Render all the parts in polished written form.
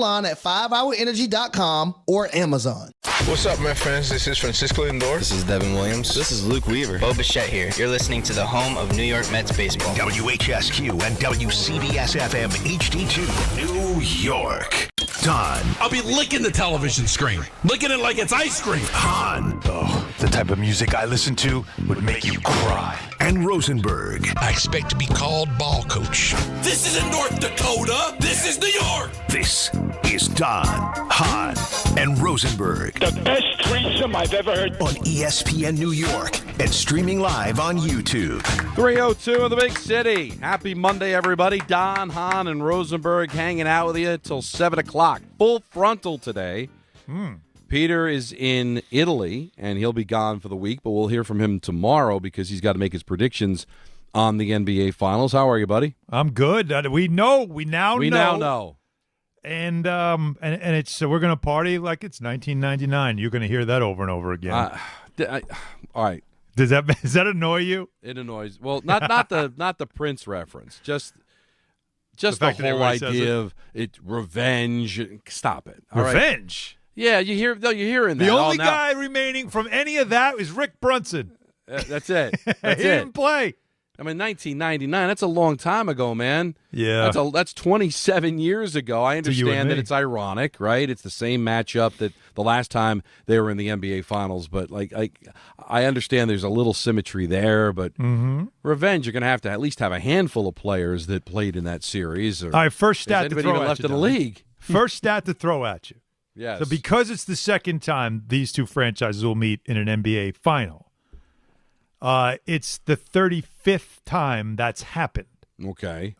online at 5hourenergy.com or Amazon. What's up, my friends? This is Francisco Lindor. This is Devin Williams. This is Luke Weaver. Bo Bichette here. You're listening to the home of New York Mets baseball. WHSQ and WCBS-FM HD2, New York. Don. I'll be licking the television screen. Licking it like it's ice cream. Hahn. Oh, the type of music I listen to would make you cry. And Rosenberg. I expect to be called ball coach. This isn't North Dakota. This is New York. This is Don, Hahn, and Rosenberg. The best threesome I've ever heard. On ESPN New York and streaming live on YouTube. 302 in the big city. Happy Monday, everybody. Don, Hahn, and Rosenberg hanging out with you till 7 o'clock. Full frontal today. Peter is in Italy, and he'll be gone for the week, but we'll hear from him tomorrow because he's got to make his predictions on the NBA Finals. How are you, buddy? I'm good. We now know. And it's we're going to party like it's 1999. You're going to hear that over and over again. All right. Does that annoy you? It annoys. Well, not the Prince reference. Just the whole idea of it revenge. Stop it. All revenge. Right? Yeah, you're hearing that. The only guy remaining from any of that is Rick Brunson. That's it. He didn't play. I mean, 1999, that's a long time ago, man. Yeah. That's 27 years ago. I understand that it's ironic, right? It's the same matchup that the last time they were in the NBA Finals, but I understand there's a little symmetry there, but revenge, you're going to have at least have a handful of players that played in that series. All right, first stat to throw even at left you, in the league. First stat to throw at you. Yes. So because it's the second time these two franchises will meet in an NBA Final, it's the 35th time that's happened. Okay.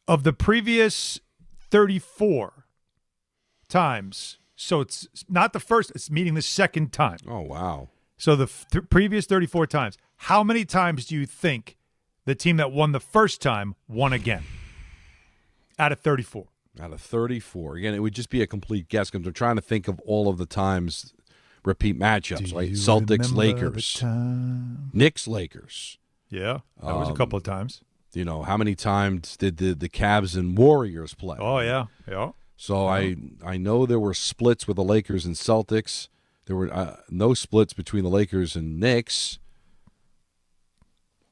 Of the previous 34 times, so it's not the first, it's meeting the second time. Oh, wow. So the previous 34 times, how many times do you think the team that won the first time won again out of 34? Out of 34. Again, it would just be a complete guess because I'm trying to think of all of the times repeat matchups, right? Celtics, Lakers, Knicks, Lakers. Yeah, that was a couple of times. You know, how many times did the Cavs and Warriors play? Oh, yeah. So I know there were splits with the Lakers and Celtics. There were no splits between the Lakers and Knicks,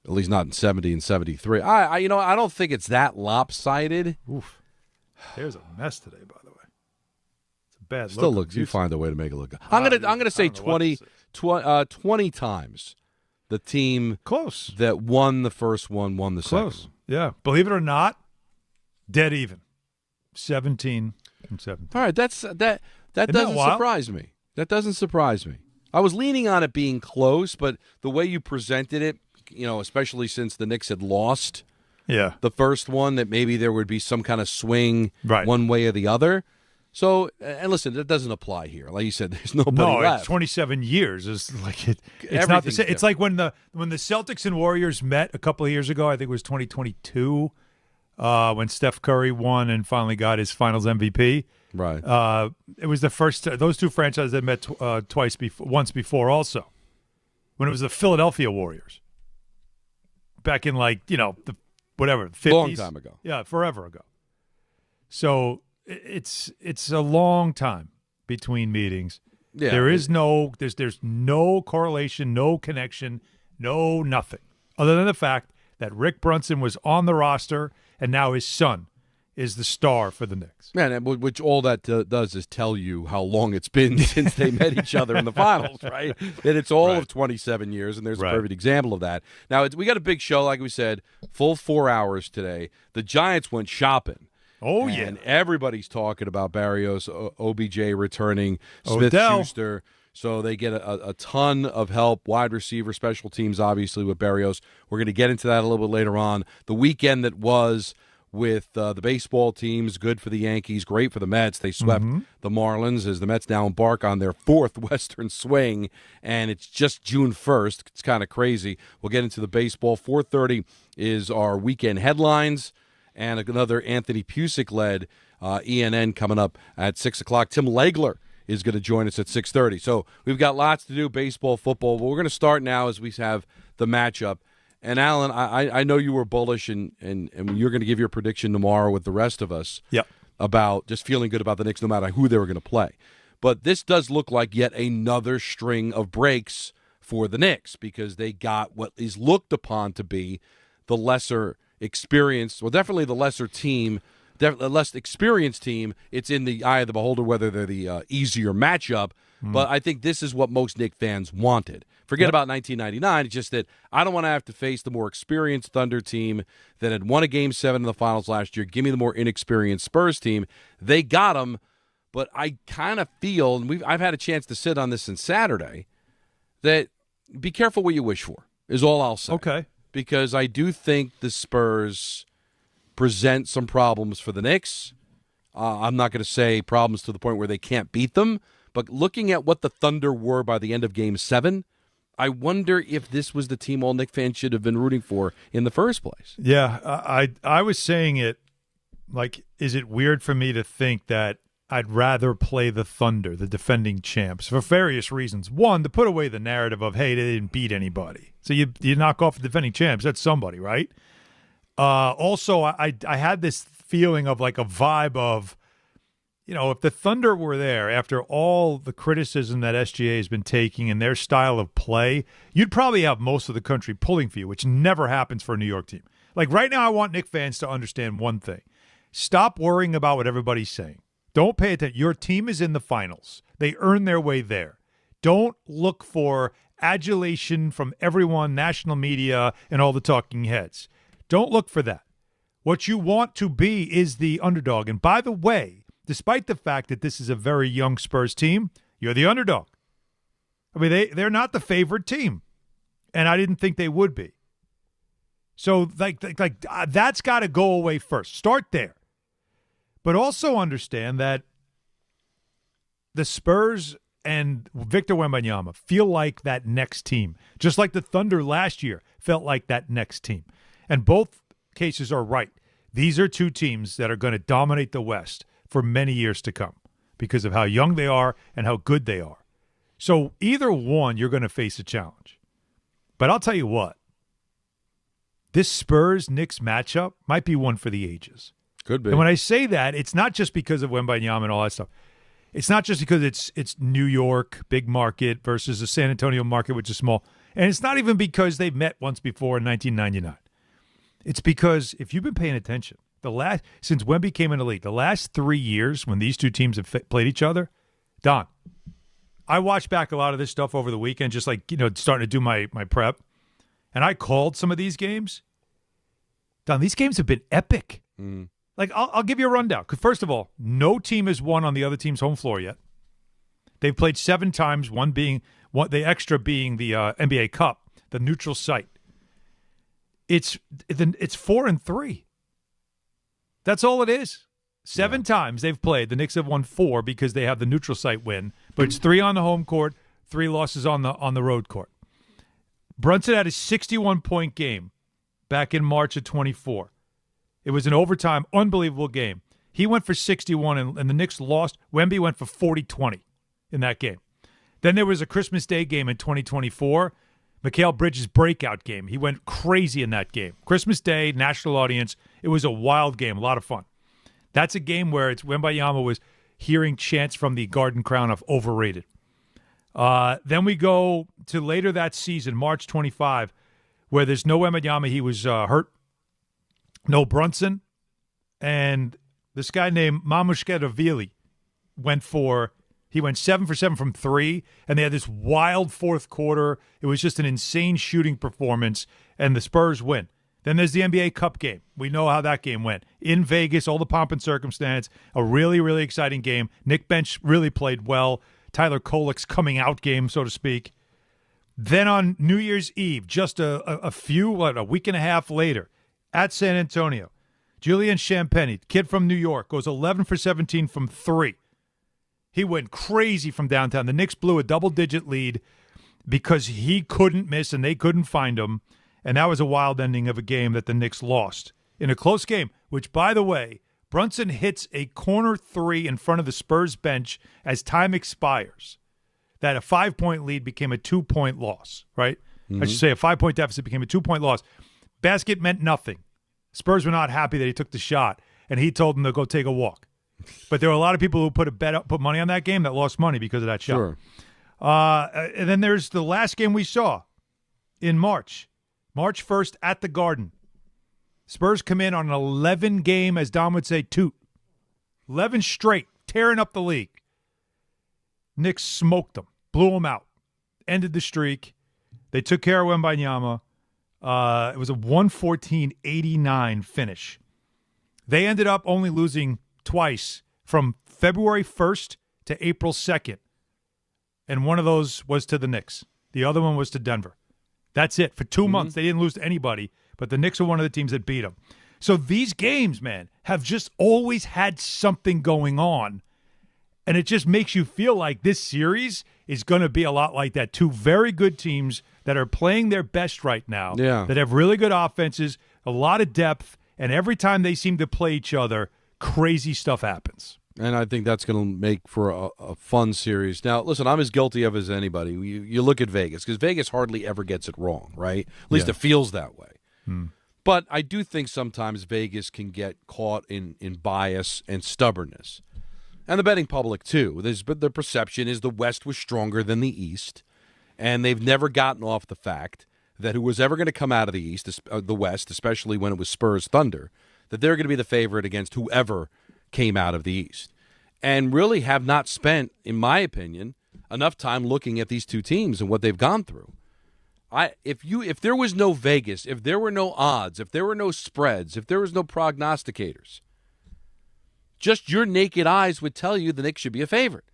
at least not in 70 and 73. I don't think it's that lopsided. Oof. There's a mess today, by the way. It's a bad Still look. looks. You find a way to make it look good. I'm gonna say 20 times the team close that won the first one won the second. Yeah, believe it or not, dead even. 17 and 17. All right, that doesn't surprise me. That doesn't surprise me. I was leaning on it being close, but the way you presented it, especially since the Knicks had lost. Yeah, the first one, that maybe there would be some kind of swing right. one way or the other. So, and listen, that doesn't apply here. Like you said, there's nobody left. It's 27 years. It's like it's not the same. It's like when the Celtics and Warriors met a couple of years ago. I think it was 2022 when Steph Curry won and finally got his Finals MVP. Right. It was the first. Those two franchises had met once before, also, when it was the Philadelphia Warriors. Back in the 50s. Long time ago. Yeah, forever ago. So it's a long time between meetings. Yeah, there's no correlation, no connection, no nothing. Other than the fact that Rick Brunson was on the roster and now his son is the star for the Knicks. Man, which all that does is tell you how long it's been since they met each other in the finals, right? And it's all of 27 years, and there's a perfect example of that. Now, we got a big show, like we said, full 4 hours today. The Giants went shopping. Oh, yeah. And everybody's talking about Berrios, OBJ returning, Smith-Schuster. So they get a ton of help, wide receiver, special teams, obviously, with Berrios. We're going to get into that a little bit later on. The weekend that was with the baseball teams, good for the Yankees, great for the Mets. They swept the Marlins as the Mets now embark on their fourth Western swing, and it's just June 1st. It's kind of crazy. We'll get into the baseball. 4:30 is our weekend headlines, and another Anthony Pusick-led ENN coming up at 6 o'clock. Tim Legler is going to join us at 6:30. So we've got lots to do, baseball, football. But we're going to start now as we have the matchup. And, Alan, I know you were bullish, and you're going to give your prediction tomorrow with the rest of us. Yep. about just feeling good about the Knicks no matter who they were going to play. But this does look like yet another string of breaks for the Knicks because they got what is looked upon to be the lesser experienced, well, definitely the lesser team, the less experienced team. It's in the eye of the beholder whether they're the easier matchup. But I think this is what most Knicks fans wanted. Forget about 1999. It's just that I don't want to have to face the more experienced Thunder team that had won a Game 7 in the finals last year. Give me the more inexperienced Spurs team. They got them, but I kind of feel, and I've had a chance to sit on this since Saturday, that be careful what you wish for is all I'll say. Okay. Because I do think the Spurs present some problems for the Knicks. I'm not going to say problems to the point where they can't beat them, but looking at what the Thunder were by the end of Game 7, I wonder if this was the team all Knicks fans should have been rooting for in the first place. Yeah, I was saying it like, is it weird for me to think that I'd rather play the Thunder, the defending champs, for various reasons. One, to put away the narrative of, hey, they didn't beat anybody. So you knock off the defending champs. That's somebody, right? Also, I had this feeling of like a vibe of, if the Thunder were there after all the criticism that SGA has been taking and their style of play, you'd probably have most of the country pulling for you, which never happens for a New York team. Like right now, I want Knicks fans to understand one thing. Stop worrying about what everybody's saying. Don't pay attention. Your team is in the finals. They earned their way there. Don't look for adulation from everyone, national media, and all the talking heads. Don't look for that. What you want to be is the underdog. And by the way, despite the fact that this is a very young Spurs team, you're the underdog. I mean, they're not the favored team, and I didn't think they would be. So, that's got to go away first. Start there. But also understand that the Spurs and Victor Wembanyama feel like that next team, just like the Thunder last year felt like that next team. And both cases are right. These are two teams that are going to dominate the West for many years to come because of how young they are and how good they are. So either one, you're going to face a challenge. But I'll tell you what, this Spurs-Knicks matchup might be one for the ages. Could be. And when I say that, it's not just because of Wembanyama and all that stuff. It's not just because it's New York, big market, versus the San Antonio market, which is small. And it's not even because they've met once before in 1999. It's because if you've been paying attention, since Wemby came in the league, the last 3 years when these two teams have played each other, Don, I watched back a lot of this stuff over the weekend, just like, starting to do my prep. And I called some of these games. Don, these games have been epic. Mm. Like, I'll give you a rundown. Because first of all, no team has won on the other team's home floor yet. They've played 7 times, the extra being the NBA Cup, the neutral site. It's 4-3. That's all it is. 7 times they've played. The Knicks have won 4 because they have the neutral site win. But it's 3 on the home court, 3 losses on the road court. Brunson had a 61-point game back in March of 24. It was an overtime, unbelievable game. He went for 61, and the Knicks lost. Wemby went for 40-20 in that game. Then there was a Christmas Day game in 2024, Mikal Bridges' breakout game. He went crazy in that game. Christmas Day, national audience. It was a wild game, a lot of fun. That's a game where Wembanyama was hearing chants from the Garden Crown of overrated. Then we go to later that season, March 25, where there's no Wembanyama. He was hurt. No Brunson, and this guy named Mamushkeravili went 7 for 7 from 3, and they had this wild fourth quarter. It was just an insane shooting performance, and the Spurs win. Then there's the NBA Cup game. We know how that game went. In Vegas, all the pomp and circumstance, a really, really exciting game. Nick Bench really played well. Tyler Kolek's coming out game, so to speak. Then on New Year's Eve, just a week and a half later, at San Antonio, Julian Champagnie, kid from New York, goes 11 for 17 from 3. He went crazy from downtown. The Knicks blew a double-digit lead because he couldn't miss and they couldn't find him, and that was a wild ending of a game that the Knicks lost in a close game, which, by the way, Brunson hits a corner 3 in front of the Spurs bench as time expires. That a 5-point lead became a 2-point loss, right? Mm-hmm. I should say a 5-point deficit became a 2-point loss. Basket meant nothing. Spurs were not happy that he took the shot, and he told them to go take a walk. But there were a lot of people who put money on that game that lost money because of that shot. Sure. And then there's the last game we saw in March 1st at the Garden. Spurs come in on an 11-game, as Dom would say, toot. 11 straight, tearing up the league. Knicks smoked them, blew them out, ended the streak. They took care of Wembanyama. It was a 114-89 finish. They ended up only losing twice from February 1st to April 2nd. And one of those was to the Knicks. The other one was to Denver. That's it. For 2 months, they didn't lose to anybody, but the Knicks are one of the teams that beat them. So these games, man, have just always had something going on. And it just makes you feel like this series is going to be a lot like that. Two very good teams that are playing their best right now, that have really good offenses, a lot of depth, and every time they seem to play each other, crazy stuff happens. And I think that's going to make for a fun series. Now, listen, I'm as guilty of it as anybody. You look at Vegas, because Vegas hardly ever gets it wrong, right? At least it feels that way. But I do think sometimes Vegas can get caught in bias and stubbornness. And the betting public, too. But the perception is the West was stronger than the East, and they've never gotten off the fact that who was ever going to come out of the East, the West, especially when it was Spurs Thunder, that they're going to be the favorite against whoever came out of the East, and really have not spent, in my opinion, enough time looking at these two teams and what they've gone through. If there was no Vegas, if there were no odds, if there were no spreads, if there was no prognosticators, just your naked eyes would tell you the Knicks should be a favorite.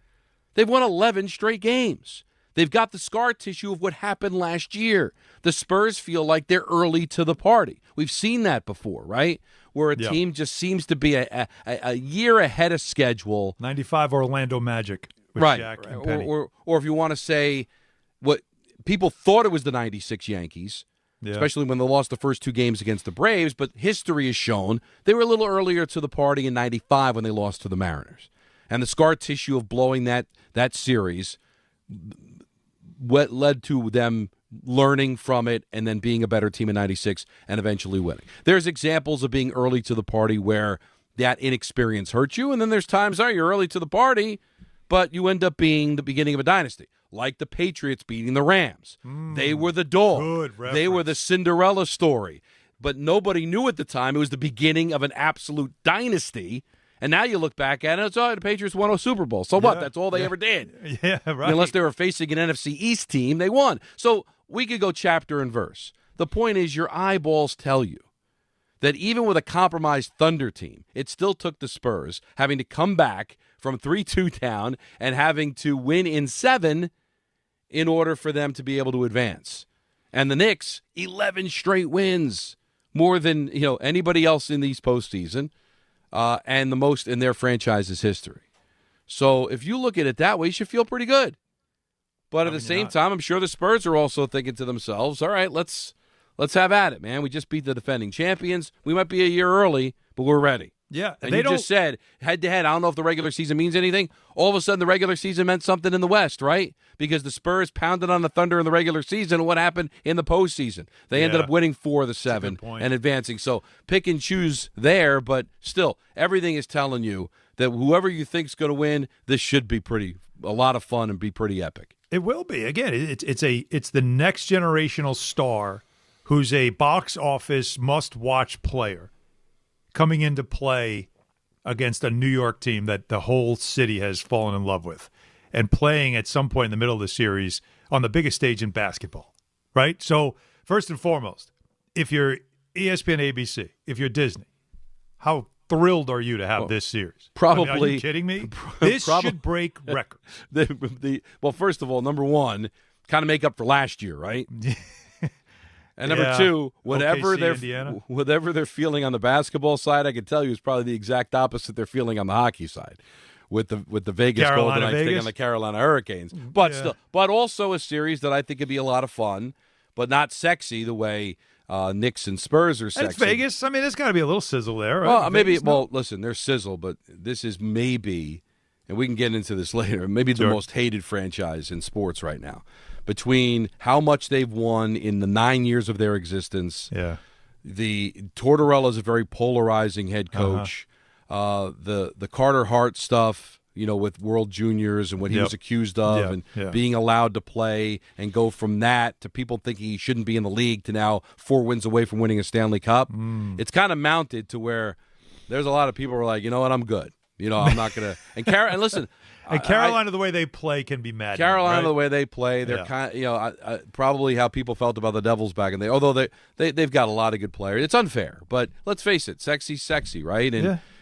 They've won 11 straight games. They've got the scar tissue of what happened last year. The Spurs feel like they're early to the party. We've seen that before, right? Where a team just seems to be a year ahead of schedule. 95 Orlando Magic with Shaq and Penny. Or if you want to say what people thought it was the 96 Yankees, especially when they lost the first two games against the Braves, but history has shown they were a little earlier to the party in 95 when they lost to the Mariners. And the scar tissue of blowing that series what led to them learning from it and then being a better team in 96 and eventually winning. There's examples of being early to the party where that inexperience hurts you, and then there's times, you're early to the party, but you end up being the beginning of a dynasty, like the Patriots beating the Rams. They were the dog. Good reference. They were the Cinderella story, but nobody knew at the time it was the beginning of an absolute dynasty. And now you look back at it, it's the Patriots won a Super Bowl. So what? That's all they ever did. Yeah, right. Unless they were facing an NFC East team, they won. So we could go chapter and verse. The point is your eyeballs tell you that even with a compromised Thunder team, it still took the Spurs having to come back from 3-2 down and having to win in 7 in order for them to be able to advance. And the Knicks, 11 straight wins, more than anybody else in these postseason. And the most in their franchise's history. So if you look at it that way, you should feel pretty good. But at the same time, I'm sure the Spurs are also thinking to themselves, all right, let's have at it, man. We just beat the defending champions. We might be a year early, but we're ready. Yeah. And you just said, head-to-head, I don't know if the regular season means anything. All of a sudden, the regular season meant something in the West, right? Because the Spurs pounded on the Thunder in the regular season, and what happened in the postseason? They ended up winning 4 of the 7 and advancing. So pick and choose there, but still, everything is telling you that whoever you think is going to win, this should be a lot of fun and be pretty epic. It will be. Again, it's the next generational star who's a box office must-watch player coming into play against a New York team that the whole city has fallen in love with and playing at some point in the middle of the series on the biggest stage in basketball, right? So first and foremost, if you're ESPN ABC, if you're Disney, how thrilled are you to have this series? Probably. Are you kidding me? This should break records. Well, first of all, number one, kind of make up for last year, right? And number two, whatever they're feeling on the basketball side, I can tell you is probably the exact opposite they're feeling on the hockey side, with the Vegas Golden Knights taking on the Carolina Hurricanes. But still, but also a series that I think could be a lot of fun, but not sexy the way Knicks and Spurs are sexy. And it's Vegas. I mean, there's got to be a little sizzle there, right? Well, maybe. Well, listen, there's sizzle, but this is maybe, and we can get into this later. Maybe the most hated franchise in sports right now. Between how much they've won in the 9 years of their existence, the Tortorella's a very polarizing head coach. the Carter Hart stuff, with World Juniors and what he was accused of and being allowed to play and go from that to people thinking he shouldn't be in the league to now 4 wins away from winning a Stanley Cup. It's kind of mounted to where there's a lot of people who are like, you know what, I'm good. I'm not going to – and listen – And Carolina, the way they play can be mad. Carolina, right? the way they play, they're kind of, probably how people felt about the Devils back in the day. Although they've got a lot of good players. It's unfair, but let's face it, sexy, right?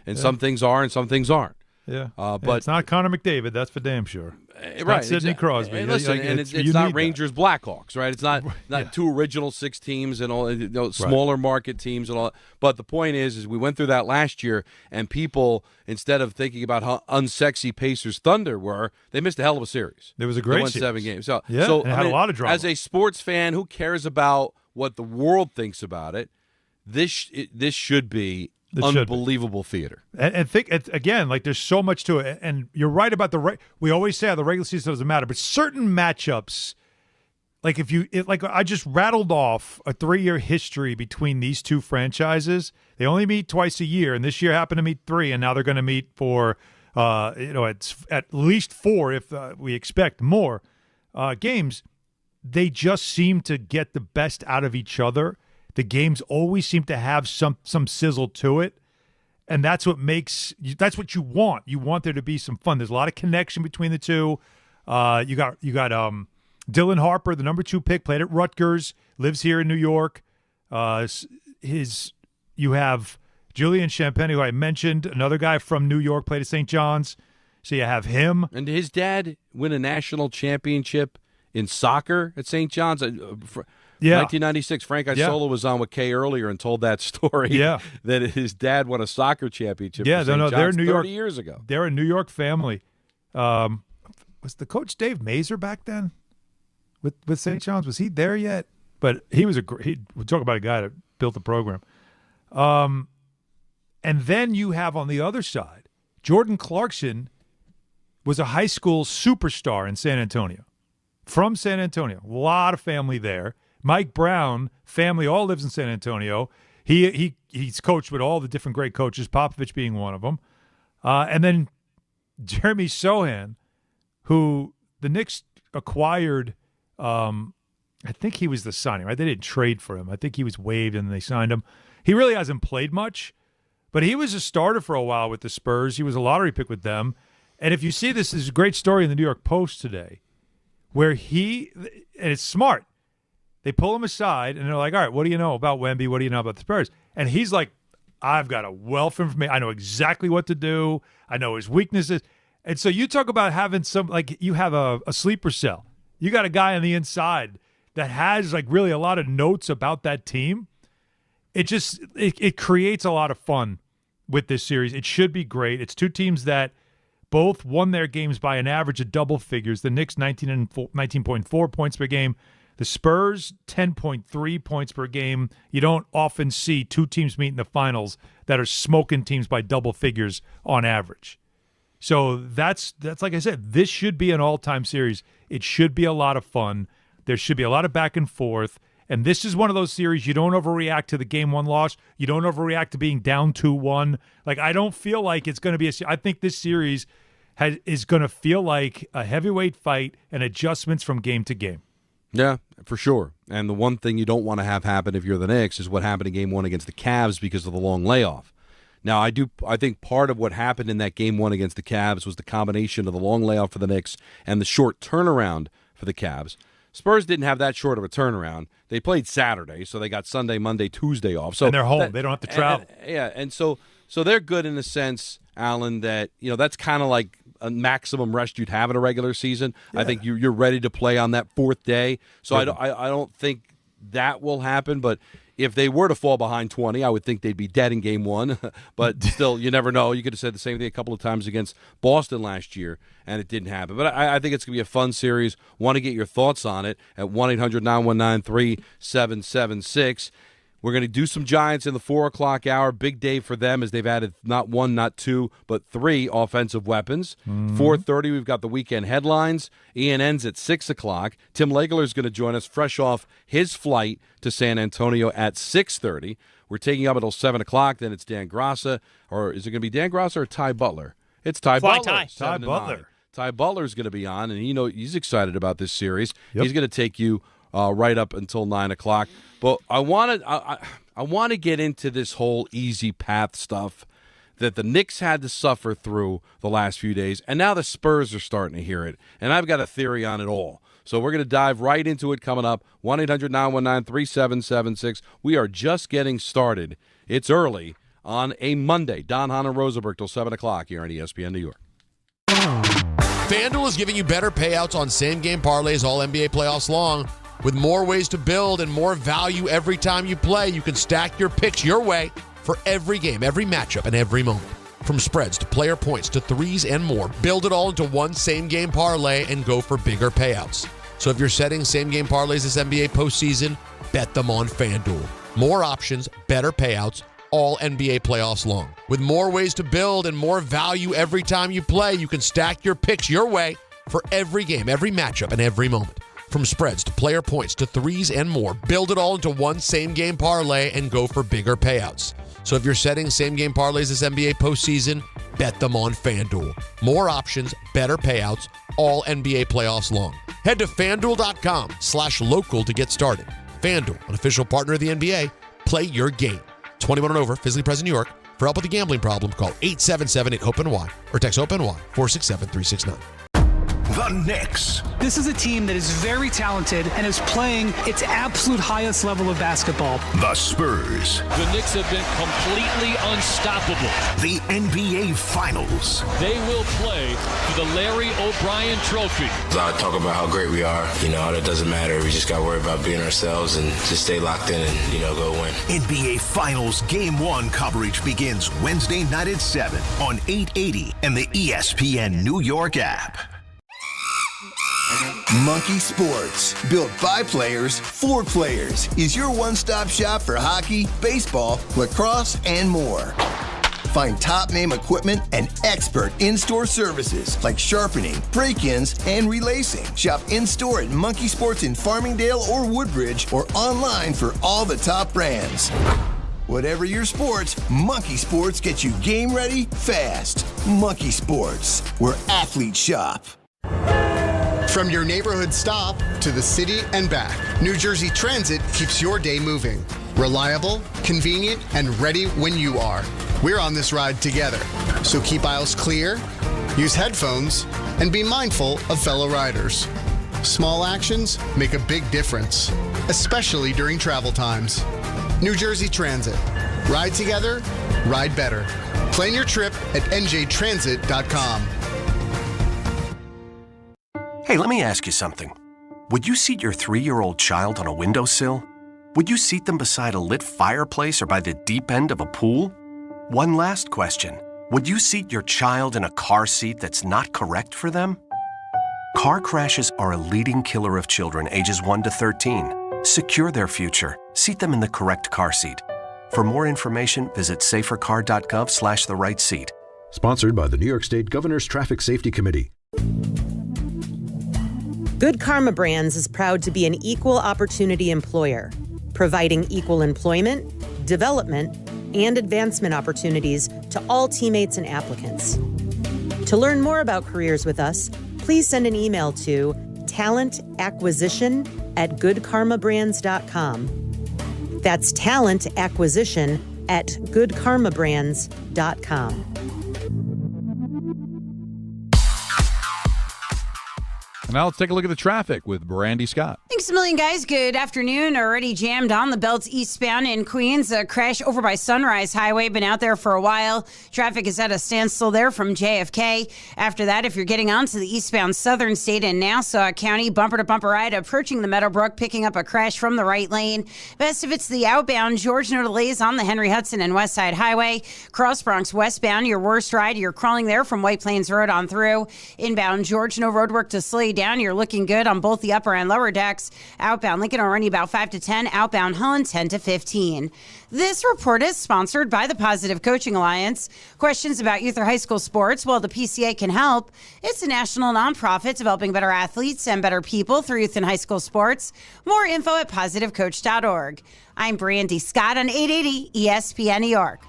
And some things are and some things aren't. Yeah, but it's not Connor McDavid, that's for damn sure. It's right, not Sidney Crosby. And listen, it's not Rangers Blackhawks, right? It's not two original 6 teams and all smaller market teams and all. But the point is we went through that last year, and people, instead of thinking about how unsexy Pacers Thunder were, they missed a hell of a series. There was a great they won series. 7 games. So and it had a lot of drama. As a sports fan, who cares about what the world thinks about it? This should be unbelievable theater. And think, again, like there's so much to it. And you're right about we always say how the regular season doesn't matter, but certain matchups, like like I just rattled off a 3-year history between these two franchises. They only meet twice a year, and this year happened to meet 3, and now they're going to meet for, it's at least 4 if we expect more games. They just seem to get the best out of each other. The games always seem to have some sizzle to it, and that's what you want. You want there to be some fun. There's a lot of connection between the two. You got Dylan Harper, the number 2 pick, played at Rutgers, lives here in New York. You have Julian Champagne, who I mentioned, another guy from New York, played at St. John's. So you have him. And did his dad win a national championship in soccer at St. John's? 1996, Frank Isola was on with Kay earlier and told that story that his dad won a soccer championship for St. John's they're New 30 York, years ago. They're a New York family. Was the coach Dave Mazur back then with St. John's? Was he there yet? But he was we'll talk about a guy that built the program. And then you have on the other side, Jordan Clarkson was a high school superstar in San Antonio. From San Antonio. A lot of family there. Mike Brown, family all lives in San Antonio. He's coached with all the different great coaches, Popovich being one of them. And then Jeremy Sohan, who the Knicks acquired, I think he was the signing, right? They didn't trade for him. I think he was waived and they signed him. He really hasn't played much, but he was a starter for a while with the Spurs. He was a lottery pick with them. And if you see this is a great story in the New York Post today, where and it's smart. They pull him aside, and they're like, all right, what do you know about Wemby? What do you know about the Spurs? And he's like, I've got a wealth of information. I know exactly what to do. I know his weaknesses. And so you talk about having you have a sleeper cell. You got a guy on the inside that has, really a lot of notes about that team. It creates a lot of fun with this series. It should be great. It's 2 teams that both won their games by an average of double figures. The Knicks, 19.4 points per game. The Spurs, 10.3 points per game. You don't often see 2 teams meet in the finals that are smoking teams by double figures on average. So that's like I said, this should be an all-time series. It should be a lot of fun. There should be a lot of back and forth. And this is one of those series you don't overreact to the game 1 loss. You don't overreact to being down 2-1. I don't feel like it's going to be I think this series is going to feel like a heavyweight fight and adjustments from game to game. Yeah, for sure. And the one thing you don't want to have happen if you're the Knicks is what happened in Game 1 against the Cavs because of the long layoff. Now, I think part of what happened in that Game 1 against the Cavs was the combination of the long layoff for the Knicks and the short turnaround for the Cavs. Spurs didn't have that short of a turnaround. They played Saturday, so they got Sunday, Monday, Tuesday off. So and they're home. They don't have to travel. And so they're good in the sense, Alan, that that's kind of like a maximum rest you'd have in a regular season. Yeah. I think you're ready to play on that 4th day. So I don't think that will happen. But if they were to fall behind 20, I would think they'd be dead in Game 1. But still, you never know. You could have said the same thing a couple of times against Boston last year, and it didn't happen. But I think it's going to be a fun series. Want to get your thoughts on it at 1-800-919-3776. We're going to do some Giants in the 4 o'clock hour. Big day for them as they've added not 1, not 2, but 3 offensive weapons. 4:30, we've got the weekend headlines. ENN's at 6 o'clock. Tim Legler is going to join us fresh off his flight to San Antonio at 6:30. We're taking up until 7 o'clock. Then it's Dan Grassa. Or is it going to be Dan Grassa or Ty Butler? It's Ty Butler. Ty Butler. Ty Butler's going to be on, and he's excited about this series. Yep. He's going to take you right up until 9 o'clock. But I want to get into this whole easy path stuff that the Knicks had to suffer through the last few days, and now the Spurs are starting to hear it. And I've got a theory on it all. So we're going to dive right into it coming up. 1-800-919-3776. We are just getting started. It's early on a Monday. Don, Hahn, and Rosenberg till 7 o'clock here on ESPN New York. FanDuel is giving you better payouts on same-game parlays all NBA playoffs long. With more ways to build and more value every time you play, you can stack your picks your way for every game, every matchup, and every moment. From spreads to player points to threes and more, build it all into one same-game parlay and go for bigger payouts. So if you're setting same-game parlays this NBA postseason, bet them on FanDuel. More options, better payouts, all NBA playoffs long. With more ways to build and more value every time you play, you can stack your picks your way for every game, every matchup, and every moment. From spreads to player points to threes and more, build it all into one same-game parlay and go for bigger payouts. So if you're setting same-game parlays this NBA postseason, bet them on FanDuel. More options, better payouts, all NBA playoffs long. Head to FanDuel.com/local to get started. FanDuel, an official partner of the NBA. Play your game. 21 and over, physically present in New York. For help with a gambling problem, call 877-8-HOPE-NY or text HOPE-NY 467-369. The Knicks. This is a team that is very talented and is playing its absolute highest level of basketball. The Spurs. The Knicks have been completely unstoppable. The NBA Finals. They will play for the Larry O'Brien Trophy. I talk about how great we are. It doesn't matter. We just got to worry about being ourselves and just stay locked in and, go win. NBA Finals Game 1 coverage begins Wednesday night at 7 on 880 and the ESPN New York app. Monkey Sports, built by players for players, is your one-stop shop for hockey, baseball, lacrosse, and more. Find top-name equipment and expert in-store services like sharpening, break-ins, and relacing. Shop in-store at Monkey Sports in Farmingdale or Woodbridge or online for all the top brands. Whatever your sports, Monkey Sports gets you game ready fast. Monkey Sports, where athletes shop. From your neighborhood stop to the city and back, New Jersey Transit keeps your day moving. Reliable, convenient, and ready when you are. We're on this ride together. So keep aisles clear, use headphones, and be mindful of fellow riders. Small actions make a big difference, especially during travel times. New Jersey Transit. Ride together, ride better. Plan your trip at njtransit.com. Hey, let me ask you something. Would you seat your 3-year-old child on a windowsill? Would you seat them beside a lit fireplace or by the deep end of a pool? One last question. Would you seat your child in a car seat that's not correct for them? Car crashes are a leading killer of children ages 1 to 13. Secure their future. Seat them in the correct car seat. For more information, visit safercar.gov/the-right-seat. Sponsored by the New York State Governor's Traffic Safety Committee. Good Karma Brands is proud to be an equal opportunity employer, providing equal employment, development, and advancement opportunities to all teammates and applicants. To learn more about careers with us, please send an email to talentacquisition@goodkarmabrands.com. That's talentacquisition@goodkarmabrands.com. Now let's take a look at the traffic with Brandy Scott. Thanks a million, guys. Good afternoon. Already jammed on the belts eastbound in Queens. A crash over by Sunrise Highway. Been out there for a while. Traffic is at a standstill there from JFK. After that, if you're getting onto the eastbound Southern State in Nassau County, bumper-to-bumper ride approaching the Meadowbrook, picking up a crash from the right lane. Best if it's the outbound George, no delays on the Henry Hudson and West Side Highway. Cross Bronx westbound, your worst ride. You're crawling there from White Plains Road on through. Inbound George, no roadwork to slow you down. You're looking good on both the upper and lower decks. Outbound Lincoln already about 5 to 10. Outbound Holland 10 to 15. This report is sponsored by the Positive Coaching Alliance. Questions about youth or high school sports? Well, the PCA can help. It's a national nonprofit developing better athletes and better people through youth and high school sports. More info at positivecoach.org. I'm Brandy Scott on 880 ESPN New York.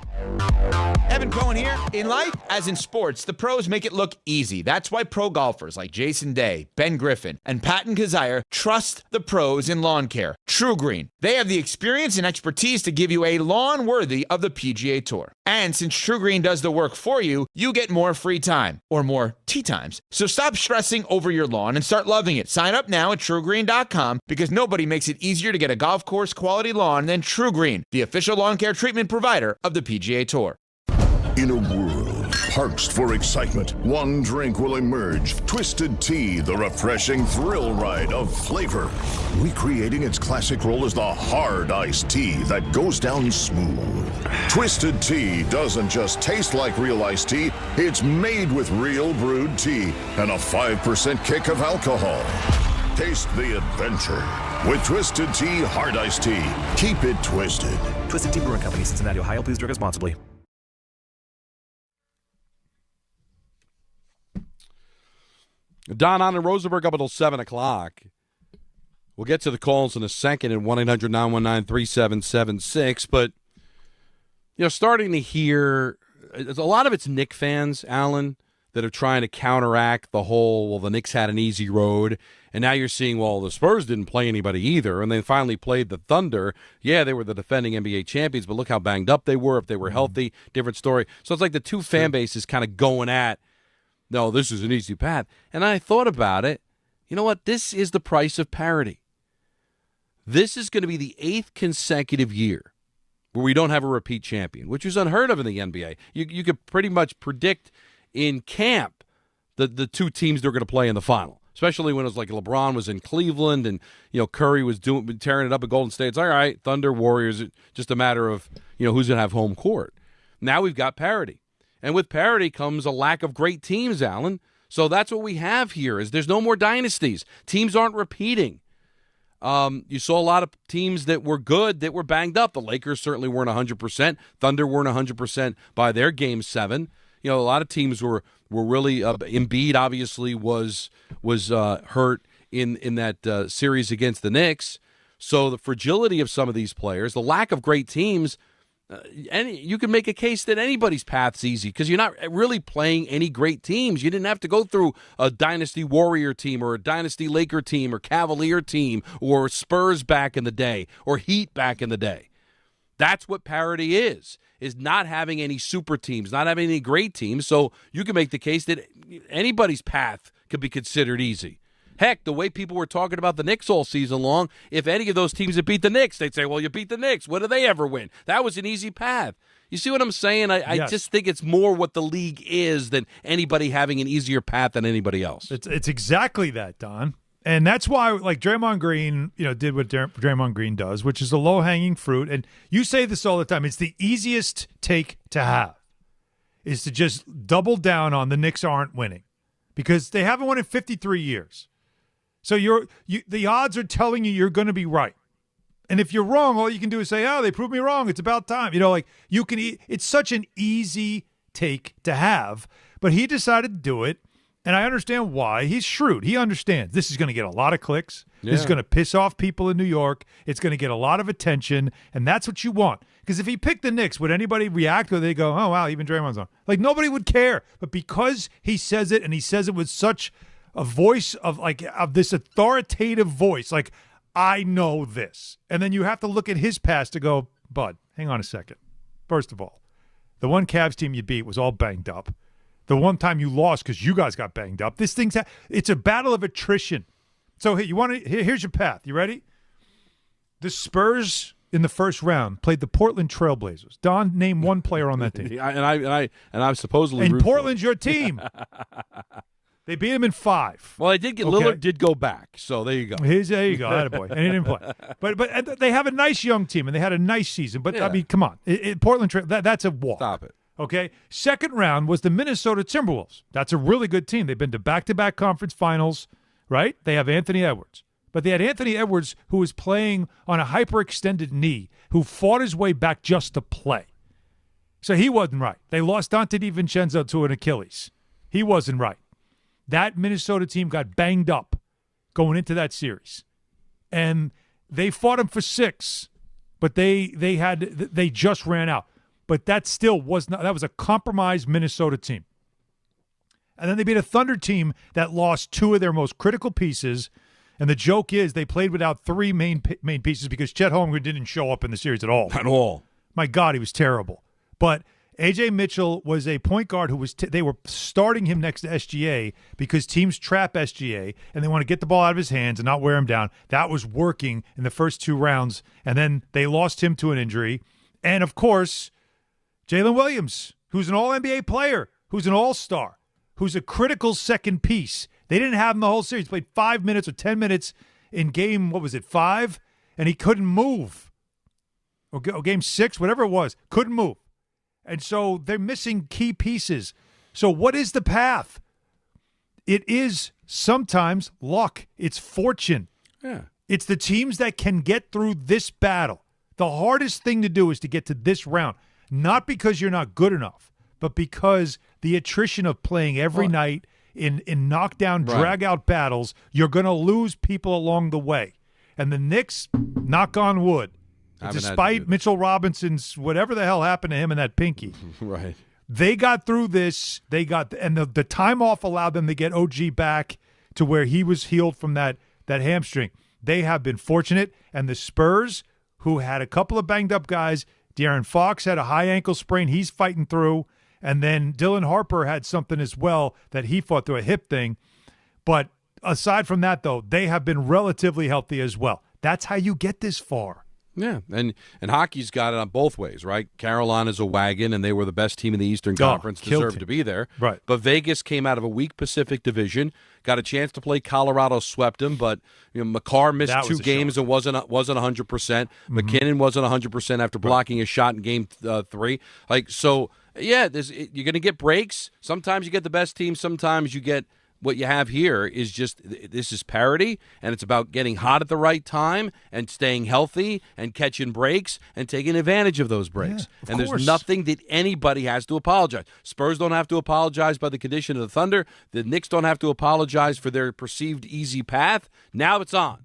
Evan Cohen here. In life, as in sports, the pros make it look easy. That's why pro golfers like Jason Day, Ben Griffin, and Patton Kazire trust the pros in lawn care. True Green. They have the experience and expertise to give you a lawn worthy of the PGA Tour. And since True Green does the work for you, you get more free time, or more tee times. So stop stressing over your lawn and start loving it. Sign up now at TrueGreen.com because nobody makes it easier to get a golf course quality lawn than True Green, the official lawn care treatment provider of the PGA Tour. In a world parched for excitement, one drink will emerge. Twisted Tea, the refreshing thrill ride of flavor. Recreating its classic role as the hard iced tea that goes down smooth. Twisted Tea doesn't just taste like real iced tea, it's made with real brewed tea and a 5% kick of alcohol. Taste the adventure with Twisted Tea Hard Iced Tea. Keep it twisted. Twisted Tea Brewing Company, Cincinnati, Ohio. Please drink responsibly. Don, Hahn, and Rosenberg up until 7 o'clock. We'll get to the calls in a second at 1-800-919-3776. But, starting to hear a lot of it's Knicks fans, Alan, that are trying to counteract the whole, the Knicks had an easy road. And now you're seeing, the Spurs didn't play anybody either. And they finally played the Thunder. Yeah, they were the defending NBA champions, but look how banged up they were. If they were healthy, different story. So it's like the two fan bases kind of going at, no, this is an easy path. And I thought about it. You know what? This is the price of parity. This is going to be the 8th consecutive year where we don't have a repeat champion, which is unheard of in the NBA. You could pretty much predict in camp the two teams they're going to play in the final, especially when it was like LeBron was in Cleveland and Curry was tearing it up at Golden State. It's all right, Thunder, Warriors, just a matter of who's going to have home court. Now we've got parity. And with parity comes a lack of great teams, Alan. So that's what we have here is there's no more dynasties. Teams aren't repeating. You saw a lot of teams that were good that were banged up. The Lakers certainly weren't 100%. Thunder weren't 100% by their Game 7. A lot of teams were really Embiid obviously was hurt in that series against the Knicks. So the fragility of some of these players, the lack of great teams, you can make a case that anybody's path's easy because you're not really playing any great teams. You didn't have to go through a Dynasty Warrior team or a Dynasty Laker team or Cavalier team or Spurs back in the day or Heat back in the day. That's what parity is not having any super teams, not having any great teams. So you can make the case that anybody's path could be considered easy. Heck, the way people were talking about the Knicks all season long, if any of those teams had beat the Knicks, they'd say, well, you beat the Knicks. What do they ever win? That was an easy path. You see what I'm saying? I just think it's more what the league is than anybody having an easier path than anybody else. It's exactly that, Don. And that's why, like Draymond Green, did what Draymond Green does, which is a low-hanging fruit. And you say this all the time. It's the easiest take to have, is to just double down on the Knicks aren't winning because they haven't won in 53 years. So the odds are telling you you're going to be right. And if you're wrong, all you can do is say, oh, they proved me wrong. It's about time. It's such an easy take to have. But he decided to do it, and I understand why. He's shrewd. He understands this is going to get a lot of clicks. Yeah. This is going to piss off people in New York. It's going to get a lot of attention, and that's what you want. Because if he picked the Knicks, would anybody react or they go, oh, wow, even Draymond's on? Like, nobody would care. But because he says it, and he says it with such a voice of this authoritative voice, like, I know this. And then you have to look at his past to go, bud, hang on a second. First of all, the one Cavs team you beat was all banged up. The one time you lost because you guys got banged up. It's a battle of attrition. So here's your path. You ready? The Spurs in the first round played the Portland Trailblazers. Don, name one player on that team. I'm supposedly. And Portland's your team. They beat him in 5. Well, Lillard did go back, so there you go. There you go, attaboy. And he didn't play. But they have a nice young team, and they had a nice season. But, yeah. I mean, come on. Portland, that's a walk. Stop it. Okay? Second round was the Minnesota Timberwolves. That's a really good team. They've been to back-to-back conference finals, right? They have Anthony Edwards. But they had Anthony Edwards, who was playing on a hyperextended knee, who fought his way back just to play. So he wasn't right. They lost Dante DiVincenzo to an Achilles. He wasn't right. That Minnesota team got banged up going into that series. And they fought him for 6, but they just ran out. But that still was not. That was a compromised Minnesota team. And then they beat a Thunder team that lost 2 of their most critical pieces. And the joke is they played without 3 main pieces because Chet Holmgren didn't show up in the series at all. At all. My God, he was terrible. But A.J. Mitchell was a point guard who was they were starting him next to SGA because teams trap SGA and they want to get the ball out of his hands and not wear him down. That was working in the first 2 rounds. And then they lost him to an injury. And, of course, Jalen Williams, who's an all-NBA player, who's an all-star, who's a critical second piece. They didn't have him the whole series. He played 5 minutes or 10 minutes in game, 5? And he couldn't move. Or game 6, whatever it was, couldn't move. And so they're missing key pieces. So what is the path? It is sometimes luck. It's fortune. Yeah. It's the teams that can get through this battle. The hardest thing to do is to get to this round. Not because you're not good enough, but because the attrition of playing every night in knockdown, drag-out battles, you're going to lose people along the way. And the Knicks, knock on wood, despite Mitchell Robinson's whatever the hell happened to him in that pinky. Right. They got through this. And the time off allowed them to get OG back to where he was healed from that hamstring. They have been fortunate. And the Spurs, who had a couple of banged-up guys, De'Aaron Fox had a high ankle sprain he's fighting through. And then Dylan Harper had something as well that he fought through, a hip thing. But aside from that, though, they have been relatively healthy as well. That's how you get this far. Yeah, and hockey's got it on both ways, right? Carolina's a wagon, and they were the best team in the Eastern Conference, deserved to be there. Right. But Vegas came out of a weak Pacific Division, got a chance to play. Colorado swept them, but McCarr missed 2 games and wasn't 100%. McKinnon wasn't 100% after blocking a shot in Game 3. Yeah, you're going to get breaks. Sometimes you get the best team. Sometimes you get what you have here is just this is parity, and it's about getting hot at the right time and staying healthy and catching breaks and taking advantage of those breaks. Yeah, and there's nothing that anybody has to apologize. Spurs don't have to apologize by the condition of the Thunder. The Knicks don't have to apologize for their perceived easy path. Now it's on.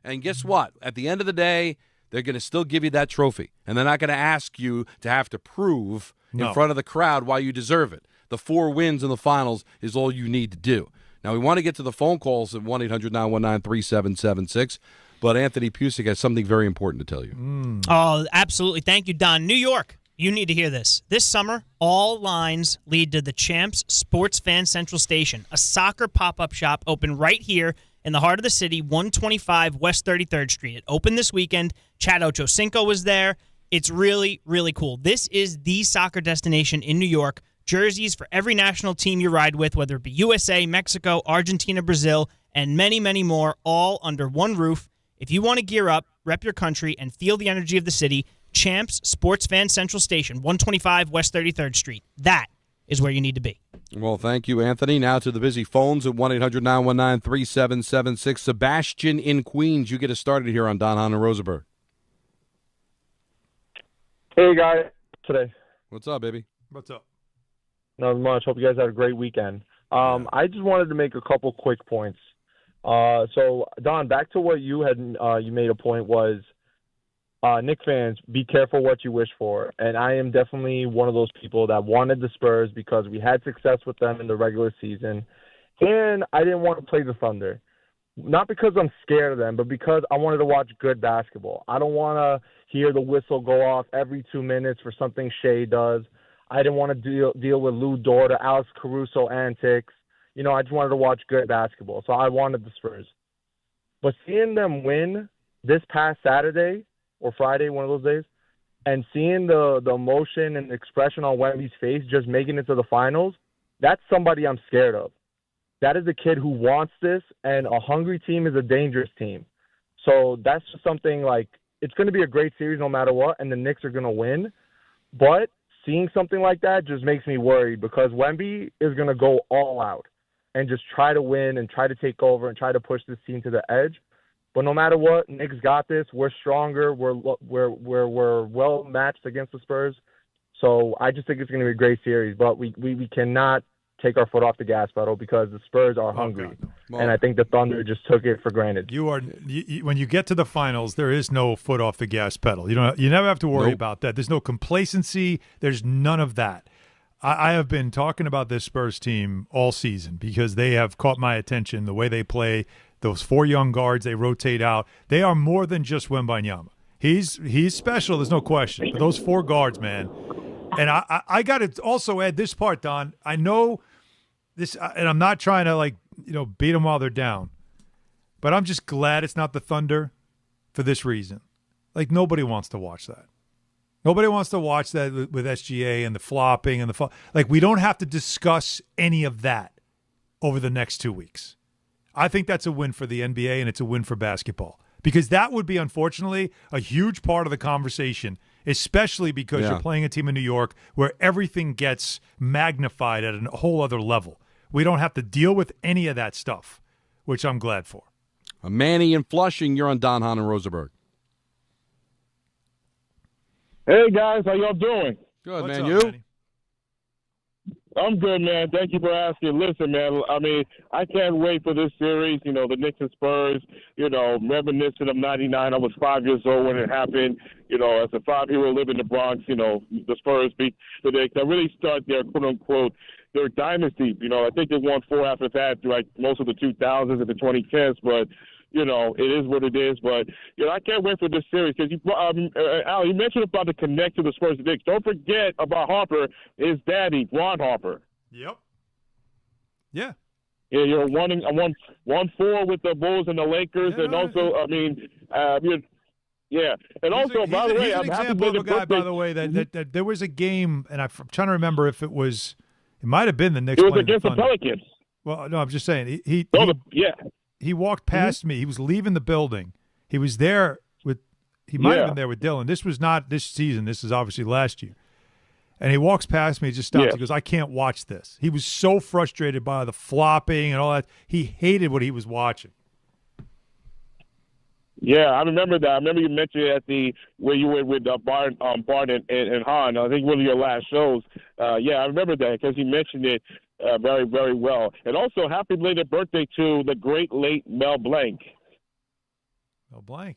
And guess what? At the end of the day, they're going to still give you that trophy, and they're not going to ask you to have to prove in front of the crowd why you deserve it. The 4 wins in the finals is all you need to do. Now, we want to get to the phone calls at 1-800-919-3776, but Anthony Pusick has something very important to tell you. Oh, absolutely. Thank you, Don. New York, you need to hear this. This summer, all lines lead to the Champs Sports Fan Central Station, a soccer pop-up shop open right here in the heart of the city, 125 West 33rd Street. It opened this weekend. Chad Ochocinco was there. It's really, really cool. This is the soccer destination in New York. Jerseys for every national team you ride with, whether it be USA, Mexico, Argentina, Brazil, and many, many more, all under one roof. If you want to gear up, rep your country, and feel the energy of the city, Champs Sports Fan Central Station, 125 West 33rd Street. That is where you need to be. Well, thank you, Anthony. Now to the busy phones at 1-800-919-3776. Sebastian in Queens, you get us started here on Hahn Rosenberg. Hey, guys. Today. What's up, baby? What's up? Not much. Hope you guys had a great weekend. I just wanted to make a couple quick points. So, Don, back to what you had, you made a point was, Knicks fans, be careful what you wish for. And I am definitely one of those people that wanted the Spurs because we had success with them in the regular season. And I didn't want to play the Thunder. Not because I'm scared of them, but because I wanted to watch good basketball. I don't want to hear the whistle go off every 2 minutes for something Shea does. I didn't want to deal with Lou Dort or Alex Caruso antics. I just wanted to watch good basketball. So I wanted the Spurs. But seeing them win this past Saturday or Friday, one of those days, and seeing the emotion and expression on Wemby's face just making it to the finals, that's somebody I'm scared of. That is a kid who wants this, and a hungry team is a dangerous team. So that's just something it's going to be a great series no matter what, and the Knicks are going to win. But seeing something like that just makes me worried because Wemby is going to go all out and just try to win and try to take over and try to push this team to the edge. But no matter what, Knicks got this. We're stronger. We're well matched against the Spurs. So I just think it's going to be a great series. But we cannot take our foot off the gas pedal because the Spurs are hungry. Well, and I think the Thunder just took it for granted. When you get to the finals, there is no foot off the gas pedal. You never have to worry about that. There's no complacency. There's none of that. I have been talking about this Spurs team all season because they have caught my attention, the way they play, those 4 young guards they rotate out. They are more than just Wembanyama. He's special, there's no question. But those 4 guards, man. And I got to also add this part, Don. I know this, and I'm not trying to beat them while they're down, but I'm just glad it's not the Thunder for this reason. Like, nobody wants to watch that. Nobody wants to watch that with SGA and the flopping and we don't have to discuss any of that over the next 2 weeks. I think that's a win for the NBA and it's a win for basketball because that would be, unfortunately, a huge part of the conversation, especially because you're playing a team in New York where everything gets magnified at a whole other level. We don't have to deal with any of that stuff, which I'm glad for. Manny in Flushing, you're on Don, Hahn, and Rosenberg. Hey, guys. How y'all doing? Good, What's man. up, You? Manny? I'm good, man. Thank you for asking. Listen, man, I mean, I can't wait for this series. The Knicks and Spurs, reminiscent of 99. I was 5 years old when it happened. As a 5-year-old living in the Bronx, the Spurs beat the Knicks. I really start their quote-unquote, their dynasty. I think they won 4 after that, like most of the 2000s and the 2010s, but it is what it is. But, I can't wait for this series because, Al, you mentioned about the connect to the Spurs and Knicks. Don't forget about Harper, his daddy, Ron Harper. Yep. Yeah. Yeah, you're 1-4 with the Bulls and the Lakers. And also, And also, by the way, I'm happy example of a guy, by the way, that there was a game, and I'm trying to remember if it might have been the Knicks. It was against the Pelicans. Well, no, I'm just saying. He walked past me. He was leaving the building. He was there he might have been there with Dylan. This was not this season. This is obviously last year. And he walks past me, just stops. He goes, I can't watch this. He was so frustrated by the flopping and all that. He hated what he was watching. Yeah, I remember that. I remember you mentioned it where you were with Bart and Hahn. I think one of your last shows. I remember that because he mentioned it very, very well. And also, happy belated birthday to the great late Mel Blanc. Mel Blanc.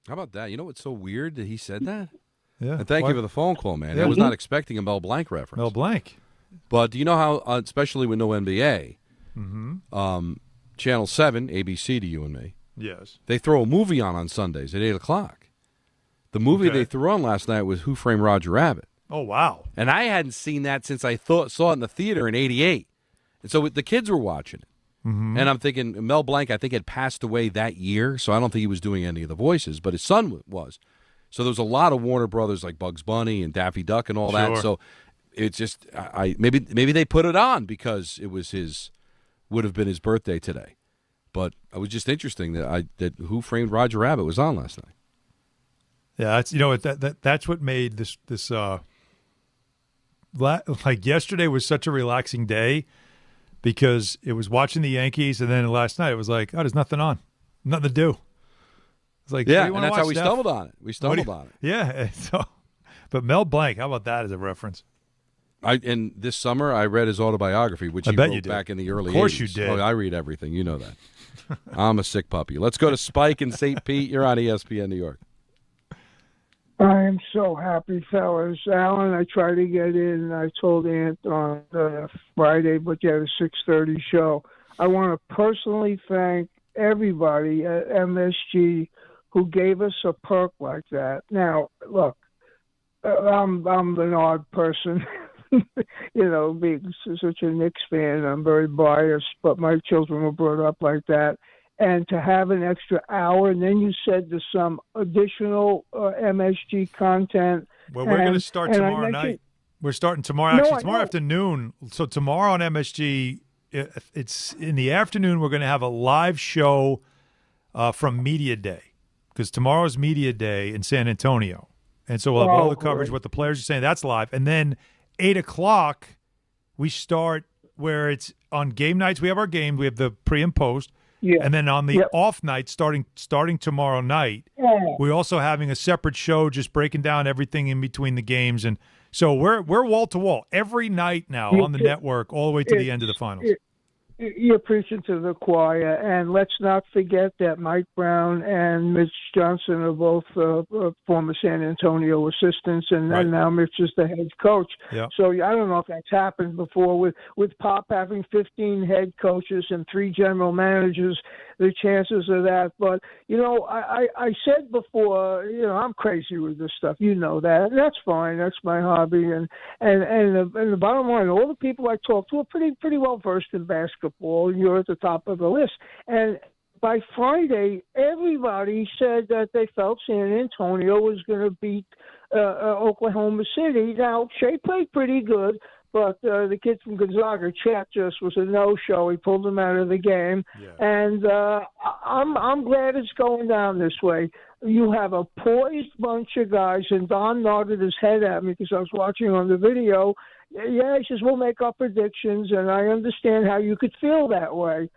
How about that? You know what's so weird that he said that? Yeah. And thank you for the phone call, man. Yeah. I was not expecting a Mel Blanc reference. Mel Blanc. But do you know how, especially with no NBA, Channel 7, ABC to you and me, yes, they throw a movie on Sundays at 8 o'clock. The movie they threw on last night was Who Framed Roger Rabbit. Oh, wow. And I hadn't seen that since I saw it in the theater in 88. And so the kids were watching it. Mm-hmm. And I'm thinking, Mel Blanc, I think, had passed away that year, so I don't think he was doing any of the voices, but his son was. So there was a lot of Warner Brothers like Bugs Bunny and Daffy Duck and all that. So it's just, maybe they put it on because it was would have been his birthday today. But it was just interesting that Who Framed Roger Rabbit was on last night. Yeah, that's what made this like yesterday was such a relaxing day because it was watching the Yankees, and then last night it was like, oh, there's nothing on, nothing to do. It's like, yeah, and that's how we stumbled on it. We stumbled on it. Yeah. So, but Mel Blanc, how about that as a reference? And this summer I read his autobiography, which he wrote back in the early 80s. Of course you did. Oh, I read everything. You know that. I'm a sick puppy. Let's go to Spike in St. Pete. You're on ESPN New York. I am so happy, fellas. Alan, I tried to get in. I told Ant on Friday, but you had a 6:30 show. I want to personally thank everybody at MSG who gave us a perk like that. Now, look, I'm an odd person. Being such a Knicks fan, I'm very biased, but my children were brought up like that. And to have an extra hour, and then you said there's some additional MSG content. Well, we're going to start tomorrow night. We're starting tomorrow. Actually, tomorrow afternoon. So tomorrow on MSG, it's in the afternoon. We're going to have a live show from Media Day because tomorrow's Media Day in San Antonio, and so we'll have all the coverage, what the players are saying. That's live, and then 8 o'clock we start where it's on game nights. We have our game. We have the pre and post. Yeah. And then on the off night, starting tomorrow night, we're also having a separate show just breaking down everything in between the games. And so we're wall to wall every night now on the network all the way to the end of the finals. You're preaching to the choir, and let's not forget that Mike Brown and Mitch Johnson are both former San Antonio assistants, and now Mitch is the head coach. Yeah. So I don't know if that's happened before with Pop having 15 head coaches and 3 general managers. The chances of that, but I said before, I'm crazy with this stuff. You know that, and that's fine. That's my hobby, and the bottom line, all the people I talk to are pretty well versed in basketball. You're at the top of the list, and by Friday, everybody said that they felt San Antonio was going to beat Oklahoma City. Now, Shea played pretty good. But the kid from Gonzaga, Chat, just was a no-show. He pulled him out of the game, and I'm glad it's going down this way. You have a poised bunch of guys, and Don nodded his head at me because I was watching on the video. Yeah, he says, we'll make our predictions, and I understand how you could feel that way.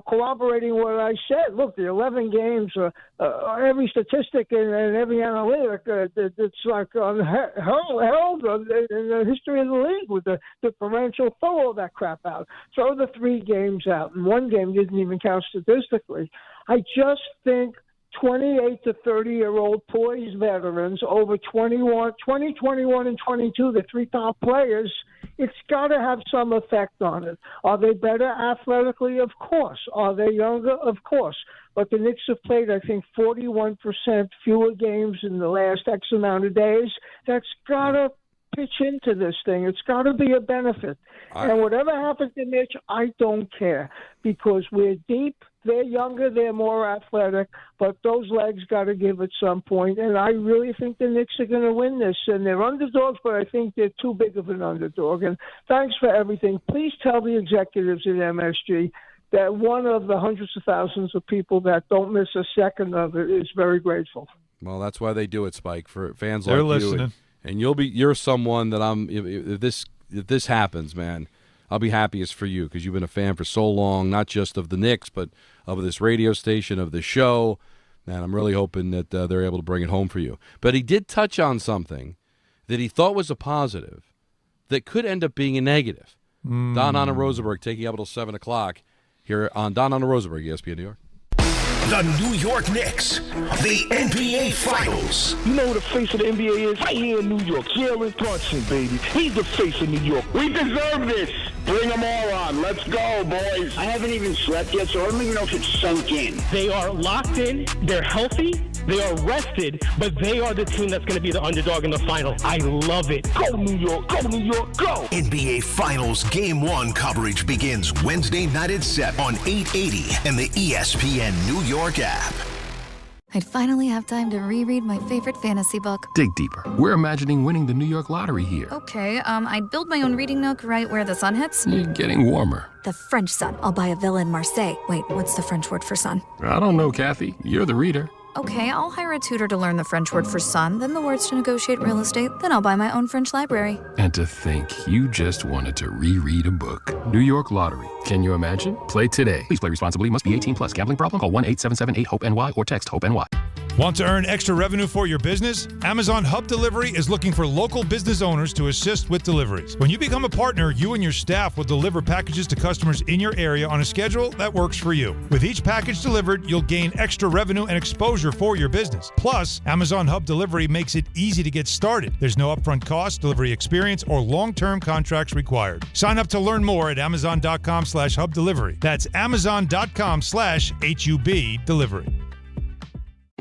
Corroborating what I said. Look, the 11 games, every statistic and every analytic, it's like held in the history of the league with the differential. Throw all that crap out. Throw the 3 games out. And 1 game didn't even count statistically. I just think 28 to 30-year-old poised veterans over 20, 21, and 22, the 3 top players, it's got to have some effect on it. Are they better athletically? Of course. Are they younger? Of course. But the Knicks have played, I think, 41% fewer games in the last X amount of days. That's got to pitch into this thing. It's got to be a benefit. And whatever happens to Mitch, I don't care because we're deep. They're younger, they're more athletic, but those legs got to give at some point. And I really think the Knicks are going to win this. And they're underdogs, but I think they're too big of an underdog. And thanks for everything. Please tell the executives at MSG that one of the hundreds of thousands of people that don't miss a second of it is very grateful. Well, that's why they do it, Spike, for fans They're like listening. you. And you're someone that if this happens, man, I'll be happiest for you because you've been a fan for so long, not just of the Knicks, but of this radio station, of the show. And I'm really hoping that they're able to bring it home for you. But he did touch on something that he thought was a positive that could end up being a negative. Don Hahn Rosenberg taking up until 7 o'clock here on Don Hahn Rosenberg, ESPN New York. The New York Knicks, the NBA Finals. You know who the face of the NBA is? Right here in New York, Jalen Brunson, baby. He's the face of New York. We deserve this. Bring them all on. Let's go, boys. I haven't even slept yet, so I don't even know if it's sunk in. They are locked in. They're healthy. They are rested, but they are the team that's going to be the underdog in the final. I love it. Go, New York. Go, New York. Go. NBA Finals Game 1 coverage begins Wednesday night at 7 on 880 and the ESPN New York app. I'd finally have time to reread my favorite fantasy book. Dig deeper. We're imagining winning the New York lottery here. Okay, I'd build my own reading nook right where the sun hits. Getting warmer. The French sun. I'll buy a villa in Marseille. Wait, what's the French word for sun? I don't know, Kathy. You're the reader. Okay, I'll hire a tutor to learn the French word for sun, then the words to negotiate real estate, then I'll buy my own French library. And to think you just wanted to reread a book. New York Lottery. Can you imagine? Play today. Please play responsibly. Must be 18 plus. Gambling problem? Call 1-877-8-HOPE-NY or text HOPE-NY. Want to earn extra revenue for your business? Amazon Hub Delivery is looking for local business owners to assist with deliveries. When you become a partner, you and your staff will deliver packages to customers in your area on a schedule that works for you. With each package delivered, you'll gain extra revenue and exposure for your business. Plus, Amazon Hub Delivery makes it easy to get started. There's no upfront cost, delivery experience, or long-term contracts required. Sign up to learn more at Amazon.com/Hub Delivery. That's Amazon.com/HUB Delivery.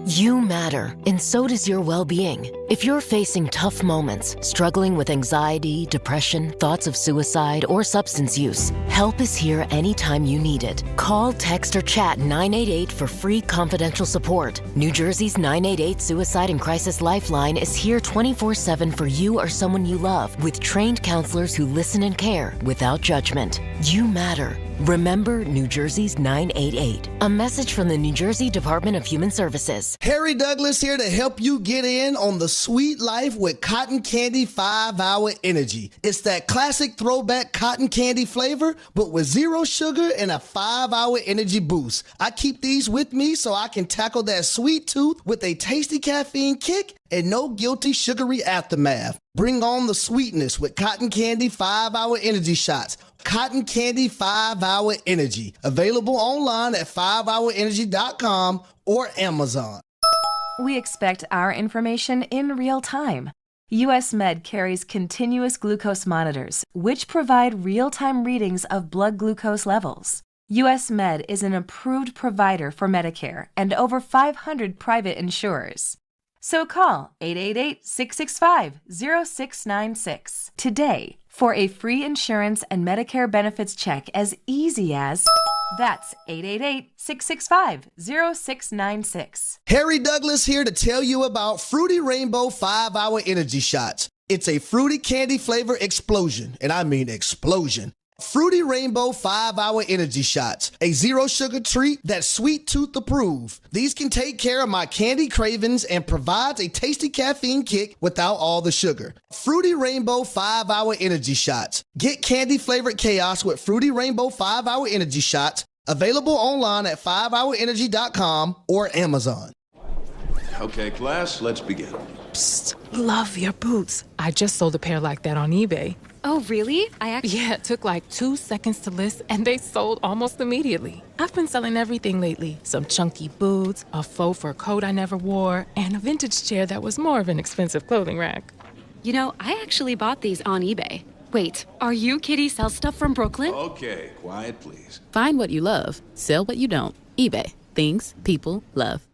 You matter, and so does your well-being. If you're facing tough moments, struggling with anxiety, depression, thoughts of suicide, or substance use, help is here anytime you need it. Call, text, or chat 988 for free confidential support. New Jersey's 988 Suicide and Crisis Lifeline is here 24/7 for you or someone you love, with trained counselors who listen and care without judgment. You matter. Remember New Jersey's 988. A message from the New Jersey Department of Human Services. Harry Douglas here to help you get in on the sweet life with Cotton Candy 5-Hour Energy. It's that classic throwback cotton candy flavor, but with 0 sugar and a 5-hour energy boost. I keep these with me so I can tackle that sweet tooth with a tasty caffeine kick and no guilty sugary aftermath. Bring on the sweetness with Cotton Candy 5-Hour Energy Shots. Cotton Candy 5-Hour Energy. Available online at 5hourenergy.com or Amazon. We expect our information in real time. US Med carries continuous glucose monitors, which provide real-time readings of blood glucose levels. US Med is an approved provider for Medicare and over 500 private insurers. So call 888-665-0696 today for a free insurance and Medicare benefits check as easy as... That's 888-665-0696. Harry Douglas here to tell you about Fruity Rainbow 5-Hour Energy Shots. It's a fruity candy flavor explosion, and I mean explosion. Fruity Rainbow 5-Hour Energy Shots, a 0 sugar treat that's sweet tooth approved. These can take care of my candy cravings and provides a tasty caffeine kick without all the sugar. Fruity Rainbow 5-Hour Energy Shots. Get candy flavored chaos with Fruity Rainbow 5-Hour Energy Shots. Available online at 5hourenergy.com or Amazon. Okay, class, let's begin. Psst, love your boots. I just sold a pair like that on eBay. Oh, really? Yeah, it took like 2 seconds to list, and they sold almost immediately. I've been selling everything lately. Some chunky boots, a faux fur coat I never wore, and a vintage chair that was more of an expensive clothing rack. You know, I actually bought these on eBay. Wait, are you Kitty Sell Stuff from Brooklyn? Okay, quiet, please. Find what you love, sell what you don't. eBay. Things people love.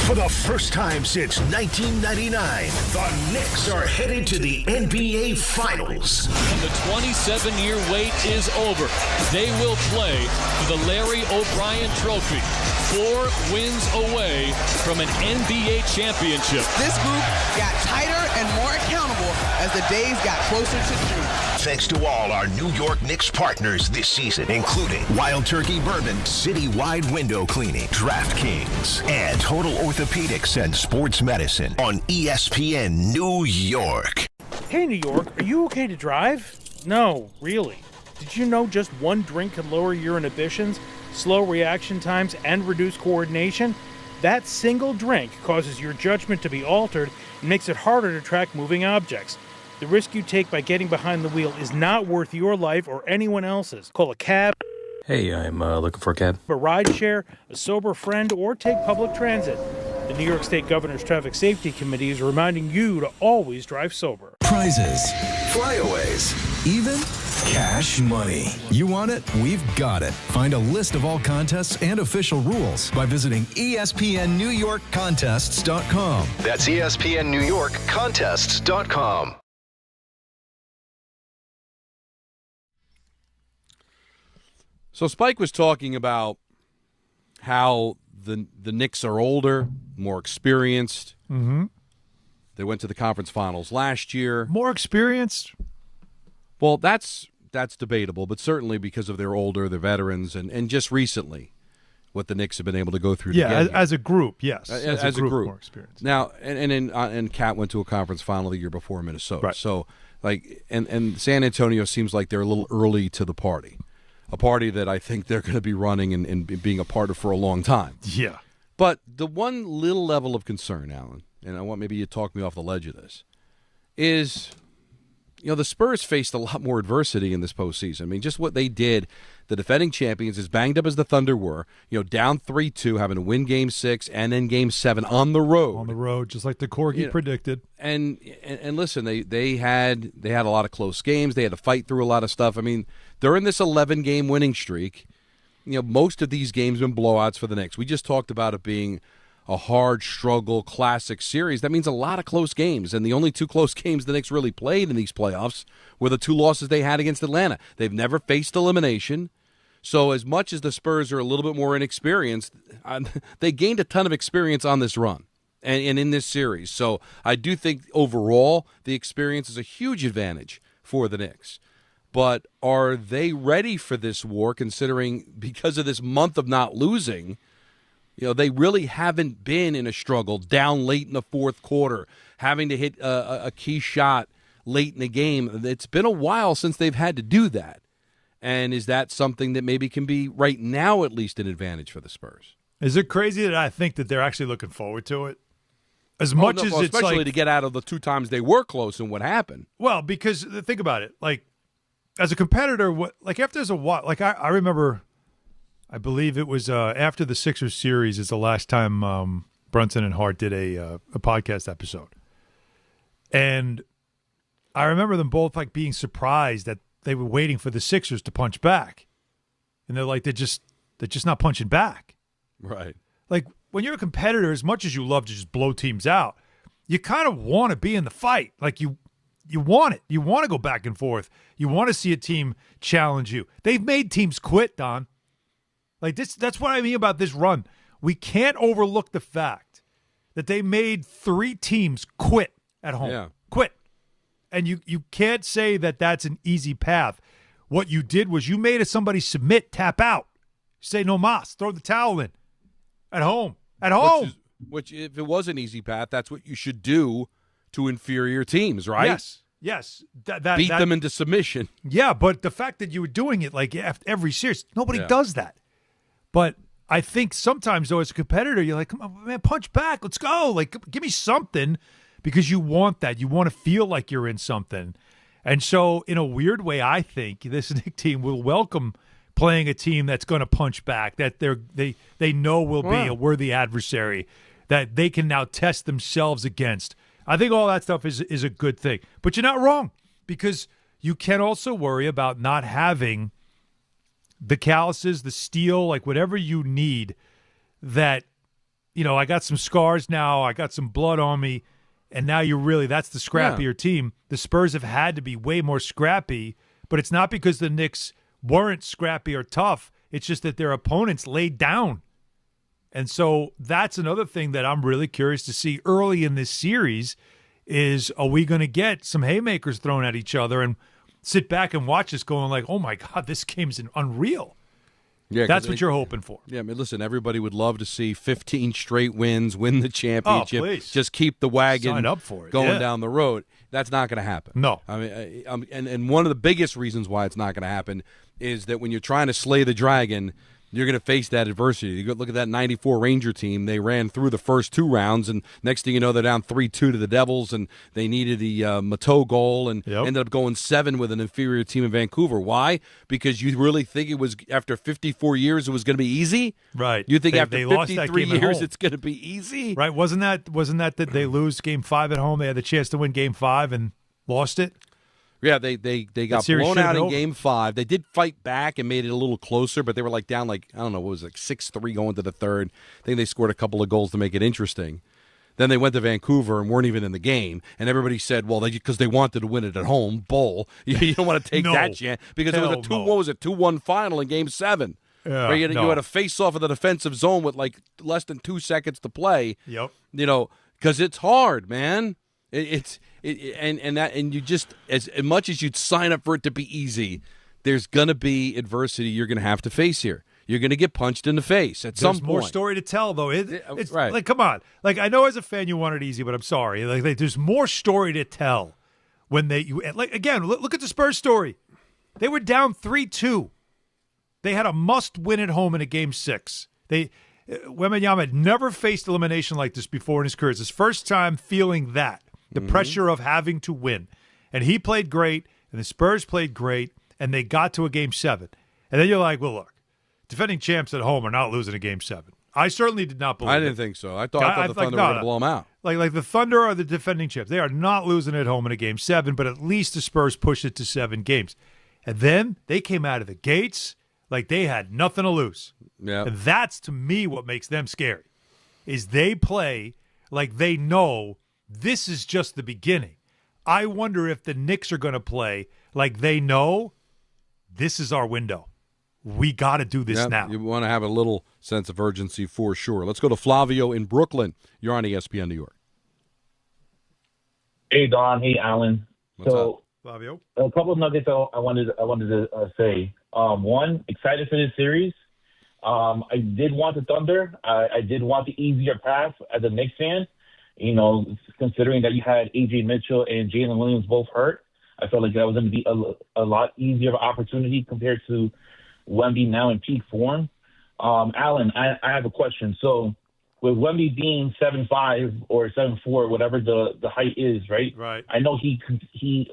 For the first time since 1999, the Knicks are headed to the NBA Finals. And the 27-year wait is over. They will play for the Larry O'Brien Trophy. 4 wins away from an NBA championship. This group got tighter and more accountable as the days got closer to June. Thanks to all our New York Knicks partners this season, including Wild Turkey Bourbon, Citywide Window Cleaning, DraftKings, and Total Orthopedics and Sports Medicine on ESPN New York. Hey, New York, are you okay to drive? No, really. Did you know just one drink can lower your inhibitions, slow reaction times, and reduce coordination? That single drink causes your judgment to be altered and makes it harder to track moving objects. The risk you take by getting behind the wheel is not worth your life or anyone else's. Call a cab. Hey, I'm looking for a cab. A ride share, a sober friend, or take public transit. The New York State Governor's Traffic Safety Committee is reminding you to always drive sober. Prizes, flyaways, even cash money. You want it? We've got it. Find a list of all contests and official rules by visiting ESPNNewYorkContests.com. That's ESPNNewYorkContests.com. So Spike was talking about how the Knicks are older, more experienced. Mm-hmm. They went to the conference finals last year. More experienced? Well, that's debatable, but certainly because of their older, their veterans, and just recently what the Knicks have been able to go through. Yeah, as a group, yes. As a group. More experienced. Now, and Cat went to a conference final the year before in Minnesota. Right. So, and San Antonio seems like they're a little early to the party. A party that I think they're going to be running and being a part of for a long time. Yeah. But the one little level of concern, Alan, and I want maybe you to talk me off the ledge of this, is, the Spurs faced a lot more adversity in this postseason. I mean, just what they did, the defending champions, as banged up as the Thunder were, down 3-2, having to win Game 6 and then Game 7 on the road. On the road, just like the Corgi predicted. And listen, they had a lot of close games. They had to fight through a lot of stuff. I mean, during this 11-game winning streak, most of these games have been blowouts for the Knicks. We just talked about it being a hard struggle, classic series. That means a lot of close games, and the only 2 close games the Knicks really played in these playoffs were the 2 losses they had against Atlanta. They've never faced elimination. So as much as the Spurs are a little bit more inexperienced, they gained a ton of experience on this run and in this series. So I do think overall the experience is a huge advantage for the Knicks. But are they ready for this war, considering because of this month of not losing, They really haven't been in a struggle down late in the fourth quarter, having to hit a key shot late in the game. It's been a while since they've had to do that. And is that something that maybe can be, right now at least, an advantage for the Spurs? Is it crazy that I think that they're actually looking forward to it? As much as it's especially like, to get out of the 2 times they were close and what happened. Well, because think about it. Like, as a competitor, after there's a while, like I remember, I believe it was after the Sixers series is the last time Brunson and Hart did a podcast episode. And I remember them both like being surprised that they were waiting for the Sixers to punch back. And they're like, they're just not punching back. Right. Like, when you're a competitor, as much as you love to just blow teams out, you kind of want to be in the fight. Like, you want it. You want to go back and forth. You want to see a team challenge you. They've made teams quit, Don. Like, that's what I mean about this run. We can't overlook the fact that they made 3 teams quit at home. Yeah. Quit. And you can't say that that's an easy path. What you did was you made somebody submit, tap out, say no mas, throw the towel in. At home. At home. Which, if it was an easy path, that's what you should do to inferior teams, right? Yes. Beat them into submission. Yeah, but the fact that you were doing it like every series, nobody does that. But I think sometimes, though, as a competitor, you're like, come on, man, punch back. Let's go. Like, give me something, because you want that. You want to feel like you're in something. And so, in a weird way, I think this Knicks team will welcome playing a team that's going to punch back, that they know will be a worthy adversary, that they can now test themselves against. I think all that stuff is a good thing. But you're not wrong, because you can also worry about not having the calluses, the steel, like whatever you need that, I got some scars now, I got some blood on me, and now that's the scrappier team. The Spurs have had to be way more scrappy, but it's not because the Knicks weren't scrappy or tough. It's just that their opponents laid down. And so that's another thing that I'm really curious to see early in this series is, are we going to get some haymakers thrown at each other and sit back and watch us going like, oh, my God, this game's unreal. Yeah, that's what you're hoping for. Yeah, I mean, listen, everybody would love to see 15 straight wins, win the championship, just keep the wagon sign up for it. Going down the road. That's not going to happen. No. I mean, and one of the biggest reasons why it's not going to happen is that when you're trying to slay the dragon, you're going to face that adversity. You go look at that 94 Ranger team. They ran through the first 2 rounds, and next thing you know, they're down 3-2 to the Devils, and they needed the Mateau goal and ended up going 7 with an inferior team in Vancouver. Why? Because you really think it was, after 54 years, it was going to be easy? Right. You think after 53 years it's going to be easy? Right. Wasn't that they lose Game 5 at home? They had the chance to win Game 5 and lost it? Yeah, they got blown out in Game 5. They did fight back and made it a little closer, but they were like down 6-3 going to the third. I think they scored a couple of goals to make it interesting. Then they went to Vancouver and weren't even in the game, and everybody said, well, because they wanted to win it at home, bull. You don't want to take that chance, because it was a 2-1 final in Game 7. Yeah, where you had a face-off of the defensive zone with like less than 2 seconds to play. Yep. Because it's hard, man. And you just, as much as you'd sign up for it to be easy, there's going to be adversity you're going to have to face here. You're going to get punched in the face at some point. There's more story to tell, though. It's right. Like, come on. Like, I know as a fan you want it easy, but I'm sorry. Like there's more story to tell when again, look at the Spurs story. They were down 3-2. They had a must-win at home in a Game 6. Wembanyama had never faced elimination like this before in his career. It's his first time feeling that. The pressure of having to win. And he played great, and the Spurs played great, and they got to a Game 7. And then you're like, well, look, defending champs at home are not losing a Game 7. I certainly did not believe it. I didn't think so. I thought the Thunder were going to blow them out. Like the Thunder are the defending champs. They are not losing at home in a Game 7, but at least the Spurs pushed it to 7 games. And then they came out of the gates like they had nothing to lose. Yeah. And that's, to me, what makes them scary, is they play like they know this is just the beginning. I wonder if the Knicks are going to play like they know this is our window. We got to do this now. You want to have a little sense of urgency for sure. Let's go to Flavio in Brooklyn. You're on ESPN New York. Hey, Don. Hey, Alan. What's up, Flavio? A couple of nuggets I wanted to say. One, excited for this series. I did want the Thunder. I did want the easier path as a Knicks fan. Considering that you had A.J. Mitchell and Jalen Williams both hurt, I felt like that was going to be a lot easier of an opportunity compared to Wemby now in peak form. Alan, I have a question. So with Wemby being 7'5" or 7'4", whatever the height is, right? Right. I know he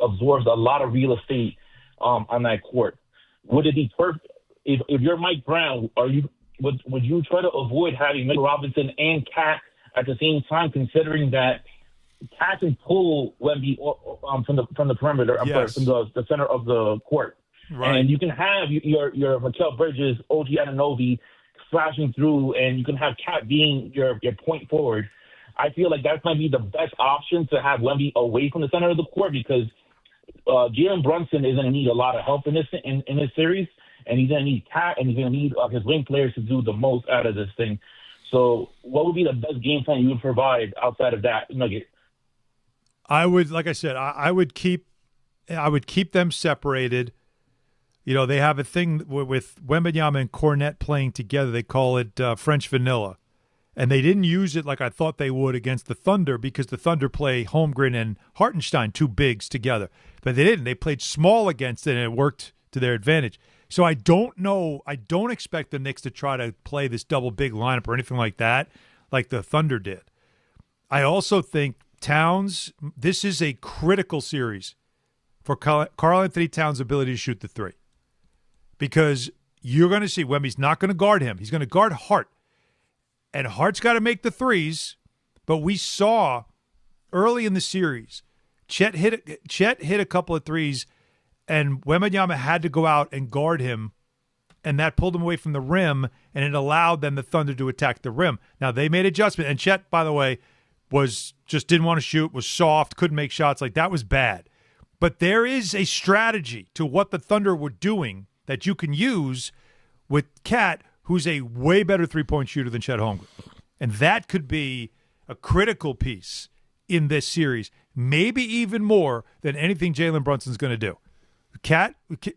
absorbs a lot of real estate on that court. Would it be perfect if you're Mike Brown? Would you try to avoid having Mitchell Robinson and Cat at the same time, considering that Cat can pull Wemby from the perimeter, yes. from the center of the court, right. And you can have your Mikal Bridges, OG Anunoby flashing through, and you can have Cat being your point forward. I feel like that might be the best option to have Wemby away from the center of the court because Jalen Brunson is going to need a lot of help in this series, and he's going to need Cat, and he's going to need his wing players to do the most out of this thing. So, what would be the best game plan you would provide outside of that nugget? I would, like I said, I would keep them separated. They have a thing with Wembanyama and Cornette playing together. They call it French vanilla. And they didn't use it like I thought they would against the Thunder because the Thunder play Holmgren and Hartenstein, two bigs together. But they didn't. They played small against it, and it worked to their advantage. So I don't know. I don't expect the Knicks to try to play this double big lineup or anything like that like the Thunder did. I also think Towns, this is a critical series for Karl-Anthony Towns' ability to shoot the three. Because you're going to see Wemby's not going to guard him. He's going to guard Hart. And Hart's got to make the threes. But we saw early in the series, Chet hit a couple of threes, and Wembanyama had to go out and guard him, and that pulled him away from the rim, and it allowed them, the Thunder, to attack the rim. Now, they made adjustment, and Chet, by the way, just didn't want to shoot, was soft, couldn't make shots. Like, that was bad. But there is a strategy to what the Thunder were doing that you can use with Cat, who's a way better three-point shooter than Chet Holmgren. And that could be a critical piece in this series, maybe even more than anything Jalen Brunson's going to do.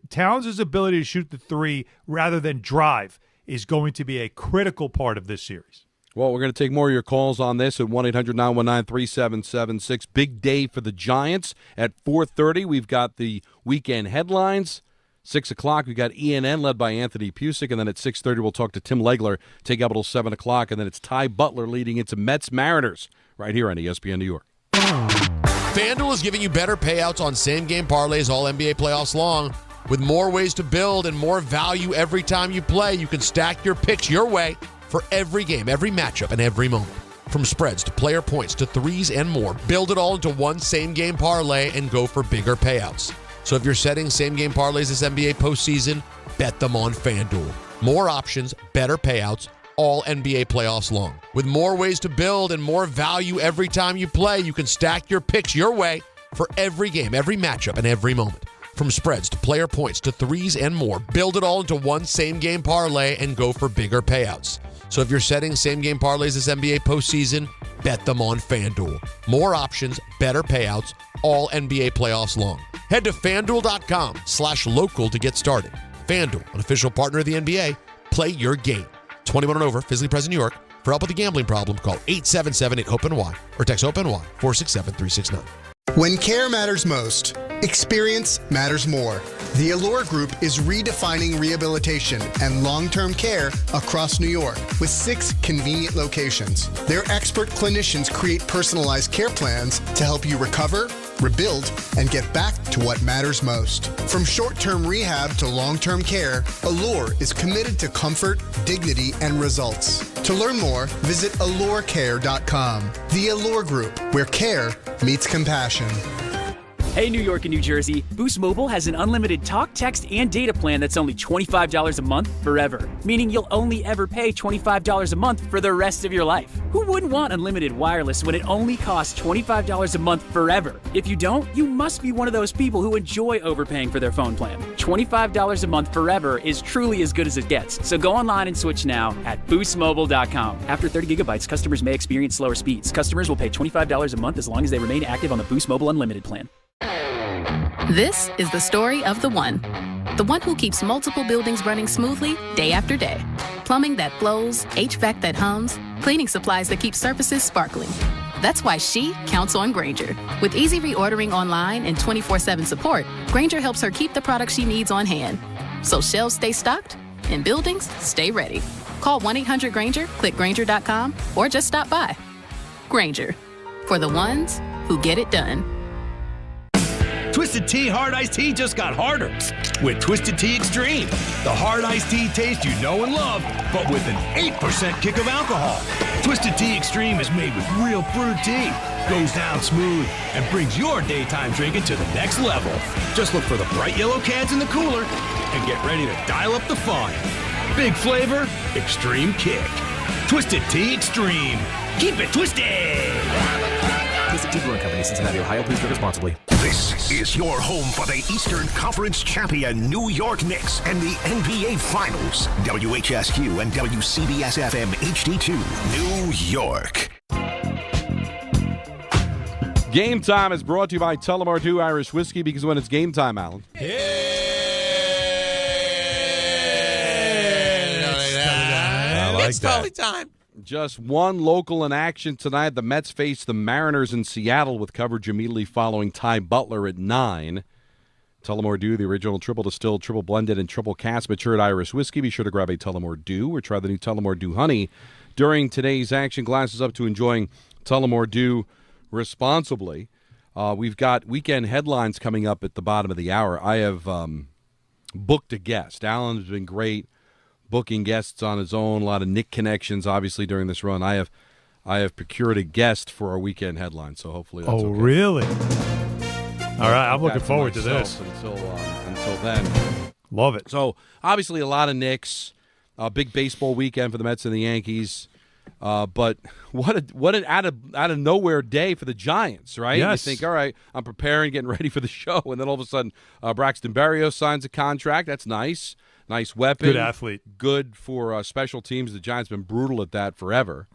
Towns' ability to shoot the three rather than drive is going to be a critical part of this series. Well, we're going to take more of your calls on this at 1-800-919-3776. Big day for the Giants. At 4:30, we've got the weekend headlines. 6 o'clock, we've got ENN led by Anthony Pusick. And then at 6:30, we'll talk to Tim Legler. Take up until 7 o'clock. And then it's Ty Butler leading into Mets-Mariners right here on ESPN New York. FanDuel is giving you better payouts on same-game parlays all NBA playoffs long. With more ways to build and more value every time you play, you can stack your picks your way for every game, every matchup, and every moment. From spreads to player points to threes and more, build it all into one same-game parlay and go for bigger payouts. So if you're setting same-game parlays this NBA postseason, bet them on FanDuel. More options, better payouts, all NBA playoffs long. With more ways to build and more value every time you play, you can stack your picks your way for every game, every matchup, and every moment. From spreads to player points to threes and more, build it all into one same-game parlay and go for bigger payouts. So if you're setting same-game parlays this NBA postseason, bet them on FanDuel. More options, better payouts, all NBA playoffs long. Head to FanDuel.com/local to get started. FanDuel, an official partner of the NBA. Play your game. 21 and over, physically present in New York. For help with a gambling problem, call 877-8-HOPE-NY or text HOPE-NY 467-369. When care matters most, experience matters more. The Allure Group is redefining rehabilitation and long-term care across New York with 6 convenient locations. Their expert clinicians create personalized care plans to help you recover, rebuild, and get back to what matters most. From short-term rehab to long-term care, Allure is committed to comfort, dignity, and results. To learn more, visit allurecare.com. The Allure Group, where care meets compassion. Hey, New York and New Jersey, Boost Mobile has an unlimited talk, text, and data plan that's only $25 a month forever, meaning you'll only ever pay $25 a month for the rest of your life. Who wouldn't want unlimited wireless when it only costs $25 a month forever? If you don't, you must be one of those people who enjoy overpaying for their phone plan. $25 a month forever is truly as good as it gets, so go online and switch now at boostmobile.com. After 30 gigabytes, customers may experience slower speeds. Customers will pay $25 a month as long as they remain active on the Boost Mobile Unlimited plan. This is the story of the one who keeps multiple buildings running smoothly day after day. Plumbing that flows, HVAC that hums, cleaning supplies that keep surfaces sparkling. That's why she counts on Grainger. With easy reordering online and 24/7 support, Grainger helps her keep the products she needs on hand. So shelves stay stocked and buildings stay ready. Call 1-800-GRAINGER, click Grainger.com, or just stop by. Grainger, for the ones who get it done. Twisted Tea Hard Iced Tea just got harder with Twisted Tea Extreme. The hard iced tea taste you know and love, but with an 8% kick of alcohol. Twisted Tea Extreme is made with real brewed tea, goes down smooth, and brings your daytime drinking to the next level. Just look for the bright yellow cans in the cooler and get ready to dial up the fun. Big flavor, extreme kick. Twisted Tea Extreme. Keep it twisted! Twisted Tea Brewing Company, Cincinnati, Ohio. Please drink responsibly. This is your home for the Eastern Conference champion New York Knicks and the NBA Finals. WHSQ and WCBS-FM HD2, New York. Game Time is brought to you by Tullamore Dew Irish Whiskey, because when it's game time, Alan. It's totally time. Just one local in action tonight. The Mets face the Mariners in Seattle with coverage immediately following Ty Butler at 9. Tullamore Dew, the original triple distilled, triple blended, and triple cast matured Irish whiskey. Be sure to grab a Tullamore Dew or try the new Tullamore Dew Honey during today's action. Glasses up to enjoying Tullamore Dew responsibly. We've got weekend headlines coming up at the bottom of the hour. I have booked a guest. Alan's been great booking guests on his own, a lot of Knick connections, obviously, during this run. I have procured a guest for our weekend headline, so hopefully that's okay. Really? All right, I'm looking forward to this. Until then. Love it. So, obviously, a lot of Knicks. Big baseball weekend for the Mets and the Yankees. But what an out of nowhere day for the Giants, right? Yes. You think, all right, I'm preparing, getting ready for the show, and then all of a sudden, Braxton Berrios signs a contract. That's nice. Nice weapon. Good athlete. Good for special teams. The Giants have been brutal at that forever.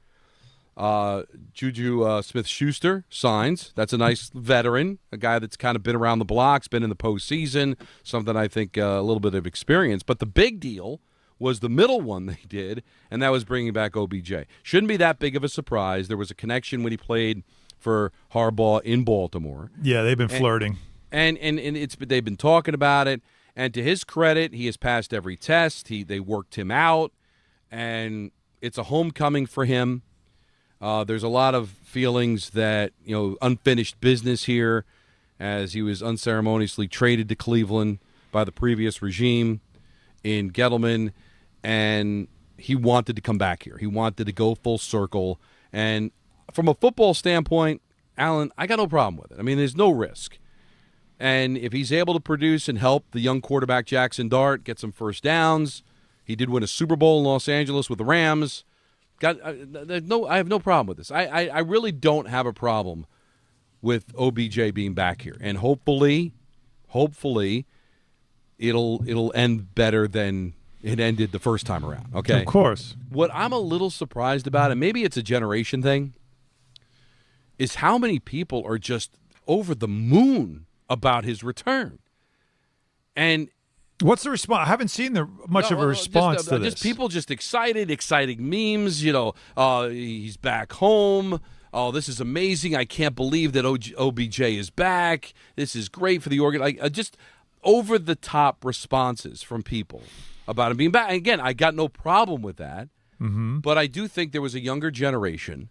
JuJu Smith-Schuster signs. That's a nice veteran, a guy that's kind of been around the blocks, been in the postseason, something I think a little bit of experience. But the big deal was the middle one they did, and that was bringing back OBJ. Shouldn't be that big of a surprise. There was a connection when he played for Harbaugh in Baltimore. Yeah, they've been flirting. And they've been talking about it. And to his credit, he has passed every test. They worked him out, and it's a homecoming for him. There's a lot of feelings that, unfinished business here, as he was unceremoniously traded to Cleveland by the previous regime in Gettleman, and he wanted to come back here. He wanted to go full circle. And from a football standpoint, Alan, I got no problem with it. I mean, there's no risk. And if he's able to produce and help the young quarterback Jackson Dart get some first downs, he did win a Super Bowl in Los Angeles with the Rams. I have no problem with this. I really don't have a problem with OBJ being back here, and hopefully, it'll end better than it ended the first time around. Okay, of course. What I'm a little surprised about, and maybe it's a generation thing, is how many people are just over the moon about his return. And what's the response? I haven't seen much of a response to this. Just people just exciting memes, he's back home. Oh, this is amazing. I can't believe that OBJ is back. This is great for the organ. Just over-the-top responses from people about him being back. And again, I got no problem with that. Mm-hmm. But I do think there was a younger generation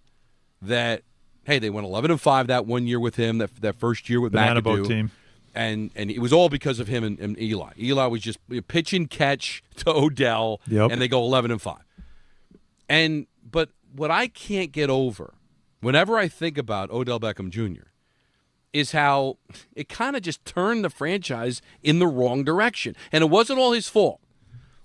that, hey, they went 11-5 that one year with him, that first year with Banana McAdoo. Boat team. And it was all because of him and Eli. Eli was just pitch and catch to Odell, and they go 11-5. But what I can't get over, whenever I think about Odell Beckham Jr., is how it kind of just turned the franchise in the wrong direction. And it wasn't all his fault.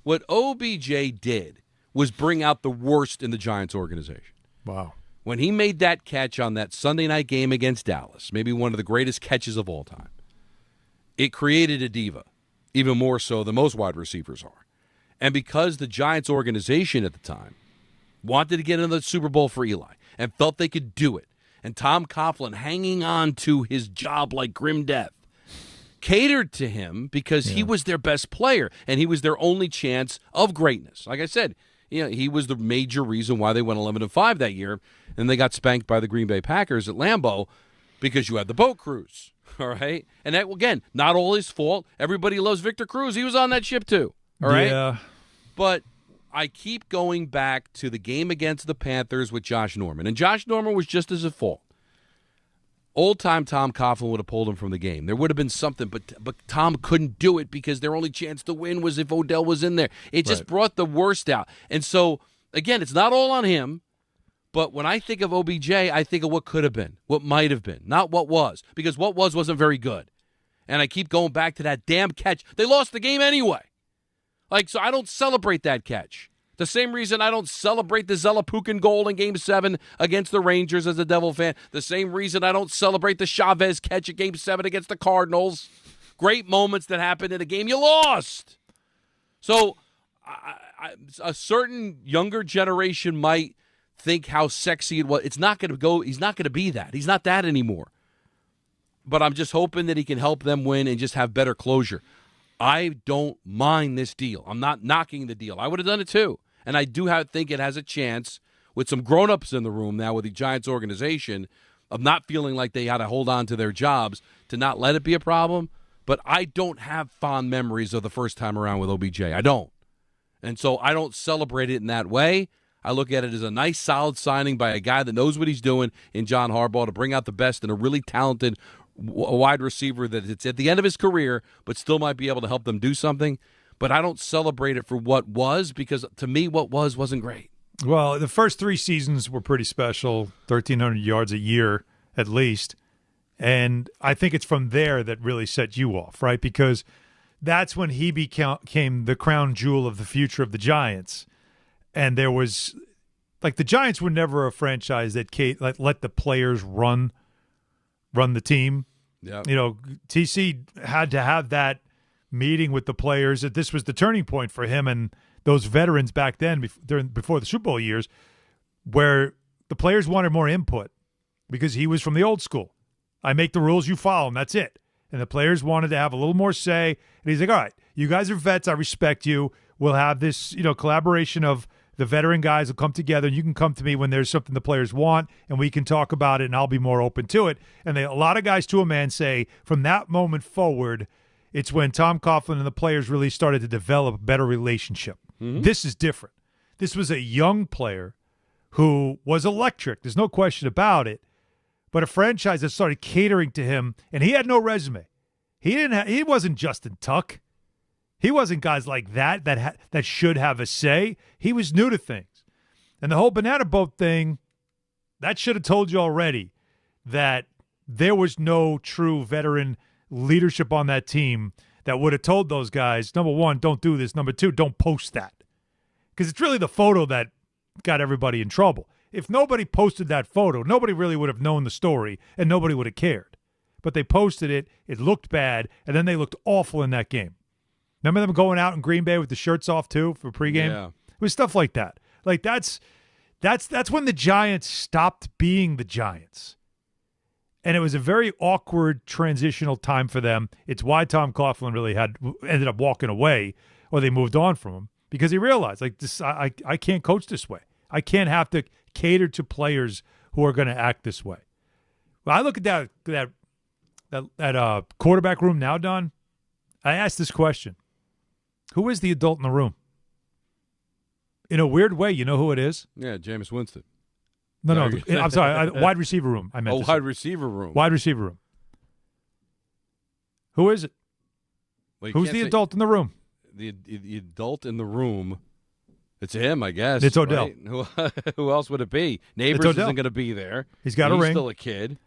What OBJ did was bring out the worst in the Giants organization. Wow. When he made that catch on that Sunday night game against Dallas, maybe one of the greatest catches of all time, it created a diva, even more so than most wide receivers are. And because the Giants organization at the time wanted to get into the Super Bowl for Eli and felt they could do it, and Tom Coughlin hanging on to his job like grim death, catered to him because he was their best player and he was their only chance of greatness. Like I said, he was the major reason why they went 11-5 that year, and they got spanked by the Green Bay Packers at Lambeau because you had the boat cruise. All right, and that, again, not all his fault. Everybody loves Victor Cruz. He was on that ship too. All right, yeah. But I keep going back to the game against the Panthers with Josh Norman, and Josh Norman was just as at fault. Old-time Tom Coughlin would have pulled him from the game. There would have been something, but Tom couldn't do it because their only chance to win was if Odell was in there. It just brought the worst out. And so, again, it's not all on him, but when I think of OBJ, I think of what could have been, what might have been, not what was, because what was wasn't very good. And I keep going back to that damn catch. They lost the game anyway. So I don't celebrate that catch. The same reason I don't celebrate the Zelapukin goal in Game 7 against the Rangers as a Devil fan. The same reason I don't celebrate the Chavez catch at Game 7 against the Cardinals. Great moments that happened in a game you lost. So a certain younger generation might think how sexy it was. It's not going to go. He's not going to be that. He's not that anymore. But I'm just hoping that he can help them win and just have better closure. I don't mind this deal. I'm not knocking the deal. I would have done it too. And I do think it has a chance with some grown-ups in the room now with the Giants organization of not feeling like they had to hold on to their jobs to not let it be a problem. But I don't have fond memories of the first time around with OBJ. I don't. And so I don't celebrate it in that way. I look at it as a nice, solid signing by a guy that knows what he's doing in John Harbaugh to bring out the best in a really talented wide receiver that it's at the end of his career but still might be able to help them do something. But I don't celebrate it for what was because, to me, what wasn't great. Well, the first 3 seasons were pretty special, 1,300 yards a year at least. And I think it's from there that really set you off, right? Because that's when he became the crown jewel of the future of the Giants. And there was, the Giants were never a franchise that let the players run the team. Yeah. TC had to have that meeting with the players that this was the turning point for him and those veterans back then before the Super Bowl years, where the players wanted more input because he was from the old school. I make the rules, you follow them, that's it. And the players wanted to have a little more say. And he's like, all right, you guys are vets, I respect you. We'll have this, collaboration of the veteran guys will come together, and you can come to me when there's something the players want, and we can talk about it, and I'll be more open to it. And a lot of guys to a man say from that moment forward, it's when Tom Coughlin and the players really started to develop a better relationship. Mm-hmm. This is different. This was a young player who was electric. There's no question about it. But a franchise that started catering to him, and he had no resume. He wasn't Justin Tuck. He wasn't guys like that should have a say. He was new to things. And the whole banana boat thing, that should have told you already that there was no true veteran leadership on that team that would have told those guys, number one, don't do this. Number two, don't post that. Because it's really the photo that got everybody in trouble. If nobody posted that photo, nobody really would have known the story, and nobody would have cared. But they posted it, it looked bad, and then they looked awful in that game. Remember them going out in Green Bay with the shirts off, too, for pregame? Yeah. It was stuff like that. That's when the Giants stopped being the Giants. And it was a very awkward transitional time for them. It's why Tom Coughlin really ended up walking away, or they moved on from him, because he realized, I can't coach this way. I can't have to cater to players who are going to act this way. Well, I look at that quarterback room now, Don. I asked this question. Who is the adult in the room? In a weird way, you know who it is? Yeah, Jameis Winston. No, I'm sorry. Wide receiver room. I meant wide receiver room. Wide receiver room. Who is it? Well, who's the adult in the room? The adult in the room. It's him, I guess. It's Odell. Right? Who else would it be? Neighbors isn't going to be there. He's got a ring. He's still a kid.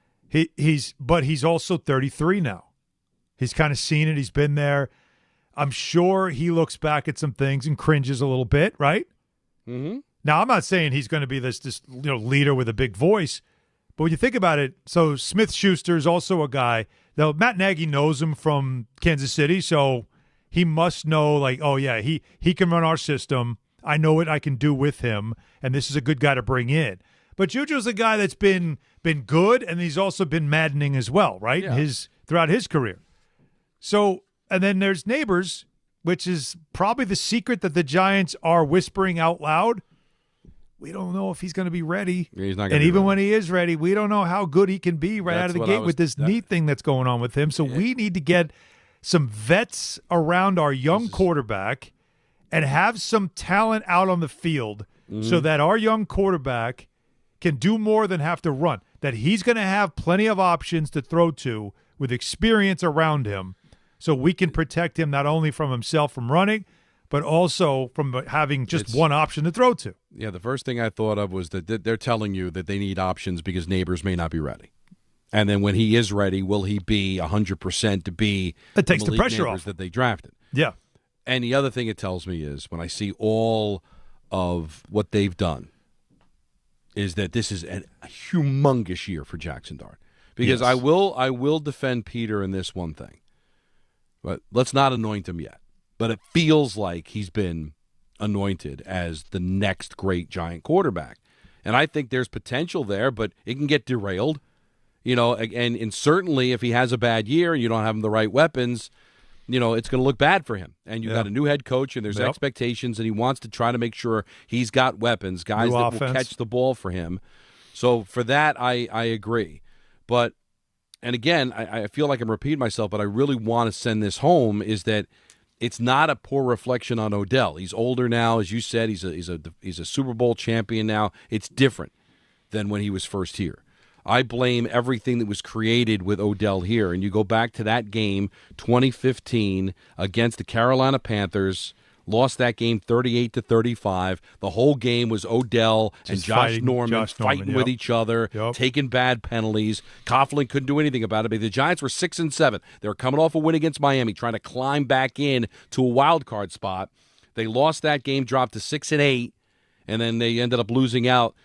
But he's also 33 now. He's kind of seen it. He's been there. I'm sure he looks back at some things and cringes a little bit, right? Mm-hmm. Now, I'm not saying he's going to be this leader with a big voice, but when you think about it, so Smith-Schuster is also a guy. Though Matt Nagy knows him from Kansas City, so he must know, he can run our system. I know what I can do with him, and this is a good guy to bring in. But JuJu's a guy that's been good, and he's also been maddening as well, right? Yeah. Throughout his career. So, and then there's Neighbors, which is probably the secret that the Giants are whispering out loud. We don't know if he's going to be ready. He's not and even when he is ready, we don't know how good he can be right out of the gate with this knee thing that's going on with him. So we need to get some vets around our young quarterback and have some talent out on the field so that our young quarterback can do more than have to run, that he's going to have plenty of options to throw to with experience around him so we can protect him not only from himself from running, but also from having just one option to throw to. Yeah, the first thing I thought of was that they're telling you that they need options because Neighbors may not be ready. And then when he is ready, will he be 100% to be it takes the pressure off that they drafted? Yeah. And the other thing it tells me is when I see all of what they've done is that this is a humongous year for Jackson Dart. Because I will defend Peter in this one thing. But let's not anoint him yet. But it feels like he's been anointed as the next great Giant quarterback. And I think there's potential there, but it can get derailed. And certainly if he has a bad year and you don't have him the right weapons, it's going to look bad for him. And you've got a new head coach and there's expectations, and he wants to try to make sure he's got weapons, guys that will catch the ball for him. So for that, I agree. But, and again, I feel like I'm repeating myself, but I really want to send this home is that it's not a poor reflection on Odell. He's older now, as you said. He's a Super Bowl champion now. It's different than when he was first here. I blame everything that was created with Odell here. And you go back to that game, 2015, against the Carolina Panthers, lost that game 38-35. The whole game was Odell and Josh Norman fighting with each other, taking bad penalties. Coughlin couldn't do anything about it. But the Giants were 6-7. They were coming off a win against Miami, trying to climb back in to a wild card spot. They lost that game, dropped to 6-8, and then they ended up losing out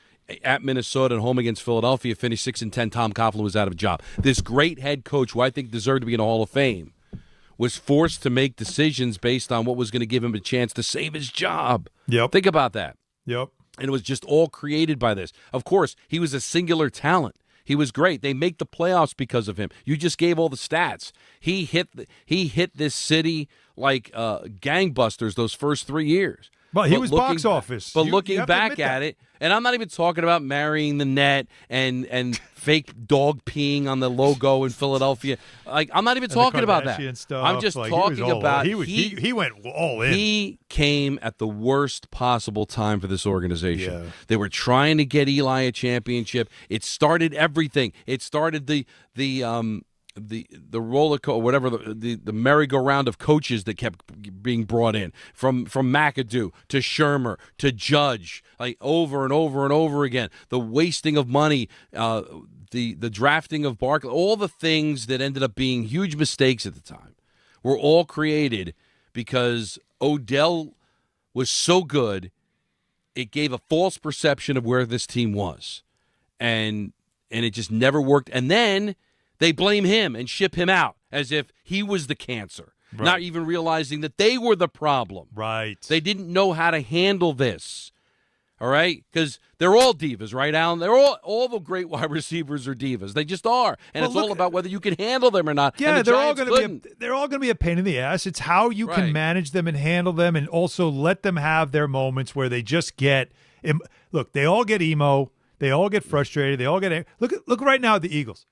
at Minnesota and home against Philadelphia, finished 6-10. Tom Coughlin was out of a job. This great head coach, who I think deserved to be in the Hall of Fame, was forced to make decisions based on what was going to give him a chance to save his job. Think about that. And it was just all created by this. Of course, he was a singular talent. He was great. They make the playoffs because of him. You just gave all the stats. He hit this city like gangbusters those first 3 years. Well, he was box office. But looking back at it, and I'm not even talking about marrying the net and fake dog peeing on the logo in Philadelphia. Like, I'm not even talking about that. I'm just talking about he went all in. He came at the worst possible time for this organization. They were trying to get Eli a championship. It started everything. It started the roller coaster, whatever, the merry-go-round of coaches that kept being brought in from McAdoo to Shermer to Judge, like over and over and over again. The wasting of money, the drafting of Barkley, all the things that ended up being huge mistakes at the time were all created because Odell was so good. It gave a false perception of where this team was, and it just never worked. And then they blame him and ship him out as if he was the cancer, not even realizing that they were the problem. They didn't know how to handle this, all right? Because they're all divas, right, Alan? They're all the great wide receivers are divas. They just are. And it's all about whether you can handle them or not. Yeah, they're all going to be a pain in the ass. It's how you can manage them and handle them and also let them have their moments where they just get – look, they all get emo. They all get frustrated. They all get – look right now at the Eagles.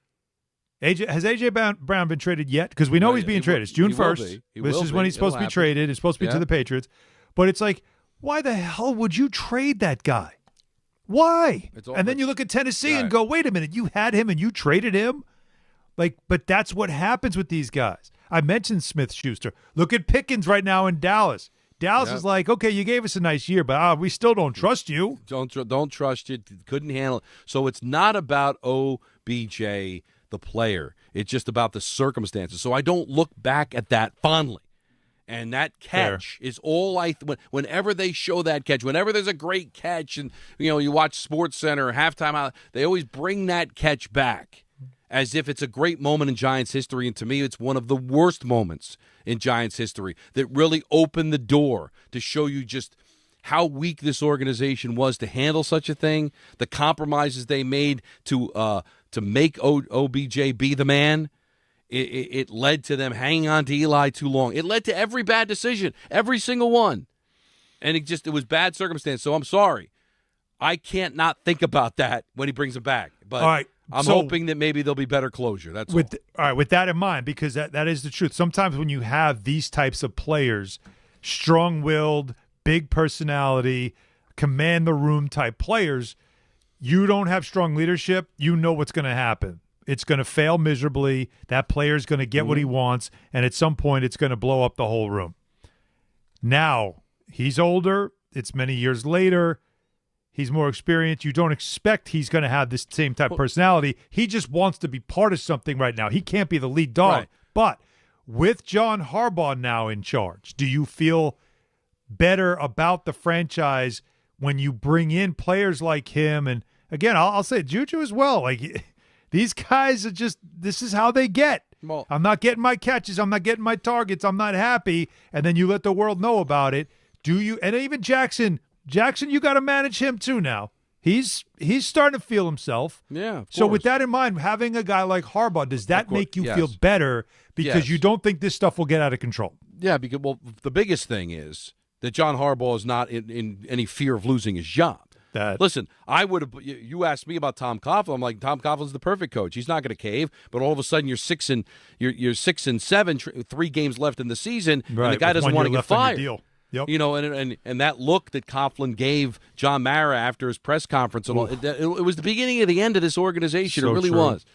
Has A.J. Brown been traded yet? Because we know he's being traded. It's June 1st. This is when he's supposed to be traded. It's supposed to be to the Patriots. But it's like, why the hell would you trade that guy? Why? And then you look at Tennessee and go, wait a minute, you had him and you traded him? But that's what happens with these guys. I mentioned Smith-Schuster. Look at Pickens right now in Dallas. Dallas is like, okay, you gave us a nice year, but we still don't trust you. Don't trust you. Couldn't handle it. So it's not about OBJ, the player. It's just about the circumstances. So I don't look back at that fondly. And that catch is all whenever they show that catch, whenever there's a great catch and you watch SportsCenter or halftime, they always bring that catch back as if it's a great moment in Giants history. And to me, it's one of the worst moments in Giants history that really opened the door to show you just how weak this organization was to handle such a thing, the compromises they made to make OBJ be the man. It led to them hanging on to Eli too long. It led to every bad decision, every single one. And it was bad circumstance. So I'm sorry. I can't not think about that when he brings him back. But all right, I'm hoping that maybe there'll be better closure. That's all. All right, with that in mind, because that is the truth. Sometimes when you have these types of players, strong-willed, big personality, command-the-room type players, you don't have strong leadership, you know what's going to happen. It's going to fail miserably. That player's going to get what he wants, and at some point it's going to blow up the whole room. Now, he's older. It's many years later. He's more experienced. You don't expect he's going to have this same type of personality. He just wants to be part of something right now. He can't be the lead dog. Right. But with John Harbaugh now in charge, do you feel better about the franchise when you bring in players like him? And again, I'll say JuJu as well. Like, these guys are just, this is how they get. Well, I'm not getting my catches. I'm not getting my targets. I'm not happy. And then you let the world know about it. Do you? And even Jackson, you got to manage him too now. He's starting to feel himself. Yeah. So with that in mind, having a guy like Harbaugh, does that make you feel better because you don't think this stuff will get out of control? Yeah, because the biggest thing is that John Harbaugh is not in any fear of losing his job. Listen, I would have. You asked me about Tom Coughlin. I'm like, Tom Coughlin's the perfect coach. He's not going to cave. But all of a sudden, you're 6-7, 3 games left in the season, and the guy doesn't want to get fired. Yep. You know, and that look that Coughlin gave John Mara after his press conference, and all, it was the beginning of the end of this organization. So it really true. was.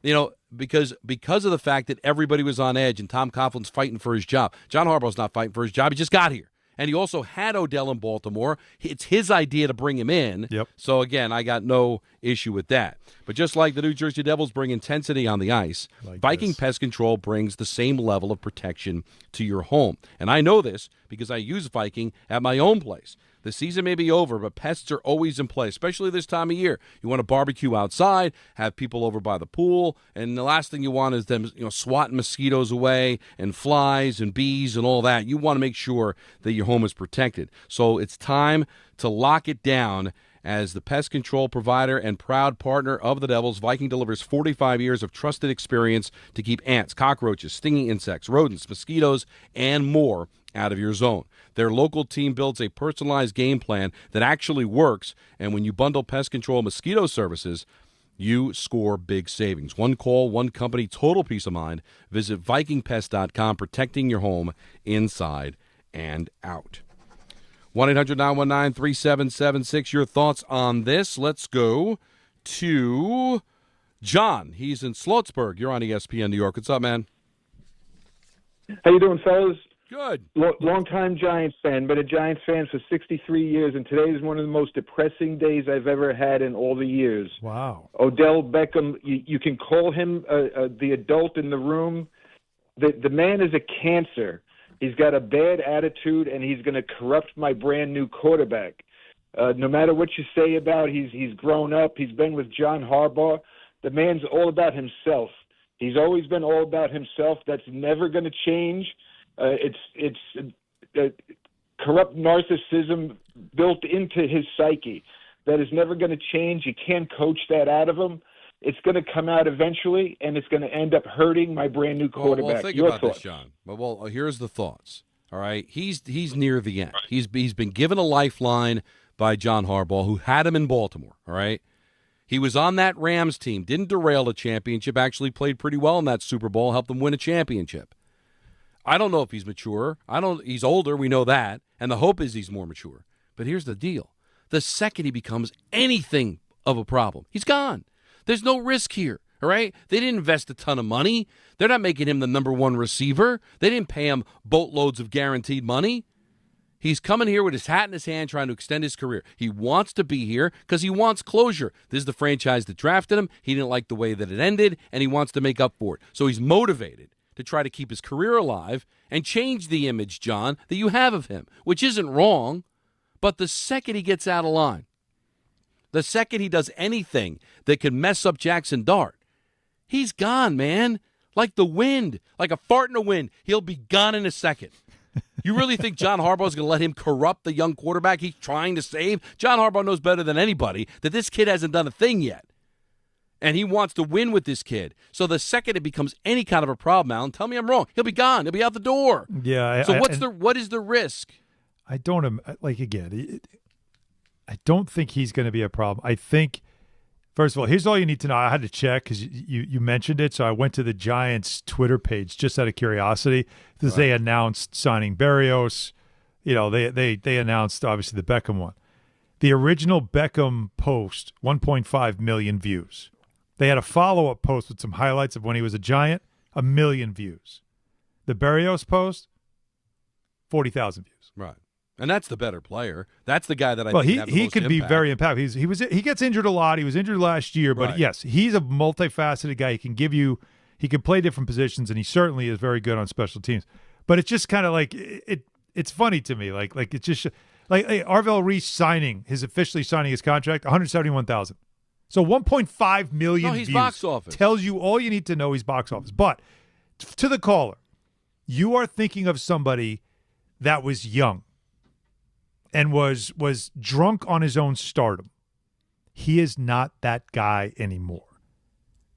You know, because of the fact that everybody was on edge and Tom Coughlin's fighting for his job. John Harbaugh's not fighting for his job. He just got here. And he also had Odell in Baltimore. It's his idea to bring him in. Yep. So, again, I got no issue with that. But just like the New Jersey Devils bring intensity on the ice, Viking Pest Control brings the same level of protection to your home. And I know this because I use Viking at my own place. The season may be over, but pests are always in play, especially this time of year. You want to barbecue outside, have people over by the pool, and the last thing you want is them, swatting mosquitoes away and flies and bees and all that. You want to make sure that your home is protected. So it's time to lock it down. As the pest control provider and proud partner of the Devils, Viking delivers 45 years of trusted experience to keep ants, cockroaches, stinging insects, rodents, mosquitoes, and more out of your zone. Their local team builds a personalized game plan that actually works, and when you bundle pest control mosquito services, you score big savings. One call, one company, total peace of mind. Visit VikingPest.com, protecting your home inside and out. 1-800-919-3776. Your thoughts on this? Let's go to John. He's in Sloatsburg. You're on ESPN New York. What's up, man? How you doing, fellas? Good. Long-time Giants fan. Been a Giants fan for 63 years, and today is one of the most depressing days I've ever had in all the years. Wow. Odell Beckham, you can call him the adult in the room. The man is a cancer. He's got a bad attitude, and he's going to corrupt my brand-new quarterback. No matter what you say about he's grown up, he's been with John Harbaugh. The man's all about himself. He's always been all about himself. That's never going to change. It's corrupt narcissism built into his psyche. That is never going to change. You can't coach that out of him. It's going to come out eventually, and it's going to end up hurting my brand new quarterback. Well, think about this, John. Well, here's the thoughts. All right, he's near the end. He's been given a lifeline by John Harbaugh, who had him in Baltimore. All right, he was on that Rams team, didn't derail the championship. Actually, played pretty well in that Super Bowl, helped them win a championship. I don't know if he's mature. He's older. We know that, and the hope is he's more mature. But here's the deal: the second he becomes anything of a problem, he's gone. There's no risk here, all right? They didn't invest a ton of money. They're not making him the number one receiver. They didn't pay him boatloads of guaranteed money. He's coming here with his hat in his hand trying to extend his career. He wants to be here because he wants closure. This is the franchise that drafted him. He didn't like the way that it ended, and he wants to make up for it. So he's motivated to try to keep his career alive and change the image, John, that you have of him, which isn't wrong. But the second he gets out of line, the second he does anything that could mess up Jackson Dart, he's gone, man. Like the wind, like a fart in the wind. He'll be gone in a second. You really think John Harbaugh is going to let him corrupt the young quarterback he's trying to save? John Harbaugh knows better than anybody that this kid hasn't done a thing yet. And he wants to win with this kid. So the second it becomes any kind of a problem, Alan, tell me I'm wrong. He'll be gone. He'll be out the door. Yeah. So what is the risk? I don't I don't think he's going to be a problem. I think, first of all, here's all you need to know. I had to check because you mentioned it, so I went to the Giants' Twitter page just out of curiosity because they announced signing Berrios. They announced, obviously, the Beckham one. The original Beckham post, 1.5 million views. They had a follow-up post with some highlights of when he was a Giant, 1 million views. The Berrios post, 40,000 views. Right. And that's the better player. That's the guy that he could be very impactful. He gets injured a lot. He was injured last year, but yes, he's a multifaceted guy. He can play different positions, and he certainly is very good on special teams. But it's just kind of like it's funny to me. Like it's just like Arvell Reese officially signing his contract, 171,000. So 1.5 million he's views box office. Tells you all you need to know. He's box office. But to the caller, you are thinking of somebody that was young and was drunk on his own stardom. He is not that guy anymore.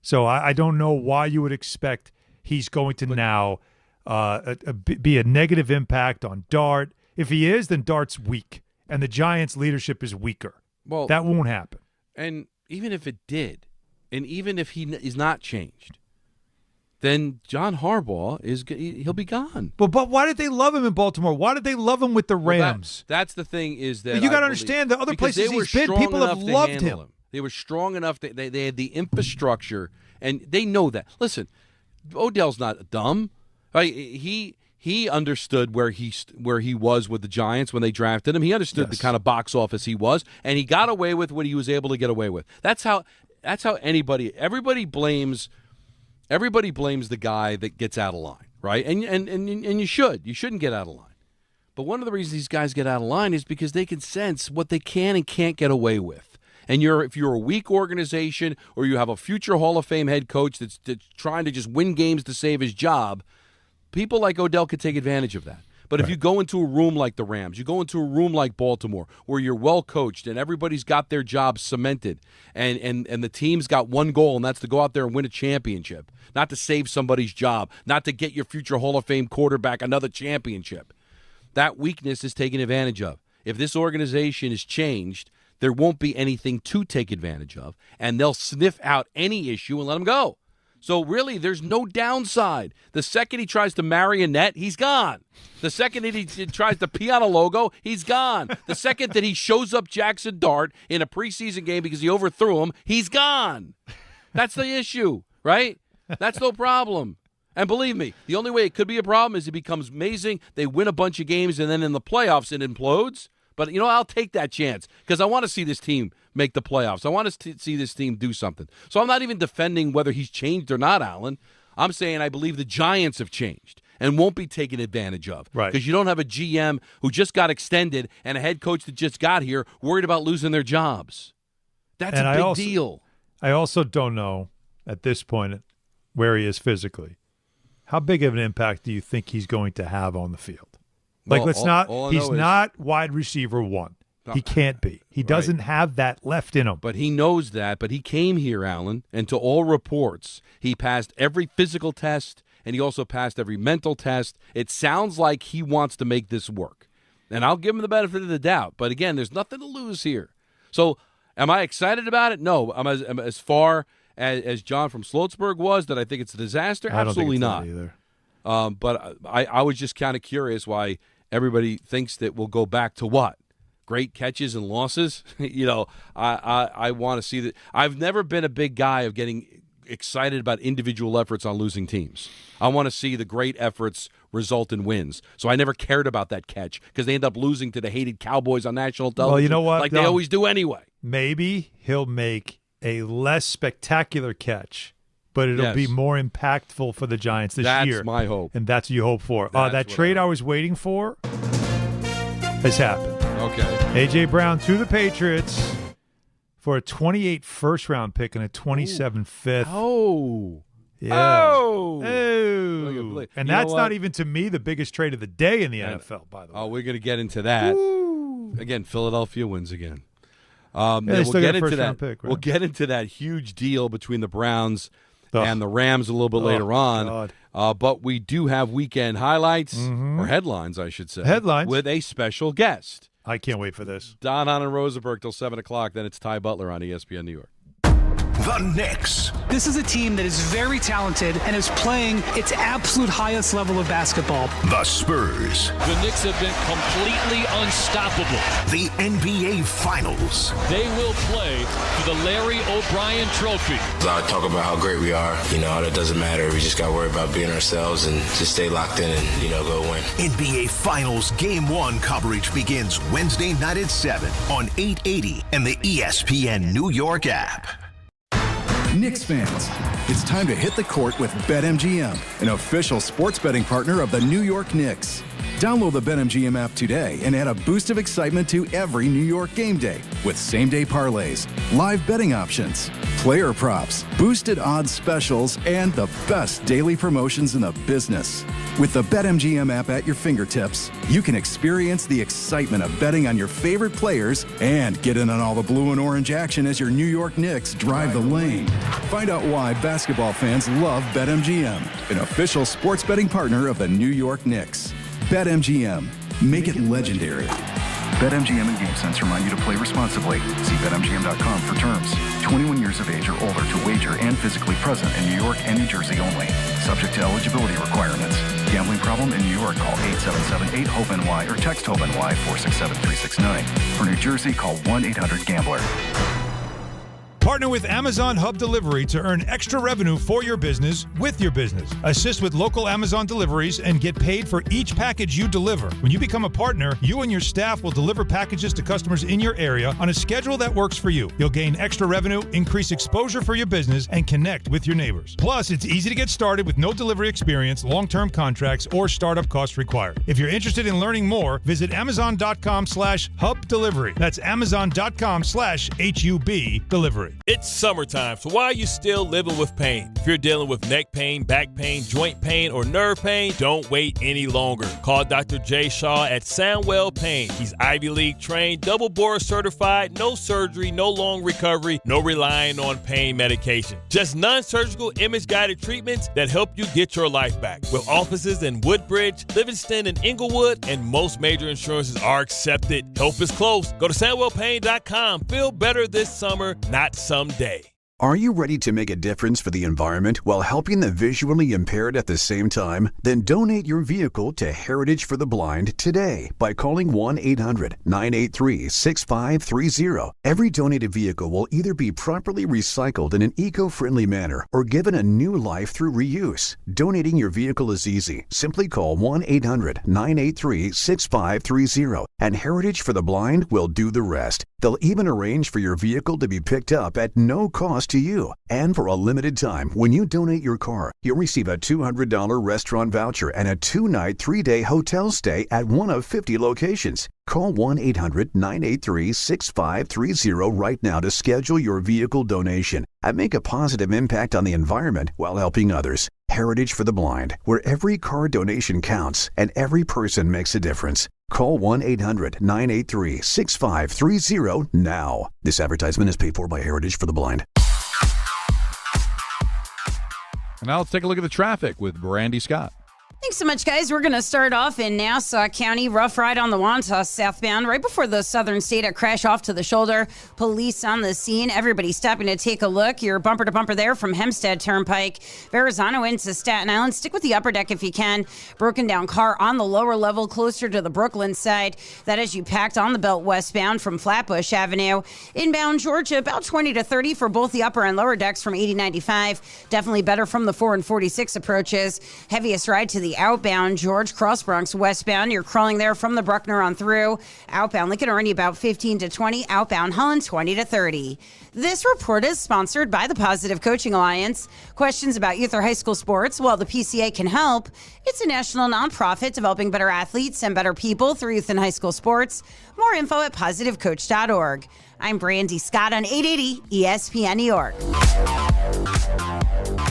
So I don't know why you would expect he's going to now be a negative impact on Dart. If he is, then Dart's weak, and the Giants' leadership is weaker. Well, that won't happen. And even if it did, and even if he is not changed, then John Harbaugh he'll be gone. But why did they love him in Baltimore? Why did they love him with the Rams? That's the thing is that you got to understand the other places he's been, people have loved him. They were strong enough. They had the infrastructure, and they know that. Listen, Odell's not dumb. He understood where he was with the Giants when they drafted him. He understood the kind of box office he was, and he got away with what he was able to get away with. That's how everybody blames the guy that gets out of line, right? And you shouldn't get out of line. But one of the reasons these guys get out of line is because they can sense what they can and can't get away with. And if you're a weak organization or you have a future Hall of Fame head coach that's trying to just win games to save his job, people like Odell could take advantage of that. But if you go into a room like the Rams, you go into a room like Baltimore, where you're well coached and everybody's got their job cemented, and the team's got one goal, and that's to go out there and win a championship, not to save somebody's job, not to get your future Hall of Fame quarterback another championship. That weakness is taken advantage of. If this organization is changed, there won't be anything to take advantage of, and they'll sniff out any issue and let them go. So really, there's no downside. The second he tries to marry Annette, he's gone. The second that he tries to pee on a logo, he's gone. The second that he shows up Jackson Dart in a preseason game because he overthrew him, he's gone. That's the issue, right? That's no problem. And believe me, the only way it could be a problem is it becomes amazing. They win a bunch of games, and then in the playoffs it implodes. But, I'll take that chance because I want to see this team make the playoffs. I want to see this team do something. So I'm not even defending whether he's changed or not, Alan. I'm saying I believe the Giants have changed and won't be taken advantage of. Right. Because you don't have a GM who just got extended and a head coach that just got here worried about losing their jobs. That's a big deal. I also don't know at this point where he is physically. How big of an impact do you think he's going to have on the field? He's not wide receiver one. He can't be. He doesn't have that left in him. But he knows that. But he came here, Alan, and to all reports, he passed every physical test, and he also passed every mental test. It sounds like he wants to make this work. And I'll give him the benefit of the doubt. But again, there's nothing to lose here. So am I excited about it? No. I'm as far as John from Sloatsburg was, that I think it's a disaster? Absolutely not. Either. But I was just kind of curious why everybody thinks that we'll go back to what? Great catches and losses? I want to see that. I've never been a big guy of getting excited about individual efforts on losing teams. I want to see the great efforts result in wins. So I never cared about that catch because they end up losing to the hated Cowboys on national television. Well, you know what? Like they always do anyway. Maybe he'll make a less spectacular catch, but it'll be more impactful for the Giants this year. That's my hope. And that's what you hope for. That trade I was waiting for has happened. Okay. A.J. Brown to the Patriots for a 28 first-round pick and a 27 fifth. Oh. Yeah. Oh. And that's not even, to me, the biggest trade of the day in the NFL, by the way. Oh, we're going to get into that. Woo. Again, Philadelphia wins again. We'll get into that. Pick, right? We'll get into that huge deal between the Browns and the Rams a little bit later on. But we do have weekend highlights, or headlines, I should say. Headlines. With a special guest. I can't wait for this. Hahn Rosenberg till 7 o'clock. Then it's Ty Butler on ESPN New York. The Knicks. This is a team that is very talented and is playing its absolute highest level of basketball. The Spurs. The Knicks have been completely unstoppable. The NBA Finals. They will play for the Larry O'Brien Trophy. I talk about how great we are. That doesn't matter. We just got to worry about being ourselves and just stay locked in and, go win. NBA Finals Game 1 coverage begins Wednesday night at 7 on 880 and the ESPN New York app. Knicks fans, it's time to hit the court with BetMGM, an official sports betting partner of the New York Knicks. Download the BetMGM app today and add a boost of excitement to every New York game day with same-day parlays, live betting options, player props, boosted odds specials, and the best daily promotions in the business. With the BetMGM app at your fingertips, you can experience the excitement of betting on your favorite players and get in on all the blue and orange action as your New York Knicks drive the lane. Find out why basketball fans love BetMGM, an official sports betting partner of the New York Knicks. BetMGM. Make it legendary. BetMGM and GameSense remind you to play responsibly. See BetMGM.com for terms. 21 years of age or older to wager and physically present in New York and New Jersey only. Subject to eligibility requirements. Gambling problem in New York? Call 877-8-HOPE-NY or text HOPE-NY 467-369. For New Jersey, call 1-800-GAMBLER. Partner with Amazon Hub Delivery to earn extra revenue for your business with your business. Assist with local Amazon deliveries and get paid for each package you deliver. When you become a partner, you and your staff will deliver packages to customers in your area on a schedule that works for you. You'll gain extra revenue, increase exposure for your business, and connect with your neighbors. Plus, it's easy to get started with no delivery experience, long-term contracts, or startup costs required. If you're interested in learning more, visit Amazon.com/Hub Delivery. That's Amazon.com/HUB Delivery. It's summertime, so why are you still living with pain? If you're dealing with neck pain, back pain, joint pain, or nerve pain, don't wait any longer. Call Dr. Jay Shaw at Soundwell Pain. He's Ivy League trained, double board certified, no surgery, no long recovery, no relying on pain medication. Just non-surgical image-guided treatments that help you get your life back. With offices in Woodbridge, Livingston, and Inglewood, and most major insurances are accepted. Help is close. Go to SoundwellPain.com. Feel better this summer, not someday. Are you ready to make a difference for the environment while helping the visually impaired at the same time? Then donate your vehicle to Heritage for the Blind today by calling 1-800-983-6530. Every donated vehicle will either be properly recycled in an eco-friendly manner or given a new life through reuse. Donating your vehicle is easy. Simply call 1-800-983-6530 and Heritage for the Blind will do the rest. They'll even arrange for your vehicle to be picked up at no cost to you. And for a limited time, when you donate your car, you'll receive a $200 restaurant voucher and a 2-night, 3-day hotel stay at one of 50 locations. Call 1-800-983-6530 right now to schedule your vehicle donation and make a positive impact on the environment while helping others. Heritage for the Blind, where every car donation counts and every person makes a difference. Call 1-800-983-6530 now. This advertisement is paid for by Heritage for the Blind. And now let's take a look at the traffic with Brandy Scott. Thanks so much, guys. We're going to start off in Nassau County. Rough ride on the Wantagh southbound. Right before the Southern State, a crash off to the shoulder. Police on the scene. Everybody stopping to take a look. You're bumper to bumper there from Hempstead Turnpike. Verrazano into Staten Island. Stick with the upper deck if you can. Broken down car on the lower level closer to the Brooklyn side. That as you packed on the belt westbound from Flatbush Avenue. Inbound Georgia, about 20 to 30 for both the upper and lower decks from 80-95. Definitely better from the 4 and 46 approaches. Heaviest ride to the outbound George Cross Bronx westbound. You're crawling there from the Bruckner on through. Outbound Lincoln Ernie about 15 to 20. Outbound Holland 20 to 30. This report is sponsored by the Positive Coaching Alliance. Questions about youth or high school sports? Well, the PCA can help. It's a national nonprofit developing better athletes and better people through youth and high school sports. More info at positivecoach.org. I'm Brandy Scott on 880 ESPN New York.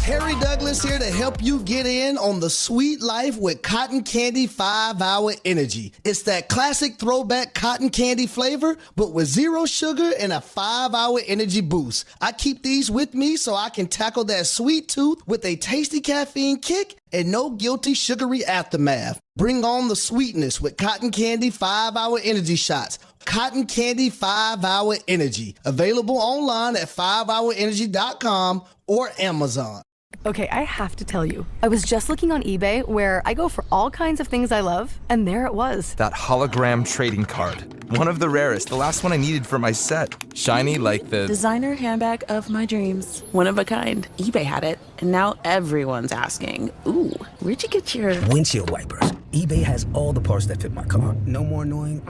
Harry Douglas here to help you get in on the sweet life with Cotton Candy 5-Hour Energy. It's that classic throwback cotton candy flavor, but with 0 sugar and a 5-hour energy boost. I keep these with me so I can tackle that sweet tooth with a tasty caffeine kick and no guilty sugary aftermath. Bring on the sweetness with Cotton Candy 5-Hour Energy Shots. Cotton Candy 5-Hour Energy. Available online at 5hourenergy.com or Amazon. Okay, I have to tell you, I was just looking on eBay where I go for all kinds of things I love, and there it was. That hologram trading card. One of the rarest, the last one I needed for my set. Shiny like the designer handbag of my dreams. One of a kind. eBay had it, and now everyone's asking, ooh, where'd you get your windshield wipers? eBay has all the parts that fit my car. No more annoying,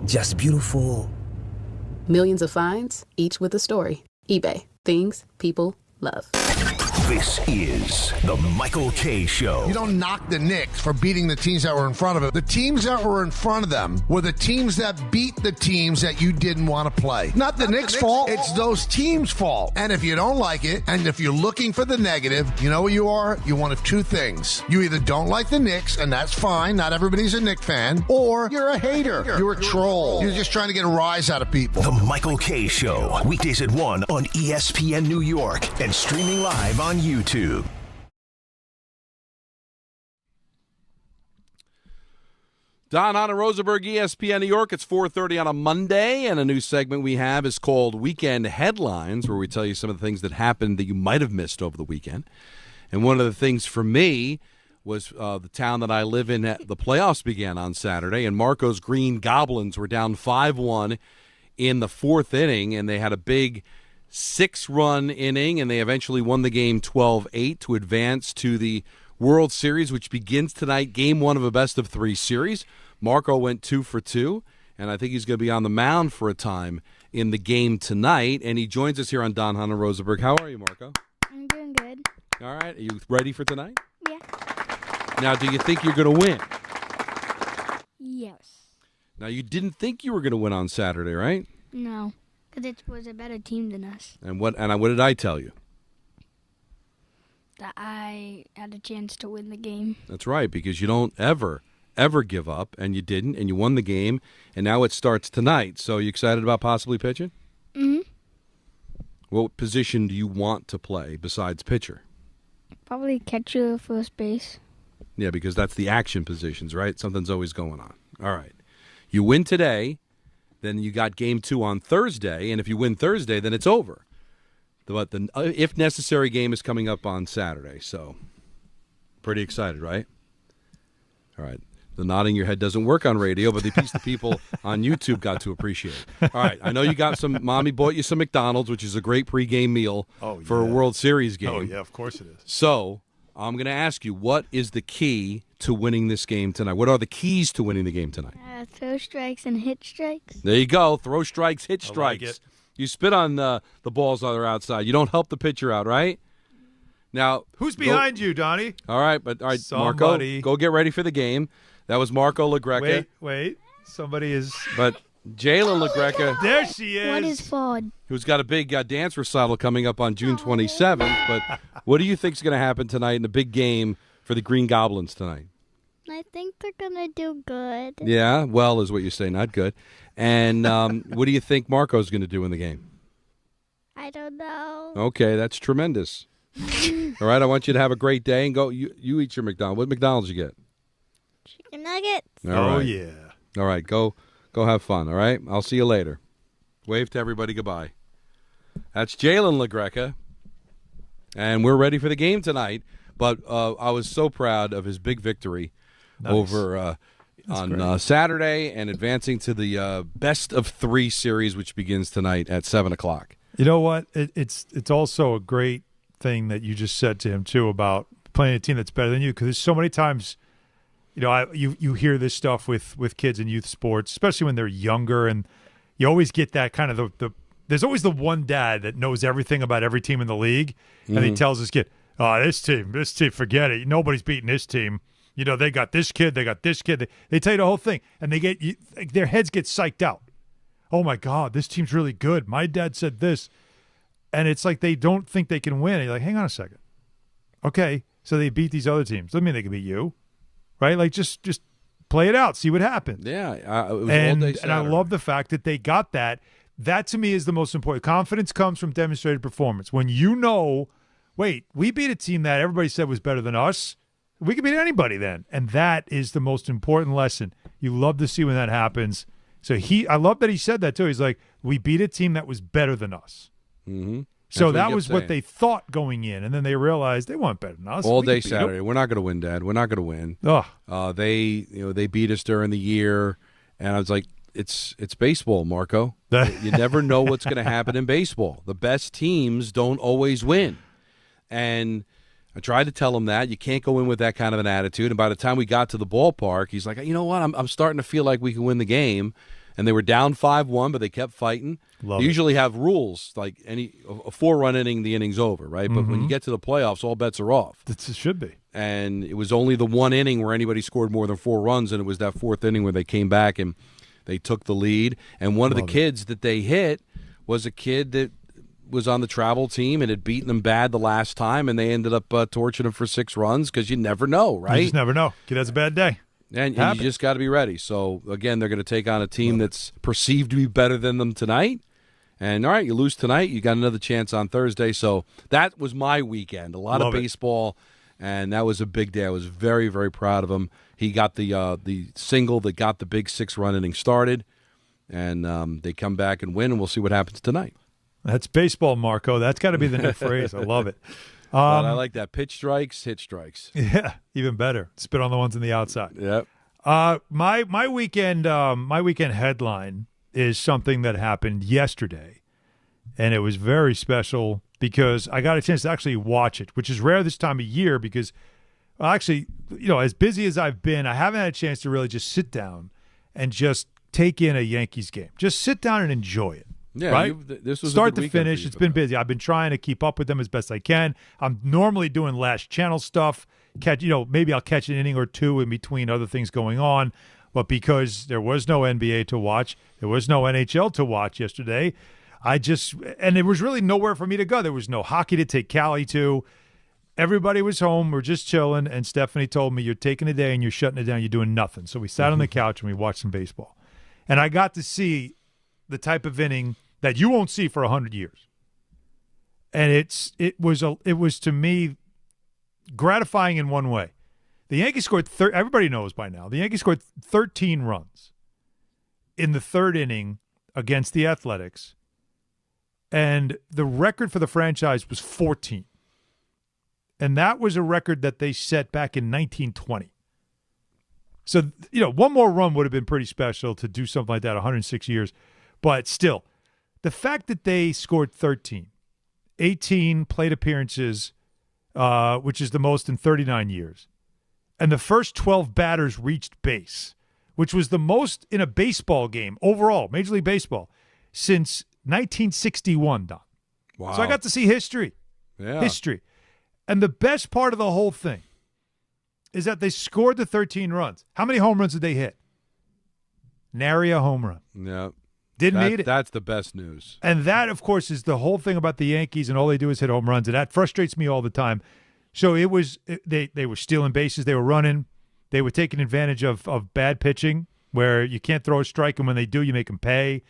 just beautiful. Millions of finds, each with a story. eBay. Things people love. This is the Michael K. Show. You don't knock the Knicks for beating the teams that were in front of them. The teams that were in front of them were the teams that beat the teams that you didn't want to play. Not the Knicks' fault. It's those teams' fault. And if you don't like it, and if you're looking for the negative, you know what you are? You're one of two things. You either don't like the Knicks, and that's fine. Not everybody's a Knicks fan. Or you're a hater. You're a troll. You're just trying to get a rise out of people. The Michael K. Show. Weekdays at 1 on ESPN New York and streaming live on YouTube. Hahn Rosenberg, ESPN New York. It's 4:30 on a Monday, and a new segment we have is called Weekend Headlines, where we tell you some of the things that happened that you might have missed over the weekend. And one of the things for me was the town that I live in. The playoffs began on Saturday, and Marco's Green Goblins were down 5-1 in the fourth inning, and they had a big 6-run inning, and they eventually won the game 12-8 to advance to the World Series, which begins tonight, game 1 of a best-of-3 series. Marco went 2 for 2, and I think he's going to be on the mound for a time in the game tonight, and he joins us here on Hahn and Rosenberg. How are you, Marco? I'm doing good. All right. Are you ready for tonight? Yeah. Now, do you think you're going to win? Yes. Now, you didn't think you were going to win on Saturday, right? No. Because it was a better team than us. And what did I tell you? That I had a chance to win the game. That's right, because you don't ever give up, and you didn't, and you won the game, and now it starts tonight. So you excited about possibly pitching? Mm-hmm. What position do you want to play besides pitcher? Probably catcher or first base. Yeah, because that's the action positions, right? Something's always going on. All right. You win today. Then you got game 2 on Thursday, and if you win Thursday, then it's over. But the if necessary game is coming up on Saturday, so pretty excited, right? All right. The nodding your head doesn't work on radio, but the piece the people on YouTube got to appreciate. All right. I know you got Mommy bought you some McDonald's, which is a great pregame meal for a World Series game. Oh, yeah, of course it is. So I'm going to ask you, what is the key to winning this game tonight? What are the keys to winning the game tonight? Throw strikes and hit strikes. There you go. Throw strikes, hit strikes. Like it. You spit on the balls that are outside. You don't help the pitcher out, right? Now, who's behind you, Donnie? All right, but Somebody. Marco, go get ready for the game. That was Marco LaGreca. Wait. Somebody is. But Jalen LaGreca. There she is. What is Ford? Who's got a big dance recital coming up on June 27th. But what do you think is going to happen tonight in the big game for the Green Goblins tonight? I think they're going to do good. Yeah, well is what you say, not good. And what do you think Marco's going to do in the game? I don't know. Okay, that's tremendous. All right, I want you to have a great day and go. You eat your McDonald's. What McDonald's you get? Chicken nuggets. All right. Yeah. All right, go have fun, all right? I'll see you later. Wave to everybody goodbye. That's Jalen LaGreca, and we're ready for the game tonight. But I was so proud of his big victory over on Saturday and advancing to the best-of-3 series, which begins tonight at 7 o'clock. You know what? It's also a great thing that you just said to him, too, about playing a team that's better than you, because there's so many times – you hear this stuff with kids in youth sports, especially when they're younger, and you always get that kind of there's always the one dad that knows everything about every team in the league, and he tells his kid, "Oh, this team, forget it. Nobody's beating this team. They got this kid, they got this kid." They tell you the whole thing, and their heads get psyched out. Oh my God, this team's really good. My dad said this. And it's like they don't think they can win. You're like, hang on a second. Okay, so they beat these other teams. Doesn't mean they can beat you, right? Like, just play it out, see what happens. Yeah, it was all day Saturday. And I love the fact that they got that. That, to me, is the most important. Confidence comes from demonstrated performance. When you know, wait, we beat a team that everybody said was better than us. We can beat anybody then. And that is the most important lesson. You love to see when that happens. So I love that he said that, too. He's like, we beat a team that was better than us. Mm-hmm. So that was what they thought going in, and then they realized they weren't better than us. All day Saturday. We're not going to win, Dad. We're not going to win. They beat us during the year, and I was like, it's baseball, Marco. You never know what's going to happen in baseball. The best teams don't always win, and I tried to tell him that you can't go in with that kind of an attitude. And by the time we got to the ballpark, he's like, you know what? I'm starting to feel like we can win the game. And they were down 5-1, but they kept fighting. They usually have rules, like a 4-run inning, the inning's over, right? But when you get to the playoffs, all bets are off. It should be. And it was only the one inning where anybody scored more than 4 runs, and it was that 4th inning where they came back and they took the lead. And one of the kids that they hit was a kid that was on the travel team and had beaten them bad the last time, and they ended up torching him for 6 runs because you never know, right? You just never know. Kid has a bad day. And you just got to be ready. So, again, they're going to take on a team that's perceived to be better than them tonight. And, all right, you lose tonight, you got another chance on Thursday. So that was my weekend. A lot of baseball, and that was a big day. I was very, very proud of him. He got the single that got the big 6-run inning started, and they come back and win, and we'll see what happens tonight. That's baseball, Marco. That's got to be the new phrase. I love it. But I like that. Pitch strikes, hit strikes. Yeah, even better. Spit on the ones on the outside. Yep. My weekend headline is something that happened yesterday, and it was very special because I got a chance to actually watch it, which is rare this time of year because, actually, as busy as I've been, I haven't had a chance to really just sit down and just take in a Yankees game. Just sit down and enjoy it. Yeah, right? This was start to finish. It's been busy. I've been trying to keep up with them as best I can. I'm normally doing last channel stuff. Maybe I'll catch an inning or two in between other things going on. But because there was no NBA to watch, there was no NHL to watch yesterday, and there was really nowhere for me to go. There was no hockey to take Callie to. Everybody was home. We're just chilling. And Stephanie told me, you're taking a day and you're shutting it down. You're doing nothing. So we sat on the couch and we watched some baseball. And I got to see the type of inning that you won't see for 100 years. And it was to me gratifying in one way. The Yankees scored everybody knows by now. The Yankees scored 13 runs in the 3rd inning against the Athletics. And the record for the franchise was 14. And that was a record that they set back in 1920. So, one more run would have been pretty special to do something like that 106 years. But still, the fact that they scored 13, 18 plate appearances, which is the most in 39 years, and the first 12 batters reached base, which was the most in a baseball game overall, Major League Baseball, since 1961, Don. Wow. So I got to see history. Yeah. History. And the best part of the whole thing is that they scored the 13 runs. How many home runs did they hit? Nary a home run. Yeah. Didn't need it. That's the best news. And that, of course, is the whole thing about the Yankees, and all they do is hit home runs, and that frustrates me all the time. So they were stealing bases, they were running, they were taking advantage of bad pitching, where you can't throw a strike, and when they do, you make them pay.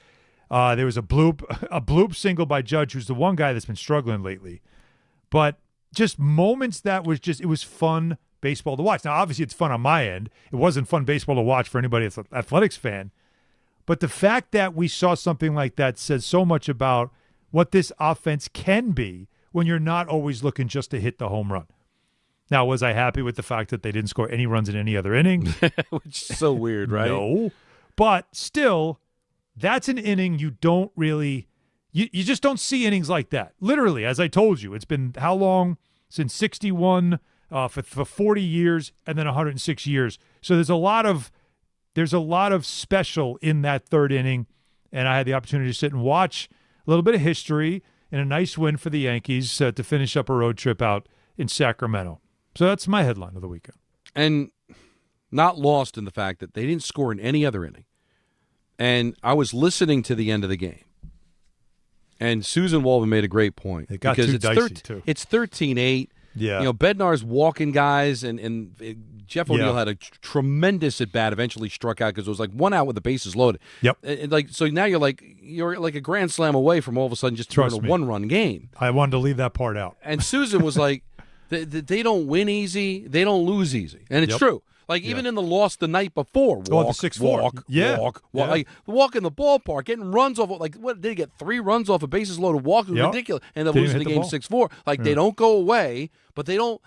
There was a bloop single by Judge, who's the one guy that's been struggling lately. But just moments that was it was fun baseball to watch. Now, obviously, it's fun on my end. It wasn't fun baseball to watch for anybody that's an athletics fan. But the fact that we saw something like that says so much about what this offense can be when you're not always looking just to hit the home run. Now, was I happy with the fact that they didn't score any runs in any other inning? Which is so weird, right? No. But still, that's an inning you don't really you just don't see innings like that. Literally, as I told you, it's been how long? Since 61, for 40 years, and then 106 years. So there's a lot of special in that 3rd inning, and I had the opportunity to sit and watch a little bit of history and a nice win for the Yankees to finish up a road trip out in Sacramento. So that's my headline of the weekend. And not lost in the fact that they didn't score in any other inning. And I was listening to the end of the game. And Susan Wolven made a great point. It got because too dicey, too. It's 13-8. Yeah. Bednar's walking guys, and Jeff O'Neill had a tremendous at-bat, eventually struck out because it was like one out with the bases loaded. Yep. And so now you're like a grand slam away from all of a sudden just throwing a one-run game. I wanted to leave that part out. And Susan was like, they don't win easy, they don't lose easy. And it's true. Like, even in the loss the night before, the 6-4. walk. Like, walk in the ballpark, getting runs off, like, what, did he get 3 runs off a bases loaded walk? It was ridiculous. And they're losing the game 6-4. Like, they don't go away, but they don't,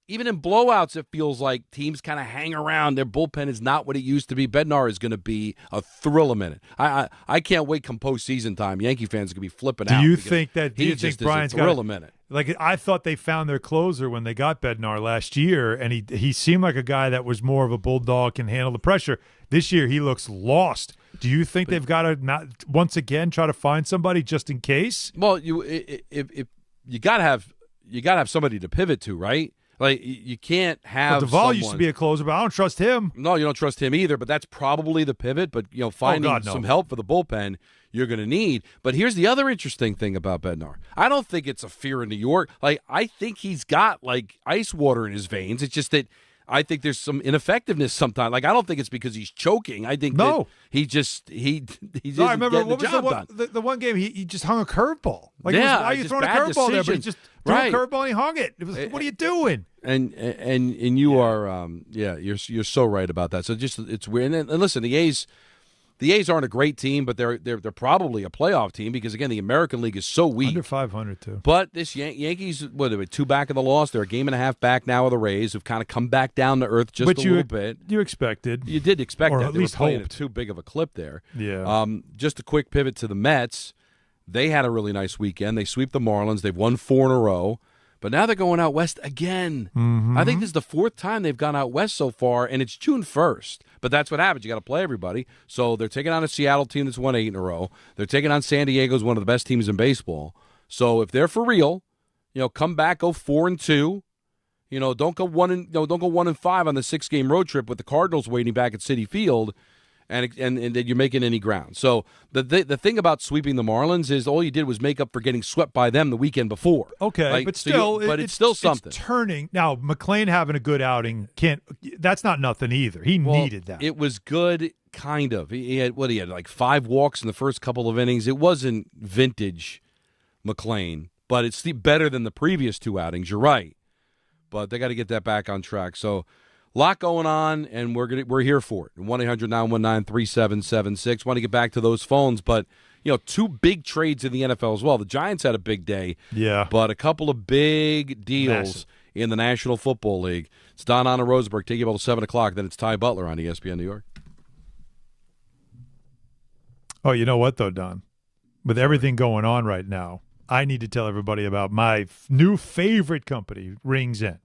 even in blowouts, it feels like teams kind of hang around. Their bullpen is not what it used to be. Bednar is going to be a thrill a minute. I can't wait come postseason time. Yankee fans are going to be flipping out. Do you think Brian's got thrill a minute? Like, I thought they found their closer when they got Bednar last year, and he seemed like a guy that was more of a bulldog, can handle the pressure. This year, he looks lost. Do you think they've got to not once again try to find somebody just in case? Well, you got to have somebody to pivot to, right? Like, you can't have Duvall used to be a closer, but I don't trust him. No, you don't trust him either, but that's probably the pivot. But, finding some help for the bullpen you're going to need. But here's the other interesting thing about Bednar. I don't think it's a fear in New York. Like, I think he's got, like, ice water in his veins. It's just that I think there's some ineffectiveness sometimes. Like, I don't think it's because he's choking. I think that he just I remember what was the one game he just hung a curveball. Like, why are you throwing a curveball there? But he just threw a curveball and he hung it. It was, what are you doing? And you are you're so right about that. So it's weird. And listen, the A's aren't a great team, but they're probably a playoff team because, again, the American League is so weak. Under 500 too. But this Yankees, what are they, 2 back in the loss? They're a game and a half back now of the Rays, who've kind of come back down to earth just a little bit. You expected. You did expect or that. At they least were playing hoped. too big of a clip there. Yeah. Just a quick pivot to the Mets. They had a really nice weekend. They sweep the Marlins. They've won 4 in a row. But now they're going out west again. Mm-hmm. I think this is the 4th time they've gone out west so far, and it's June 1st. But that's what happens. You got to play everybody. So they're taking on a Seattle team that's won 8 in a row. They're taking on San Diego, one of the best teams in baseball. So if they're for real, come back, go 4-2. Don't go 1-5 on the 6-game road trip with the Cardinals waiting back at Citi Field. And then you're making any ground. So the thing about sweeping the Marlins is all you did was make up for getting swept by them the weekend before. Okay, but still, it's still something. It's turning now. McClain having a good outing that's not nothing either. He needed that. It was good, kind of. He had like 5 walks in the first couple of innings. It wasn't vintage McClain, but it's better than the previous 2 outings. You're right, but they got to get that back on track. So. Lot going on, and we're here for it. 1-800-919-3776. Want to get back to those phones, but 2 big trades in the NFL as well. The Giants had a big day, but a couple of big deals in the National Football League. It's Hahn Rosenberg taking you about 7 o'clock. Then it's Ty Butler on ESPN New York. Oh, you know what though, Don? With everything going on right now, I need to tell everybody about my new favorite company, Rings In.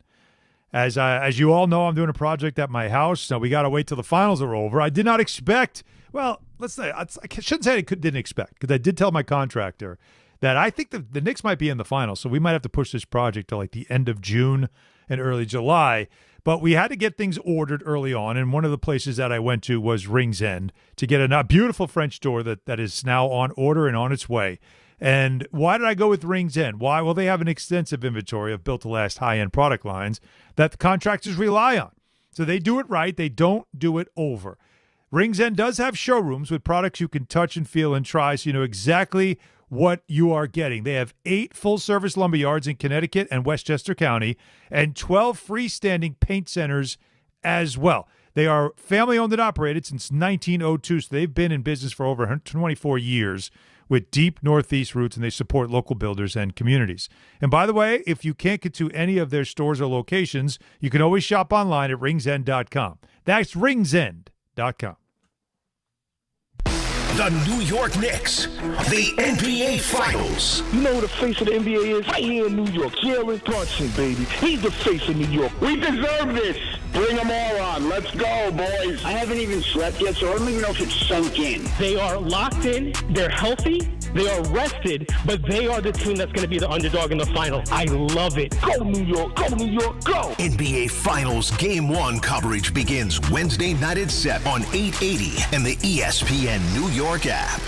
As you all know, I'm doing a project at my house. Now, we got to wait till the finals are over. I did not expect – well, let's say – I shouldn't say I didn't expect because I did tell my contractor that I think the Knicks might be in the finals, so we might have to push this project to like the end of June and early July. But we had to get things ordered early on, and one of the places that I went to was Rings End to get a beautiful French door that is now on order and on its way. And why did I go with Rings End? Why? Well, they have an extensive inventory of built-to-last high-end product lines that the contractors rely on. So they do it right. They don't do it over. Rings End does have showrooms with products you can touch and feel and try so you know exactly what you are getting. They have 8 full-service lumber yards in Connecticut and Westchester County and 12 freestanding paint centers as well. They are family-owned and operated since 1902, so they've been in business for over 24 years with deep Northeast roots, and they support local builders and communities. And by the way, if you can't get to any of their stores or locations, you can always shop online at ringsend.com. That's ringsend.com. The New York Knicks, the NBA Finals. You know who the face of the NBA is? Right here in New York, Jalen Brunson, baby. He's the face of New York. We deserve this. Bring them all on. Let's go, boys. I haven't even slept yet, so I don't even know if it's sunk in. They are locked in. They're healthy. They are rested, but they are the team that's going to be the underdog in the final. I love it. Go, New York. Go, New York. Go. NBA Finals Game 1 coverage begins Wednesday night at 7 on 880 and the ESPN New York app.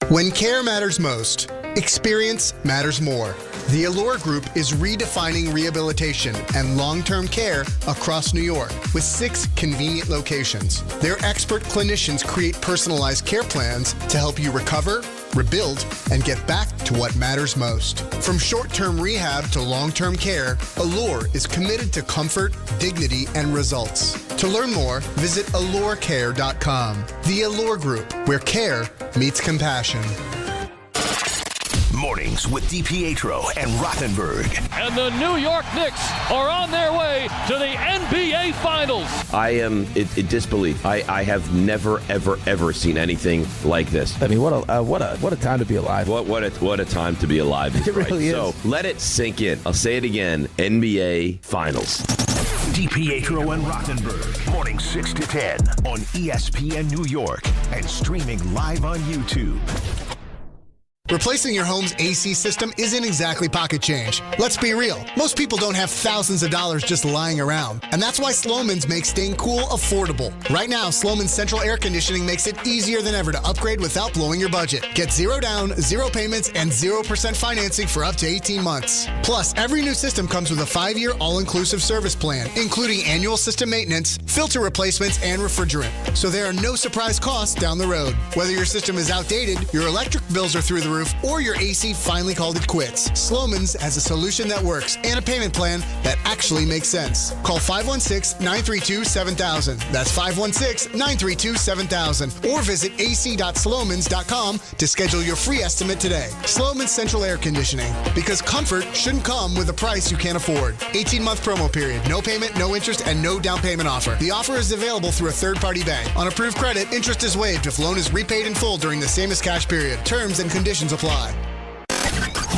When care matters most, Experience matters more. The Allure Group is redefining rehabilitation and long-term care across New York with 6 convenient locations. Their expert clinicians create personalized care plans to help you recover, rebuild, and get back to what matters most. From short-term rehab to long-term care, Allure is committed to comfort, dignity, and results. To learn more, visit allurecare.com. The Allure Group, where care meets compassion. Mornings with DiPietro and Rothenberg. And the New York Knicks are on their way to the NBA Finals. I am in disbelief. I have never, ever seen anything like this. I mean, what a time to be alive. What a time to be alive. It really is. So let it sink in. I'll say it again. NBA Finals. DiPietro and Rothenberg. Morning 6 to 10 on ESPN New York and streaming live on YouTube. Replacing your home's AC system isn't exactly pocket change. Let's be real. Most people don't have thousands of dollars just lying around. And that's why Slomin's makes staying cool affordable. Right now, Slomin's central air conditioning makes it easier than ever to upgrade without blowing your budget. Get 0 down, 0 payments, and 0% financing for up to 18 months. Plus, every new system comes with a 5-year all-inclusive service plan, including annual system maintenance, filter replacements, and refrigerant. So there are no surprise costs down the road. Whether your system is outdated, your electric bills are through the roof, or your AC finally called it quits, Slomin's has a solution that works and a payment plan that actually makes sense. Call 516-932-7000. That's 516-932-7000. Or visit ac.slomans.com to schedule your free estimate today. Slomin's Central Air Conditioning. Because comfort shouldn't come with a price you can't afford. 18-month promo period. No payment, no interest, and no down payment offer. The offer is available through a third-party bank. On approved credit, interest is waived if loan is repaid in full during the same as cash period. Terms and conditions apply.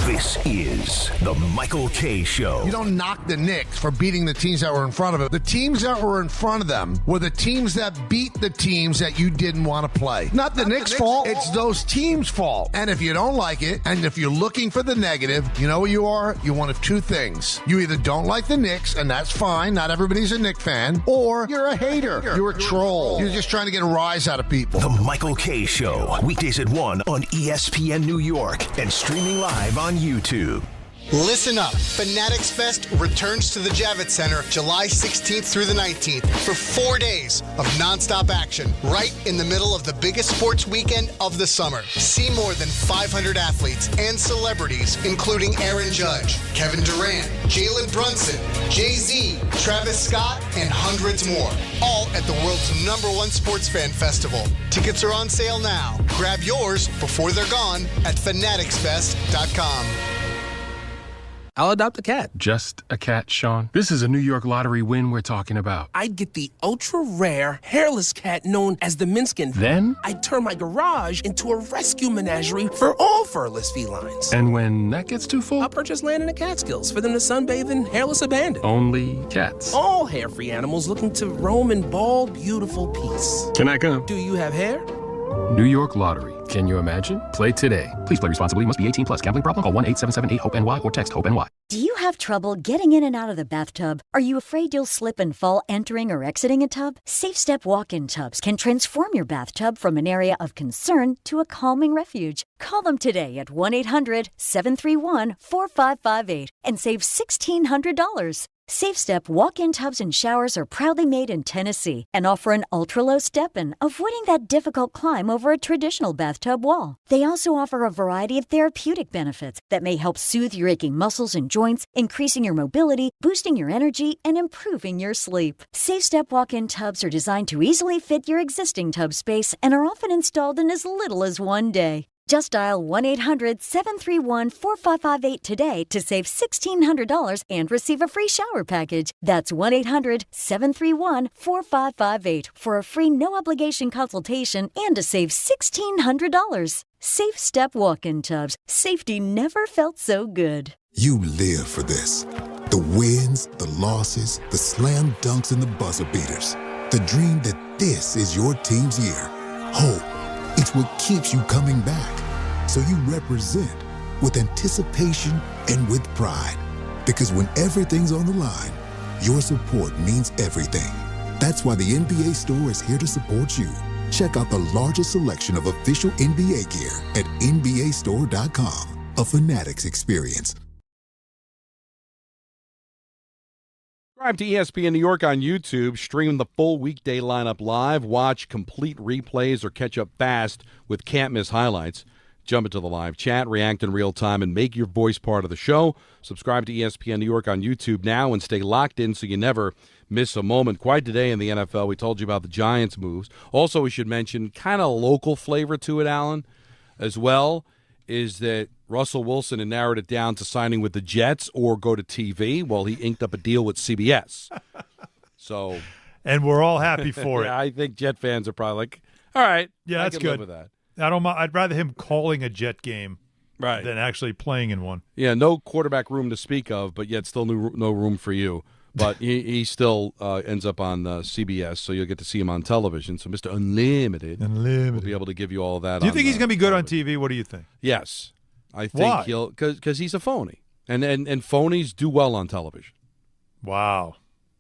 This is the Michael K. Show. You don't knock the Knicks for beating the teams that were in front of them. The teams that were in front of them were the teams that beat the teams that you didn't want to play. Not the Knicks' fault. It's those teams' fault. And if you don't like it, and if you're looking for the negative, you know what you are? You're one of two things. You either don't like the Knicks, and that's fine. Not everybody's a Knicks fan. Or you're a hater. You're a troll. You're just trying to get a rise out of people. The Michael K. Show. Weekdays at 1 on ESPN New York and streaming live on YouTube. Listen up. Fanatics Fest returns to the Javits Center July 16th through the 19th for 4 days of nonstop action right in the middle of the biggest sports weekend of the summer. See more than 500 athletes and celebrities, including Aaron Judge, Kevin Durant, Jalen Brunson, Jay-Z, Travis Scott, and hundreds more. All at the world's #1 sports fan festival. Tickets are on sale now. Grab yours before they're gone at fanaticsfest.com. I'll adopt a cat. Just a cat, Sean? This is a New York lottery win we're talking about. I'd get the ultra-rare, hairless cat known as the Minskin. Then? I'd turn my garage into a rescue menagerie for all furless felines. And when that gets too full? I'll purchase land in the Catskills for them to sunbathe in hairless abandon. Only cats? All hair-free animals looking to roam in bald, beautiful peace. Can I come? Do you have hair? New York Lottery. Can you imagine? Play today. Please play responsibly. Must be 18 plus. Gambling problem? Call 1-877-8-HOPE-NY or text HOPE-NY. Do you have trouble getting in and out of the bathtub? Are you afraid you'll slip and fall entering or exiting a tub? Safe Step walk-in tubs can transform your bathtub from an area of concern to a calming refuge. Call them today at 1-800-731-4558 and save $1,600. Safe Step walk-in tubs and showers are proudly made in Tennessee and offer an ultra-low step-in, avoiding that difficult climb over a traditional bathtub wall. They also offer a variety of therapeutic benefits that may help soothe your aching muscles and joints, increasing your mobility, boosting your energy, and improving your sleep. Safe Step walk-in tubs are designed to easily fit your existing tub space and are often installed in as little as 1 day. Just dial 1-800-731-4558 today to save $1,600 and receive a free shower package. That's 1-800-731-4558 for a free no-obligation consultation and to save $1,600. Safe Step walk-in tubs. Safety never felt so good. You live for this. The wins, the losses, the slam dunks, and the buzzer beaters. The dream that this is your team's year. Hope. It's what keeps you coming back. So you represent with anticipation and with pride. Because when everything's on the line, your support means everything. That's why the NBA Store is here to support you. Check out the largest selection of official NBA gear at NBAstore.com. a Fanatics experience. Subscribe to ESPN New York on YouTube. Stream the full Weekday Lineup live. Watch complete replays or catch up fast with can't-miss highlights. Jump into the live chat, react in real time, and make your voice part of the show. Subscribe to ESPN New York on YouTube now and stay locked in so you never miss a moment. Quite today in the NFL, we told you about the Giants' moves. Also, we should mention kind of local flavor to it, Alan, as well, is that Russell Wilson had narrowed it down to signing with the Jets or go to TV. Well, he inked up a deal with CBS. So, and we're all happy for it. Yeah, I think Jet fans are probably like, all right, yeah, that's good. Live with that. I'd rather him calling a Jet game than actually playing in one. Yeah, no quarterback room to speak of, but yet still no room for you. But he still ends up on CBS, so you'll get to see him on television. So Mr. Unlimited will be able to give you all of that. Do you think he's going to be good on TV? What do you think? Yes. I think he'll – because he's a phony. And phonies do well on television. Wow.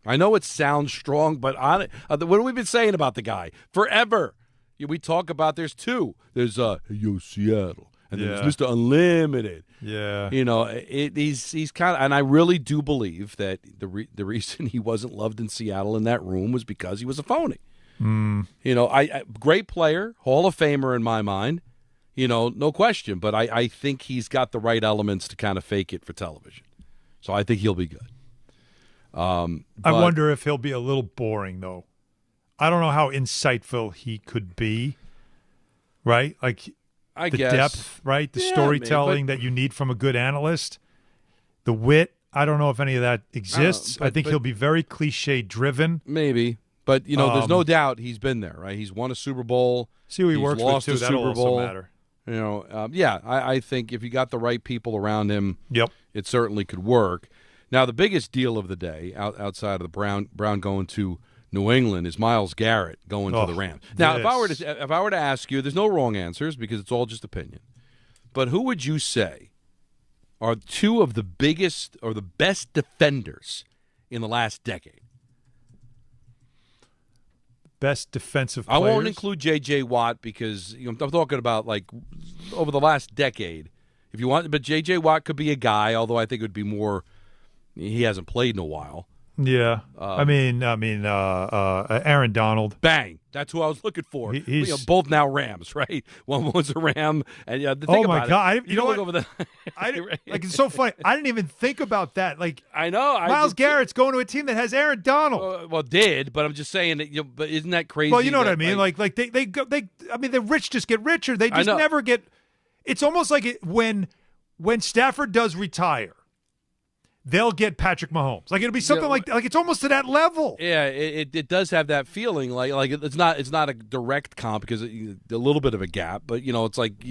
I know it sounds strong, but what have we been saying about the guy? Forever. We talk about there's two. There's Yo Seattle, and then there's Mr. Unlimited. Yeah, he's kind of, and I really do believe that the reason he wasn't loved in Seattle in that room was because he was a phony. I great player, Hall of Famer in my mind. No question. But I think he's got the right elements to kind of fake it for television. So I think he'll be good. I wonder if he'll be a little boring though. I don't know how insightful he could be, right? Like I the guess. depth, right? The storytelling that you need from a good analyst, the wit. I don't know if any of that exists. I think he'll be very cliche-driven. Maybe. But, there's no doubt he's been there, right? He's won a Super Bowl. See who he works with, too. That'll also matter. I think if you got the right people around him, it certainly could work. Now, the biggest deal of the day, outside of the Brown going to New England, is Myles Garrett going to the Rams. Now, if I were to ask you, there's no wrong answers because it's all just opinion. But who would you say are two of the biggest or the best defenders in the last decade? Best defensive players? I won't include J.J. Watt because I'm talking about like over the last decade. If you want, but J.J. Watt could be a guy, although I think it would be more. He hasn't played in a while. Yeah, Aaron Donald. Bang! That's who I was looking for. He's both now Rams, right? One was a Ram, and oh my God! You know what? Over the, it's so funny. I didn't even think about that. Like I know Myles Garrett's going to a team that has Aaron Donald. But I'm just saying that. But isn't that crazy? Well, you know what I mean. Like they go. I mean, the rich just get richer. They just never get. It's almost like when Stafford does retire. They'll get Patrick Mahomes. Like it'll be something like it's almost to that level. Yeah, it does have that feeling. Like it's not a direct comp because a little bit of a gap. But it's like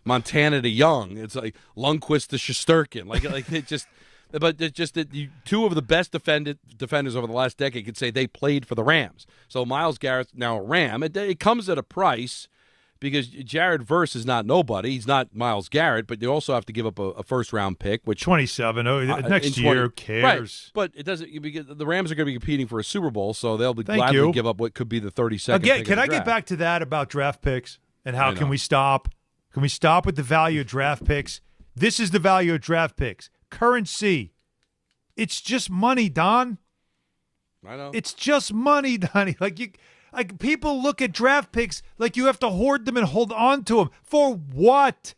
Montana to Young. It's like Lundqvist to Shesterkin. Like it just. But it's just that two of the best defenders over the last decade could say they played for the Rams. So Myles Garrett's now a Ram. It comes at a price. Because Jared Verse is not nobody. He's not Myles Garrett, but they also have to give up a first-round pick. Which 27 next year, who cares? Right. But it doesn't because the Rams are going to be competing for a Super Bowl, so they'll be gladly give up what could be the 32nd Again, pick can I get back to that about draft picks and how can we stop? Can we stop with the value of draft picks? This is the value of draft picks. Currency. It's just money, Don. I know. It's just money, Donnie. Like people look at draft picks like you have to hoard them and hold on to them. For what?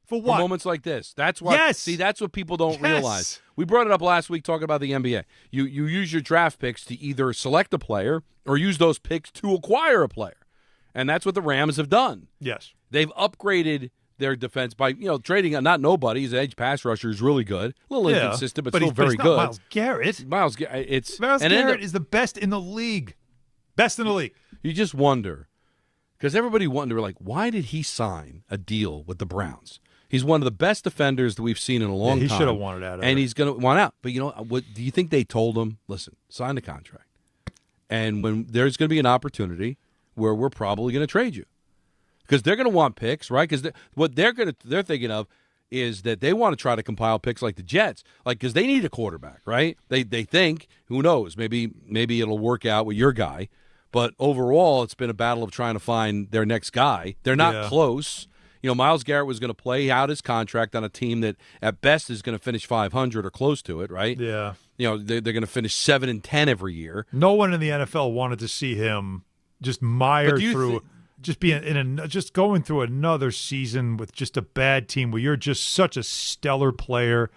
For what? For moments like this. That's why. Yes. See, that's what people don't realize. We brought it up last week talking about the NBA. You use your draft picks to either select a player or use those picks to acquire a player. And that's what the Rams have done. Yes. They've upgraded their defense by, trading not nobody. His edge pass rusher is really good. A little inconsistent, but still very good. Myles Garrett. Myles Garrett is the best in the league. Best in the league. You just wonder, because everybody wonder, like, why did he sign a deal with the Browns? He's one of the best defenders that we've seen in a long time. He should have wanted out. And he's going to want out. But what do you think they told him? Listen, sign the contract. And when there's going to be an opportunity where we're probably going to trade you. Because they're going to want picks, right? Because what they're thinking of is that they want to try to compile picks like the Jets, because they need a quarterback, right? They think, who knows, maybe it'll work out with your guy. But overall, it's been a battle of trying to find their next guy. They're not close. Myles Garrett was going to play out his contract on a team that at best is going to finish 500 or close to it, right? Yeah. They're going to finish 7-10 every year. No one in the NFL wanted to see him just mire through, just going through another season with just a bad team where you're just such a stellar player,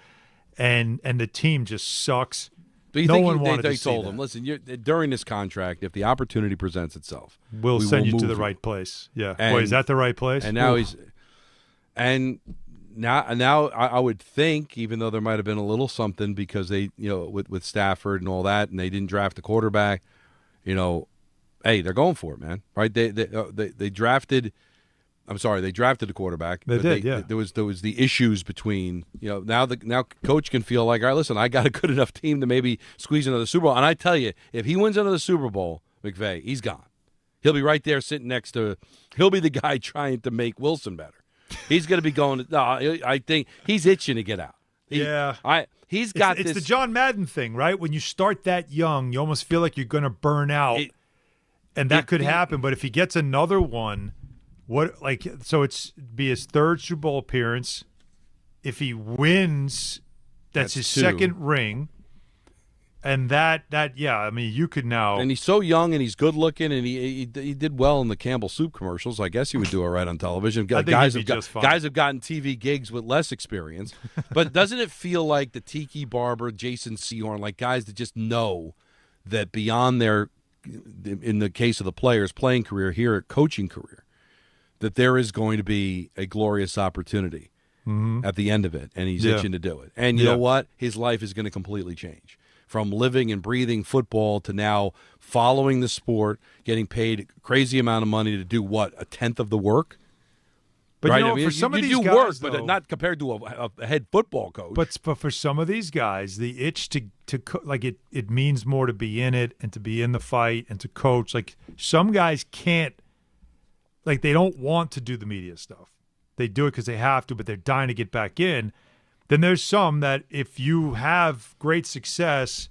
and the team just sucks. No one wanted to see that. They told him, listen, during this contract, if the opportunity presents itself, we'll send you to the right place. Yeah. Wait, is that the right place? And now Now I would think, even though there might have been a little something because they, with Stafford and all that, and they didn't draft a quarterback, hey, they're going for it, man. Right? They drafted. I'm sorry, they drafted a quarterback. They did, yeah. There was the issues between, now coach can feel like, all right, listen, I got a good enough team to maybe squeeze another Super Bowl. And I tell you, if he wins another Super Bowl, McVay, he's gone. He'll be right there sitting next to. He'll be the guy trying to make Wilson better. He's going to be going. No, I think he's itching to get out. He's got this. It's the John Madden thing, right? When you start that young, you almost feel like you're going to burn out, and that could happen. But if he gets another one, so it's be his third Super Bowl appearance. If he wins, that's his second ring. And you could now. And he's so young and he's good looking, and he did well in the Campbell Soup commercials. I guess he would do all right on television. Guys have gotten TV gigs with less experience. But doesn't it feel like the Tiki Barber, Jason Sehorn, like guys that just know that beyond their, in the case of the players' playing career, here at coaching career, that there is going to be a glorious opportunity at the end of it, and he's itching to do it. And you know what? His life is going to completely change. From living and breathing football to now following the sport, getting paid a crazy amount of money to do what, a tenth of the work? But right? For some of these do guys, work, though, but not compared to a head football coach. But for some of these guys, the itch to like it means more to be in it and to be in the fight and to coach. Like some guys can't, like they don't want to do the media stuff. They do it because they have to, but they're dying to get back in. Then there's some that if you have great success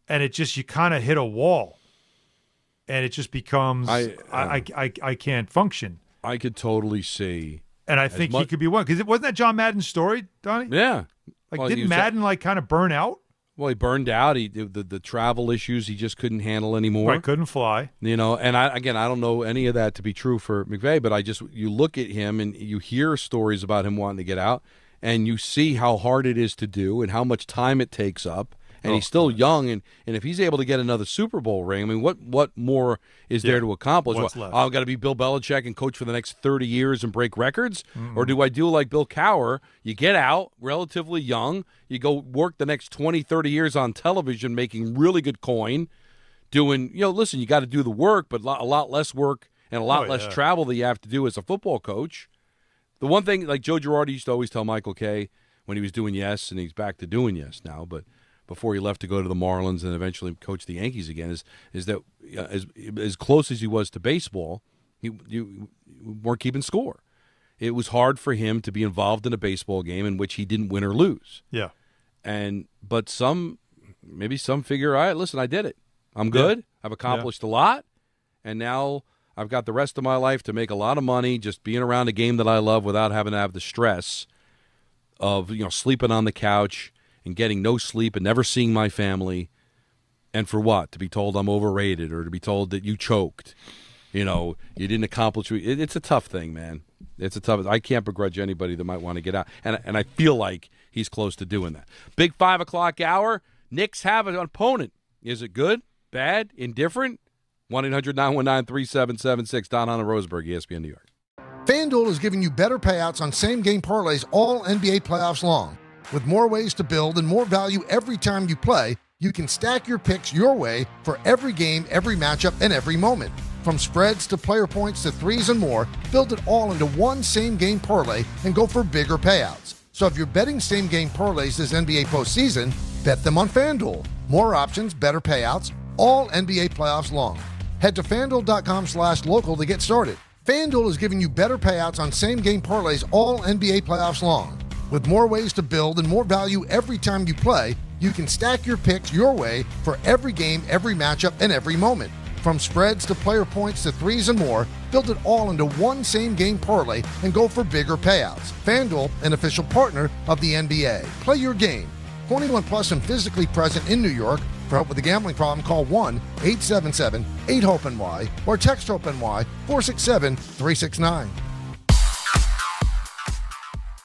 and you kind of hit a wall and it just becomes I can't function. I could totally see. And I think he could be one. Because wasn't that John Madden's story, Donnie? Yeah. Didn't Madden kind of burn out? Well, he burned out. The travel issues he just couldn't handle anymore. Right, couldn't fly. And I don't know any of that to be true for McVay, but you look at him and you hear stories about him wanting to get out. And you see how hard it is to do and how much time it takes up. And he's still young. And if he's able to get another Super Bowl ring, I mean, what more is there to accomplish? What's left? I've got to be Bill Belichick and coach for the next 30 years and break records? Mm-hmm. Or do I do like Bill Cowher? You get out relatively young. You go work the next 20, 30 years on television making really good coin. Doing, listen, you got to do the work, but a lot less work and a lot less travel that you have to do as a football coach. The one thing, like Joe Girardi used to always tell Michael Kay when he was doing Yes, and he's back to doing Yes now, but before he left to go to the Marlins and eventually coach the Yankees again, is that as close as he was to baseball, you weren't keeping score. It was hard for him to be involved in a baseball game in which he didn't win or lose. Yeah. But some figure, all right, listen, I did it. I'm good. I've accomplished a lot, and now I've got the rest of my life to make a lot of money just being around a game that I love without having to have the stress of sleeping on the couch and getting no sleep and never seeing my family. And for what? To be told I'm overrated or to be told that you choked. You didn't accomplish. It's a tough thing, man. I can't begrudge anybody that might want to get out. And I feel like he's close to doing that. Big 5 o'clock hour. Knicks have an opponent. Is it good, bad, indifferent? 1-800-919-3776. Hahn Rosenberg, ESPN New York. FanDuel is giving you better payouts on same-game parlays all NBA playoffs long. With more ways to build and more value every time you play, you can stack your picks your way for every game, every matchup, and every moment. From spreads to player points to threes and more, build it all into one same-game parlay and go for bigger payouts. So if you're betting same-game parlays this NBA postseason, bet them on FanDuel. More options, better payouts, all NBA playoffs long. Head to FanDuel.com/local to get started. FanDuel is giving you better payouts on same-game parlays all NBA playoffs long. With more ways to build and more value every time you play, you can stack your picks your way for every game, every matchup, and every moment. From spreads to player points to threes and more, build it all into one same-game parlay and go for bigger payouts. FanDuel, an official partner of the NBA. Play your game. 21 plus and physically present in New York. For help with a gambling problem, call 1-877-8-HOPE-NY or text HOPE-NY 467-369.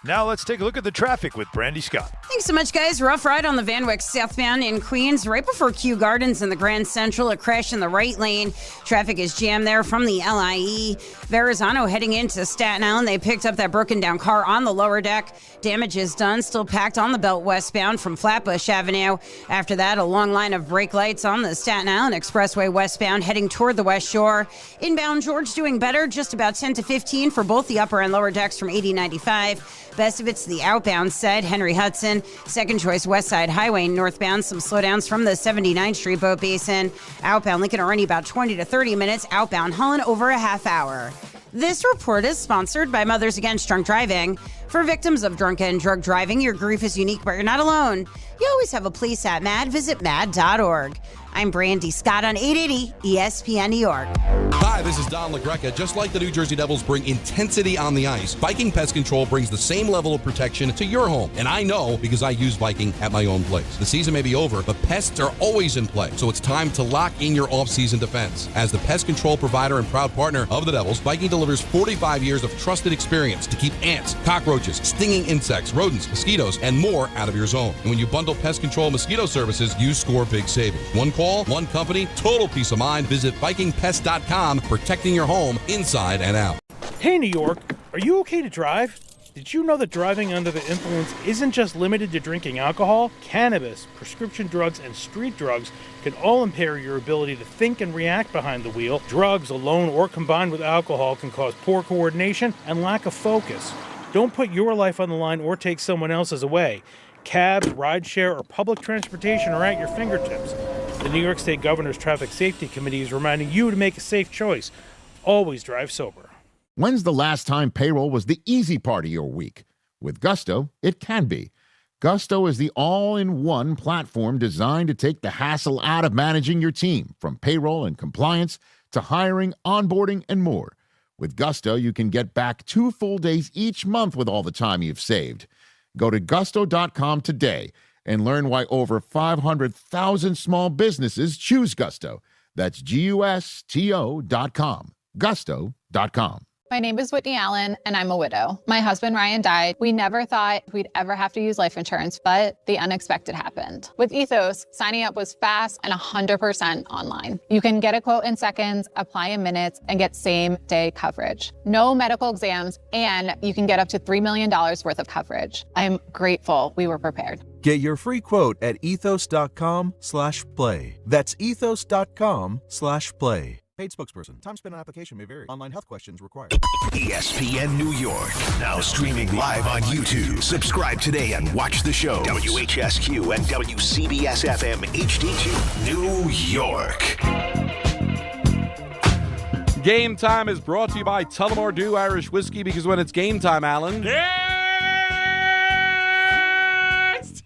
Now let's take a look at the traffic with Brandy Scott. Thanks so much, guys. Rough ride on the Van Wyck southbound in Queens. Right before Kew Gardens in the Grand Central, a crash in the right lane. Traffic is jammed there from the LIE. Verrazano heading into Staten Island. They picked up that broken down car on the lower deck. Damage is done. Still packed on the belt westbound from Flatbush Avenue. After that, a long line of brake lights on the Staten Island Expressway westbound heading toward the West Shore. Inbound George doing better, just about 10 to 15 for both the upper and lower decks from 80-95. Best of it's the outbound side, Henry Hudson. Second choice, West Side Highway northbound. Some slowdowns from the 79th Street Boat Basin. Outbound Lincoln Arnie about 20 to 30 minutes. Outbound Holland over a half hour. This report is sponsored by Mothers Against Drunk Driving. For victims of drunk and drug driving, your grief is unique, but you're not alone. You always have a place at MAD. Visit mad.org. I'm Brandy Scott on 880 ESPN New York. Hi, this is Don LaGreca. Just like the New Jersey Devils bring intensity on the ice, Viking Pest Control brings the same level of protection to your home. And I know because I use Viking at my own place. The season may be over, but pests are always in play. So it's time to lock in your off-season defense. As the pest control provider and proud partner of the Devils, Viking delivers 45 years of trusted experience to keep ants, cockroaches, stinging insects, rodents, mosquitoes, and more out of your zone. And when you bundle pest control mosquito services, you score big savings. One call, one company, total peace of mind. Visit VikingPest.com, protecting your home inside and out. Hey, New York, are you okay to drive? Did you know that driving under the influence isn't just limited to drinking alcohol? Cannabis, prescription drugs, and street drugs can all impair your ability to think and react behind the wheel. Drugs, alone or combined with alcohol, can cause poor coordination and lack of focus. Don't put your life on the line or take someone else's away. Cabs, rideshare, or public transportation are at your fingertips. The New York State Governor's Traffic Safety Committee is reminding you to make a safe choice. Always drive sober. When's the last time payroll was the easy part of your week? With Gusto, it can be. Gusto is the all-in-one platform designed to take the hassle out of managing your team, from payroll and compliance to hiring, onboarding, and more. With Gusto, you can get back 2 full days each month with all the time you've saved. Go to gusto.com today and learn why over 500,000 small businesses choose Gusto. That's GUSTO.com. Gusto.com. My name is Whitney Allen, and I'm a widow. My husband, Ryan, died. We never thought we'd ever have to use life insurance, but the unexpected happened. With Ethos, signing up was fast and 100% online. You can get a quote in seconds, apply in minutes, and get same-day coverage. No medical exams, and you can get up to $3 million worth of coverage. I'm grateful we were prepared. Get your free quote at ethos.com/play. That's ethos.com/play. Paid spokesperson. Time spent on application may vary. Online health questions required. ESPN New York. Now streaming live on YouTube. Subscribe today and watch the show. WHSQ and WCBS-FM HD2 New York. Game Time is brought to you by Tullamore Dew Irish Whiskey, because when it's game time, Alan. It's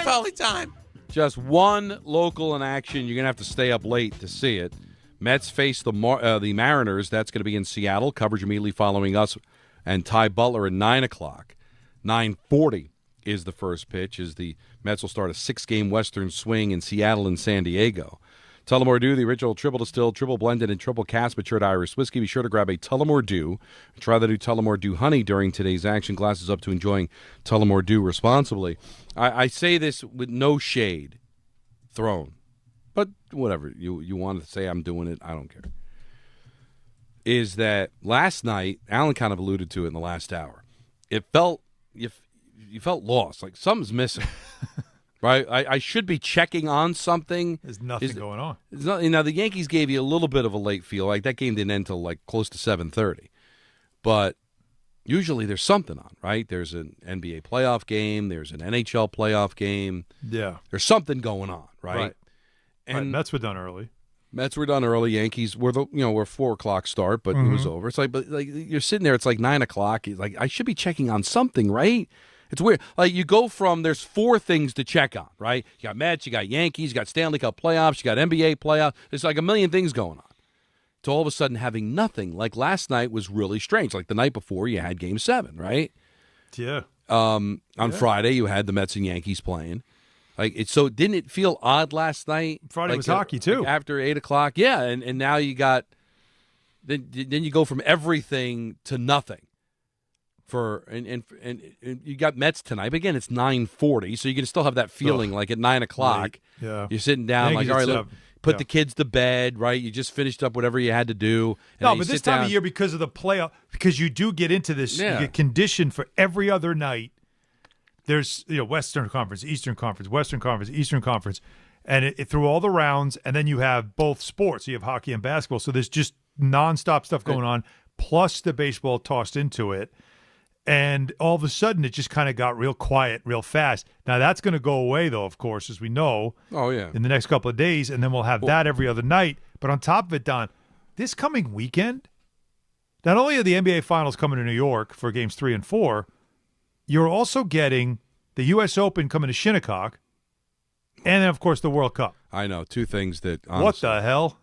totally time. Just one local in action. You're going to have to stay up late to see it. Mets face the Mariners. That's going to be in Seattle. Coverage immediately following us and Ty Butler at 9 o'clock. 9:40 is the first pitch, as the Mets will start a 6-game Western swing in Seattle and San Diego. Tullamore Dew, the original triple distilled, triple blended, and triple cast matured Irish whiskey. Be sure to grab a Tullamore Dew. Try the new Tullamore Dew Honey during today's action. Glasses up to enjoying Tullamore Dew responsibly. I say this with no shade thrown. But whatever, you want to say I'm doing it, I don't care. Is that last night, Alan kind of alluded to it in the last hour. It felt, you felt lost, like something's missing. Right? I should be checking on something. There's nothing going on. The Yankees gave you a little bit of a late feel. Like that game didn't end until like close to 7:30. But usually there's something on, right? There's an NBA playoff game. There's an NHL playoff game. Yeah. There's something going on, right? And Mets were done early. Yankees were we're 4 o'clock start, but it was over. It's like, but like you're sitting there, it's like 9 o'clock. Like I should be checking on something, right? It's weird. Like, you go from, there's 4 things to check on, right? You got Mets, you got Yankees, you got Stanley Cup playoffs, you got NBA playoffs. There's like a million things going on. To all of a sudden having nothing. Like last night was really strange. Like the night before, you had Game 7, right? Yeah. On Friday, you had the Mets and Yankees playing. So didn't it feel odd last night? Friday was hockey, too. After 8 o'clock. Yeah, and now you got, then you go from everything to nothing. And you got Mets tonight, but again, it's 9:40, so you can still have that feeling like at 9 o'clock. Yeah. You're sitting down like, all right, look, put the kids to bed, right? You just finished up whatever you had to do. No, but this time of year, because of the playoff, because you do get into this, you get conditioned for every other night. There's Western Conference, Eastern Conference, Western Conference, Eastern Conference, and it through all the rounds, and then you have both sports. You have hockey and basketball, so there's just nonstop stuff going on, plus the baseball tossed into it. And all of a sudden, it just kind of got real quiet real fast. Now, that's going to go away, though, of course, as we know. Oh, yeah. In the next couple of days, and then we'll have that every other night. But on top of it, Don, this coming weekend, not only are the NBA Finals coming to New York for Games 3 and 4, you're also getting the U.S. Open coming to Shinnecock, and then, of course, the World Cup. I know, 2 things that, honestly, what the hell?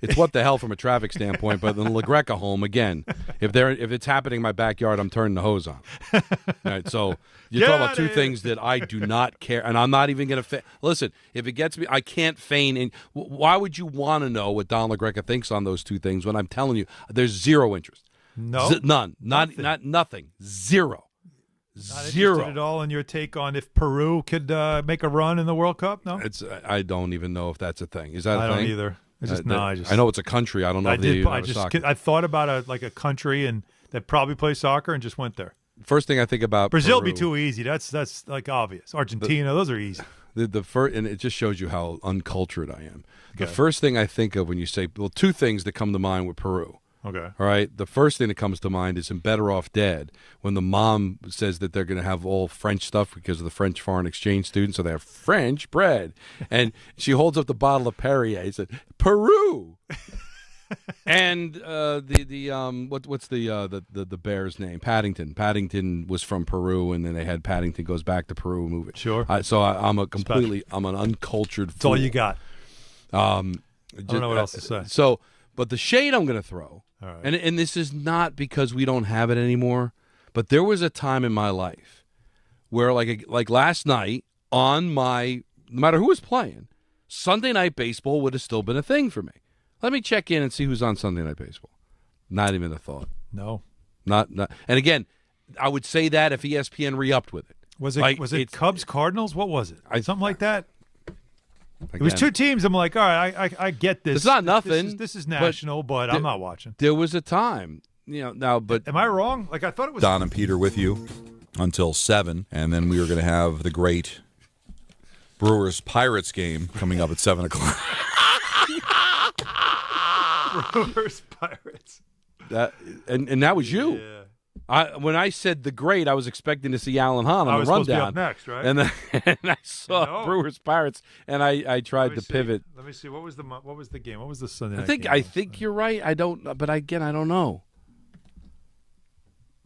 It's what the hell from a traffic standpoint, but then the Greca home, again, if it's happening in my backyard, I'm turning the hose on. All right, so you're talking about 2 things that I do not care, and I'm not even going to listen, if it gets me, I can't feign. And why would you want to know what Don LaGreca thinks on those 2 things when I'm telling you there's zero interest? No. None. Nothing. Zero. Not Zero. interested at all in your take on if Peru could make a run in the World Cup? No, I don't even know if that's a thing. Is that a thing? I don't either. I know it's a country. I don't know. I thought about a country and that probably plays soccer and just went there. First thing I think about Brazil Peru, would be too easy. That's like obvious. Argentina, those are easy. The first, and it just shows you how uncultured I am. Okay. The first thing I think of when you say, 2 things that come to mind with Peru. Okay. All right. The first thing that comes to mind is in Better Off Dead, when the mom says that they're going to have all French stuff because of the French foreign exchange students, so they have French bread. And she holds up the bottle of Perrier. He said, Peru. And what's the bear's name? Paddington. Paddington was from Peru, and then they had Paddington goes back to Peru movie. Sure. I'm an uncultured fool. That's all you got. I don't know what else to say. So, but the shade I'm going to throw, and this is not because we don't have it anymore, but there was a time in my life where, like last night, no matter who was playing, Sunday Night Baseball would have still been a thing for me. Let me check in and see who's on Sunday Night Baseball. Not even a thought. No. Not. And again, I would say that if ESPN re-upped with it. Was it Cubs Cardinals? What was it? Something like that. Again, it was 2 teams. I'm like, all right, I get this. It's not nothing. This is national, but I'm not watching. There was a time, but am I wrong? Like I thought it was. Don and Peter with you until 7, and then we were going to have the great Brewers Pirates game coming up at 7 o'clock. Brewers Pirates. And that was you. Yeah. When I said the great, I was expecting to see Alan Hahn on the rundown. I was supposed to be up next, right? And I saw Brewers Pirates, and I tried to pivot. Let me see. What was the game? What was the Sunday night game? I think you're right. I don't. But again, I don't know.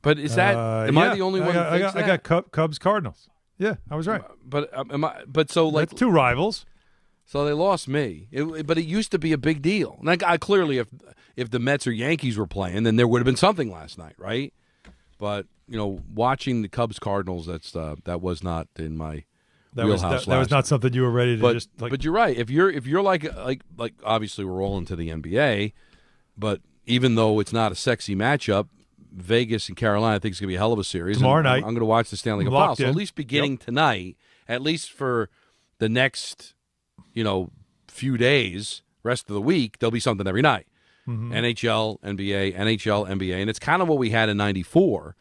But is that? Am I the only one? I got Cubs Cardinals. Yeah, I was right. But am I? But so like that's 2 rivals. So they lost me. But it used to be a big deal. Like clearly, if the Mets or Yankees were playing, then there would have been something last night, right? But watching the Cubs Cardinals, that was not in my wheelhouse. That was not something you were ready to just like. But you're right. If you're like obviously we're all into the NBA, but even though it's not a sexy matchup, Vegas and Carolina, I think it's going to be a hell of a series. Tomorrow night, I'm going to watch the Stanley Cup Finals. So at least beginning tonight, at least for the next few days, rest of the week, there'll be something every night. Mm-hmm. NHL, NBA, and it's kind of what we had in '94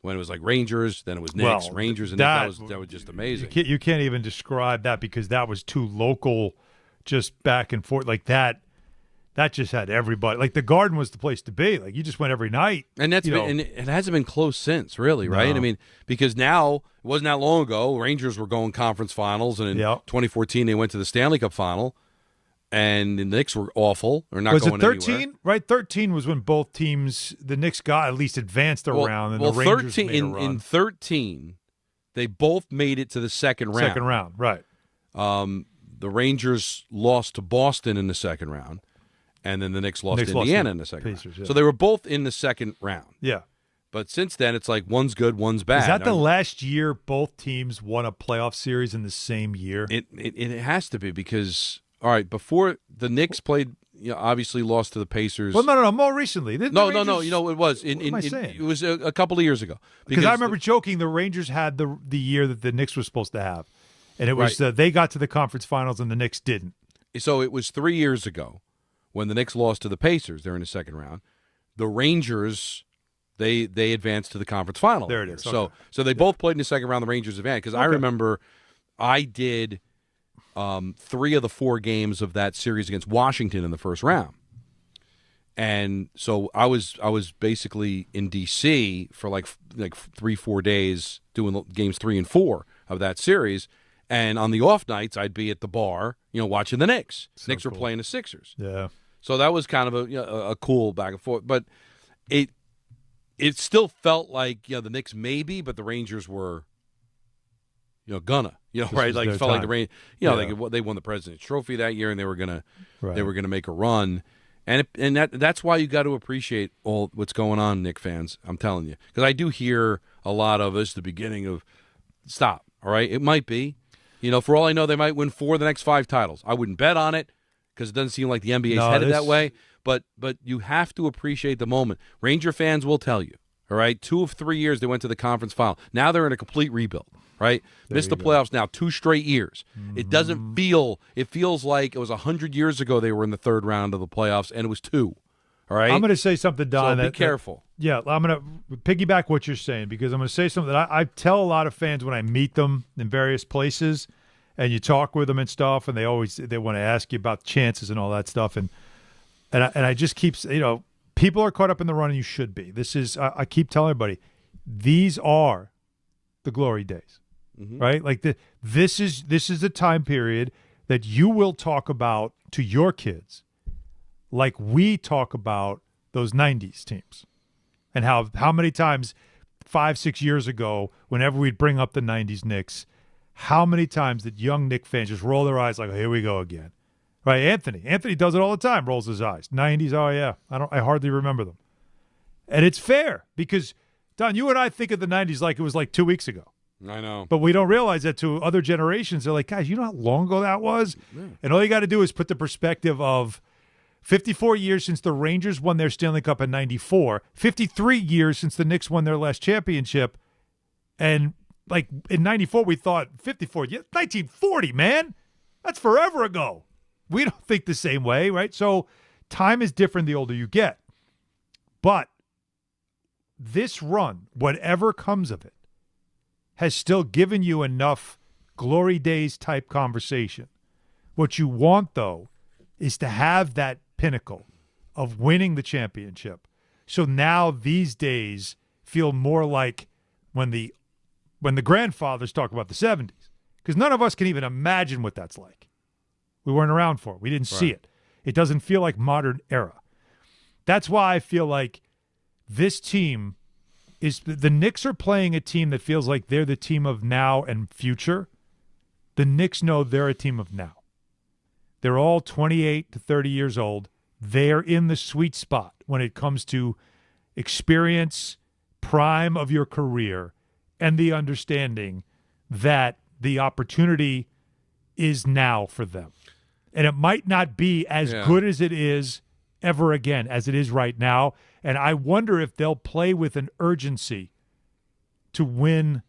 when it was like Rangers, then it was Knicks, Rangers, and that was just amazing. You can't even describe that because that was too local, just back and forth like that. That just had everybody. Like the Garden was the place to be. Like you just went every night, and and it hasn't been close since, really, right? No. I mean, because now it wasn't that long ago. Rangers were going conference finals, and in 2014 they went to the Stanley Cup final. And the Knicks were awful, or not was going it 13? anywhere. Right, 13 was when both teams, the Knicks got at least advanced a round, and the Rangers 13, made a run. In 13, they both made it to the second round. Second round, right. The Rangers lost to Boston in the second round, and then the Knicks lost to Indiana in the second round. Yeah. So they were both in the second round. Yeah. But since then, it's like one's good, one's bad. Is that the last year both teams won a playoff series in the same year? It has to be because, all right, before the Knicks played, obviously lost to the Pacers. Well, no, more recently. No. It was. What am I saying? It was a couple of years ago. Because I remember joking the Rangers had the year that the Knicks were supposed to have. And it was they got to the conference finals and the Knicks didn't. So it was 3 years ago when the Knicks lost to the Pacers. They're in the second round. The Rangers, they advanced to the conference final. There it is. So they both played in the second round. The Rangers advanced. Because I remember I did 3 of the 4 games of that series against Washington in the first round. And so I was basically in D.C. for like 3-4 days doing games 3 and 4 of that series. And on the off nights, I'd be at the bar, watching the Knicks. Knicks were playing the Sixers. Yeah. So that was kind of a cool back and forth. But it still felt like the Knicks maybe, but the Rangers were gonna right like felt like the Rangers they won the President's Trophy that year and they were gonna make a run. And that's why you got to appreciate all what's going on, Knicks fans. I'm telling you, because I do hear a lot of us the beginning of stop. All right, it might be. For all I know, they might win 4 of the next 5 titles. I wouldn't bet on it because it doesn't seem like the NBA is headed that way. But you have to appreciate the moment. Ranger fans will tell you, all right, 2 of 3 years they went to the conference final. Now they're in a complete rebuild, right? Missed the playoffs now 2 straight years. Mm-hmm. It doesn't feel – it feels like it was 100 years ago they were in the third round of the playoffs, and it was 2, all right? I'm going to say something, Don. So be careful. I'm going to piggyback what you're saying because I'm going to say something that I tell a lot of fans when I meet them in various places and you talk with them and stuff, and they want to ask you about chances and all that stuff. And I just keep, people are caught up in the run and you should be. This is, I keep telling everybody, these are the glory days, right? Like this is a time period that you will talk about to your kids like we talk about those 90s teams. And how many times 5-6 years ago, whenever we'd bring up the 90s Knicks, how many times did young Knicks fans just roll their eyes like, oh, here we go again. Right, Anthony does it all the time, rolls his eyes. 90s, oh yeah, I hardly remember them. And it's fair because, Don, you and I think of the 90s like it was like 2 weeks ago. I know. But we don't realize that to other generations. They're like, guys, you know how long ago that was? Yeah. And all you got to do is put the perspective of 54 years since the Rangers won their Stanley Cup in 94, 53 years since the Knicks won their last championship. And like in 94, we thought 54, 1940, man. That's forever ago. We don't think the same way, right? So time is different the older you get. But this run, whatever comes of it, has still given you enough glory days type conversation. What you want, though, is to have that pinnacle of winning the championship. So now these days feel more like when the grandfathers talk about the 70s, because none of us can even imagine what that's like. We weren't around for it. We didn't see it. It doesn't feel like modern era. That's why I feel like this team is – the Knicks are playing a team that feels like they're the team of now and future. The Knicks know they're a team of now. They're all 28 to 30 years old. They're in the sweet spot when it comes to experience, prime of your career, and the understanding that the opportunity is now for them. And it might not be as good as it is ever again as it is right now. And I wonder if they'll play with an urgency to win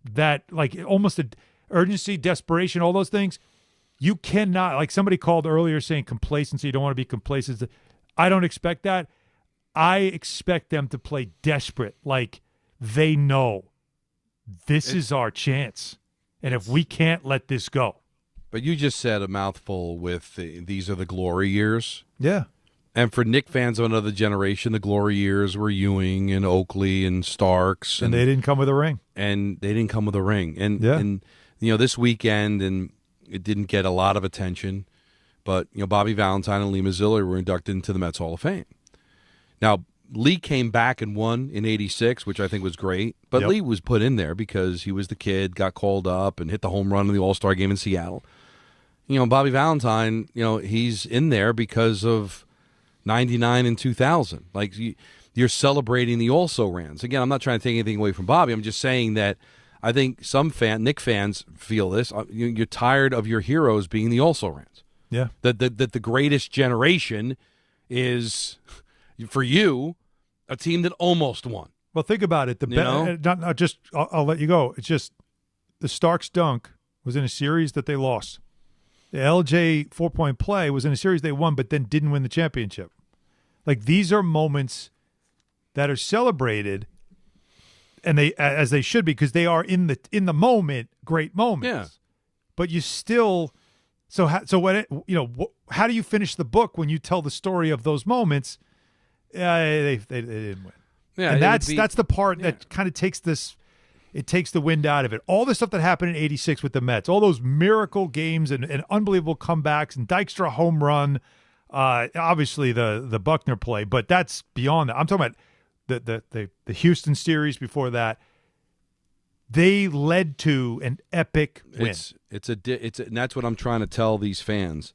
that, like almost an urgency, desperation, all those things. You cannot, like somebody called earlier saying complacency, you don't want to be complacent. I don't expect that. I expect them to play desperate, like they know this is our chance. And if we can't let this go. But you just said a mouthful with these are the glory years. Yeah. And for Knicks fans of another generation, the glory years were Ewing and Oakley and Starks. And they didn't come with a ring. And this weekend, and it didn't get a lot of attention, but Bobby Valentine and Lee Mazzilli were inducted into the Mets Hall of Fame. Now, Lee came back and won in '86, which I think was great, but Lee was put in there because he was the kid, got called up, and hit the home run in the All-Star game in Seattle. Bobby Valentine, he's in there because of '99 and 2000. Like, you're celebrating the also-rans. Again, I'm not trying to take anything away from Bobby. I'm just saying that I think some Knicks fans feel this. You're tired of your heroes being the also-rans. Yeah. That the greatest generation is, for you, a team that almost won. Well, think about it. I'll let you go. It's just the Starks dunk was in a series that they lost. The LJ 4-point play was in a series they won, but then didn't win the championship. Like, these are moments that are celebrated, and as they should be, because they are in the moment, great moments. Yeah. But you still, how do you finish the book when you tell the story of those moments? They didn't win. Yeah, and that's the part that kind of takes this. It takes the wind out of it. All the stuff that happened in '86 with the Mets, all those miracle games and unbelievable comebacks and Dykstra home run, obviously the Buckner play, but that's beyond that. I'm talking about the Houston series before that. They led to an epic win. And that's what I'm trying to tell these fans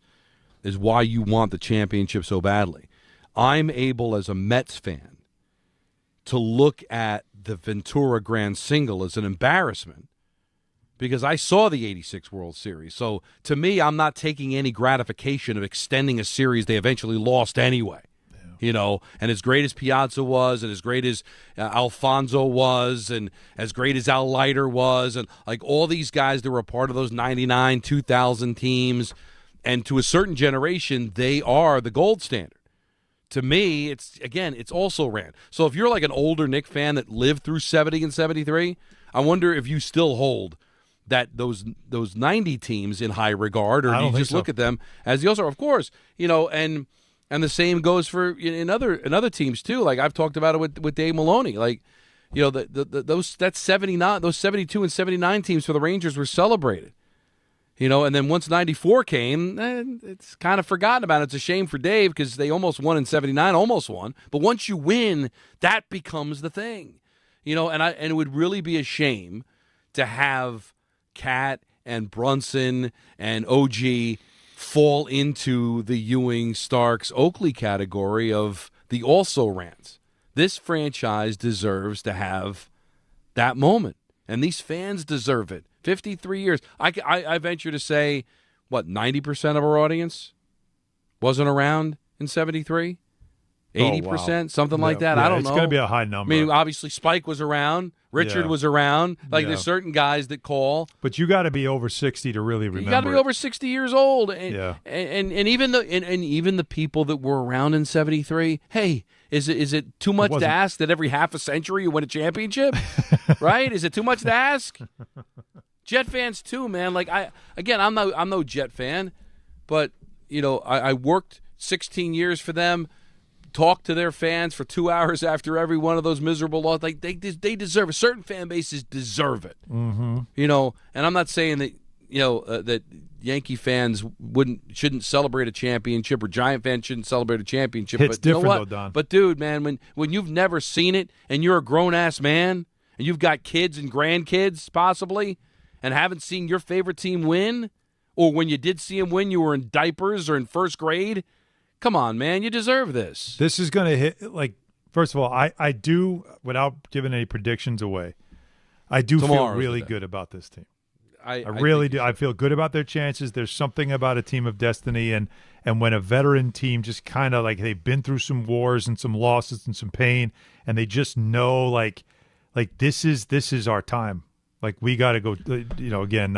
is why you want the championship so badly. I'm able as a Mets fan to look at the Ventura Grand Single as an embarrassment because I saw the '86 World Series. So to me, I'm not taking any gratification of extending a series they eventually lost anyway. And as great as Piazza was, and as great as Alfonso was, and as great as Al Leiter was, and like all these guys that were a part of those '99, 2000 teams, and to a certain generation, they are the gold standard. To me, it's also ran. So if you're like an older Knicks fan that lived through 70 and 73, I wonder if you still hold that those 90 teams in high regard, or do you just look at them as the All-Star? Of course, and the same goes for in other teams too. Like I've talked about it with Dave Maloney. Like, those 72 and 79 teams for the Rangers were celebrated. And then once 94 came, it's kind of forgotten about. It's a shame for Dave because they almost won in 79, almost won. But once you win, that becomes the thing. And it would really be a shame to have Cat and Brunson and OG fall into the Ewing, Starks, Oakley category of the also-rans. This franchise deserves to have that moment, and these fans deserve it. 53 years. I venture to say, 90% of our audience wasn't around in 73? 80%? Something like that? I don't know. It's going to be a high number. I mean, obviously Spike was around. Richard was around. There's certain guys that call. But you got to be over 60 to really remember. You got to be over 60 years old. And even the people that were around in 73, hey, is it too much to ask that every half a century you win a championship? Right? Is it too much to ask? Jet fans too, man. Like I'm no Jet fan, but I worked 16 years for them. Talked to their fans for 2 hours after every one of those miserable losses. Like they deserve it. Certain fan bases deserve it. Mm-hmm. And I'm not saying that that Yankee fans shouldn't celebrate a championship or Giant fans shouldn't celebrate a championship. It's but different you know what? though, Don. But dude, man, when you've never seen it and you're a grown ass man and you've got kids and grandkids possibly and haven't seen your favorite team win, or when you did see them win, you were in diapers or in first grade. Come on, man. You deserve this. This is going to hit, first of all, I do, without giving any predictions away, I do feel really good about this team. I really do. I feel good about their chances. There's something about a team of destiny, and when a veteran team just kind of they've been through some wars and some losses and some pain, and they just know like this is our time. Like we got to go. Again,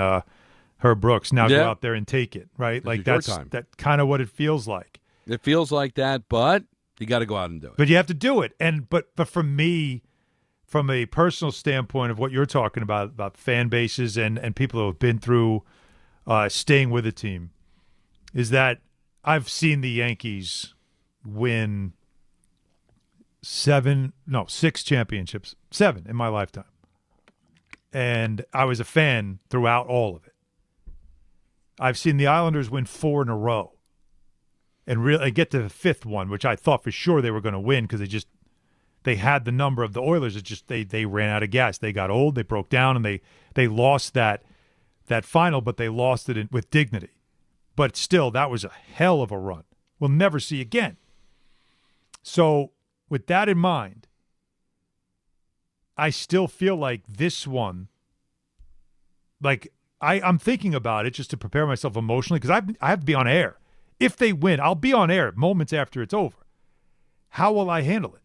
Herb Brooks now go out there and take it. Right, that's kind of what it feels like. It feels like that, but you got to go out and do it. But you have to do it, but for me, from a personal standpoint of what you're talking about fan bases and people who have been through staying with a team, is that I've seen the Yankees win 6 championships, 7 in my lifetime. And I was a fan throughout all of it. I've seen the Islanders win 4 in a row. and really get to the fifth one, which I thought for sure they were going to win because they had the number of the Oilers. It's just they ran out of gas. They got old. They broke down, and they lost that final, but they lost it with dignity. But still, that was a hell of a run. We'll never see again. So with that in mind, I still feel like this one, like I'm thinking about it just to prepare myself emotionally because I have to be on air. If they win, I'll be on air moments after it's over. How will I handle it?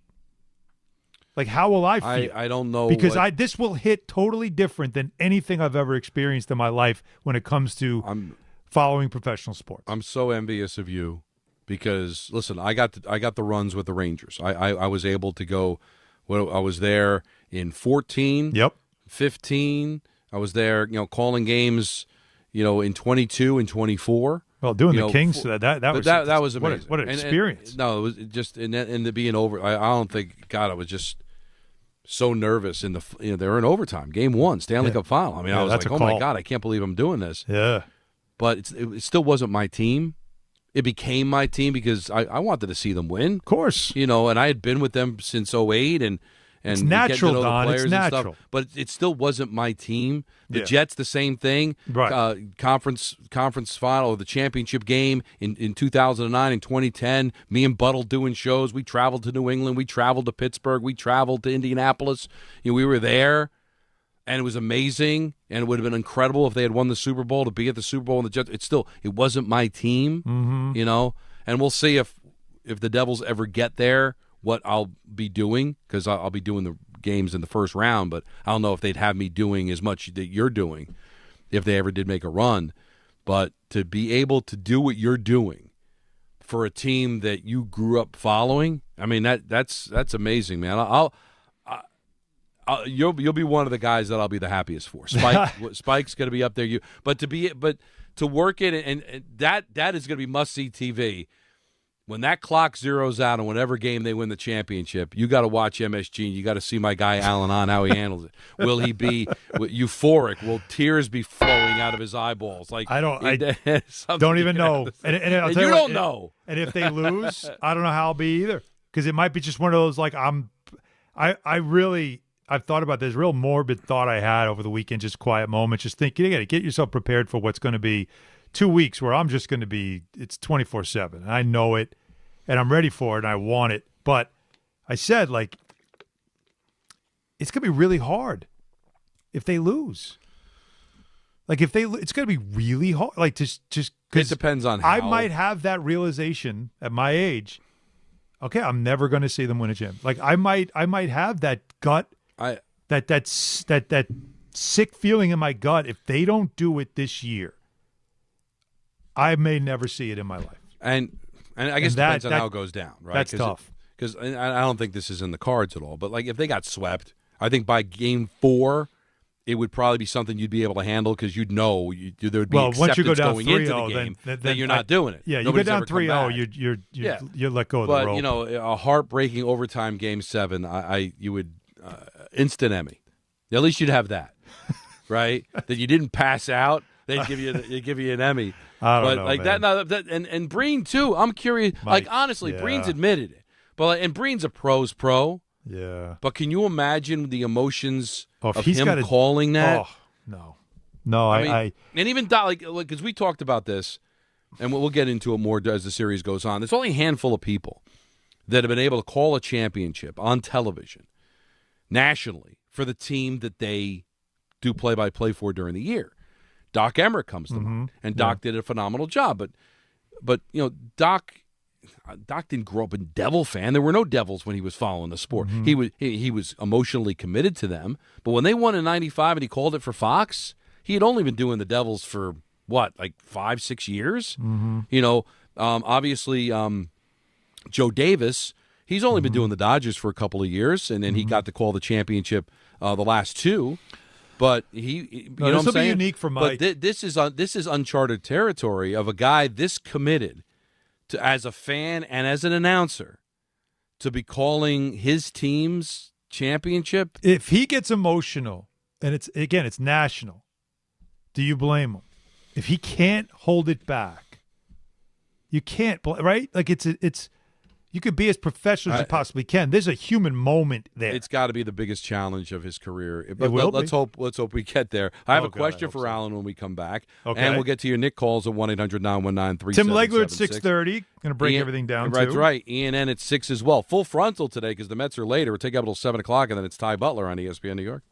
Like, how will I feel? I don't know. Because this will hit totally different than anything I've ever experienced in my life when it comes to following professional sports. I'm so envious of you because, listen, I got the runs with the Rangers. I was able to go. Well, I was there in 14, 15. I was there, calling games, in 22 and 24. Well, doing the Kings, that was amazing. What an experience. No, it was just and the being over. I don't think. God, I was just so nervous in they were in overtime, game 1, Stanley Cup final. I mean, I was like, oh my God, I can't believe I'm doing this. Yeah, but it still wasn't my team. It became my team because I wanted to see them win, of course. And I had been with them since 2008 and it's natural, to know Don. the players it's natural. and stuff, but it still wasn't my team. The Yeah. Jets, the same thing. Right. Conference final or the championship game in 2009 and 2010. Me and Buttle doing shows. We traveled to New England. We traveled to Pittsburgh. We traveled to Indianapolis. We were there, and it was amazing. And it would have been incredible if they had won the Super Bowl to be at the Super Bowl. And the Jets. It wasn't my team. Mm-hmm. And we'll see if the Devils ever get there, what I'll be doing, because I'll be doing the games in the first round, but I don't know if they'd have me doing as much that you're doing if they ever did make a run. But to be able to do what you're doing for a team that you grew up following, I mean, that's amazing, man. You'll be one of the guys that I'll be the happiest for. Spike's going to be up there. But to work it, and that is going to be must-see TV. When that clock zeroes out and whatever game they win the championship, you got to watch MSG. You got to see my guy Alan Hahn, how he handles it. Will he be euphoric? Will tears be flowing out of his eyeballs? Like I don't even know. And I'll tell you what, don't know. And if they lose, I don't know how I'll be either. Because it might be just one of those I've thought about this real morbid thought I had over the weekend, just quiet moments, just thinking, you got to get yourself prepared for what's going to be 2 weeks where I'm just going to be, it's 24/7. I know it, and I'm ready for it, and I want it. But I said, it's going to be really hard if they lose. It's going to be really hard. Just it depends on how. I might have that realization at my age. Okay, I'm never going to see them win a gym. I might have that gut, that sick feeling in my gut. If they don't do it this year, I may never see it in my life. And I guess it depends on how it goes down, right? That's tough. Because I don't think this is in the cards at all. But, if they got swept, I think by game 4, it would probably be something you'd be able to handle because you'd know there would be acceptance once you go down going into the game that you're not doing it. Yeah, Nobody's you go down ever 3-0, you let go of the rope. But, a heartbreaking overtime game 7, you would instant Emmy. At least you'd have that, right? That you didn't pass out. They'd give you an Emmy. I don't know, man. that. And Breen too. I'm curious. Honestly, yeah. Breen's admitted it. But and Breen's a pro's pro. Yeah. But can you imagine the emotions of he's him calling that? Oh, no. I and even because we talked about this, and we'll get into it more as the series goes on. There's only a handful of people that have been able to call a championship on television nationally for the team that they do play-by-play for during the year. Doc Emmerich comes to mind, and Doc did a phenomenal job. But Doc didn't grow up a Devil fan. There were no Devils when he was following the sport. He was emotionally committed to them. But when they won in '95 and he called it for Fox, he had only been doing the Devils for 5-6 years. Obviously, Joe Davis. He's only been doing the Dodgers for a couple of years, and then he got to call the championship the last 2. But this will be unique for Mike. But this is uncharted territory of a guy this committed to, as a fan and as an announcer, to be calling his team's championship. If he gets emotional, and it's national, do you blame him? If he can't hold it back, You can't, right? Like it's you could be as professional as you possibly can. There's a human moment there. It's got to be the biggest challenge of his career. But let's hope we get there. I have a question for Alan when we come back. Okay. And we'll get to your Nick calls at 1-800-919-3776. Tim Legler at 6:30. Going to break everything down, That's too. right. ENN at 6 as well. Full frontal today because the Mets are later. We'll take up until 7 o'clock, and then it's Ty Butler on ESPN New York.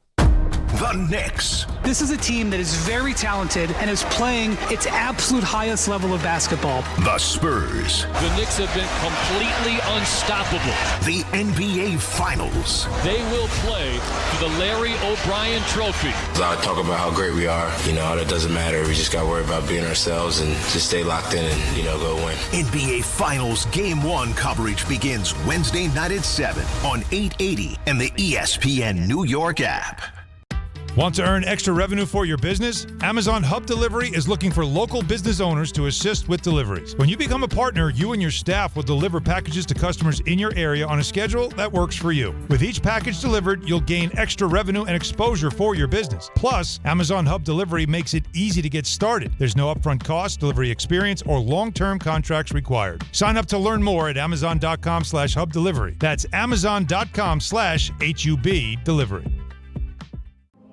The Knicks. This is a team that is very talented and is playing its absolute highest level of basketball. The Spurs. The Knicks have been completely unstoppable. The NBA Finals. They will play for the Larry O'Brien Trophy. I talk about how great we are. It doesn't matter. We just got to worry about being ourselves and just stay locked in and, go win. NBA Finals Game 1 coverage begins Wednesday night at 7 on 880 and the ESPN New York app. Want to earn extra revenue for your business? Amazon Hub Delivery is looking for local business owners to assist with deliveries. When you become a partner, you and your staff will deliver packages to customers in your area on a schedule that works for you. With each package delivered, you'll gain extra revenue and exposure for your business. Plus, Amazon Hub Delivery makes it easy to get started. There's no upfront cost, delivery experience, or long-term contracts required. Sign up to learn more at Amazon.com/Hub Delivery. That's Amazon.com/HUB Delivery.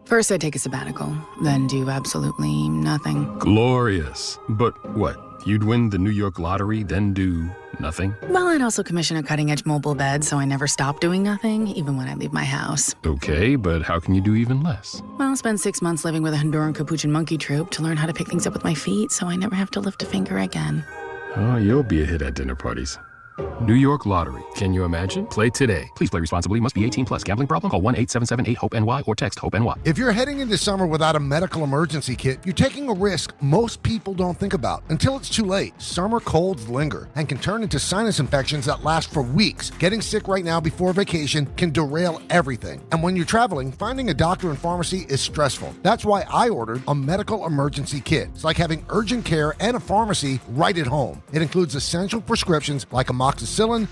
First, I take a sabbatical, then do absolutely nothing. Glorious. But what? You'd win the New York lottery, then do nothing? Well, I'd also commission a cutting-edge mobile bed, so I never stop doing nothing, even when I leave my house. Okay, but how can you do even less? Well, I'll spend 6 months living with a Honduran Capuchin monkey troupe to learn how to pick things up with my feet, so I never have to lift a finger again. Oh, you'll be a hit at dinner parties. New York Lottery. Can you imagine? Play today. Please play responsibly. Must be 18 plus. Gambling problem? Call 1-877-8-HOPE-NY or text HOPE-NY. If you're heading into summer without a medical emergency kit, you're taking a risk most people don't think about until it's too late. Summer colds linger and can turn into sinus infections that last for weeks. Getting sick right now before vacation can derail everything. And when you're traveling, finding a doctor and pharmacy is stressful. That's why I ordered a medical emergency kit. It's like having urgent care and a pharmacy right at home. It includes essential prescriptions like amoxicillin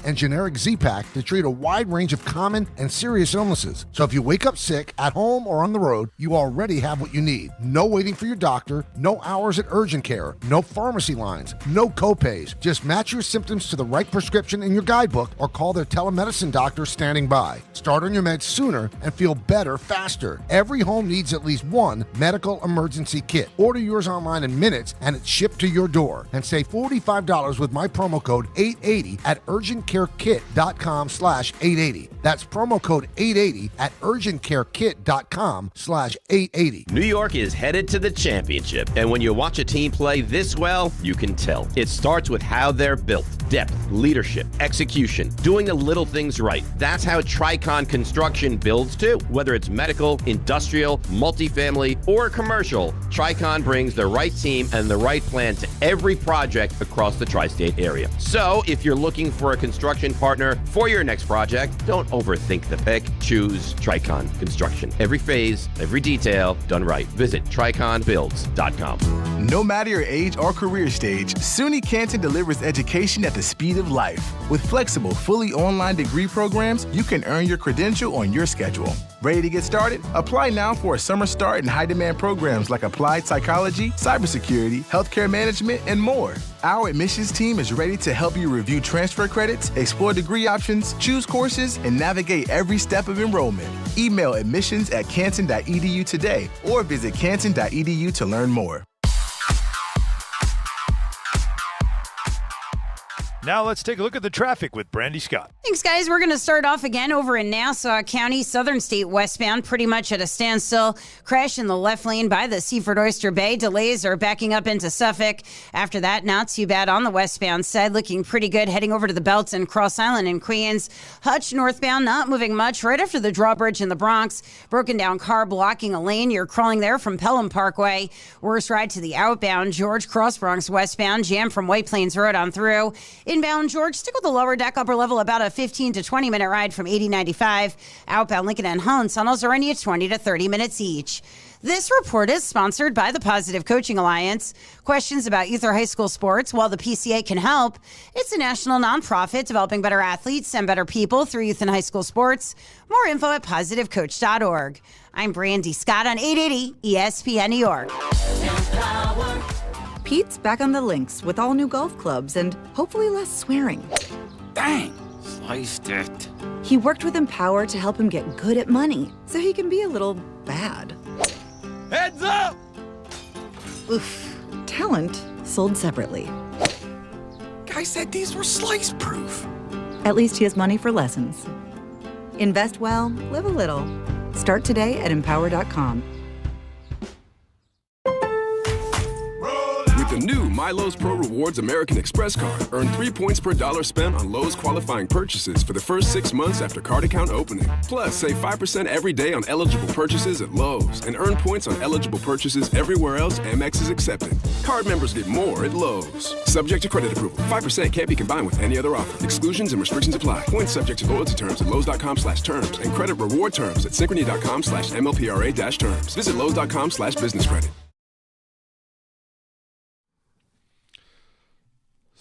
and generic Z-Pak to treat a wide range of common and serious illnesses. So if you wake up sick at home or on the road, you already have what you need. No waiting for your doctor, no hours at urgent care, no pharmacy lines, no copays. Just match your symptoms to the right prescription in your guidebook or call their telemedicine doctor standing by. Start on your meds sooner and feel better faster. Every home needs at least one medical emergency kit. Order yours online in minutes and it's shipped to your door. And save $45 with my promo code 880 at urgentcarekit.com/880. That's promo code 880 at urgentcarekit.com/880. New York is headed to the championship, and when you watch a team play this well, you can tell. It starts with how they're built. Depth, leadership, execution, doing the little things right. That's how Tricon Construction builds too. Whether it's medical, industrial, multifamily, or commercial, Tricon brings the right team and the right plan to every project across the tri-state area. So if you're looking for a construction partner for your next project, don't overthink the pick. Choose Tricon Construction. Every phase, every detail, done right. Visit TriconBuilds.com. No matter your age or career stage, SUNY Canton delivers education at the speed of life. With flexible, fully online degree programs, you can earn your credential on your schedule. Ready to get started? Apply now for a summer start in high-demand programs like applied psychology, cybersecurity, healthcare management, and more. Our admissions team is ready to help you review transfer credits, explore degree options, choose courses, and navigate every step of enrollment. Email admissions@canton.edu today or visit canton.edu to learn more. Now let's take a look at the traffic with Brandy Scott. Thanks, guys. We're going to start off again over in Nassau County, Southern State westbound, pretty much at a standstill. Crash in the left lane by the Seaford Oyster Bay. Delays are backing up into Suffolk. After that, not too bad on the westbound side. Looking pretty good heading over to the Belton, Cross Island, and Queens. Hutch northbound, not moving much. Right after the drawbridge in the Bronx. Broken down car blocking a lane. You're crawling there from Pelham Parkway. Worst ride to the outbound. George Cross Bronx westbound. Jam from White Plains Road on through. Inbound George, stick with the lower deck, upper level, about a 15 to 20 minute ride from 8095. Outbound Lincoln and Holland tunnels are only at 20 to 30 minutes each. This report is sponsored by the Positive Coaching Alliance. Questions about youth or high school sports? Well, the PCA can help. It's a national nonprofit developing better athletes and better people through youth and high school sports. More info at positivecoach.org. I'm Brandy Scott on 880 ESPN New York. Pete's back on the links with all new golf clubs and hopefully less swearing. Dang, sliced it. He worked with Empower to help him get good at money, so he can be a little bad. Heads up! Oof. Talent sold separately. Guy said these were slice-proof. At least he has money for lessons. Invest well, live a little. Start today at Empower.com. With the new MyLowe's Pro Rewards American Express card, earn 3 points per dollar spent on Lowe's qualifying purchases for the first 6 months after card account opening. Plus, save 5% every day on eligible purchases at Lowe's and earn points on eligible purchases everywhere else Amex is accepted. Card members get more at Lowe's. Subject to credit approval. 5% can't be combined with any other offer. Exclusions and restrictions apply. Points subject to loyalty terms at Lowe's.com/terms and credit reward terms at Synchrony.com/MLPRA-terms. Visit Lowe's.com/business credit.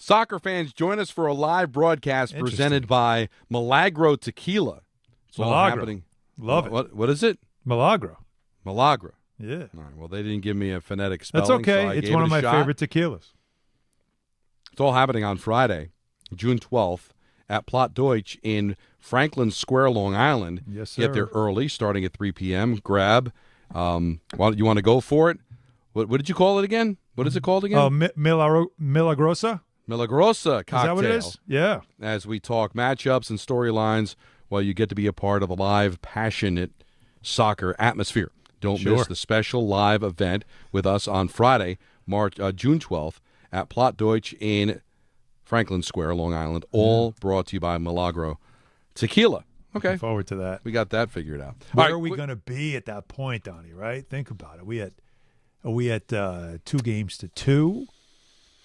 Soccer fans, join us for a live broadcast presented by Milagro Tequila. It's all happening. Love it. What is it? Milagro. Milagro. Yeah. All right, well, they didn't give me a phonetic spelling. That's okay. So It's one of my favorite tequilas. It's all happening on Friday, June 12th, at Plot Deutsch in Franklin Square, Long Island. Yes, sir. Get there early, starting at 3 p.m. Grab. You want to go for it? What did you call it again? What is it called again? Milagrosa. Milagrosa cocktail. Is that what it is? Yeah. As we talk matchups and storylines while you get to be a part of a live, passionate soccer atmosphere. Don't miss the special live event with us on Friday, June 12th at Plot Deutsch in Franklin Square, Long Island. All brought to you by Milagro Tequila. Okay. Looking forward to that. We got that figured out. Where are we going to be at that point, Donnie, right? Think about it. Are we at 2 games to 2?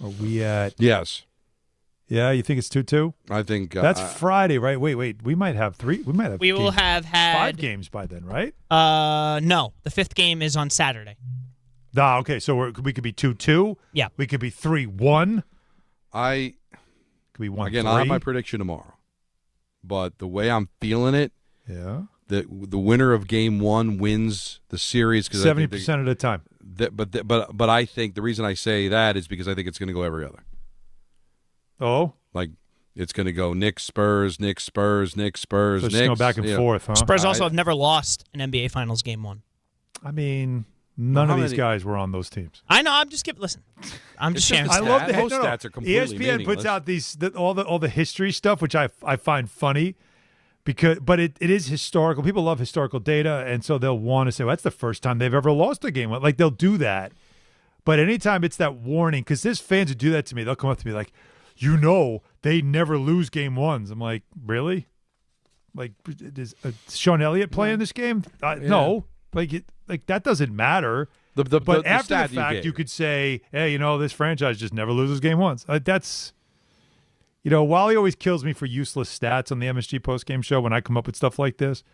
Are we at? Yes. Yeah, you think it's 2-2? I think that's Friday, right? Wait. We might have 3. We might have. We will have had 5 games by then, right? No, the 5th game is on Saturday. Okay, so we could be 2-2. Yeah, we could be 3-1. Could be 1-3. Again, I'll have my prediction tomorrow, but the way I'm feeling it, the winner of game 1 wins the series 70% of the time. But I think the reason I say that is because I think it's going to go every other. Oh, like it's going to go Knicks-Spurs, Knicks-Spurs, Knicks-Spurs, so Knicks. Go back and forth, huh? Spurs also have never lost an NBA Finals game 1. I mean, none of these guys were on those teams. I know. I'm just listen. I'm just sharing. I love the stats are completely ESPN meaningless. puts out all the history stuff, which I find funny. But it is historical. People love historical data, and so they'll want to say, well, that's the first time they've ever lost a game. Like, they'll do that. But anytime it's that warning, because there's fans who do that to me, they'll come up to me like, they never lose game 1s. I'm like, really? Like, is Sean Elliott playing this game? No. Like that doesn't matter. But after the fact, you could say, hey, this franchise just never loses game 1s. That's... Wally always kills me for useless stats on the MSG postgame show when I come up with stuff like this.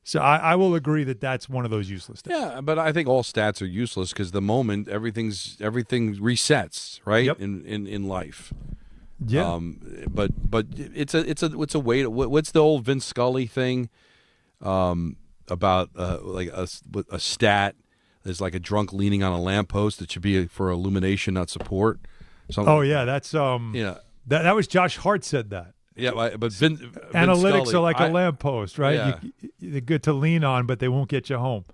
So I will agree that that's one of those useless stats. Yeah, but I think all stats are useless because the moment everything resets, right? Yep. In life. Yeah. But it's a way to, what's the old Vince Scully thing about like a stat is like a drunk leaning on a lamppost that should be for illumination, not support. Something that's yeah. That was Josh Hart said that. Yeah, but Vince analytics Scully, are like a lamppost, right? Yeah. They're good to lean on, but they won't get you home.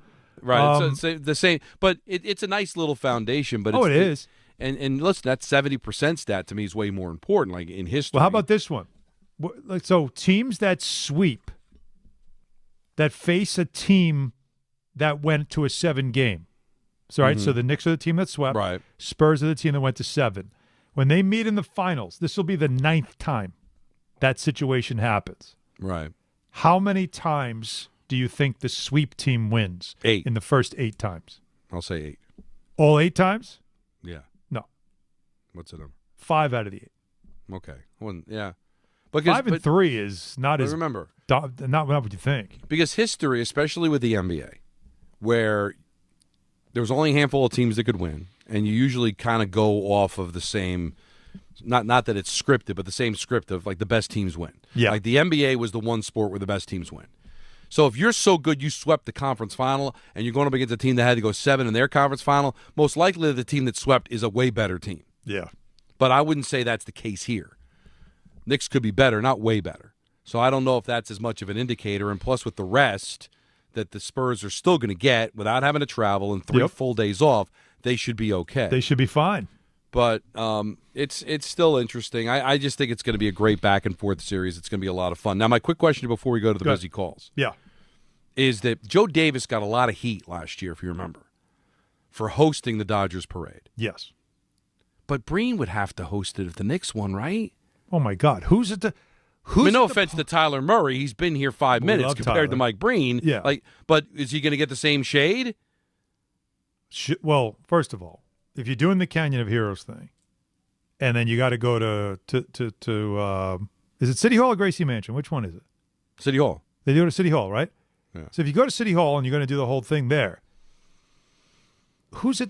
Right. It's the same, but it's a nice little foundation. But it is. And listen, that 70% stat to me is way more important. Like in history. Well, how about this one? So teams that sweep, that face a team that went to a 7 game. So right. Mm-hmm. So the Knicks are the team that swept. Right. Spurs are the team that went to 7. When they meet in the finals, this will be the 9th time that situation happens. Right. How many times do you think the sweep team wins? 8. In the first 8 times. I'll say 8. All 8 times? Yeah. No. What's the number? 5 out of the 8. Okay. Yeah. 5 and 3 is not as remember not what you think. Because history, especially with the NBA, where there was only a handful of teams that could win, and you usually kind of go off of the same, not that it's scripted, but the same script of like the best teams win. Yeah. Like the NBA was the one sport where the best teams win. So if you're so good you swept the conference final and you're going up against a team that had to go 7 in their conference final, most likely the team that swept is a way better team. Yeah. But I wouldn't say that's the case here. Knicks could be better, not way better. So I don't know if that's as much of an indicator. And plus with the rest that the Spurs are still going to get without having to travel and 3 full days off, they should be okay. They should be fine. But it's still interesting. I just think it's going to be a great back-and-forth series. It's going to be a lot of fun. Now, my quick question before we go to the busy calls is that Joe Davis got a lot of heat last year, if you remember, for hosting the Dodgers parade. Yes. But Breen would have to host it if the Knicks won, right? Oh, my God. Who's at the – no offense to Tyler Murray. He's been here 5 minutes compared to Mike Breen. Yeah. But is he going to get the same shade? Well, first of all, if you're doing the Canyon of Heroes thing, and then you got to go to is it City Hall or Gracie Mansion? Which one is it? City Hall. They do it at City Hall, right? Yeah. So if you go to City Hall and you're going to do the whole thing there, who's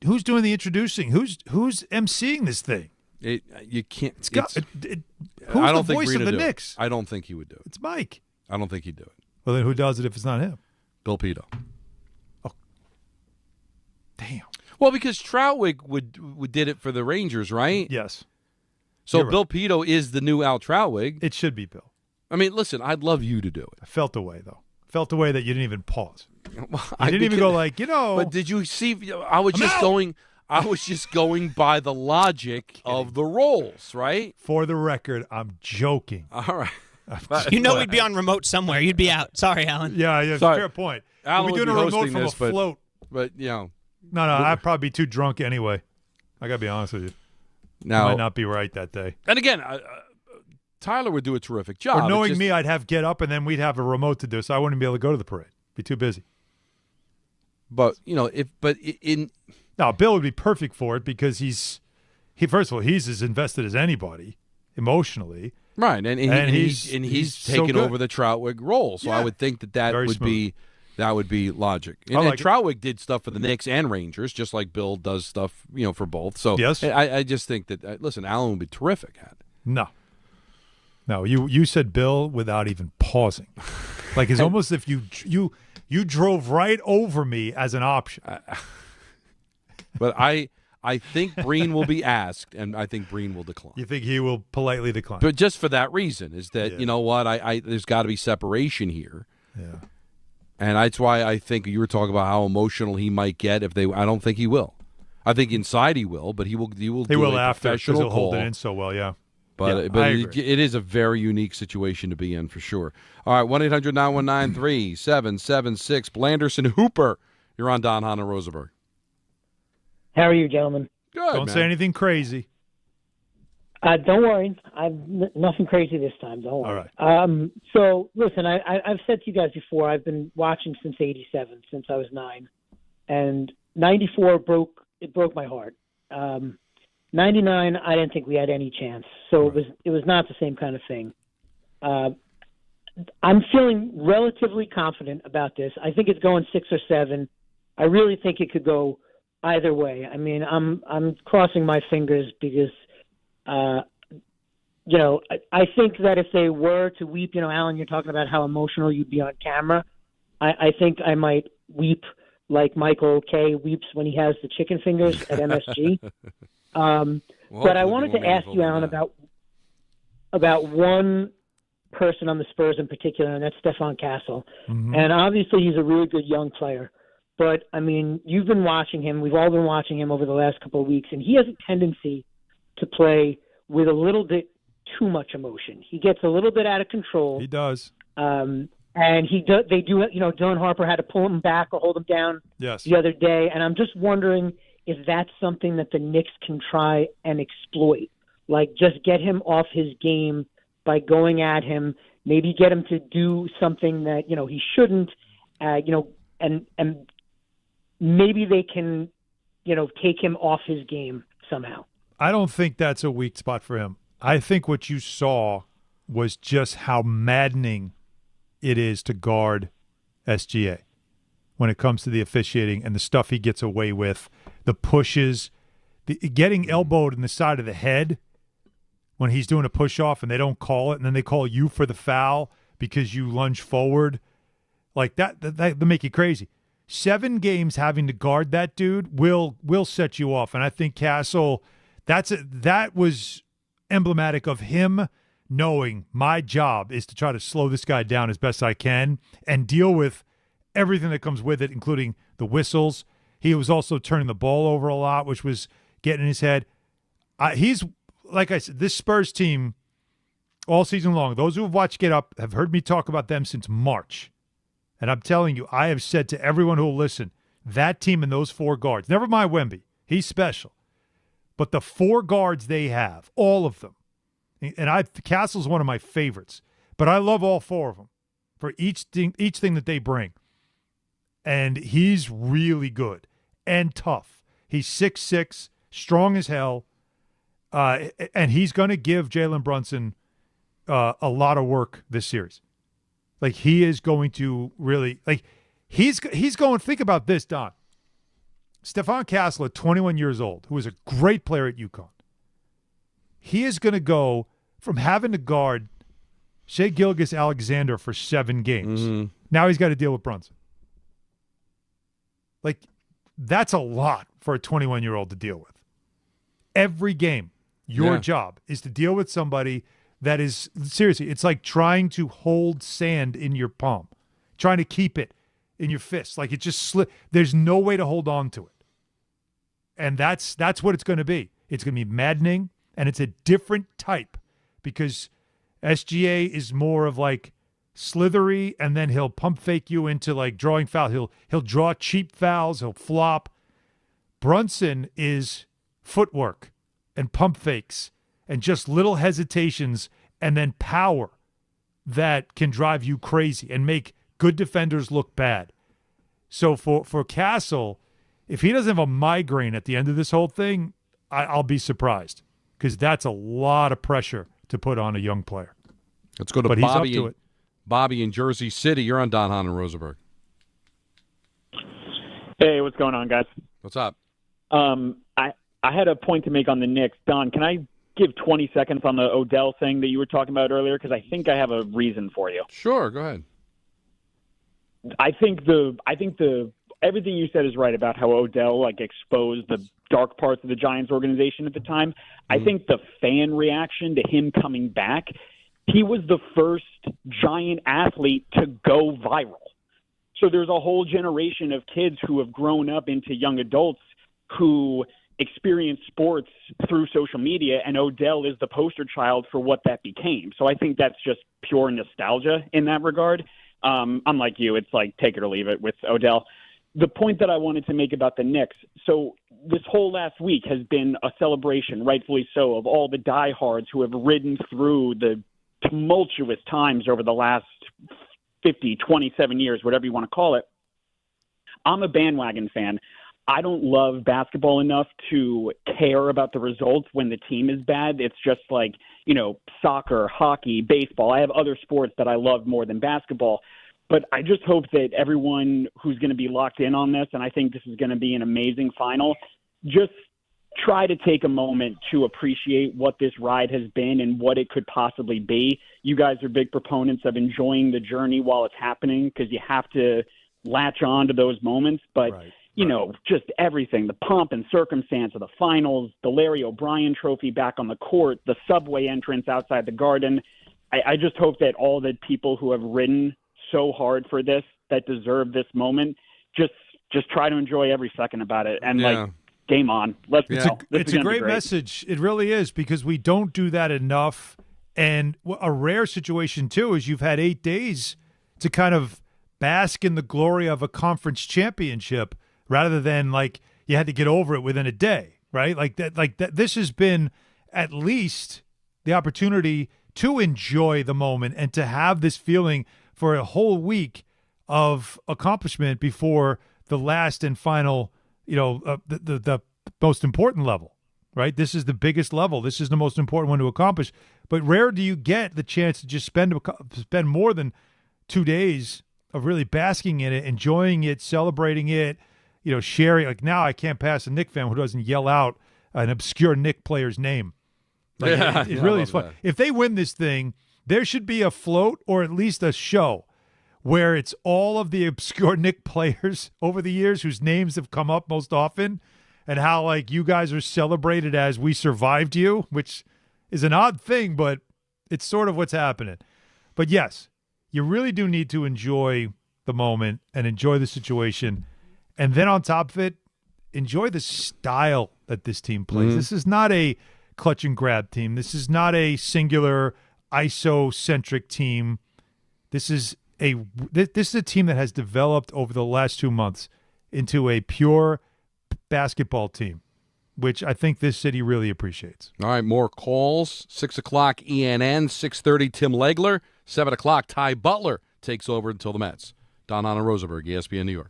doing the introducing? Who's emceeing this thing? You can't. Who's I don't the think voice Breen of the would do Knicks? I don't think he would do it. It's Mike. I don't think he'd do it. Well, then who does it if it's not him? Bill Pito. Oh, damn. Well, because Troutwig did it for the Rangers, right? Yes. So You're Bill Pito is the new Al Troutwig. It should be Bill. I mean, listen, I'd love you to do it. I felt the way, though. Felt the way that you didn't even pause. You didn't even go like, But did you see? I was just going by the logic of the roles, right? For the record, I'm joking. All right. We'd be on remote somewhere. You'd be out. Sorry, Alan. Yeah, fair point. Alan we'll be doing a remote from a float. But No, I'd probably be too drunk anyway. I got to be honest with you. Now, I might not be right that day. And again, Tyler would do a terrific job. Or knowing me, I'd have get up and then we'd have a remote to do, so I wouldn't be able to go to the parade. Be too busy. But, Now, Bill would be perfect for it because first of all, he's as invested as anybody emotionally. Right, and he's taken over the Troutwig role, so I would think that would be logic. And Troutwig did stuff for the Knicks and Rangers, just like Bill does stuff, for both. So yes. I just think that listen, Alan would be terrific at it. No, you said Bill without even pausing, like it's almost if you drove right over me as an option. But I think Breen will be asked, and I think Breen will decline. You think he will politely decline? But just for that reason is that, you know what, there's got to be separation here. Yeah. And that's why I think you were talking about how emotional he might get if I don't think he will. I think inside he will, but he will do a after because professional he'll call. hold it in so well, yeah. But it is a very unique situation to be in for sure. All right, 1-800-919-3776. Blanderson Hooper, you're on Don, Hahn, and Rosenberg. How are you, gentlemen? Good, Don't say anything crazy. Don't worry. Nothing crazy this time. Don't worry. All right. So, listen, I've said to you guys before, I've been watching since 87, since I was 9. And 94 broke my heart. 99, I didn't think we had any chance. So it was not the same kind of thing. I'm feeling relatively confident about this. I think it's going 6 or 7. I really think it could go either way. I mean, I'm crossing my fingers because, I think that if they were to weep, Alan, you're talking about how emotional you'd be on camera. I think I might weep like Michael K. weeps when he has the chicken fingers at MSG. But I wanted to ask you, Alan, about one person on the Spurs in particular, and that's Stephon Castle. Mm-hmm. And obviously he's a really good young player. But, I mean, you've been watching him. We've all been watching him over the last couple of weeks, and he has a tendency to play with a little bit too much emotion. He gets a little bit out of control. He does. And they do, Dylan Harper had to pull him back or hold him down the other day. And I'm just wondering if that's something that the Knicks can try and exploit. Like, just get him off his game by going at him, maybe get him to do something that, he shouldn't, and maybe they can, take him off his game somehow. I don't think that's a weak spot for him. I think what you saw was just how maddening it is to guard SGA when it comes to the officiating and the stuff he gets away with, the pushes, getting elbowed in the side of the head when he's doing a push-off and they don't call it, and then they call you for the foul because you lunge forward. Like that make you crazy. 7 games having to guard that dude will set you off. And I think Castle, that was emblematic of him knowing my job is to try to slow this guy down as best I can and deal with everything that comes with it, including the whistles. He was also turning the ball over a lot, which was getting in his head. He's, like I said, this Spurs team all season long, those who have watched Get Up have heard me talk about them since March. And I'm telling you, I have said to everyone who will listen, that team and those 4 guards, never mind Wemby, he's special. But the 4 guards they have, all of them, and Castle's one of my favorites, but I love all 4 of them for each thing that they bring. And he's really good and tough. He's 6'6", strong as hell, and he's going to give Jalen Brunson a lot of work this series. Like, he is going to really, like, he's going, think about this, Don. Stephon Castle at 21 years old, who is a great player at UConn, he is going to go from having to guard Shai Gilgeous-Alexander for 7 games. Mm-hmm. Now he's got to deal with Brunson. Like, that's a lot for a 21-year-old to deal with. Every game, your job is to deal with somebody that is, seriously, it's like trying to hold sand in your palm, trying to keep it in your fist. Like, it just there's no way to hold on to it. And that's what it's going to be. It's going to be maddening, and it's a different type because SGA is more of like slithery, and then he'll pump fake you into like drawing foul. He'll draw cheap fouls. He'll flop. Brunson is footwork and pump fakes and just little hesitations and then power that can drive you crazy and make good defenders look bad. So for Castle, if he doesn't have a migraine at the end of this whole thing, I'll be surprised because that's a lot of pressure to put on a young player. Let's go to Bobby. He's up to it. Bobby in Jersey City. You're on Don, Hahn, and Rosenberg. Hey, what's going on, guys? What's up? I had a point to make on the Knicks. Don, can I give 20 seconds on the Odell thing that you were talking about earlier? Because I think I have a reason for you. Sure, go ahead. I think everything you said is right about how Odell exposed the dark parts of the Giants organization at the time. Mm-hmm. I think the fan reaction to him coming back, he was the first Giant athlete to go viral. So there's a whole generation of kids who have grown up into young adults who experience sports through social media, and Odell is the poster child for what that became. So I think that's just pure nostalgia in that regard. Unlike you, it's like take it or leave it with Odell. The point that I wanted to make about the Knicks, so this whole last week has been a celebration, rightfully so, of all the diehards who have ridden through the tumultuous times over the last 50, 27 years, whatever you want to call it. I'm a bandwagon fan. I don't love basketball enough to care about the results when the team is bad. It's just like, soccer, hockey, baseball. I have other sports that I love more than basketball. But I just hope that everyone who's going to be locked in on this, and I think this is going to be an amazing final, just try to take a moment to appreciate what this ride has been and what it could possibly be. You guys are big proponents of enjoying the journey while it's happening because you have to latch on to those moments. But, just everything, the pomp and circumstance of the finals, the Larry O'Brien trophy back on the court, the subway entrance outside the Garden. I just hope that all the people who have ridden so hard for this, that deserve this moment, just try to enjoy every second about it. And game on. Let's go. It's a great message. It really is, because we don't do that enough. And a rare situation too is you've had 8 days to kind of bask in the glory of a conference championship rather than you had to get over it within a day, right? Like that this has been at least the opportunity to enjoy the moment and to have this feeling for a whole week of accomplishment before the last and final, the most important level, right? This is the biggest level. This is the most important one to accomplish. But rare do you get the chance to just spend more than 2 days of really basking in it, enjoying it, celebrating it, sharing. Now I can't pass a Knick fan who doesn't yell out an obscure Knick player's name. It really is fun. If they win this thing, There should be a float or at least a show where it's all of the obscure Knick players over the years whose names have come up most often, and how, like, you guys are celebrated as we survived you, which is an odd thing, but it's sort of what's happening. But yes, you really do need to enjoy the moment and enjoy the situation. And then on top of it, enjoy the style that this team plays. This is not a clutch and grab team. This is not a singular ISO-centric team. This is a team that has developed over the last 2 months into a pure basketball team, which I think this city really appreciates. All right, more calls. 6 o'clock ENN, 6:30 Tim Legler, 7 o'clock Ty Butler takes over until the Mets. Hahn Rosenberg, ESPN New York.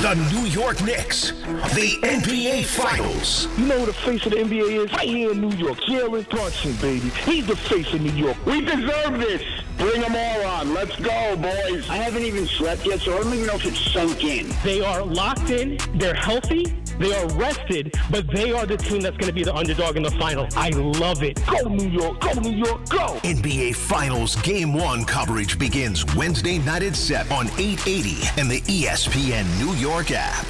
The New York Knicks, the NBA Finals. You know who the face of the NBA is? Right here in New York, Jalen Brunson, baby. He's the face of New York. We deserve this. Bring them all on. Let's go, boys. I haven't even slept yet, so I don't even know if it's sunk in. They are locked in. They're healthy. They are rested, but they are the team that's going to be the underdog in the final. I love it. Go, New York. Go, New York. Go. NBA Finals Game 1 coverage begins Wednesday night at 7 on 880 and the ESPN New York app.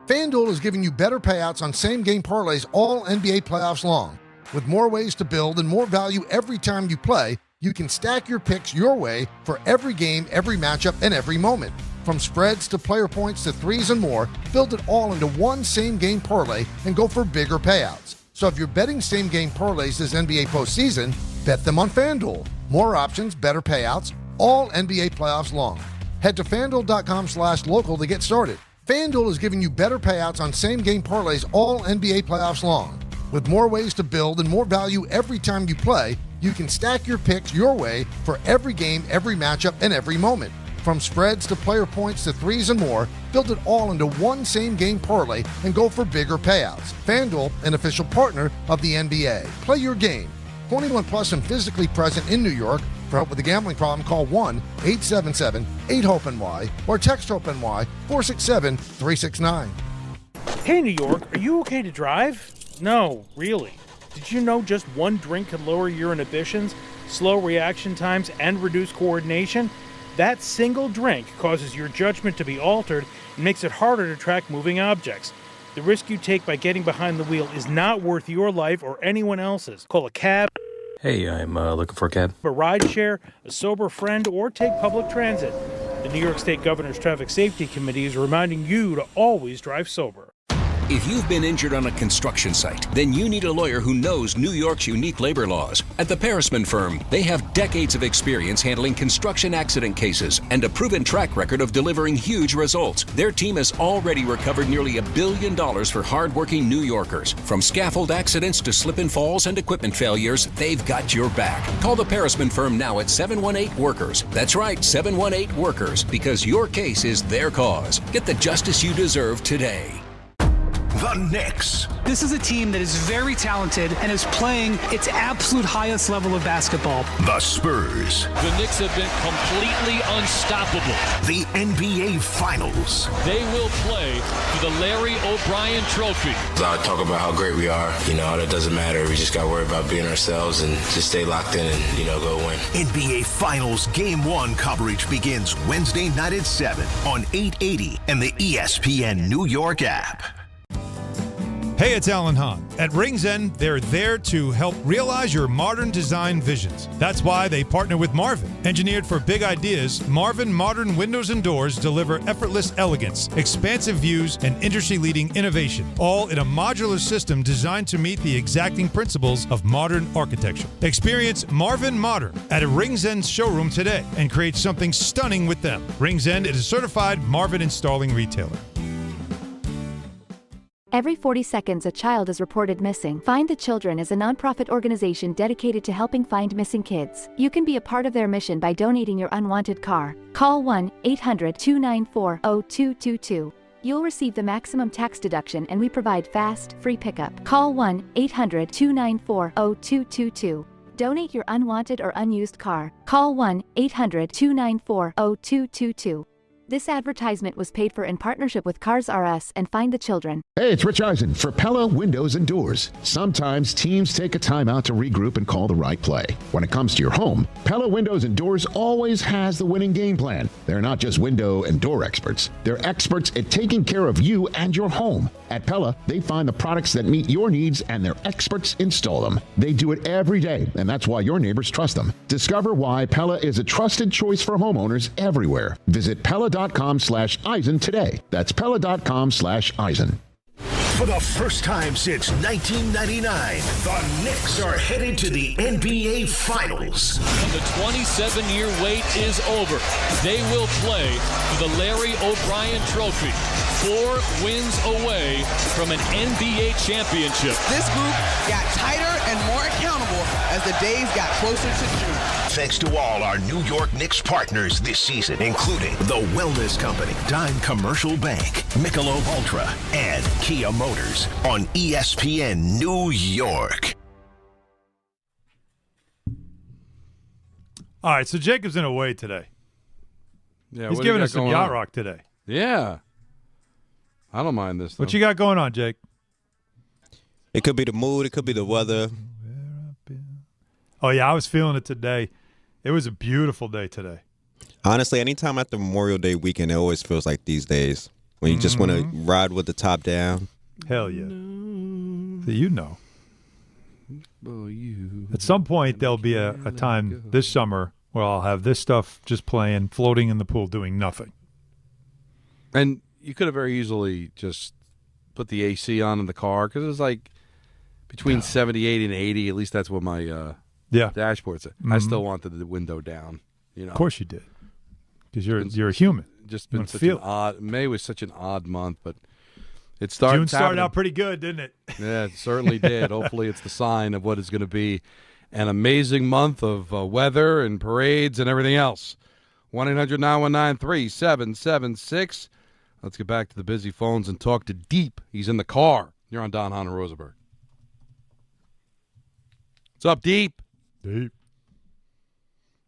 FanDuel is giving you better payouts on same-game parlays all NBA playoffs long. With more ways to build and more value every time you play, you can stack your picks your way for every game, every matchup, and every moment. From spreads to player points to threes and more, build it all into one same-game parlay and go for bigger payouts. So if you're betting same-game parlays this NBA postseason, bet them on FanDuel. More options, better payouts, all NBA playoffs long. Head to FanDuel.com/local to get started. FanDuel is giving you better payouts on same-game parlays all NBA playoffs long. With more ways to build and more value every time you play, you can stack your picks your way for every game, every matchup, and every moment. From spreads to player points to threes and more, build it all into one same-game parlay and go for bigger payouts. FanDuel, an official partner of the NBA. Play your game. 21 plus and physically present in New York. For help with a gambling problem, call 1-877-8-HOPE-NY or text HOPE-NY 467-369. Hey, New York, are you okay to drive? No, really. Did you know just one drink could lower your inhibitions, slow reaction times, and reduce coordination? That single drink causes your judgment to be altered and makes it harder to track moving objects. The risk you take by getting behind the wheel is not worth your life or anyone else's. Call a cab. Hey, I'm looking for a cab. A rideshare, a sober friend, or take public transit. The New York State Governor's Traffic Safety Committee is reminding you to always drive sober. If you've been injured on a construction site, then you need a lawyer who knows New York's unique labor laws. At the Parisman Firm, they have decades of experience handling construction accident cases and a proven track record of delivering huge results. Their team has already recovered nearly $1 billion for hardworking New Yorkers. From scaffold accidents to slip and falls and equipment failures, they've got your back. Call the Parisman Firm now at 718-WORKERS. That's right, 718-WORKERS, because your case is their cause. Get the justice you deserve today. The Knicks. This is a team that is very talented and is playing its absolute highest level of basketball. The Spurs. The Knicks have been completely unstoppable. The NBA Finals. They will play for the Larry O'Brien Trophy. I talk about how great we are. That doesn't matter. We just got to worry about being ourselves and just stay locked in and, go win. NBA Finals Game 1 coverage begins Wednesday night at 7 on 880 and the ESPN New York app. Hey, it's Alan Hahn. At Rings End, they're there to help realize your modern design visions. That's why they partner with Marvin. Engineered for big ideas, Marvin modern windows and doors deliver effortless elegance, expansive views, and industry-leading innovation, all in a modular system designed to meet the exacting principles of modern architecture. Experience Marvin Modern at a Rings End showroom today and create something stunning with them. Rings End is a certified Marvin installing retailer. Every 40 seconds, a child is reported missing. Find the Children is a nonprofit organization dedicated to helping find missing kids. You can be a part of their mission by donating your unwanted car. Call 1-800-294-0222. You'll receive the maximum tax deduction and we provide fast, free pickup. Call 1-800-294-0222. Donate your unwanted or unused car. Call 1-800-294-0222. This advertisement was paid for in partnership with Cars R Us and Find the Children. Hey, it's Rich Eisen for Pella Windows and Doors. Sometimes teams take a time out to regroup and call the right play. When it comes to your home, Pella Windows and Doors always has the winning game plan. They're not just window and door experts. They're experts at taking care of you and your home. At Pella, they find the products that meet your needs and their experts install them. They do it every day, and that's why your neighbors trust them. Discover why Pella is a trusted choice for homeowners everywhere. Visit Pella.com/Eisen today. That's Pella.com/Eisen. For the first time since 1999, the Knicks are headed to the NBA Finals. And the 27-year wait is over. They will play for the Larry O'Brien Trophy. 4 wins away from an NBA championship. This group got tighter and more accountable as the days got closer to June. Thanks to all our New York Knicks partners this season, including The Wellness Company, Dime Commercial Bank, Michelob Ultra, and Kia Motors on ESPN New York. All right, so Jacob's in away today. Yeah, he's giving us some yacht rock today. Yeah. I don't mind this, though. What you got going on, Jake? It could be the mood. It could be the weather. Oh, yeah, I was feeling it today. It was a beautiful day today. Honestly, anytime after Memorial Day weekend, it always feels like these days when you just want to ride with the top down. Hell yeah. So you know. At some point, there'll be a time this summer where I'll have this stuff just playing, floating in the pool, doing nothing. And you could have very easily just put the AC on in the car because it was like between 78 and 80. At least that's what my dashboard said. I still wanted the window down. You know, of course you did, because you're a human. Just been such an odd. May was such an odd month, but it started. June started out pretty good, didn't it? Yeah, it certainly did. Hopefully, it's the sign of what is going to be an amazing month of weather and parades and everything else. 1-800-919-3776. Let's get back to the busy phones and talk to Deep. He's in the car. You're on Hahn Rosenberg. What's up, Deep? Deep.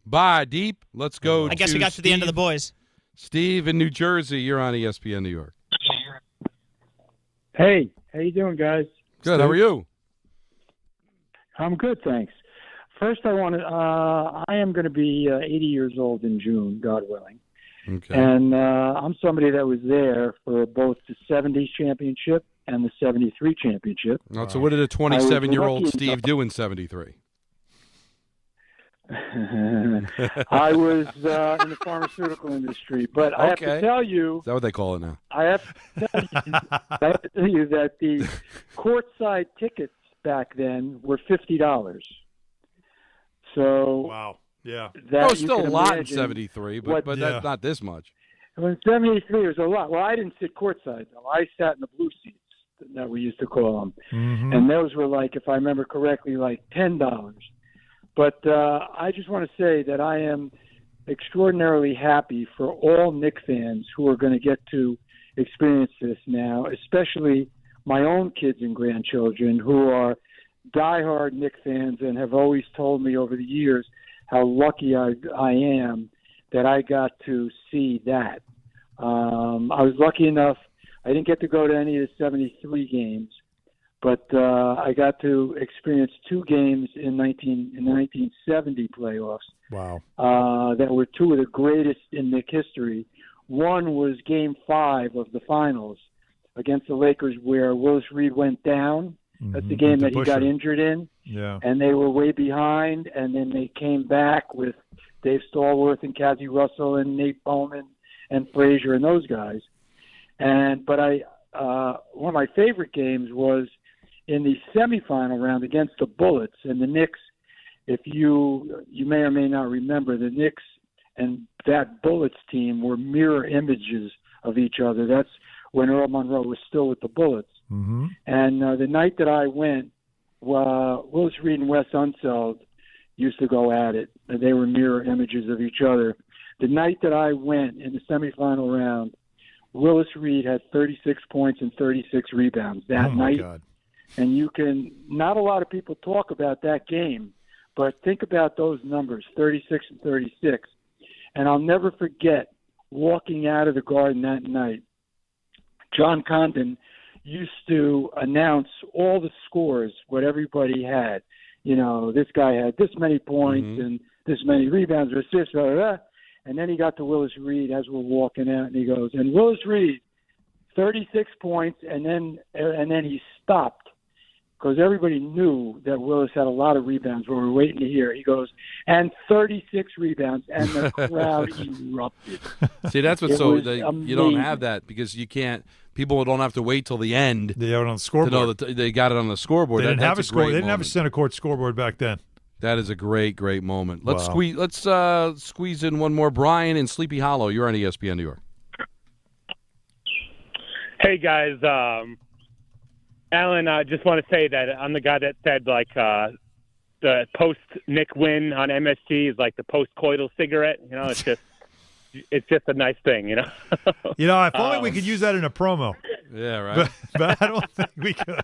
Bye, Deep. Let's go. I guess we got to the end of the boys. Steve in New Jersey. You're on ESPN New York. Hey, how you doing, guys? Good. How are you? I'm good, thanks. First, I am going to be 80 years old in June, God willing. Okay. And I'm somebody that was there for both the 70s championship and the 73 championship. Oh, so what did a 27-year-old Steve do in 73? I was in the pharmaceutical industry, but I have to tell you... Is that what they call it now? I have to tell you that the courtside tickets back then were $50. So... Wow. Yeah. That was still a lot in 73, but that's not this much. Well, in 73, it was a lot. Well, I didn't sit courtside, though. I sat in the blue seats, that we used to call them. Mm-hmm. And those were, like, if I remember correctly, like $10. But I just want to say that I am extraordinarily happy for all Knicks fans who are going to get to experience this now, especially my own kids and grandchildren who are diehard Knicks fans and have always told me over the years how lucky I am that I got to see that. I was lucky enough. I didn't get to go to any of the 73 games, but I got to experience 2 games in the 1970 playoffs. Wow. That were 2 of the greatest in Knicks history. One was Game 5 of the finals against the Lakers where Willis Reed went down. That's the game that he got injured in. Yeah. And they were way behind, and then they came back with Dave Stallworth and Cazzie Russell and Nate Bowman and Frazier and those guys. But one of my favorite games was in the semifinal round against the Bullets. And the Knicks, if you may or may not remember, the Knicks and that Bullets team were mirror images of each other. That's when Earl Monroe was still with the Bullets. Mm-hmm. And the night that I went, Willis Reed and Wes Unseld used to go at it. They were mirror images of each other. The night that I went in the semifinal round, Willis Reed had 36 points and 36 rebounds that night. God. And not a lot of people talk about that game, but think about those numbers, 36 and 36. And I'll never forget walking out of the Garden that night, John Condon used to announce all the scores, what everybody had. You know, this guy had this many points and this many rebounds or assists, blah, blah, blah. And then he got to Willis Reed as we're walking out, and he goes, and Willis Reed, 36 points, and then he stopped because everybody knew that Willis had a lot of rebounds. We were waiting to hear. He goes, and 36 rebounds, and the crowd erupted. See, that's what's you don't have that because you can't. People don't have to wait till the end. They have it on the scoreboard. To know that they got it on the scoreboard. They didn't have a score. They didn't have a center court scoreboard back then. That is a great, great moment. Let's Wow. squeeze in one more. Brian in Sleepy Hollow. You're on ESPN New York. Hey guys, Alan, I just want to say that I'm the guy that said the post Nick win on MSG is like the post coital cigarette. You know, it's just a nice thing. You know. You know, if only we could use that in a promo. Yeah, right. But I don't think we could.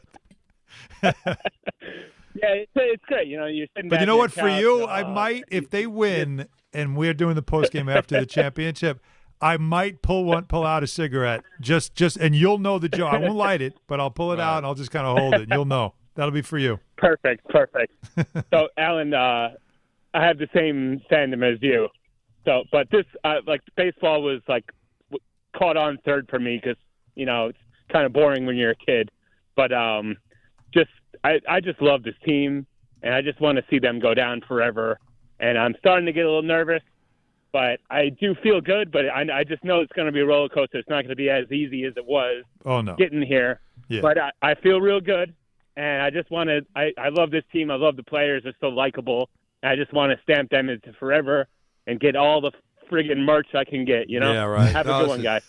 Yeah, it's great. You know, you're sitting. But you know what? For you, I might, if they win and we're doing the post game after the championship, I might pull out a cigarette. Just, and you'll know the joke. I won't light it, but I'll pull it out and I'll just kind of hold it. You'll know. That'll be for you. Perfect. So, Alan, I have the same fandom as you. So, but this, baseball was caught on third for me because you know it's kind of boring when you're a kid. But I just love this team, and I just want to see them go down forever. And I'm starting to get a little nervous, but I do feel good. But I just know it's going to be a roller coaster. It's not going to be as easy as it was getting here. Yeah. But I feel real good, and I just want to – I love this team. I love the players. They're so likable. And I just want to stamp them into forever and get all the friggin' merch I can get, you know? Yeah, right. Have a good one, guys.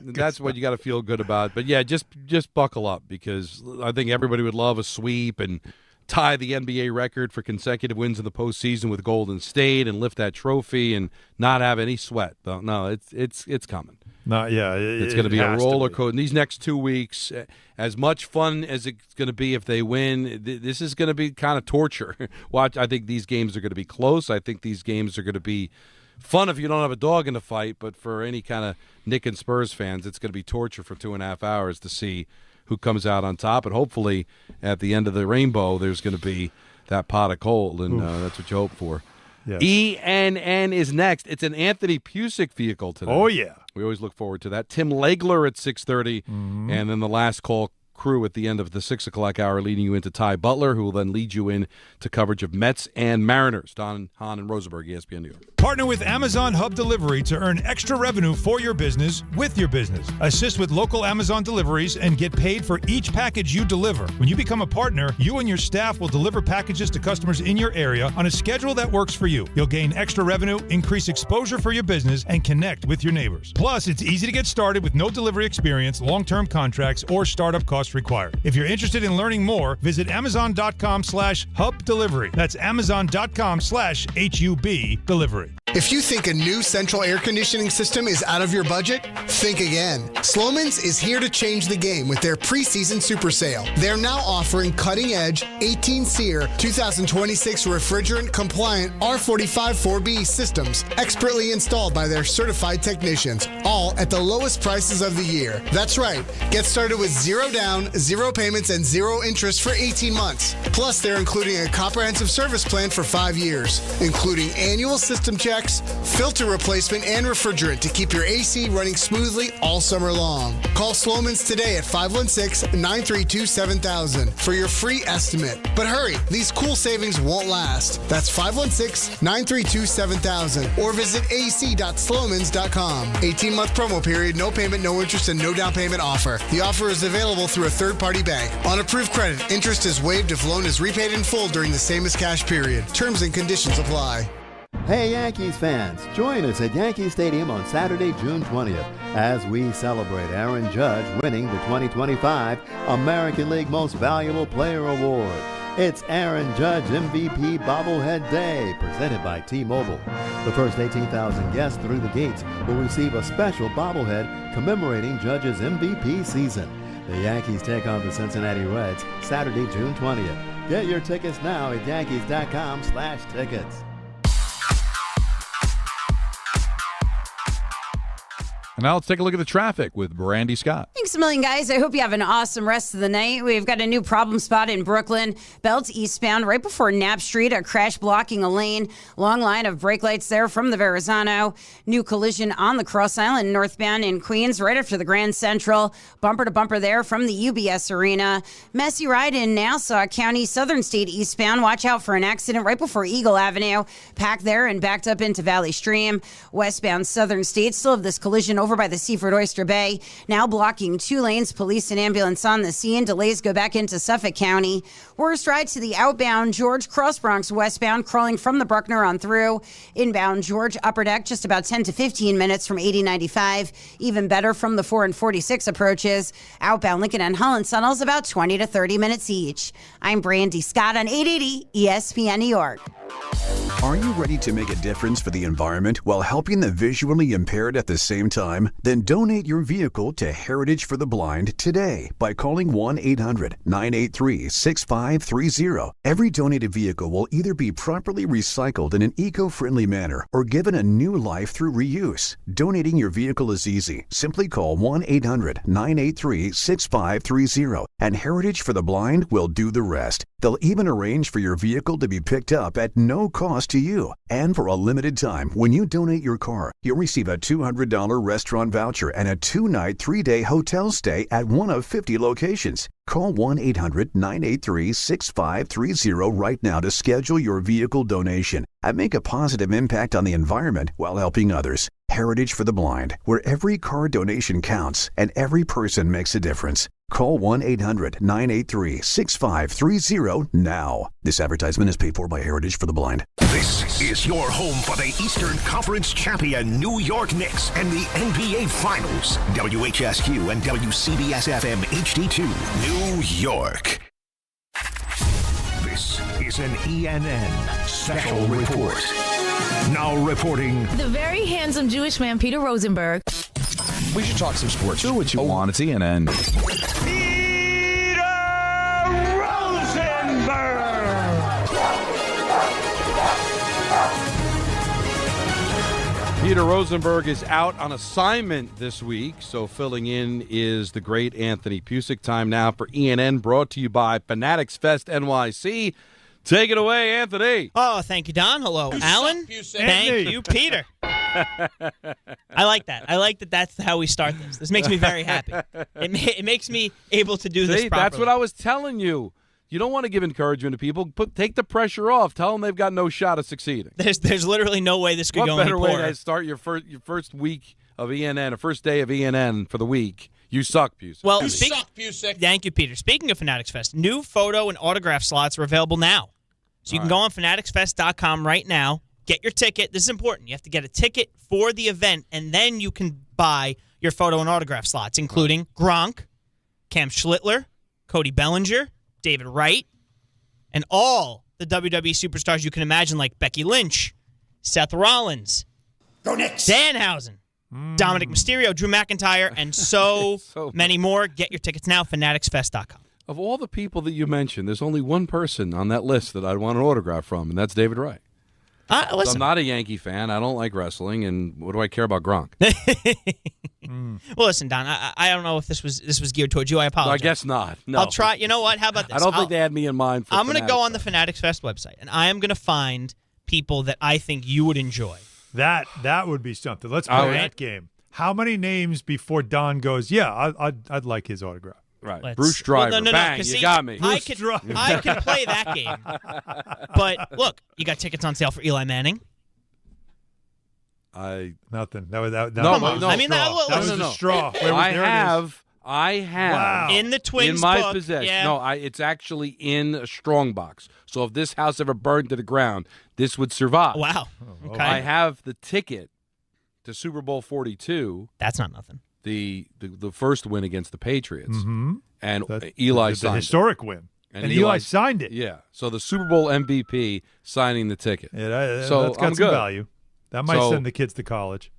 That's what you got to feel good about. But, yeah, just buckle up because I think everybody would love a sweep and tie the NBA record for consecutive wins in the postseason with Golden State and lift that trophy and not have any sweat. No, it's coming. It's going to be a roller coaster. In these next 2 weeks, as much fun as it's going to be if they win, this is going to be kind of torture. I think these games are going to be close. I think these games are going to be fun if you don't have a dog in the fight, but for any kind of Knicks and Spurs fans, it's going to be torture for 2.5 hours to see who comes out on top. And hopefully at the end of the rainbow, there's going to be that pot of gold, and that's what you hope for. Yes. ENN is next. It's an Anthony Pusick vehicle today. Oh, yeah. We always look forward to that. Tim Legler at 6:30, and then the last call crew at the end of the 6 o'clock hour leading you into Ty Butler, who will then lead you in to coverage of Mets and Mariners. Don Hahn and Rosenberg, ESPN New York. Partner with Amazon Hub Delivery to earn extra revenue for your business with your business. Assist with local Amazon deliveries and get paid for each package you deliver. When you become a partner, you and your staff will deliver packages to customers in your area on a schedule that works for you. You'll gain extra revenue, increase exposure for your business, and connect with your neighbors. Plus, it's easy to get started with no delivery experience, long-term contracts, or startup costs required. If you're interested in learning more, visit Amazon.com/Hub Delivery. That's Amazon.com/HUB Delivery. If you think a new central air conditioning system is out of your budget, think again. Slomin's is here to change the game with their preseason super sale. They're now offering cutting-edge 18-SEER 2026 refrigerant-compliant R45-4B systems expertly installed by their certified technicians, all at the lowest prices of the year. That's right. Get started with zero down, zero payments, and zero interest for 18 months. Plus, they're including a comprehensive service plan for 5 years, including annual system checks, filter replacement, and refrigerant to keep your AC running smoothly all summer long. Call Slomin's today at 516-932-7000 for your free estimate. But hurry, these cool savings won't last. That's 516-932-7000 or visit ac.slomans.com. 18-month promo period, no payment, no interest, and no down payment offer. The offer is available through a third-party bank. On approved credit, interest is waived if loan is repaid in full during the same as cash period. Terms and conditions apply. Hey Yankees fans, join us at Yankee Stadium on Saturday, June 20th as we celebrate Aaron Judge winning the 2025 American League Most Valuable Player Award. It's Aaron Judge MVP Bobblehead Day, presented by T-Mobile. The first 18,000 guests through the gates will receive a special bobblehead commemorating Judge's MVP season. The Yankees take on the Cincinnati Reds Saturday, June 20th. Get your tickets now at Yankees.com/tickets. And now let's take a look at the traffic with Brandy Scott. Thanks a million, guys. I hope you have an awesome rest of the night. We've got a new problem spot in Brooklyn. Belt eastbound right before Knapp Street. A crash blocking a lane. Long line of brake lights there from the Verrazano. New collision on the Cross Island northbound in Queens right after the Grand Central. Bumper to bumper there from the UBS Arena. Messy ride in Nassau County, Southern State eastbound. Watch out for an accident right before Eagle Avenue. Packed there and backed up into Valley Stream. Westbound Southern State still have this collision over by the Seaford Oyster Bay. Now blocking 2 lanes. Police and ambulance on the scene. Delays go back into Suffolk County. Worst ride to the outbound George Cross Bronx westbound, crawling from the Bruckner on through. Inbound George Upper Deck just about 10 to 15 minutes from 8095. Even better from the 4 and 46 approaches. Outbound Lincoln and Holland Tunnels about 20 to 30 minutes each. I'm Brandy Scott on 880 ESPN New York. Are you ready to make a difference for the environment while helping the visually impaired at the same time? Then donate your vehicle to Heritage for the Blind today by calling 1-800-983-6530. Every donated vehicle will either be properly recycled in an eco-friendly manner or given a new life through reuse. Donating your vehicle is easy. Simply call 1-800-983-6530 and Heritage for the Blind will do the rest. They'll even arrange for your vehicle to be picked up at no cost to you. And for a limited time, when you donate your car, you'll receive a $200 restaurant voucher and a 2-night, 3-day hotel stay at one of 50 locations. Call 1-800-983-6530 right now to schedule your vehicle donation and make a positive impact on the environment while helping others. Heritage for the Blind, where every car donation counts and every person makes a difference. Call 1-800-983-6530 now. This advertisement is paid for by Heritage for the Blind. This is your home for the Eastern Conference champion New York Knicks and the NBA Finals. WHSQ and WCBS-FM HD2, New York. This is an ENN special report. Now reporting. The very handsome Jewish man, Peter Rosenberg. We should talk some sports. Do what you want. It's ENN. Peter Rosenberg is out on assignment this week, so filling in is the great Anthony Pusick. Time now for ENN, brought to you by Fanatics Fest NYC. Take it away, Anthony. Oh, thank you, Don. Hello, Alan. Thank you, Peter. I like that. I like that that's how we start this. This makes me very happy. It makes me able to do this properly. That's what I was telling you. You don't want to give encouragement to people. Take the pressure off. Tell them they've got no shot of succeeding. There's literally no way this could go any poorer. What better way to start your first week of ENN, or first day of ENN for the week? You suck, Pusick. Well, thank you, Peter. Speaking of Fanatics Fest, new photo and autograph slots are available now. So you can go on fanaticsfest.com right now, get your ticket. This is important. You have to get a ticket for the event, and then you can buy your photo and autograph slots, including Gronk, Cam Schlittler, Cody Bellinger, David Wright, and all the WWE superstars you can imagine, like Becky Lynch, Seth Rollins, Go Knicks! Danhausen, Dominic Mysterio, Drew McIntyre, and so many more. Get your tickets now, fanaticsfest.com. Of all the people that you mentioned, there's only one person on that list that I'd want an autograph from, and that's David Wright. Listen. So I'm not a Yankee fan. I don't like wrestling, and what do I care about Gronk? Well, listen, Don, I don't know if this was geared towards you. I apologize. I guess not. No. I'll try. You know what? How about this? I don't think they had me in mind for I'm going to go on the Fanatics Fest website, and I am going to find people that I think you would enjoy. That would be something. Let's play that game. How many names before Don goes, yeah, I'd like his autograph? Right. Bruce Driver. Well, no, Bang, see, you got me. I could play that game. But, look, you got tickets on sale for Eli Manning. Nothing. That was that. No, I mean, that was a straw. I have wow. in the Twins in my book, possession. yeah. No, it's actually in a strong box. So if this house ever burned to the ground, this would survive. Wow. Okay. I have the ticket to Super Bowl 42. That's not nothing. The first win against the Patriots, and Eli signed the historic win, and Eli signed it. Yeah, so the Super Bowl MVP signing the ticket. Yeah, so that's got I'm some good. value. That might send the kids to college.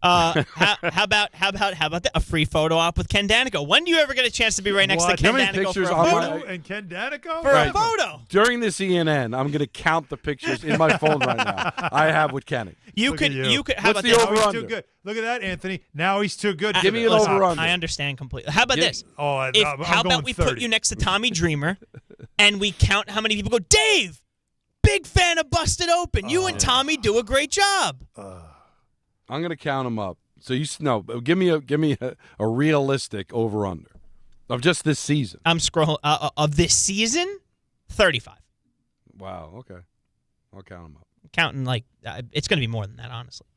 How about a free photo op with Ken Danico? When do you ever get a chance to be right next to Ken Danico for a photo? And Ken Danico? For a photo. During the CNN, I'm going to count the pictures in my phone right now I have with Kenny. You could. How What's about the this? over-under? Too good. Look at that, Anthony. Now he's too good. Give me an over-under. I understand completely. How about this? I'm How about going we 30. put you next to Tommy Dreamer, and we count how many people go, Dave, big fan of Busted Open. You and Tommy do a great job. I'm going to count them up. So give me a realistic over-under of just this season. I'm scrolling of this season, 35. Wow. Okay, I'll count them up. Counting it's going to be more than that, honestly.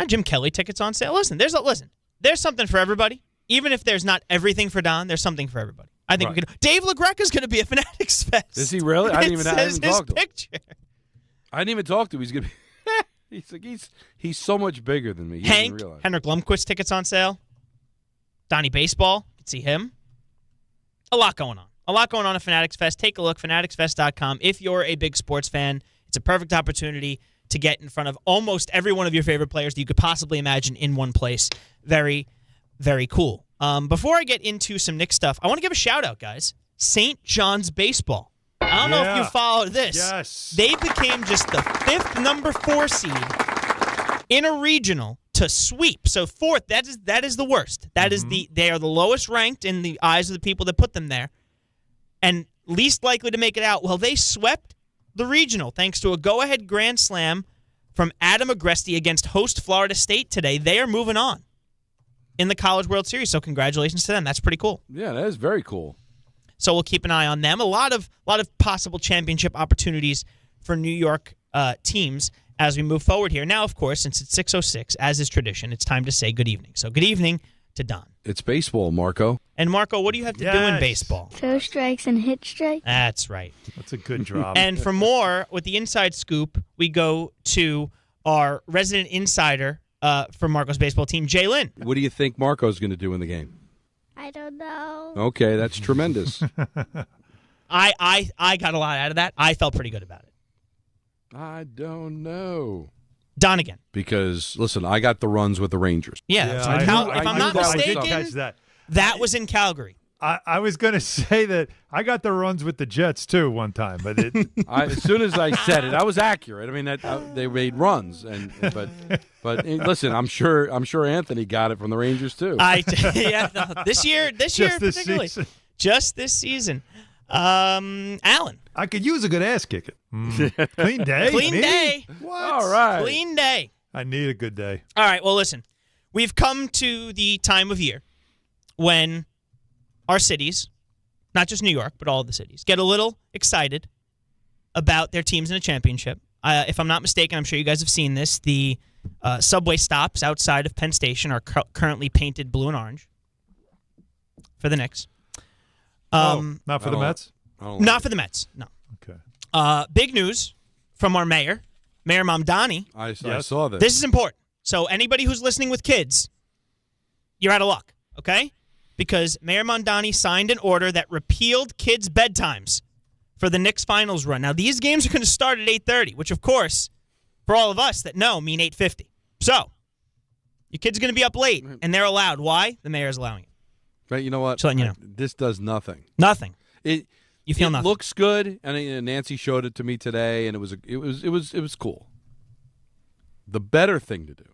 Jim Kelly tickets on sale. Listen, there's something for everybody. Even if there's not everything for Don, there's something for everybody. I think we could. Dave LaGreca's going to be at Fanatics Fest. Is he really? I didn't even talk to him. Picture. I didn't even talk to him. He's going to be. He's so much bigger than me. Henrik Lundqvist tickets on sale. Donnie Baseball, you can see him. A lot going on. At Fanatics Fest. Take a look, fanaticsfest.com. If you're a big sports fan, it's a perfect opportunity to get in front of almost every one of your favorite players that you could possibly imagine in one place. Very, very cool. Before I get into some Knicks stuff, I want to give a shout-out, guys. St. John's Baseball. I don't know if you followed this. Yes. They became just the 5th number 4 seed in a regional to sweep. So 4th, that is the worst. They are the lowest ranked in the eyes of the people that put them there. And least likely to make it out. Well, they swept the regional thanks to a go-ahead grand slam from Adam Agresti against host Florida State today. They are moving on in the College World Series, so congratulations to them. That's pretty cool. Yeah, that is very cool. So we'll keep an eye on them. A lot of possible championship opportunities for New York teams as we move forward here. Now, of course, since it's 6:06, as is tradition, it's time to say good evening. So good evening to Don. It's baseball, Marco. And Marco, what do you have to do in baseball? Throw strikes and hit strikes. That's right. That's a good job. And for more, with the inside scoop, we go to our resident insider for Marco's baseball team, Jay Lynn. What do you think Marco's going to do in the game? I don't know. Okay, that's tremendous. I got a lot out of that. I felt pretty good about it. I don't know. Don again. Because, listen, I got the runs with the Rangers. Yeah. Yeah, if I'm not mistaken, that was in Calgary. I was going to say that I got the runs with the Jets, too, one time. But as soon as I said it, I was accurate. I mean, they made runs. But listen, I'm sure Anthony got it from the Rangers, too. This year particularly. Just this season. Alan. I could use a good ass kicking. Clean day. Clean day. What? All right. Clean day. I need a good day. All right. Well, listen. We've come to the time of year when our cities, not just New York, but all of the cities, get a little excited about their teams in a championship. If I'm not mistaken, I'm sure you guys have seen this. The subway stops outside of Penn Station are currently painted blue and orange for the Knicks. Not for the Mets? Not for the Mets, no. Okay. Big news from our mayor, Mayor Mamdani. I saw this. This is important. So anybody who's listening with kids, you're out of luck, okay? Because Mayor Mamdani signed an order that repealed kids' bedtimes for the Knicks Finals run. Now, these games are going to start at 8:30, which, of course, for all of us that know, mean 8:50. So, your kid's going to be up late, and they're allowed. Why? The mayor's allowing it. But you know what? Just letting you know. This does nothing. Nothing. You feel nothing. It looks good, and Nancy showed it to me today, and it was cool. The better thing to do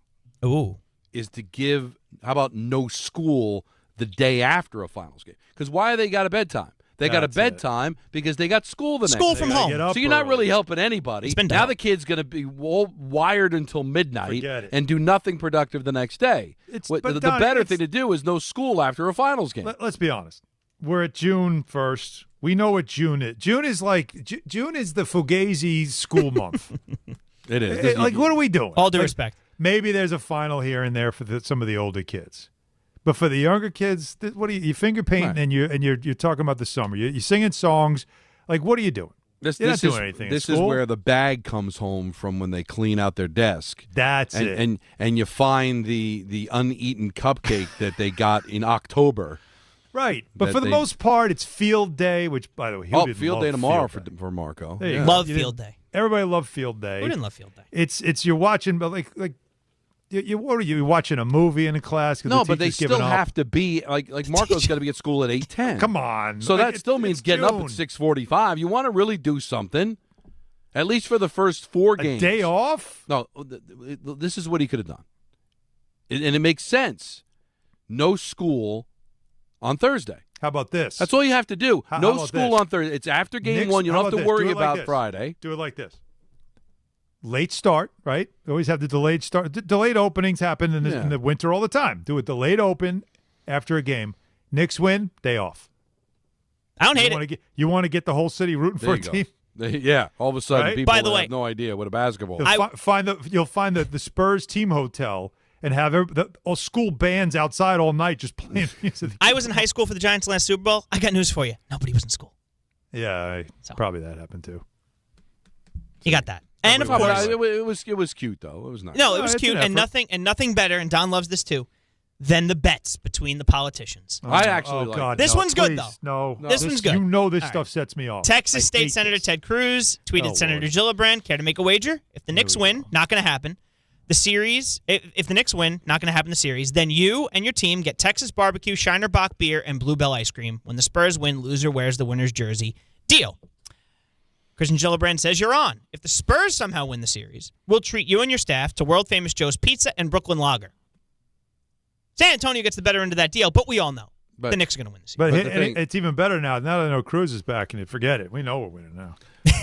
is to give, how about no school the day after a finals game? Because why they got a bedtime? They got a bedtime because they got school the next day. School from home. So you're not really helping anybody. It's been now done. the kid's going to be wired until midnight Forget it. and do nothing productive the next day. But the Donnie, better thing to do is no school after a finals game. Let's be honest. We're at June 1st. We know what June is. June is the Fugazi school month. It is. What are we doing? All due respect. Maybe there's a final here and there for some of the older kids. But for the younger kids, what are you finger painting and you're talking about the summer. You're singing songs. Like, what are you doing? You're not doing anything. This is where the bag comes home from when they clean out their desk. That's it. And you find the uneaten cupcake that they got in October. Right. But for the most part, it's field day, which, by the way, field day tomorrow for Marco. There you go. Love field day. Everybody loved field day. Who didn't love field day? It's you're watching, but like what are you watching a movie in a class? No, but they still have to be like Marco's got to be at school at 8:10. Come on. So that still means getting up at 6:45. You want to really do something, at least for the first 4 games. A day off? No, this is what he could have done, and it makes sense. No school on Thursday. How about this? That's all you have to do. No school on Thursday. It's after game Knicks, 1. You don't have to worry like about this. Friday. Do it like this. Late start, right? We always have the delayed start. Delayed openings happen in the winter all the time. Do a delayed open after a game. Knicks win, day off. I don't hate it. You want to get the whole city rooting for a team? Yeah, all of a sudden Right? people By the way, have no idea what a basketball is. You'll find the Spurs team hotel and have all school bands outside all night just playing music. I was in high school for the Giants' last Super Bowl. I got news for you. Nobody was in school. Yeah, probably that happened too. You got that. And of course, it was cute though. It was nice. No, it was cute, and nothing better. And Don loves this too, than the bets between the politicians. I actually like God, this no, one's please, good though. No, this one's good. You know this All stuff right. sets me off. Texas State Senator Ted Cruz tweeted Senator Gillibrand, care to make a wager? If the Knicks win, not going to happen. The series, if the Knicks win, not going to happen the series, then you and your team get Texas barbecue, Shiner Bock beer, and Bluebell ice cream. When the Spurs win, loser wears the winner's jersey. Deal. Christian Gillibrand says you're on. If the Spurs somehow win the series, we'll treat you and your staff to world-famous Joe's Pizza and Brooklyn Lager. San Antonio gets the better end of that deal, but we all know the Knicks are going to win the series. But it's even better now. Now that I know Cruz is back, and forget it. We know we're winning now.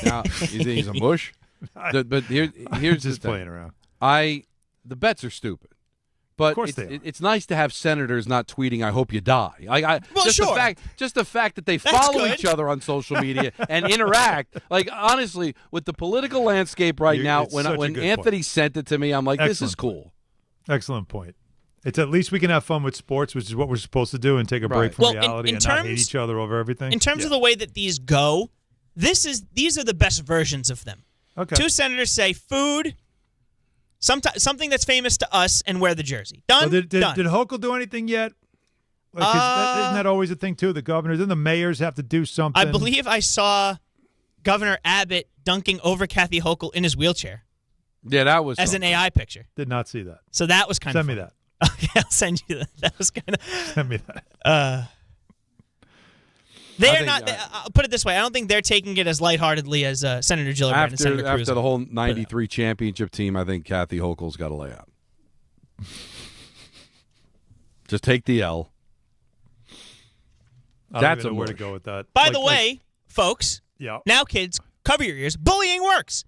Now, you think he's a Bush? But here's just playing around. The bets are stupid. But of course it's nice to have senators not tweeting, "I hope you die." Sure. The fact that they That's follow good. each other on social media and interact. Like honestly, with the political landscape right now, when Anthony sent it to me, I'm like, "This is cool." Excellent point. It's at least we can have fun with sports, which is what we're supposed to do, and take a break from reality and not hate each other over everything. In terms of the way that these go, these are the best versions of them. Okay. 2 senators say food. Something that's famous to us and wear the jersey. Done. Well, Done. Did Hochul do anything yet? Isn't that always a thing too? The governors and the mayors have to do something. I believe I saw Governor Abbott dunking over Kathy Hochul in his wheelchair. Yeah, that was as an AI picture. Did not see that. So that was kind of Send me that. Okay, I'll send you that. That was kind of. Send me that. They're not. I'll put it this way: I don't think they're taking it as lightheartedly as Senator Gillibrand and Senator Cruz. After the whole '93 championship team, I think Kathy Hochul's got to lay out. Just take the L. That's a where to go with that. By the way, folks. Yeah. Now, kids, cover your ears. Bullying works.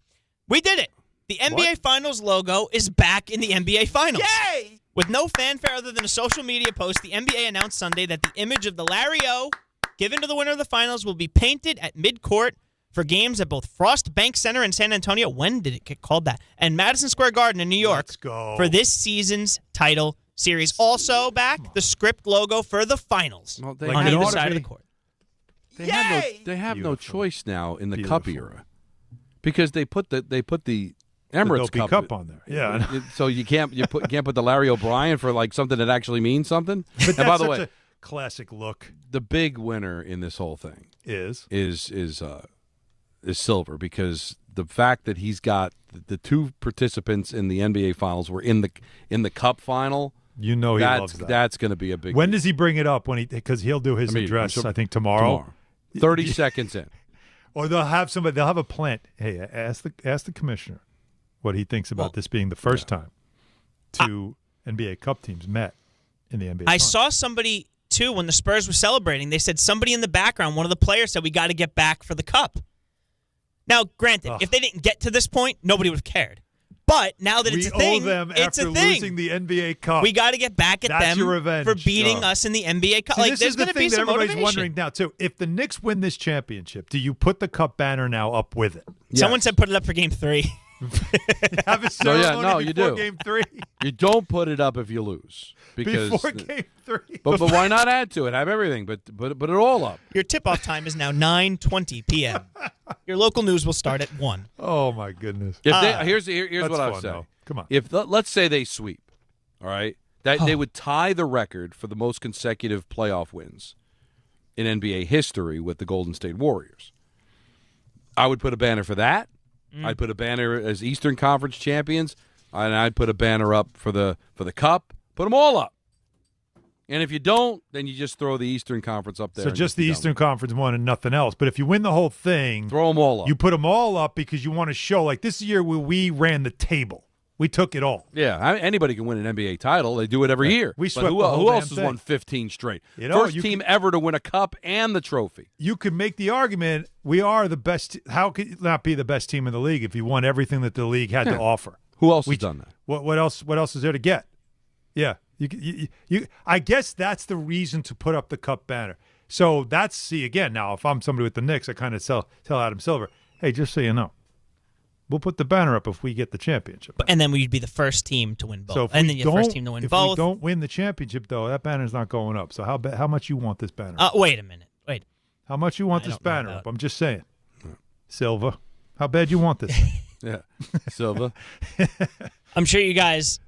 We did it. The NBA Finals logo is back in the NBA Finals. Yay! With no fanfare other than a social media post, the NBA announced Sunday that the image of the Larry O, given to the winner of the finals, will be painted at midcourt for games at both Frost Bank Center in San Antonio. When did it get called that? And Madison Square Garden in New York. Let's go. For this season's title series. Also back, the script logo for the finals on either side of the court. They have no choice now in the Cup era because they put the Emirates Cup on there. Yeah. So you can't put the Larry O'Brien for like something that actually means something. But and by the way, a classic look. The big winner in this whole thing is Silver, because the fact that he's got the 2 participants in the NBA Finals were in the Cup final. You know he loves that. That's going to be a big. When does he bring it up? Because he'll do his address. I think tomorrow. 30 seconds in. Or they'll have somebody. They'll have a plant. Hey, ask the commissioner what he thinks about this being the first time 2 NBA Cup teams met in the NBA. I saw somebody too when the Spurs were celebrating. They said somebody in the background, one of the players said, "We got to get back for the Cup." Now, granted, if they didn't get to this point, nobody would have cared. But now that it's a thing, them it's after a thing. Losing the NBA Cup. We got to get back at That's them your revenge. for beating us in the NBA Cup. See, like, this there's is the going to thing be that some everybody's motivation. wondering now too. If the Knicks win this championship, do you put the Cup banner now up with it? Someone said put it up for Game 3. Have a ceremony you before do. Game 3. You don't put it up if you lose because Before Game 3. But why not add to it? Have everything, but put it all up. Your tip-off time is now 9:20 p.m. Your local news will start at 1. Oh my goodness! Here's what I'll say. Though. Come on. If let's say they sweep, all right, they would tie the record for the most consecutive playoff wins in NBA history with the Golden State Warriors. I would put a banner for that. I'd put a banner as Eastern Conference champions. And I'd put a banner up for the cup. Put them all up. And if you don't, then you just throw the Eastern Conference up there. So just the Eastern Conference one and nothing else. But if you win the whole thing, throw them all up. You put them all up because you want to show, like this year where we ran the table. We took it all. Yeah, anybody can win an NBA title. They do it every year. We swept who the whole else damn has thing. won 15 straight? First team ever to win a cup and the trophy. You could make the argument we are the best. How could you not be the best team in the league if you won everything that the league had to offer? Who else has done that? What else? What else is there to get? Yeah, you. I guess that's the reason to put up the cup banner. So again. Now, if I'm somebody with the Knicks, I kind of tell Adam Silver, hey, just so you know, we'll put the banner up if we get the championship. And then we'd be the first team to win both. So and then you're the first team to win both. If we don't win the championship, though, that banner's not going up. So how much you want this banner? Wait a minute. Wait. How much you want this banner up? I'm just saying. Silva, how bad you want this? Yeah, Silva. I'm sure you guys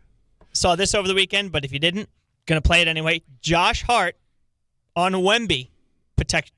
saw this over the weekend, but if you didn't, going to play it anyway. Josh Hart on Wemby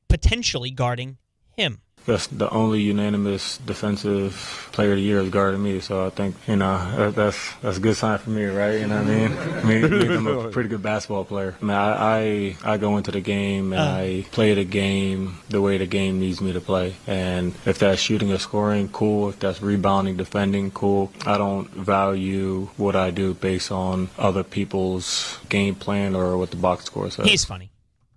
potentially guarding him. That's the only unanimous defensive player of the year is guarding me, so I think, that's a good sign for me, right? You know what I mean? Means I'm a pretty good basketball player. I mean, I go into the game and I play the game the way the game needs me to play. And if that's shooting or scoring, cool. If that's rebounding, defending, cool. I don't value what I do based on other people's game plan or what the box score says. He's funny.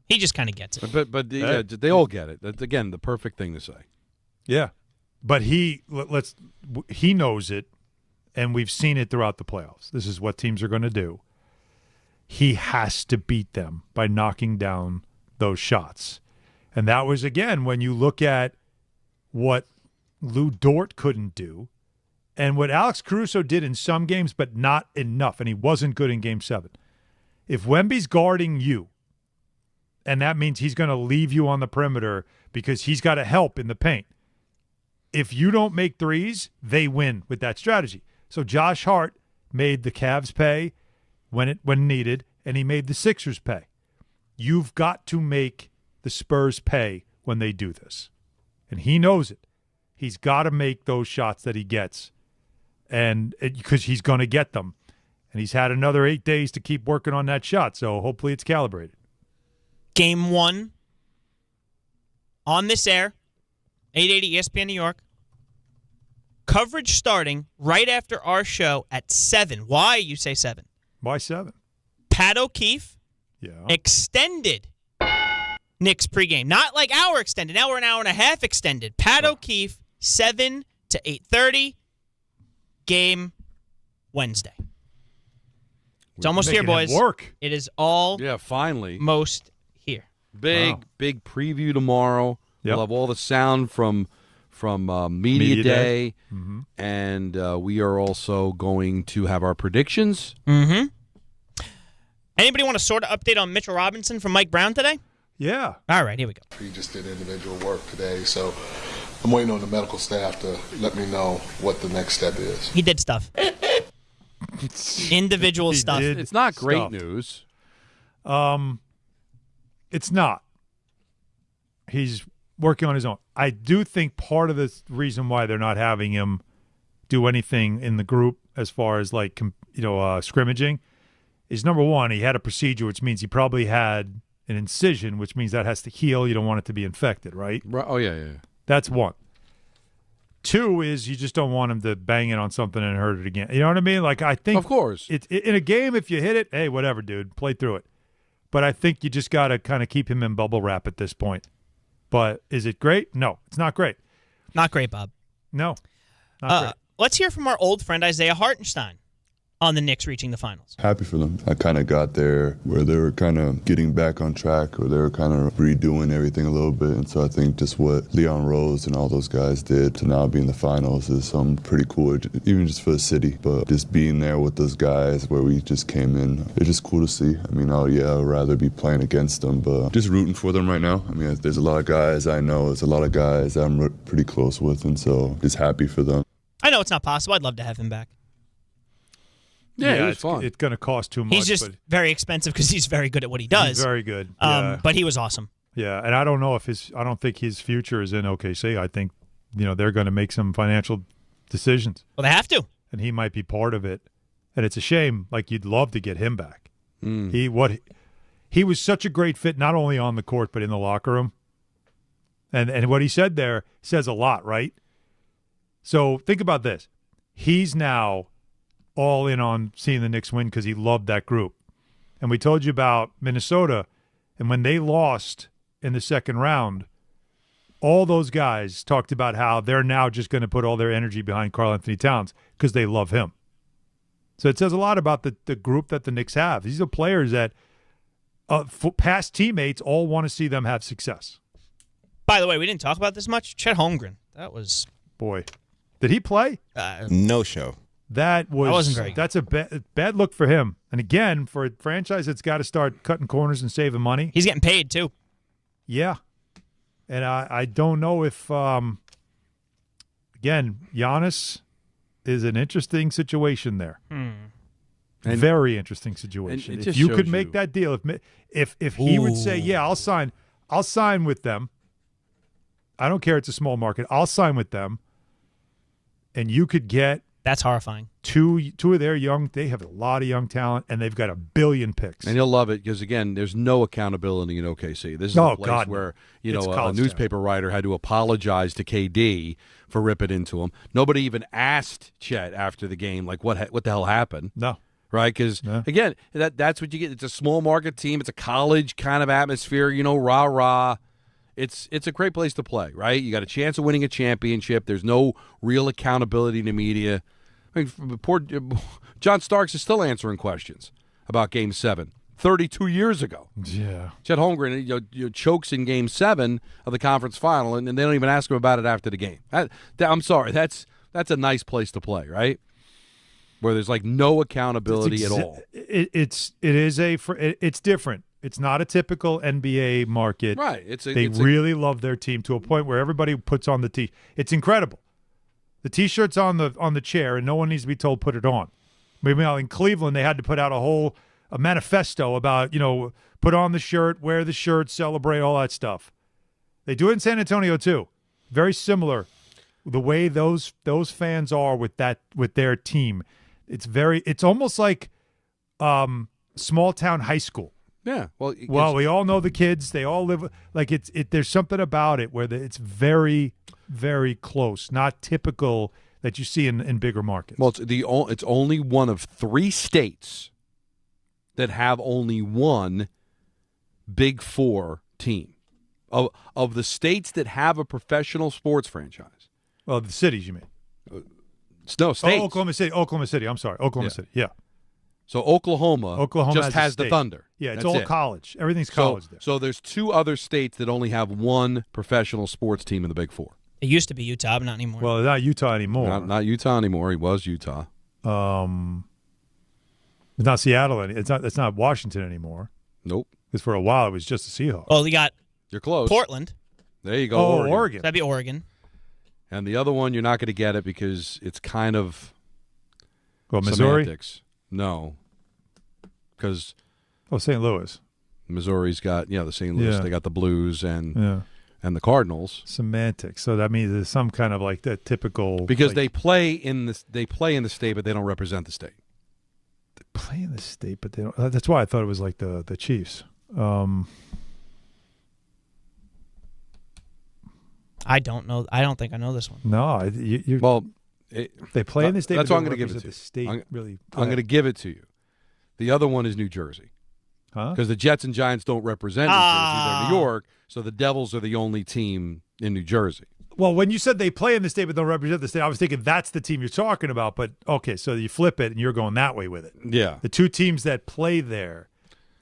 He just kind of gets it. But they all get it. That's, again, the perfect thing to say. Yeah. But he knows it, and we've seen it throughout the playoffs. This is what teams are going to do. He has to beat them by knocking down those shots. And that was, again, when you look at what Lou Dort couldn't do and what Alex Caruso did in some games, but not enough, and he wasn't good in Game 7. If Wemby's guarding you, and that means he's going to leave you on the perimeter because he's got to help in the paint. If you don't make threes, they win with that strategy. So Josh Hart made the Cavs pay when needed, and he made the Sixers pay. You've got to make the Spurs pay when they do this. And he knows it. He's got to make those shots that he gets, and because he's going to get them. And he's had another 8 days to keep working on that shot, so hopefully it's calibrated. Game 1 on this air, 880 ESPN New York. Coverage starting right after our show at 7. Why, you say 7? Why 7? Pat O'Keefe extended Knicks pregame. Not like our extended. Now we're an hour and a half extended. Pat O'Keefe, 7 to 8:30. Game Wednesday. It's almost here, boys. Work. It is all finally. Most here. Big preview tomorrow. Yep. We'll have all the sound from Media Day. Mm-hmm. And we are also going to have our predictions. Mm-hmm. Anybody want a sort of update on Mitchell Robinson from Mike Brown today? Yeah. All right, here we go. He just did individual work today, so I'm waiting on the medical staff to let me know what the next step is. He did stuff. Individual stuff. It's not great news. It's not. He's working on his own. I do think part of the reason why they're not having him do anything in the group as far as scrimmaging is, number one, he had a procedure, which means he probably had an incision, which means that has to heal. You don't want it to be infected, right? Oh, yeah. That's one. Two is you just don't want him to bang it on something and hurt it again. You know what I mean? Like, I think, of course, in a game, if you hit it, hey, whatever, dude, play through it. But I think you just got to kind of keep him in bubble wrap at this point. But is it great? No, it's not great. Not great, Bob. No, not great. Let's hear from our old friend Isaiah Hartenstein on the Knicks reaching the finals. Happy for them. I kind of got there where they were kind of getting back on track, or they were kind of redoing everything a little bit. And so I think just what Leon Rose and all those guys did to now be in the finals is pretty cool, even just for the city. But just being there with those guys where we just came in, it's just cool to see. I mean, I'd rather be playing against them, but just rooting for them right now. I mean, there's a lot of guys I know. There's a lot of guys I'm pretty close with, and so just happy for them. I know it's not possible. I'd love to have him back. Yeah, it's fun. It's going to cost too much. He's just very expensive because he's very good at what he does. He's very good. But he was awesome. Yeah, and I don't know I don't think his future is in OKC. I think, they're going to make some financial decisions. Well, they have to. And he might be part of it. And it's a shame. Like, you'd love to get him back. He was such a great fit, not only on the court but in the locker room. And what he said there says a lot, right? So think about this. He's now all in on seeing the Knicks win because he loved that group. And we told you about Minnesota, and when they lost in the second round, all those guys talked about how they're now just going to put all their energy behind Karl Anthony Towns because they love him. So it says a lot about the group that the Knicks have. These are players that past teammates all want to see them have success. By the way, we didn't talk about this much. Chet Holmgren. That was... Boy. Did he play? No show. That wasn't very good. That's a bad look for him. And again, for a franchise that's got to start cutting corners and saving money. He's getting paid, too. Yeah. And I don't know if, again, Giannis is an interesting situation there. Very interesting situation. If you could make that deal, if he would say, yeah, I'll sign with them. I don't care, it's a small market. I'll sign with them. And you could get that's horrifying. Two of their young, they have a lot of young talent, and they've got 1 billion picks. And he'll love it because, again, there's no accountability in OKC. This is a place where a newspaper writer had to apologize to KD for ripping into him. Nobody even asked Chet after the game, like, what the hell happened? No. Right? Because, again, that's what you get. It's a small market team. It's a college kind of atmosphere, rah-rah. It's a great place to play, right? You got a chance of winning a championship. There's no real accountability to media. I mean, poor John Starks is still answering questions about Game 7 32 years ago. Yeah. Chet Holmgren chokes in Game 7 of the conference final, and they don't even ask him about it after the game. I'm sorry. That's a nice place to play, right? Where there's like no accountability at all. It's different. It's not a typical NBA market. Right. They really love their team to a point where everybody puts on the T. It's incredible. The T-shirt's on the chair, and no one needs to be told put it on. Maybe in Cleveland they had to put out a manifesto about put on the shirt, wear the shirt, celebrate, all that stuff. They do it in San Antonio too. Very similar, the way those fans are with their team. It's almost like small town high school. Yeah. Well, we all know the kids. They all live like there's something about it where it's very, very close, not typical that you see in bigger markets. Well, it's only one of 3 states that have only one Big Four team. Of the states that have a professional sports franchise. Well, the cities, you mean? No, states. Oklahoma City. I'm sorry. Oklahoma City. Yeah. So Oklahoma just has the Thunder. Yeah, it's all college. Everything's college there. So there's 2 other states that only have one professional sports team in the Big Four. It used to be Utah, but not anymore. Well, not Utah anymore. Not Utah anymore. He was Utah. It's not Seattle. It's not Washington anymore. Nope. Because for a while it was just the Seahawks. Oh, you got You're close. Portland. There you go. Oh, Oregon. So that'd be Oregon. And the other one, you're not going to get it because it's kind of Missouri? semantics. No. Because St. Louis. Missouri's got the St. Louis. Yeah. They got the Blues and the Cardinals. Semantics. So that means there's some kind of like that typical because they play in the state, but they don't represent the state. They play in the state, but they don't. That's why I thought it was like the Chiefs. I don't know. I don't think I know this one. No, they play in the state. That's what I'm going to give it to you. The state I'm going to give it to you. The other one is New Jersey. Huh? Because the Jets and Giants don't represent New Jersey. They're New York, so the Devils are the only team in New Jersey. Well, when you said they play in the state but don't represent the state, I was thinking that's the team you're talking about. But, okay, so you flip it and you're going that way with it. Yeah. The 2 teams that play there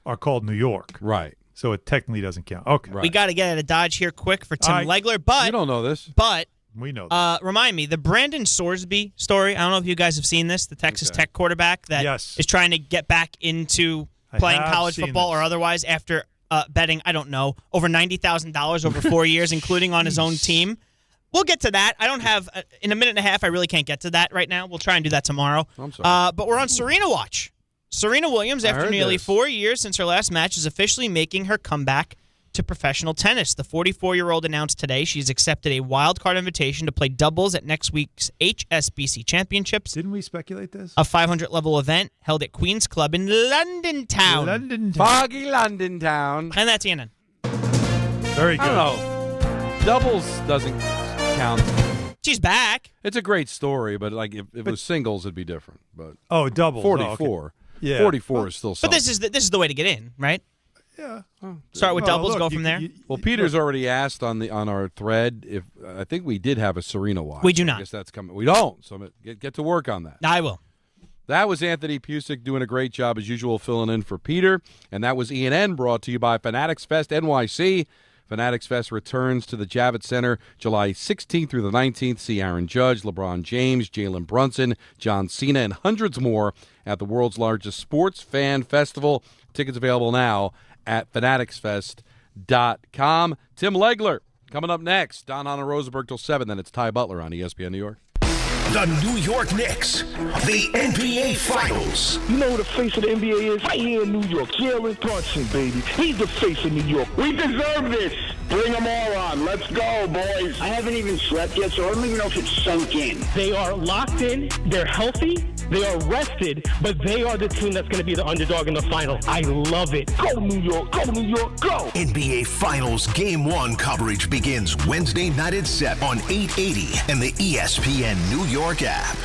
are called New York. Right. So it technically doesn't count. Okay. Right. We got to get out of Dodge here quick for Tim Legler. But you don't know this. But we know this. Remind me, the Brandon Sorsby story, I don't know if you guys have seen this, the Texas Tech quarterback that is trying to get back into playing college football or otherwise after betting, I don't know, over $90,000 over 4 years, including on his own team. We'll get to that. I don't have in a minute and a half. I really can't get to that right now. We'll try and do that tomorrow. I'm sorry. But we're on Serena watch. Serena Williams, after nearly 4 years since her last match, is officially making her comeback to professional tennis. The 44-year-old announced today she's accepted a wild card invitation to play doubles at next week's HSBC Championships. Didn't we speculate this? A 500-level event held at Queen's Club in London Town. Foggy London Town. And that's Ian. Very good. I don't know. Doubles doesn't count. She's back. It's a great story, but like if it was singles, it'd be different. But doubles. 44. Okay. Yeah. 44 is still something. But this is the way to get in, right? Yeah. Start with doubles, go from there. Well, Peter's already asked on our thread if I think we did have a Serena watch. We do not. I guess that's coming. We don't. So get to work on that. I will. That was Anthony Pusick doing a great job as usual filling in for Peter, and that was Ian N. brought to you by Fanatics Fest NYC. Fanatics Fest returns to the Javits Center July 16th through the 19th. See Aaron Judge, LeBron James, Jalen Brunson, John Cena, and hundreds more at the world's largest sports fan festival. Tickets available now at fanaticsfest.com. Tim Legler coming up next. Don Hahn Rosenberg till 7. Then it's Ty Butler on ESPN New York. The New York Knicks, the NBA Finals. You know who the face of the NBA is? Right here in New York. Jalen Brunson, baby. He's the face of New York. We deserve this. Bring them all on. Let's go, boys. I haven't even slept yet, so I don't even know if it's sunk in. They are locked in. They're healthy. They are rested, but they are the team that's going to be the underdog in the final. I love it. Go, New York. Go, New York. Go. NBA Finals Game 1 coverage begins Wednesday night at 7 on 880 and the ESPN New York app.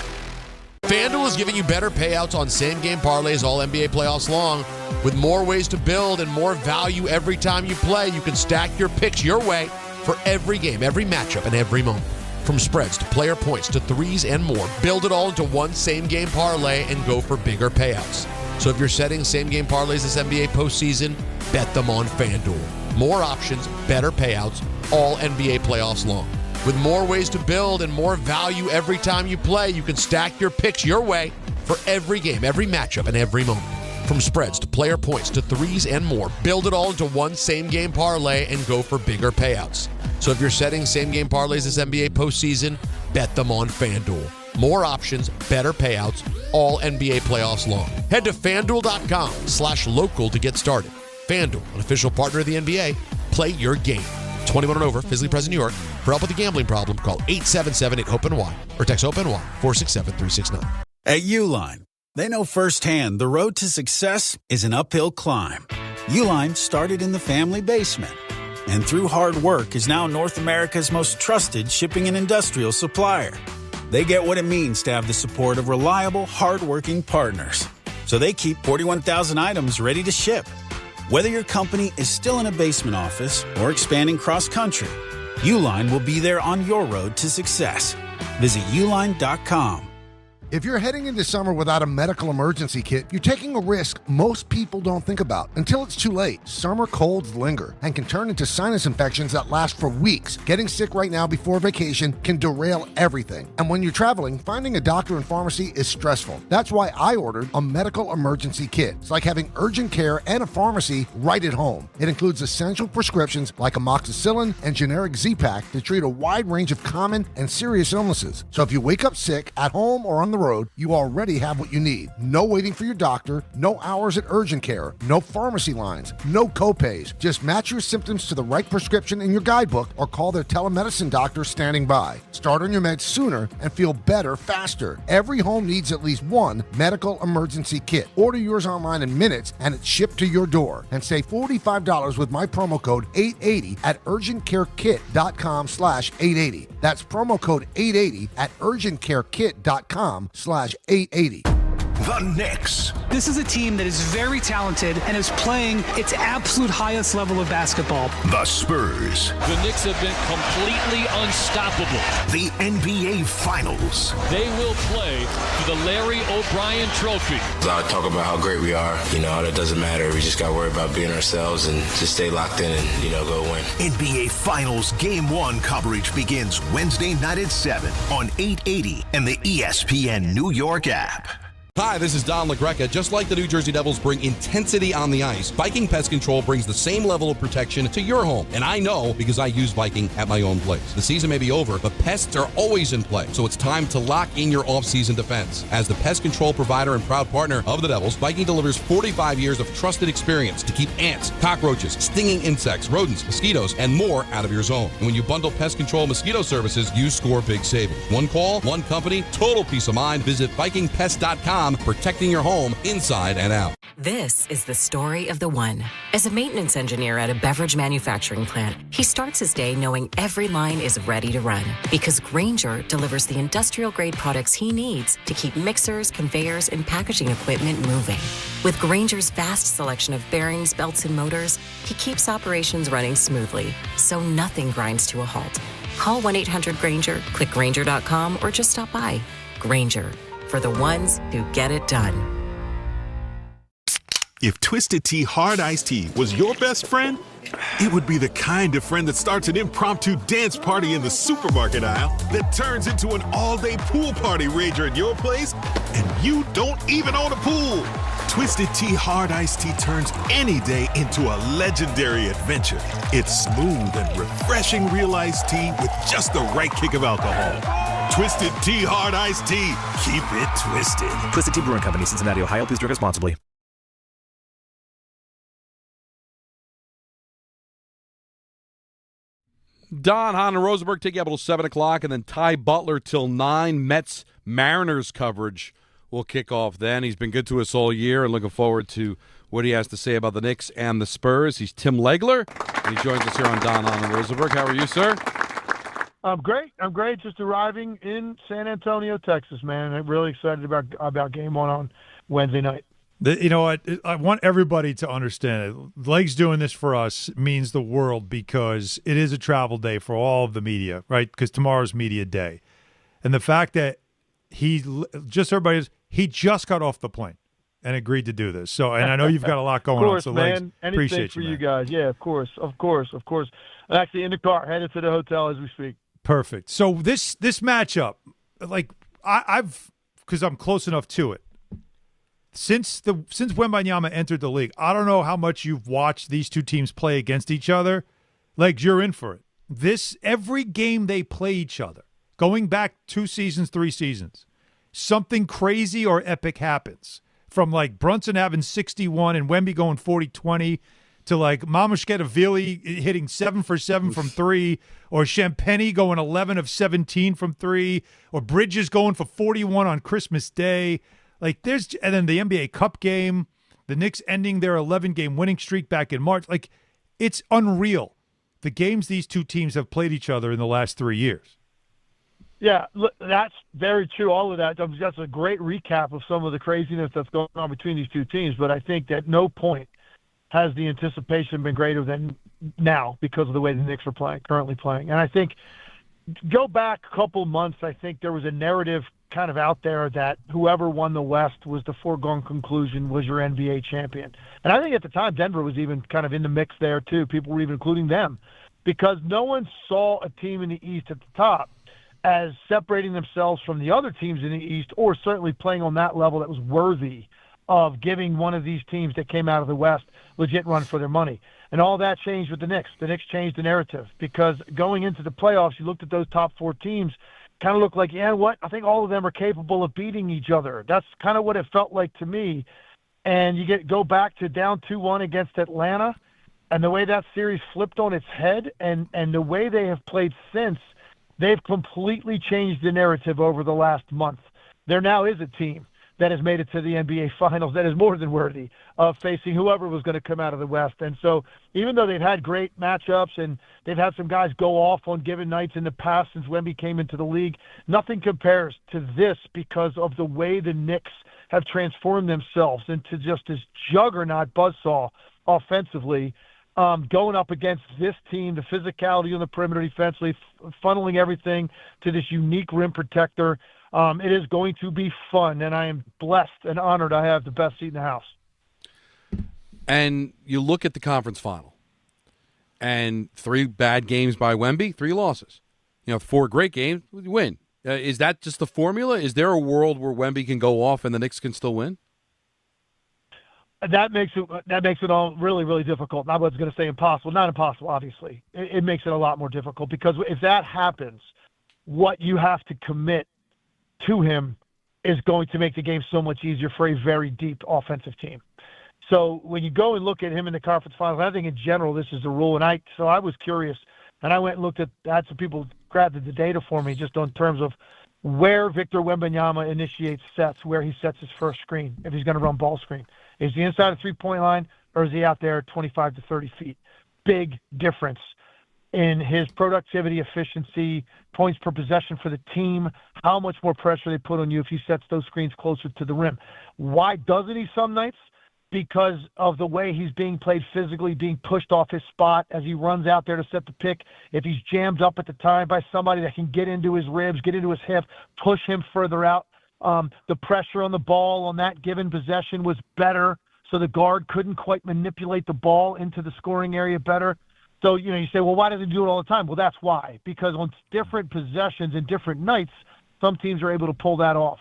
FanDuel is giving you better payouts on same-game parlays all NBA playoffs long. With more ways to build and more value every time you play, you can stack your picks your way for every game, every matchup, and every moment. From spreads to player points to threes and more, build it all into one same-game parlay and go for bigger payouts. So if you're setting same-game parlays this NBA postseason, bet them on FanDuel. More options, better payouts, all NBA playoffs long. With more ways to build and more value every time you play, you can stack your picks your way for every game, every matchup, and every moment. From spreads to player points to threes and more, build it all into one same-game parlay and go for bigger payouts. So if you're setting same-game parlays this NBA postseason, bet them on FanDuel. More options, better payouts, all NBA playoffs long. Head to FanDuel.com/local to get started. FanDuel, an official partner of the NBA. Play your game. 21 and over, physically present in New York. For help with a gambling problem, call 877-8-HOPE-NY or text HOPE-NY 467-369. At Uline, they know firsthand the road to success is an uphill climb. Uline started in the family basement and through hard work is now North America's most trusted shipping and industrial supplier. They get what it means to have the support of reliable, hardworking partners. So they keep 41,000 items ready to ship. Whether your company is still in a basement office or expanding cross-country, Uline will be there on your road to success. Visit uline.com. If you're heading into summer without a medical emergency kit, you're taking a risk most people don't think about until it's too late. Summer colds linger and can turn into sinus infections that last for weeks. Getting sick right now before vacation can derail everything. And when you're traveling, finding a doctor and pharmacy is stressful. That's why I ordered a medical emergency kit. It's like having urgent care and a pharmacy right at home. It includes essential prescriptions like amoxicillin and generic Z-Pak to treat a wide range of common and serious illnesses. So if you wake up sick at home or on the road, you already have what you need. No waiting for your doctor, no hours at urgent care, no pharmacy lines, no copays. Just match your symptoms to the right prescription in your guidebook or call their telemedicine doctor standing by. Start on your meds sooner and feel better faster. Every home needs at least one medical emergency kit. Order yours online in minutes and it's shipped to your door. And save $45 with my promo code 880 at urgentcarekit.com/880. That's promo code 880 at urgentcarekit.com/880. The Knicks. This is a team that is very talented and is playing its absolute highest level of basketball. The Spurs. The Knicks have been completely unstoppable. The NBA Finals. They will play for the Larry O'Brien Trophy. I talk about how great we are. It doesn't matter. We just got to worry about being ourselves and just stay locked in and, go win. NBA Finals Game 1 coverage begins Wednesday night at 7 on 880 and the ESPN New York app. Hi, this is Don LaGreca. Just like the New Jersey Devils bring intensity on the ice, Viking Pest Control brings the same level of protection to your home. And I know because I use Viking at my own place. The season may be over, but pests are always in play. So it's time to lock in your off-season defense. As the pest control provider and proud partner of the Devils, Viking delivers 45 years of trusted experience to keep ants, cockroaches, stinging insects, rodents, mosquitoes, and more out of your zone. And when you bundle pest control mosquito services, you score big savings. One call, one company, total peace of mind. Visit VikingPest.com. Protecting your home inside and out. This is the story of the one. As a maintenance engineer at a beverage manufacturing plant, he starts his day knowing every line is ready to run because Grainger delivers the industrial-grade products he needs to keep mixers, conveyors, and packaging equipment moving. With Grainger's vast selection of bearings, belts, and motors, he keeps operations running smoothly, so nothing grinds to a halt. Call 1-800-GRAINGER, click Grainger.com, or just stop by. Grainger, for the ones who get it done. If Twisted Tea Hard Iced Tea was your best friend, it would be the kind of friend that starts an impromptu dance party in the supermarket aisle that turns into an all-day pool party rager at your place, and you don't even own a pool. Twisted Tea Hard Iced Tea turns any day into a legendary adventure. It's smooth and refreshing real iced tea with just the right kick of alcohol. Twisted Tea Hard Iced Tea. Keep it twisted. Twisted Tea Brewing Company, Cincinnati, Ohio. Please drink responsibly. Don, Hahn, and Rosenberg take you up until 7 o'clock, and then Ty Butler till 9. Mets-Mariners coverage will kick off then. He's been good to us all year, and looking forward to what he has to say about the Knicks and the Spurs. He's Tim Legler, and he joins us here on Don, Hahn, and Rosenberg. How are you, sir? I'm great. Just arriving in San Antonio, Texas, man. I'm really excited about game one on Wednesday night. You know what? I want everybody to understand it. Leg's doing this for us means the world because it is a travel day for all of the media, right? Because tomorrow's media day. And the fact that he just got off the plane and agreed to do this. So, and I know you've got a lot going on. So, Legs, appreciate you, man. For you guys. Yeah, of course. I'm actually in the car, headed to the hotel as we speak. Perfect. So this matchup, like because I'm close enough to it. Since Wembanyama entered the league, I don't know how much you've watched these two teams play against each other. Legs, you're in for it. Every game they play each other, going back 2 seasons, 3 seasons, something crazy or epic happens. From like Brunson having 61 and Wemby going 40-20 to like Mamushketavili hitting 7 for 7 from 3, or Champagny going 11 of 17 from 3, or Bridges going for 41 on Christmas Day. And then the NBA Cup game, the Knicks ending their 11-game winning streak back in March. Like, it's unreal, the games these two teams have played each other in the last 3 years. Yeah, that's very true, all of that. That's a great recap of some of the craziness that's going on between these two teams, but I think at no point has the anticipation been greater than now because of the way the Knicks are currently playing. And I think, go back a couple months, I think there was a narrative kind of out there that whoever won the West was the foregone conclusion was your NBA champion. And I think at the time Denver was even kind of in the mix there too. People were even including them because no one saw a team in the East at the top as separating themselves from the other teams in the East, or certainly playing on that level that was worthy of giving one of these teams that came out of the West legit run for their money. And all that changed with the Knicks. The Knicks changed the narrative because going into the playoffs, you looked at those top 4 teams, kind of looked like, I think all of them are capable of beating each other. That's kind of what it felt like to me. And you go back to down 2-1 against Atlanta, and the way that series flipped on its head, and the way they have played since, they've completely changed the narrative over the last month. There now is a team that has made it to the NBA Finals that is more than worthy of facing whoever was going to come out of the West. And so even though they've had great matchups and they've had some guys go off on given nights in the past since Wemby came into the league, nothing compares to this because of the way the Knicks have transformed themselves into just this juggernaut buzzsaw offensively, going up against this team, the physicality on the perimeter defensively, funneling everything to this unique rim protector. It is going to be fun, and I am blessed and honored I have the best seat in the house. And you look at the conference final, and 3 bad games by Wemby, 3 losses. 4 great games, you win. Is that just the formula? Is there a world where Wemby can go off and the Knicks can still win? That makes it all really, really difficult. I was going to say impossible. Not impossible, obviously. It makes it a lot more difficult because if that happens, what you have to commit to him is going to make the game so much easier for a very deep offensive team. So when you go and look at him in the conference finals, I think in general this is the rule. And I was curious, and I went and had some people grab the data for me just on terms of where Victor Wembanyama initiates sets, where he sets his first screen, if he's going to run ball screen. Is he inside the three-point line, or is he out there 25 to 30 feet? Big difference in his productivity, efficiency, points per possession for the team, how much more pressure they put on you if he sets those screens closer to the rim. Why doesn't he some nights? Because of the way he's being played physically, being pushed off his spot as he runs out there to set the pick. If he's jammed up at the time by somebody that can get into his ribs, get into his hip, push him further out, the pressure on the ball on that given possession was better, so the guard couldn't quite manipulate the ball into the scoring area better. So, you say, well, why does he do it all the time? Well, that's why. Because on different possessions and different nights, some teams are able to pull that off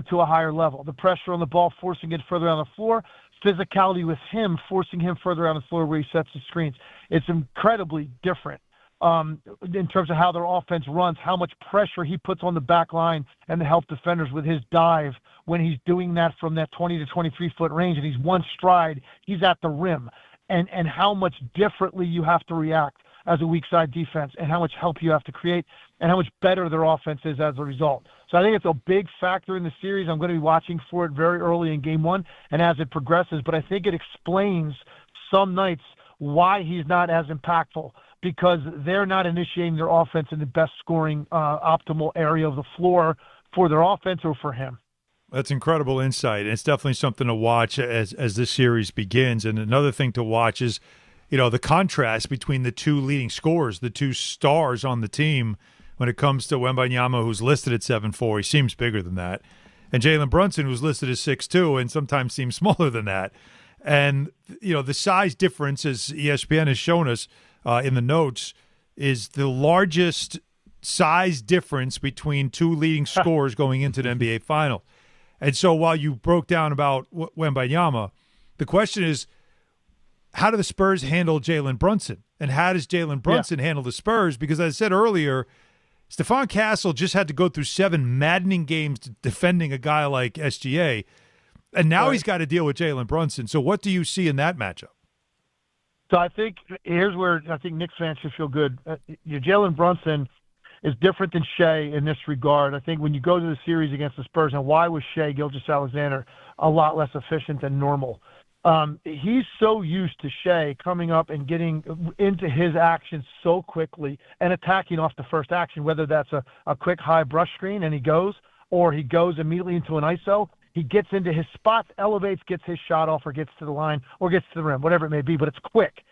to a higher level. The pressure on the ball, forcing it further on the floor, physicality with him, forcing him further on the floor where he sets the screens. It's incredibly different in terms of how their offense runs, how much pressure he puts on the back line and the help defenders with his dive when he's doing that from that 20 to 23-foot range, and he's one stride, he's at the rim, and how much differently you have to react as a weak side defense and how much help you have to create and how much better their offense is as a result. So I think it's a big factor in the series. I'm going to be watching for it very early in game one and as it progresses, but I think it explains some nights why he's not as impactful, because they're not initiating their offense in the best scoring optimal area of the floor for their offense or for him. That's incredible insight. And it's definitely something to watch as this series begins. And another thing to watch is, the contrast between the two leading scorers, the two stars on the team when it comes to Wembanyama, who's listed at 7'4". He seems bigger than that. And Jalen Brunson, who's listed as 6'2", and sometimes seems smaller than that. And, the size difference, as ESPN has shown us in the notes, is the largest size difference between two leading scorers going into the NBA Finals. And so while you broke down about Wembanyama, the question is, how do the Spurs handle Jalen Brunson? And how does Jalen Brunson handle the Spurs? Because as I said earlier, Stephon Castle just had to go through 7 maddening games defending a guy like SGA, and now he's got to deal with Jalen Brunson. So what do you see in that matchup? So I think here's where I think Knicks fans should feel good. Jalen Brunson is different than Shea in this regard. I think when you go to the series against the Spurs, and why was Shea Gilgeous-Alexander a lot less efficient than normal? He's so used to Shea coming up and getting into his action so quickly and attacking off the first action, whether that's a quick high brush screen and he goes, or he goes immediately into an ISO. He gets into his spots, elevates, gets his shot off, or gets to the line, or gets to the rim, whatever it may be, but it's quick.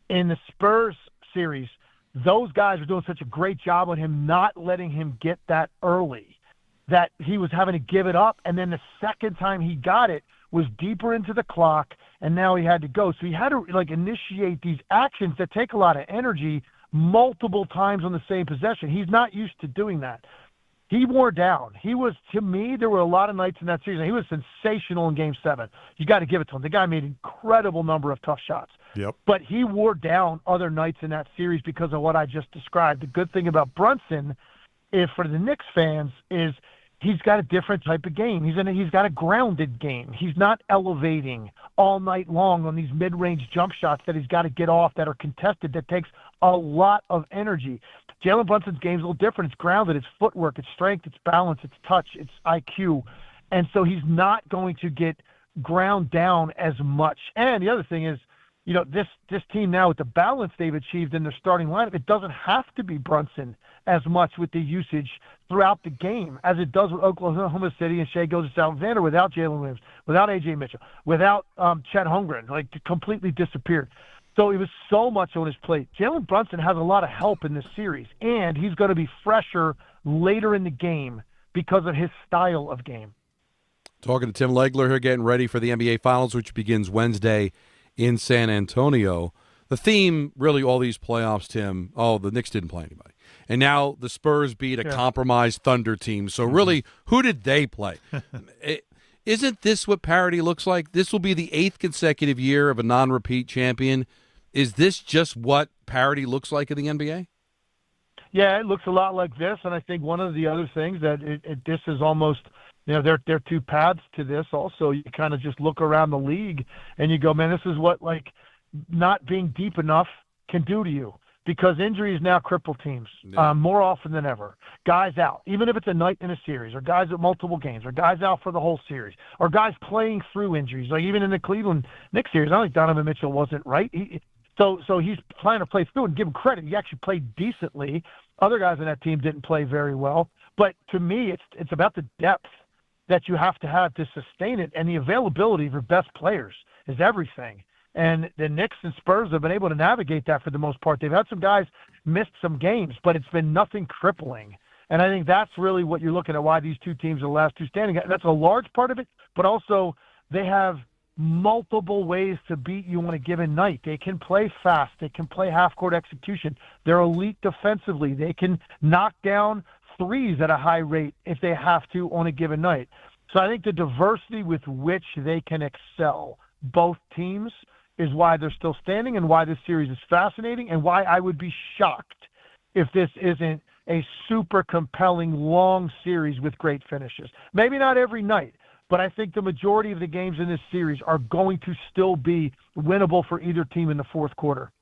In the Spurs series, those guys were doing such a great job on him, not letting him get that early, that he was having to give it up. And then the second time he got it was deeper into the clock, and now he had to go. So he had to initiate these actions that take a lot of energy multiple times on the same possession. He's not used to doing that. He wore down. He was, to me, there were a lot of nights in that season. He was sensational in Game 7. You got to give it to him. The guy made an incredible number of tough shots. Yep. But he wore down other nights in that series because of what I just described. The good thing about Brunson, for the Knicks fans, is he's got a different type of game. He's got a grounded game. He's not elevating all night long on these mid-range jump shots that he's got to get off that are contested. That takes a lot of energy. Jalen Brunson's game is a little different. It's grounded. It's footwork. It's strength. It's balance. It's touch. It's IQ. And so he's not going to get ground down as much. And the other thing is, this team now with the balance they've achieved in their starting lineup, it doesn't have to be Brunson as much with the usage throughout the game as it does with Oklahoma City and Shea Gilgeous-Alexander without Jalen Williams, without A.J. Mitchell, without Chet Holmgren, completely disappeared. So it was so much on his plate. Jalen Brunson has a lot of help in this series, and he's going to be fresher later in the game because of his style of game. Talking to Tim Legler here, getting ready for the NBA Finals, which begins Wednesday in San Antonio. The theme, really, all these playoffs, Tim, the Knicks didn't play anybody. and now the Spurs beat a compromised Thunder team. So really, who did they play? Isn't this what parity looks like? This will be the 8th consecutive year of a non-repeat champion. Is this just what parity looks like in the NBA? Yeah, it looks a lot like this, and I think one of the other things that this is almost, there are two paths to this also. You kind of just look around the league and you go, man, this is what not being deep enough can do to you, because injuries now cripple teams more often than ever. Guys out, even if it's a night in a series, or guys at multiple games, or guys out for the whole series, or guys playing through injuries. Like even in the Cleveland Knicks series, I don't think Donovan Mitchell wasn't right. So he's trying to play through and give him credit. He actually played decently. Other guys on that team didn't play very well. But to me, it's about the depth that you have to sustain it, and the availability of your best players is everything. And the Knicks and Spurs have been able to navigate that for the most part. They've had some guys miss some games, but it's been nothing crippling. And I think that's really what you're looking at, why these two teams are the last two standing. That's a large part of it, but also they have multiple ways to beat you on a given night. They can play fast. They can play half-court execution. They're elite defensively. They can knock down threes at a high rate if they have to on a given night. So I think the diversity with which they can excel, both teams, is why they're still standing and why this series is fascinating, and why I would be shocked if this isn't a super compelling long series with great finishes. Maybe not every night, but I think the majority of the games in this series are going to still be winnable for either team in the fourth quarter.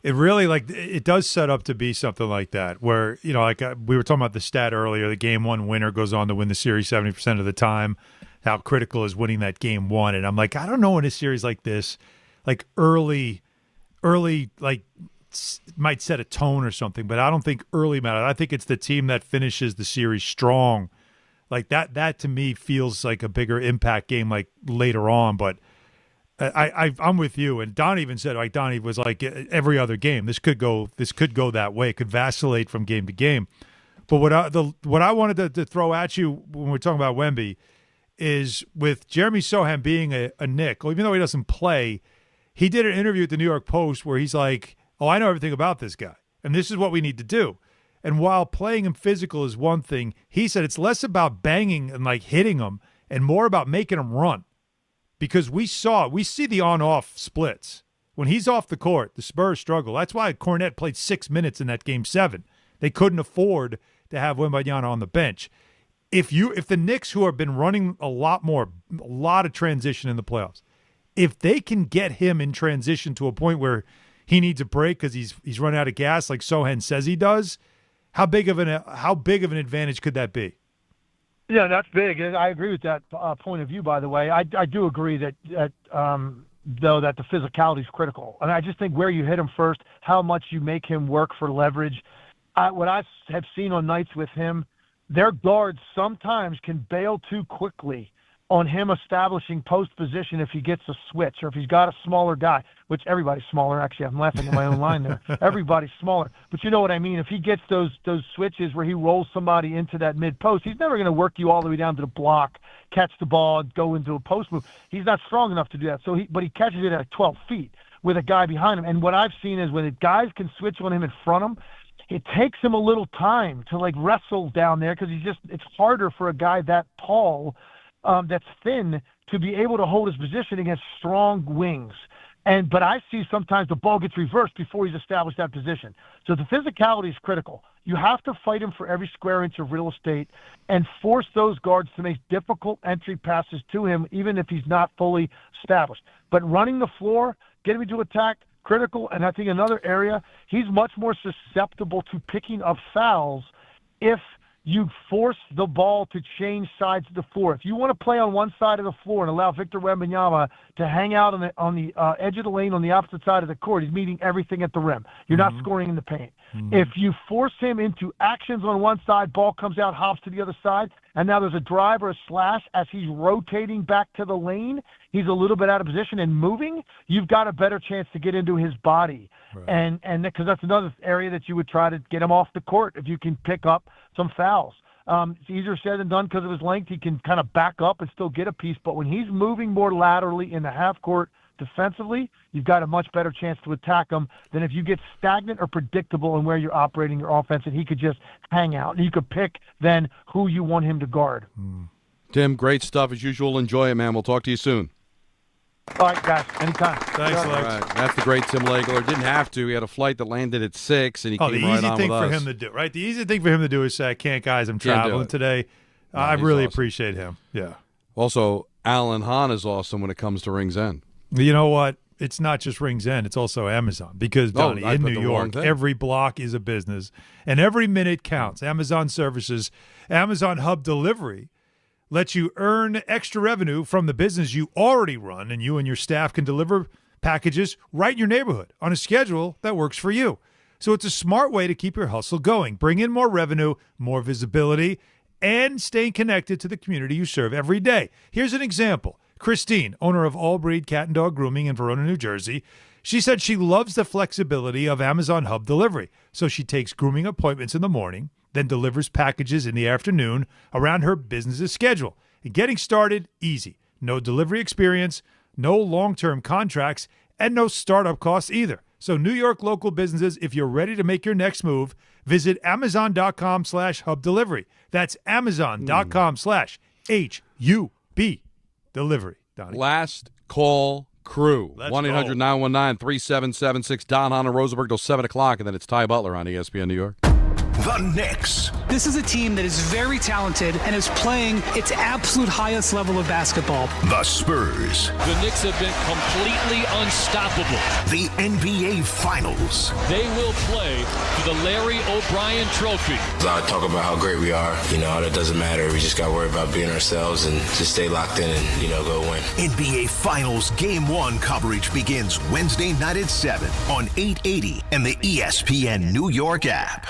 It really, it does set up to be something like that, where, we were talking about the stat earlier, the game one winner goes on to win the series 70% of the time. How critical is winning that game one? And I'm like, I don't know, in a series like this, early, might set a tone or something, but I don't think early matters. I think it's the team that finishes the series strong. That to me feels like a bigger impact game later on. But I'm with you. And Don even said, Donnie was every other game, this could go that way. It could vacillate from game to game. But what I wanted to throw at you when we're talking about Wemby is, with Jeremy Sohan being a Knick, even though he doesn't play, he did an interview at the New York Post where he's like, oh, I know everything about this guy, and this is what we need to do. And while playing him physical is one thing, he said it's less about banging and hitting him and more about making him run. Because we see the on-off splits. When he's off the court, the Spurs struggle. That's why Cornette played 6 minutes in that Game 7. They couldn't afford to have Wembanyama on the bench. If the Knicks, who have been running a lot of transition in the playoffs, if they can get him in transition to a point where he needs a break because he's run out of gas, like Sohan says he does, how big of an advantage could that be? Yeah, that's big. I agree with that point of view. By the way, I do agree that though that the physicality is critical, and I just think where you hit him first, how much you make him work for leverage. What I have seen on nights with him, their guards sometimes can bail too quickly on him establishing post position if he gets a switch, or if he's got a smaller guy, which everybody's smaller. Actually, I'm laughing at my own line there. Everybody's smaller. But you know what I mean? If he gets those switches where he rolls somebody into that mid-post, he's never going to work you all the way down to the block, catch the ball, go into a post move. He's not strong enough to do that. But he catches it at 12 feet with a guy behind him. And what I've seen is when the guys can switch on him in front of him, it takes him a little time to wrestle down there, because it's harder for a guy that tall, that's thin, to be able to hold his position against strong wings. But I see sometimes the ball gets reversed before he's established that position. So the physicality is critical. You have to fight him for every square inch of real estate and force those guards to make difficult entry passes to him, even if he's not fully established. But running the floor, getting him to attack, critical. And I think another area, he's much more susceptible to picking up fouls if you force the ball to change sides of the floor. If you want to play on one side of the floor and allow Victor Wembanyama to hang out on the edge of the lane on the opposite side of the court, he's meeting everything at the rim. You're not scoring in the paint. If you force him into actions on one side, ball comes out, hops to the other side, and now there's a drive or a slash as he's rotating back to the lane, he's a little bit out of position and moving, you've got a better chance to get into his body. Right. And because that's another area that you would try to get him off the court if you can pick up some fouls. It's easier said than done because of his length. He can kind of back up and still get a piece, but when he's moving more laterally in the half court, defensively, you've got a much better chance to attack him than if you get stagnant or predictable in where you're operating your offense, and he could just hang out. And you could pick then who you want him to guard. Tim, great stuff as usual. Enjoy it, man. We'll talk to you soon. All right, guys. Anytime. Thanks, All right. That's the great Tim Legler. Didn't have to. He had a flight that landed at 6, and he came right on with us. The easy thing for him to do, right? The easy thing for him to do is say, I can't, guys. I'm traveling today. I really appreciate him. Yeah. Also, Alan Hahn is awesome when it comes to Rings End. You know what? It's not just Rings End. It's also Amazon. Because, Donnie, in New York, every block is a business, and every minute counts. Amazon services, Amazon Hub Delivery lets you earn extra revenue from the business you already run, and you and your staff can deliver packages right in your neighborhood on a schedule that works for you. So it's a smart way to keep your hustle going. Bring in more revenue, more visibility, and staying connected to the community you serve every day. Here's an example. Christine, owner of All Breed Cat and Dog Grooming in Verona, New Jersey, she said she loves the flexibility of Amazon Hub Delivery. So she takes grooming appointments in the morning, then delivers packages in the afternoon around her business's schedule. And getting started, easy. No delivery experience, no long-term contracts, and no startup costs either. So New York local businesses, if you're ready to make your next move, visit Amazon.com/hub-delivery. That's Amazon.com/HUB delivery. Donnie. Last call crew. 1-800-919-3776. Don, Hahn, and Rosenberg till 7 o'clock, and then it's Ty Butler on ESPN New York. The Knicks. This is a team that is very talented and is playing its absolute highest level of basketball. The Spurs. The Knicks have been completely unstoppable. The NBA Finals. They will play for the Larry O'Brien Trophy. I talk about how great we are. That doesn't matter. We just got to worry about being ourselves and just stay locked in and, go win. NBA Finals Game 1 coverage begins Wednesday night at 7 on 880 and the ESPN New York app.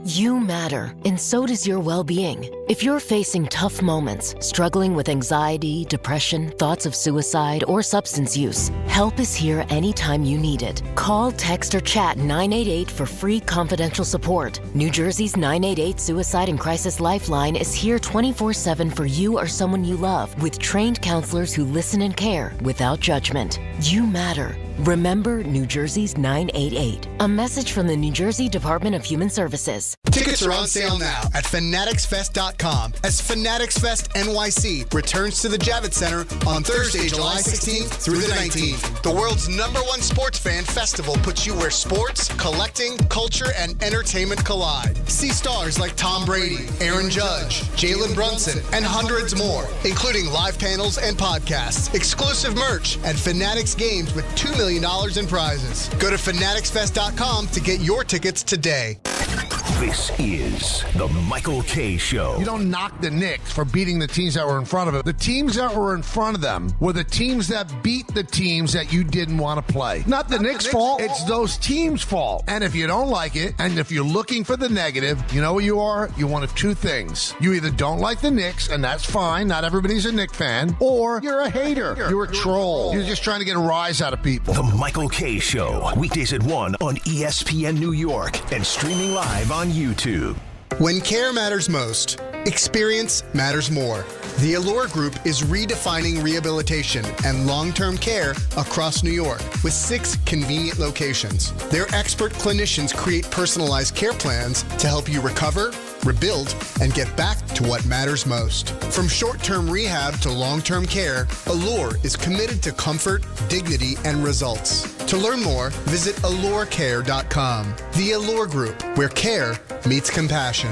You matter, and so does your well-being. If you're facing tough moments, struggling with anxiety, depression, thoughts of suicide, or substance use, help is here anytime you need it. Call, text, or chat 988 for free confidential support. New Jersey's 988 Suicide and Crisis Lifeline is here 24/7 for you or someone you love, with trained counselors who listen and care without judgment. You matter. Remember New Jersey's 988. A message from the New Jersey Department of Human Services. Tickets are on sale now at fanaticsfest.com as Fanatics Fest NYC returns to the Javits Center on Thursday, July 16th through the 19th. The world's #1 sports fan festival puts you where sports, collecting, culture, and entertainment collide. See stars like Tom Brady, Aaron Judge, Jalen Brunson, and hundreds more, including live panels and podcasts, exclusive merch, and Fanatics games with $2 million in prizes. Go to fanaticsfest.com to get your tickets today. This is the Michael K. Show. You don't knock the Knicks for beating the teams that were in front of them. The teams that were in front of them were the teams that beat the teams that you didn't want to play. Not the Knicks' fault. It's those teams' fault. And if you don't like it, and if you're looking for the negative, you know what you are? You're one of two things. You either don't like the Knicks, and that's fine. Not everybody's a Knicks fan. Or you're a hater. You're a troll. You're just trying to get a rise out of people. The Michael K. Show. Weekdays at 1 on ESPN New York and streaming live on YouTube. When care matters most, experience matters more. The Allure Group is redefining rehabilitation and long-term care across New York with 6 convenient locations. Their expert clinicians create personalized care plans to help you recover, rebuild, and get back to what matters most. From short-term rehab to long-term care, Allure is committed to comfort, dignity, and results. To learn more, visit allurecare.com. The Allure Group, where care meets compassion.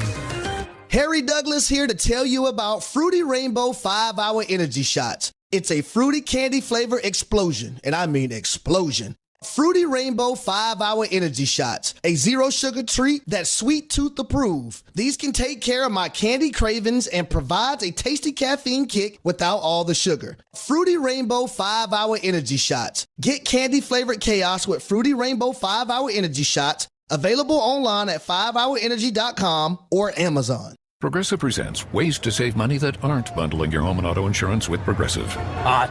Harry Douglas here to tell you about Fruity Rainbow 5-Hour Energy Shots. It's a fruity candy flavor explosion, and I mean explosion. Fruity Rainbow 5-Hour Energy Shots, a zero-sugar treat that's sweet tooth approved. These can take care of my candy cravings and provides a tasty caffeine kick without all the sugar. Fruity Rainbow 5-Hour Energy Shots. Get candy-flavored chaos with Fruity Rainbow 5-Hour Energy Shots, available online at 5hourenergy.com or Amazon. Progressive presents ways to save money that aren't bundling your home and auto insurance with Progressive.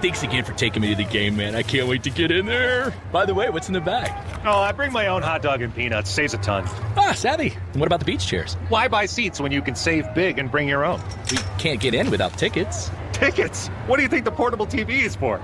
Thanks again for taking me to the game, man. I can't wait to get in there. By the way, what's in the bag? Oh, I bring my own hot dog and peanuts. Saves a ton. Savvy. And what about the beach chairs? Why buy seats when you can save big and bring your own? We can't get in without tickets. Tickets? What do you think the portable TV is for?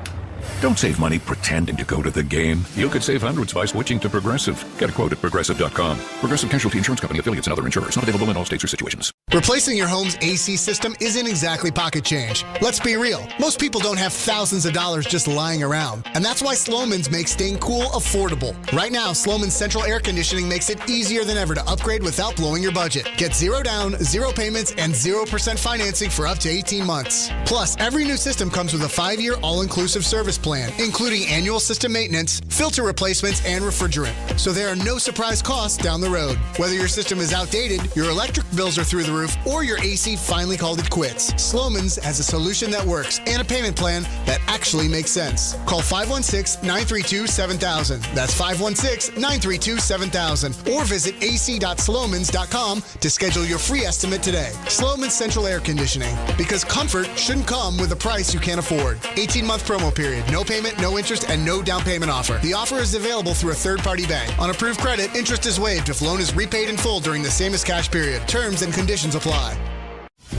Don't save money pretending to go to the game. You could save hundreds by switching to Progressive. Get a quote at Progressive.com. Progressive Casualty Insurance Company, affiliates, and other insurers. Not available in all states or situations. Replacing your home's AC system isn't exactly pocket change. Let's be real. Most people don't have thousands of dollars just lying around. And that's why Slomin's makes staying cool affordable. Right now, Slomin's central air conditioning makes it easier than ever to upgrade without blowing your budget. Get 0 down, 0 payments, and 0% financing for up to 18 months. Plus, every new system comes with a 5-year all-inclusive service plan, including annual system maintenance, filter replacements, and refrigerant. So there are no surprise costs down the road. Whether your system is outdated, your electric bills are through the roof, or your AC finally called it quits, Slomin's has a solution that works and a payment plan that actually makes sense. Call 516-932-7000. That's 516-932-7000. Or visit ac.slomans.com to schedule your free estimate today. Slomin's Central Air Conditioning. Because comfort shouldn't come with a price you can't afford. 18-month promo period. No payment, no interest, and no down payment offer. The offer is available through a third-party bank. On approved credit, interest is waived if loan is repaid in full during the same as cash period. Terms and conditions apply.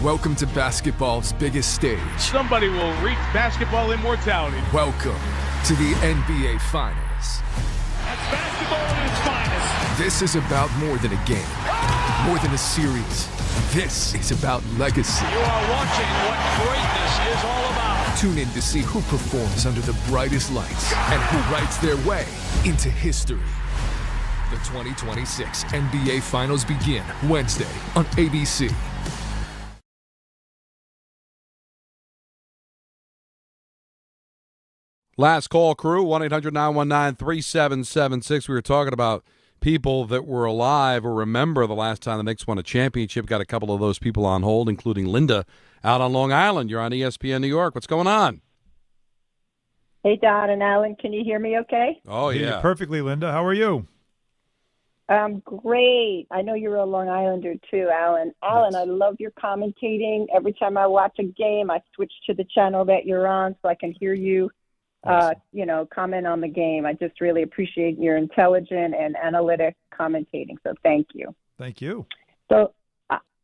Welcome to basketball's biggest stage. Somebody will reach basketball immortality. Welcome to the NBA Finals. That's basketball at its finest. This is about more than a game, more than a series. This is about legacy. You are watching what greatness is all about. Tune in to see who performs under the brightest lights and who writes their way into history. The 2026 NBA Finals begin Wednesday on ABC. Last call, crew, 1-800-919-3776. We were talking about people that were alive or remember the last time the Knicks won a championship. Got a couple of those people on hold, including Linda out on Long Island. You're on ESPN New York. What's going on? Hey, Don and Alan. Can you hear me okay? Oh, yeah. Perfectly, Linda. How are you? Great. I know you're a Long Islander, too, Alan. Alan, I love your commentating. Every time I watch a game, I switch to the channel that you're on so I can hear you. Comment on the game. I just really appreciate your intelligent and analytic commentating. So thank you. Thank you. So,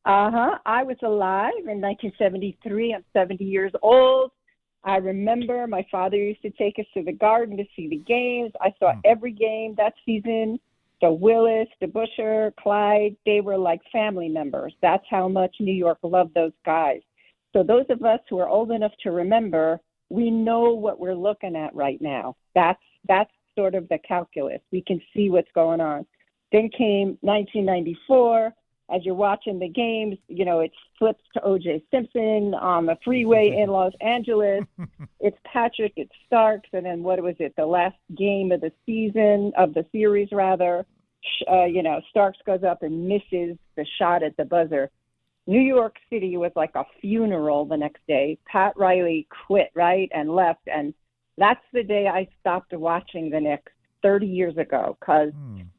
I was alive in 1973. I'm 70 years old. I remember my father used to take us to the Garden to see the games. I saw every game that season. So Willis, DeBusschere, Clyde, they were like family members. That's how much New York loved those guys. So those of us who are old enough to remember, we know what we're looking at right now. That's sort of the calculus. We can see what's going on. Then came 1994. As you're watching the games, it flips to O.J. Simpson on the freeway in Los Angeles. It's Patrick, it's Starks, and then what was it? The last game of the season, of the series rather. Starks goes up and misses the shot at the buzzer. New York City was like a funeral the next day. Pat Riley quit, right, and left. And that's the day I stopped watching the Knicks 30 years ago because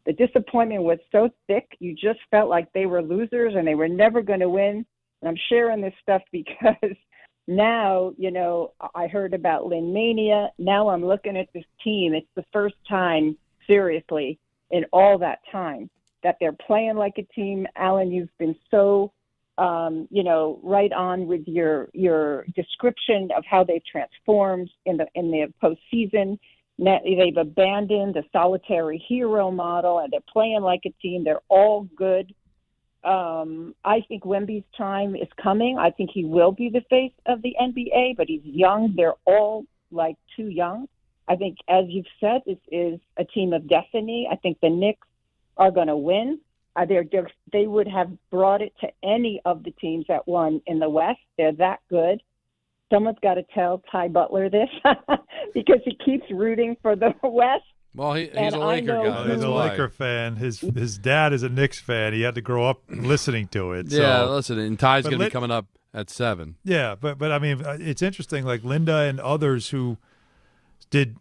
the disappointment was so thick. You just felt like they were losers and they were never going to win. And I'm sharing this stuff because now, I heard about Lynn Mania. Now I'm looking at this team. It's the first time, seriously, in all that time that they're playing like a team. Alan, you've been so right on with your description of how they've transformed in the postseason. They've abandoned the solitary hero model, and they're playing like a team. They're all good. I think Wemby's time is coming. I think he will be the face of the NBA, but he's young. They're all like too young. I think, as you've said, this is a team of destiny. I think the Knicks are going to win. They would have brought it to any of the teams that won in the West. They're that good. Someone's got to tell Ty Butler this because he keeps rooting for the West. Well, he's a Laker guy. He's a Laker fan. His dad is a Knicks fan. He had to grow up listening to it. Yeah, listen, and Ty's going to be coming up at 7. Yeah, but I mean, it's interesting. Like Linda and others who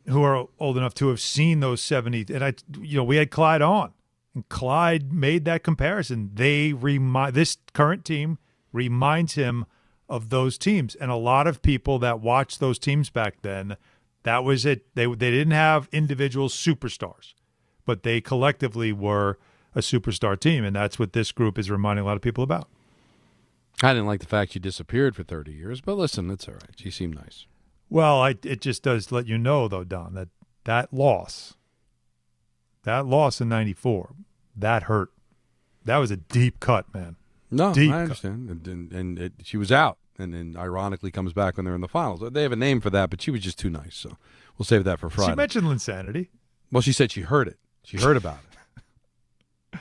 are old enough to have seen those 70s, and we had Clyde on. And Clyde made that comparison. This current team reminds him of those teams. And a lot of people that watched those teams back then, that was it. They didn't have individual superstars, but they collectively were a superstar team. And that's what this group is reminding a lot of people about. I didn't like the fact she disappeared for 30 years, but listen, it's all right. She seemed nice. Well, it just does let you know, though, Don, that loss in '94, that hurt. That was a deep cut, man. No, deep I understand. And she was out, and then ironically comes back when they're in the finals. They have a name for that, but she was just too nice, so we'll save that for Friday. She mentioned Linsanity. Well, she said she heard it. She heard about it.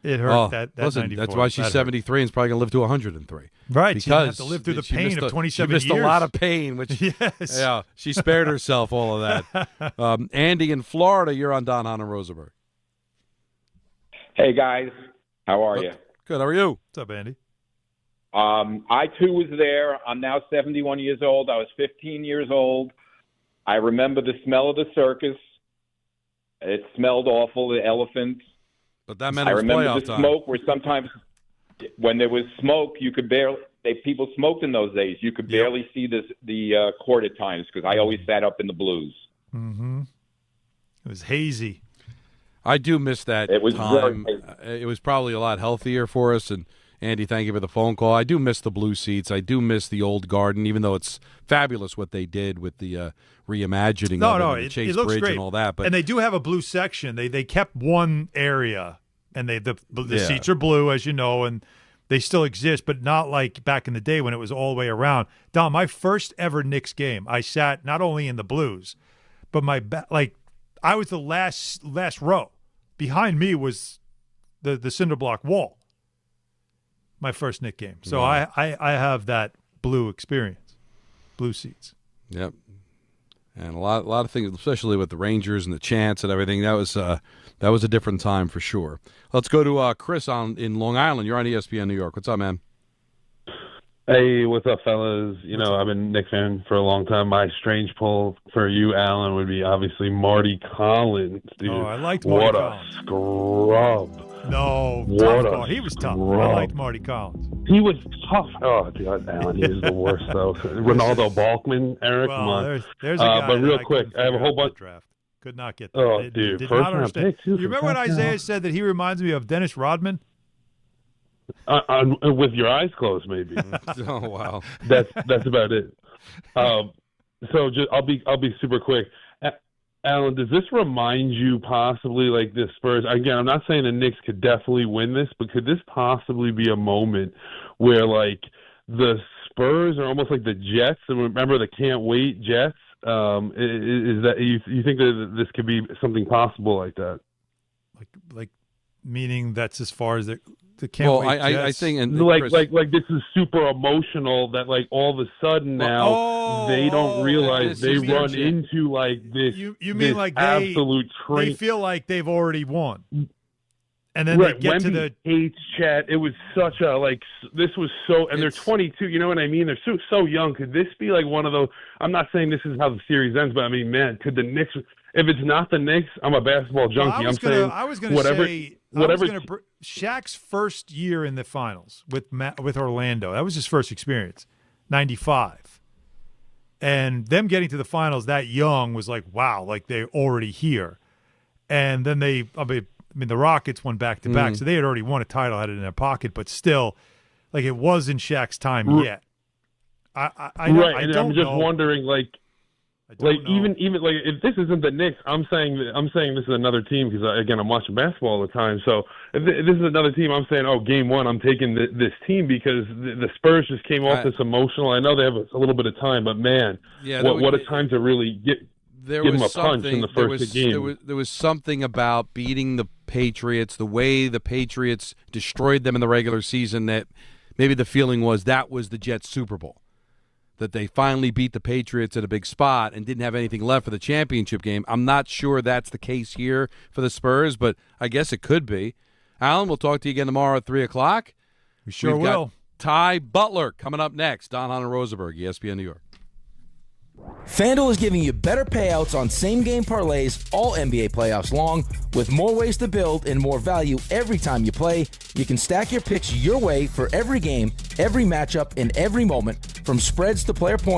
It hurt. That listen, 94. That's why she's 73 and is probably going to live to 103. Right. Because she didn't have to live through the pain of 27 years. She missed a lot of pain, which, yes. Yeah, she spared herself all of that. Andy in Florida, you're on Don, Hahn, and Rosenberg. Hey, guys. How are you? Good. How are you? What's up, Andy? I, too, was there. I'm now 71 years old. I was 15 years old. I remember the smell of the circus. It smelled awful, the elephants. But that meant it was playoff time. I remember the smoke where sometimes when there was smoke, you could barely – people smoked in those days. You could barely see the court at times because I always sat up in the blues. Mm-hmm. It was hazy. I do miss that time. It was probably a lot healthier for us. And, Andy, thank you for the phone call. I do miss the blue seats. I do miss the old Garden, even though it's fabulous what they did with the reimagining of it, Chase it looks Bridge great. and all that. But and they do have a blue section. They kept one area, and the seats are blue, as you know, and they still exist, but not like back in the day when it was all the way around. Don, my first ever Knicks game, I sat not only in the blues, but I was the last row. Behind me was the cinder block wall. My first Knicks game. So I have that blue experience, blue seats. Yep. And a lot of things, especially with the Rangers and the chants and everything. That was a different time for sure. Let's go to Chris in Long Island. You're on ESPN New York. What's up, man? Hey, what's up, fellas? I've been a Knicks fan for a long time. My strange pull for you, Alan, would be obviously Marty Collins, dude. Oh, I liked Marty Collins. What a scrub. No, he was tough. I liked Marty Collins. He was tough. Oh, God, Alan, he was the worst, though. Ronaldo Balkman, Eric, come on. There's a guy but real quick, I have a whole bunch. Draft. Could not get that. Oh, dude, did first not understand. round pick, too. You remember when Isaiah said that he reminds me of Dennis Rodman? With your eyes closed, maybe. Oh, wow. That's about it. So I'll be super quick. Alan, does this remind you possibly like the Spurs? Again, I'm not saying the Knicks could definitely win this, but could this possibly be a moment where like the Spurs are almost like the Jets? And remember the can't wait Jets? Is that you think that this could be something possible like that? Like meaning that's as far as the can't wait Jets? I think and like this is super emotional that like all of a sudden now they don't realize they run into like this. You mean like absolute train? They feel like they've already won, and then they get to the hates chat. It was such a this was so, and they're 22. You know what I mean? They're so young. Could this be like one of those? I'm not saying this is how the series ends, but I mean, man, could the Knicks? If it's not the Knicks, I'm a basketball junkie. I was going to say Shaq's first year in the finals with Orlando. That was his first experience, 95. And them getting to the finals that young was like, wow, like they're already here. And then the Rockets won back-to-back, so they had already won a title, had it in their pocket, but still, like it wasn't Shaq's time yet. I'm just wondering, even like if this isn't the Knicks, I'm saying this is another team because again I'm watching basketball all the time. So if this is another team, I'm saying game one I'm taking this team because the Spurs just came off this emotional. I know they have a little bit of time, but man, what a time to really give them a punch in the first game. There was something about beating the Patriots, the way the Patriots destroyed them in the regular season that maybe the feeling was that was the Jets' Super Bowl. That they finally beat the Patriots at a big spot and didn't have anything left for the championship game. I'm not sure that's the case here for the Spurs, but I guess it could be. Alan, we'll talk to you again tomorrow at 3 o'clock. We sure We've will. Got Ty Butler coming up next. Don, Hahn, and Rosenberg, ESPN New York. FanDuel is giving you better payouts on same-game parlays all NBA playoffs long. With more ways to build and more value every time you play, you can stack your picks your way for every game, every matchup, and every moment, from spreads to player points.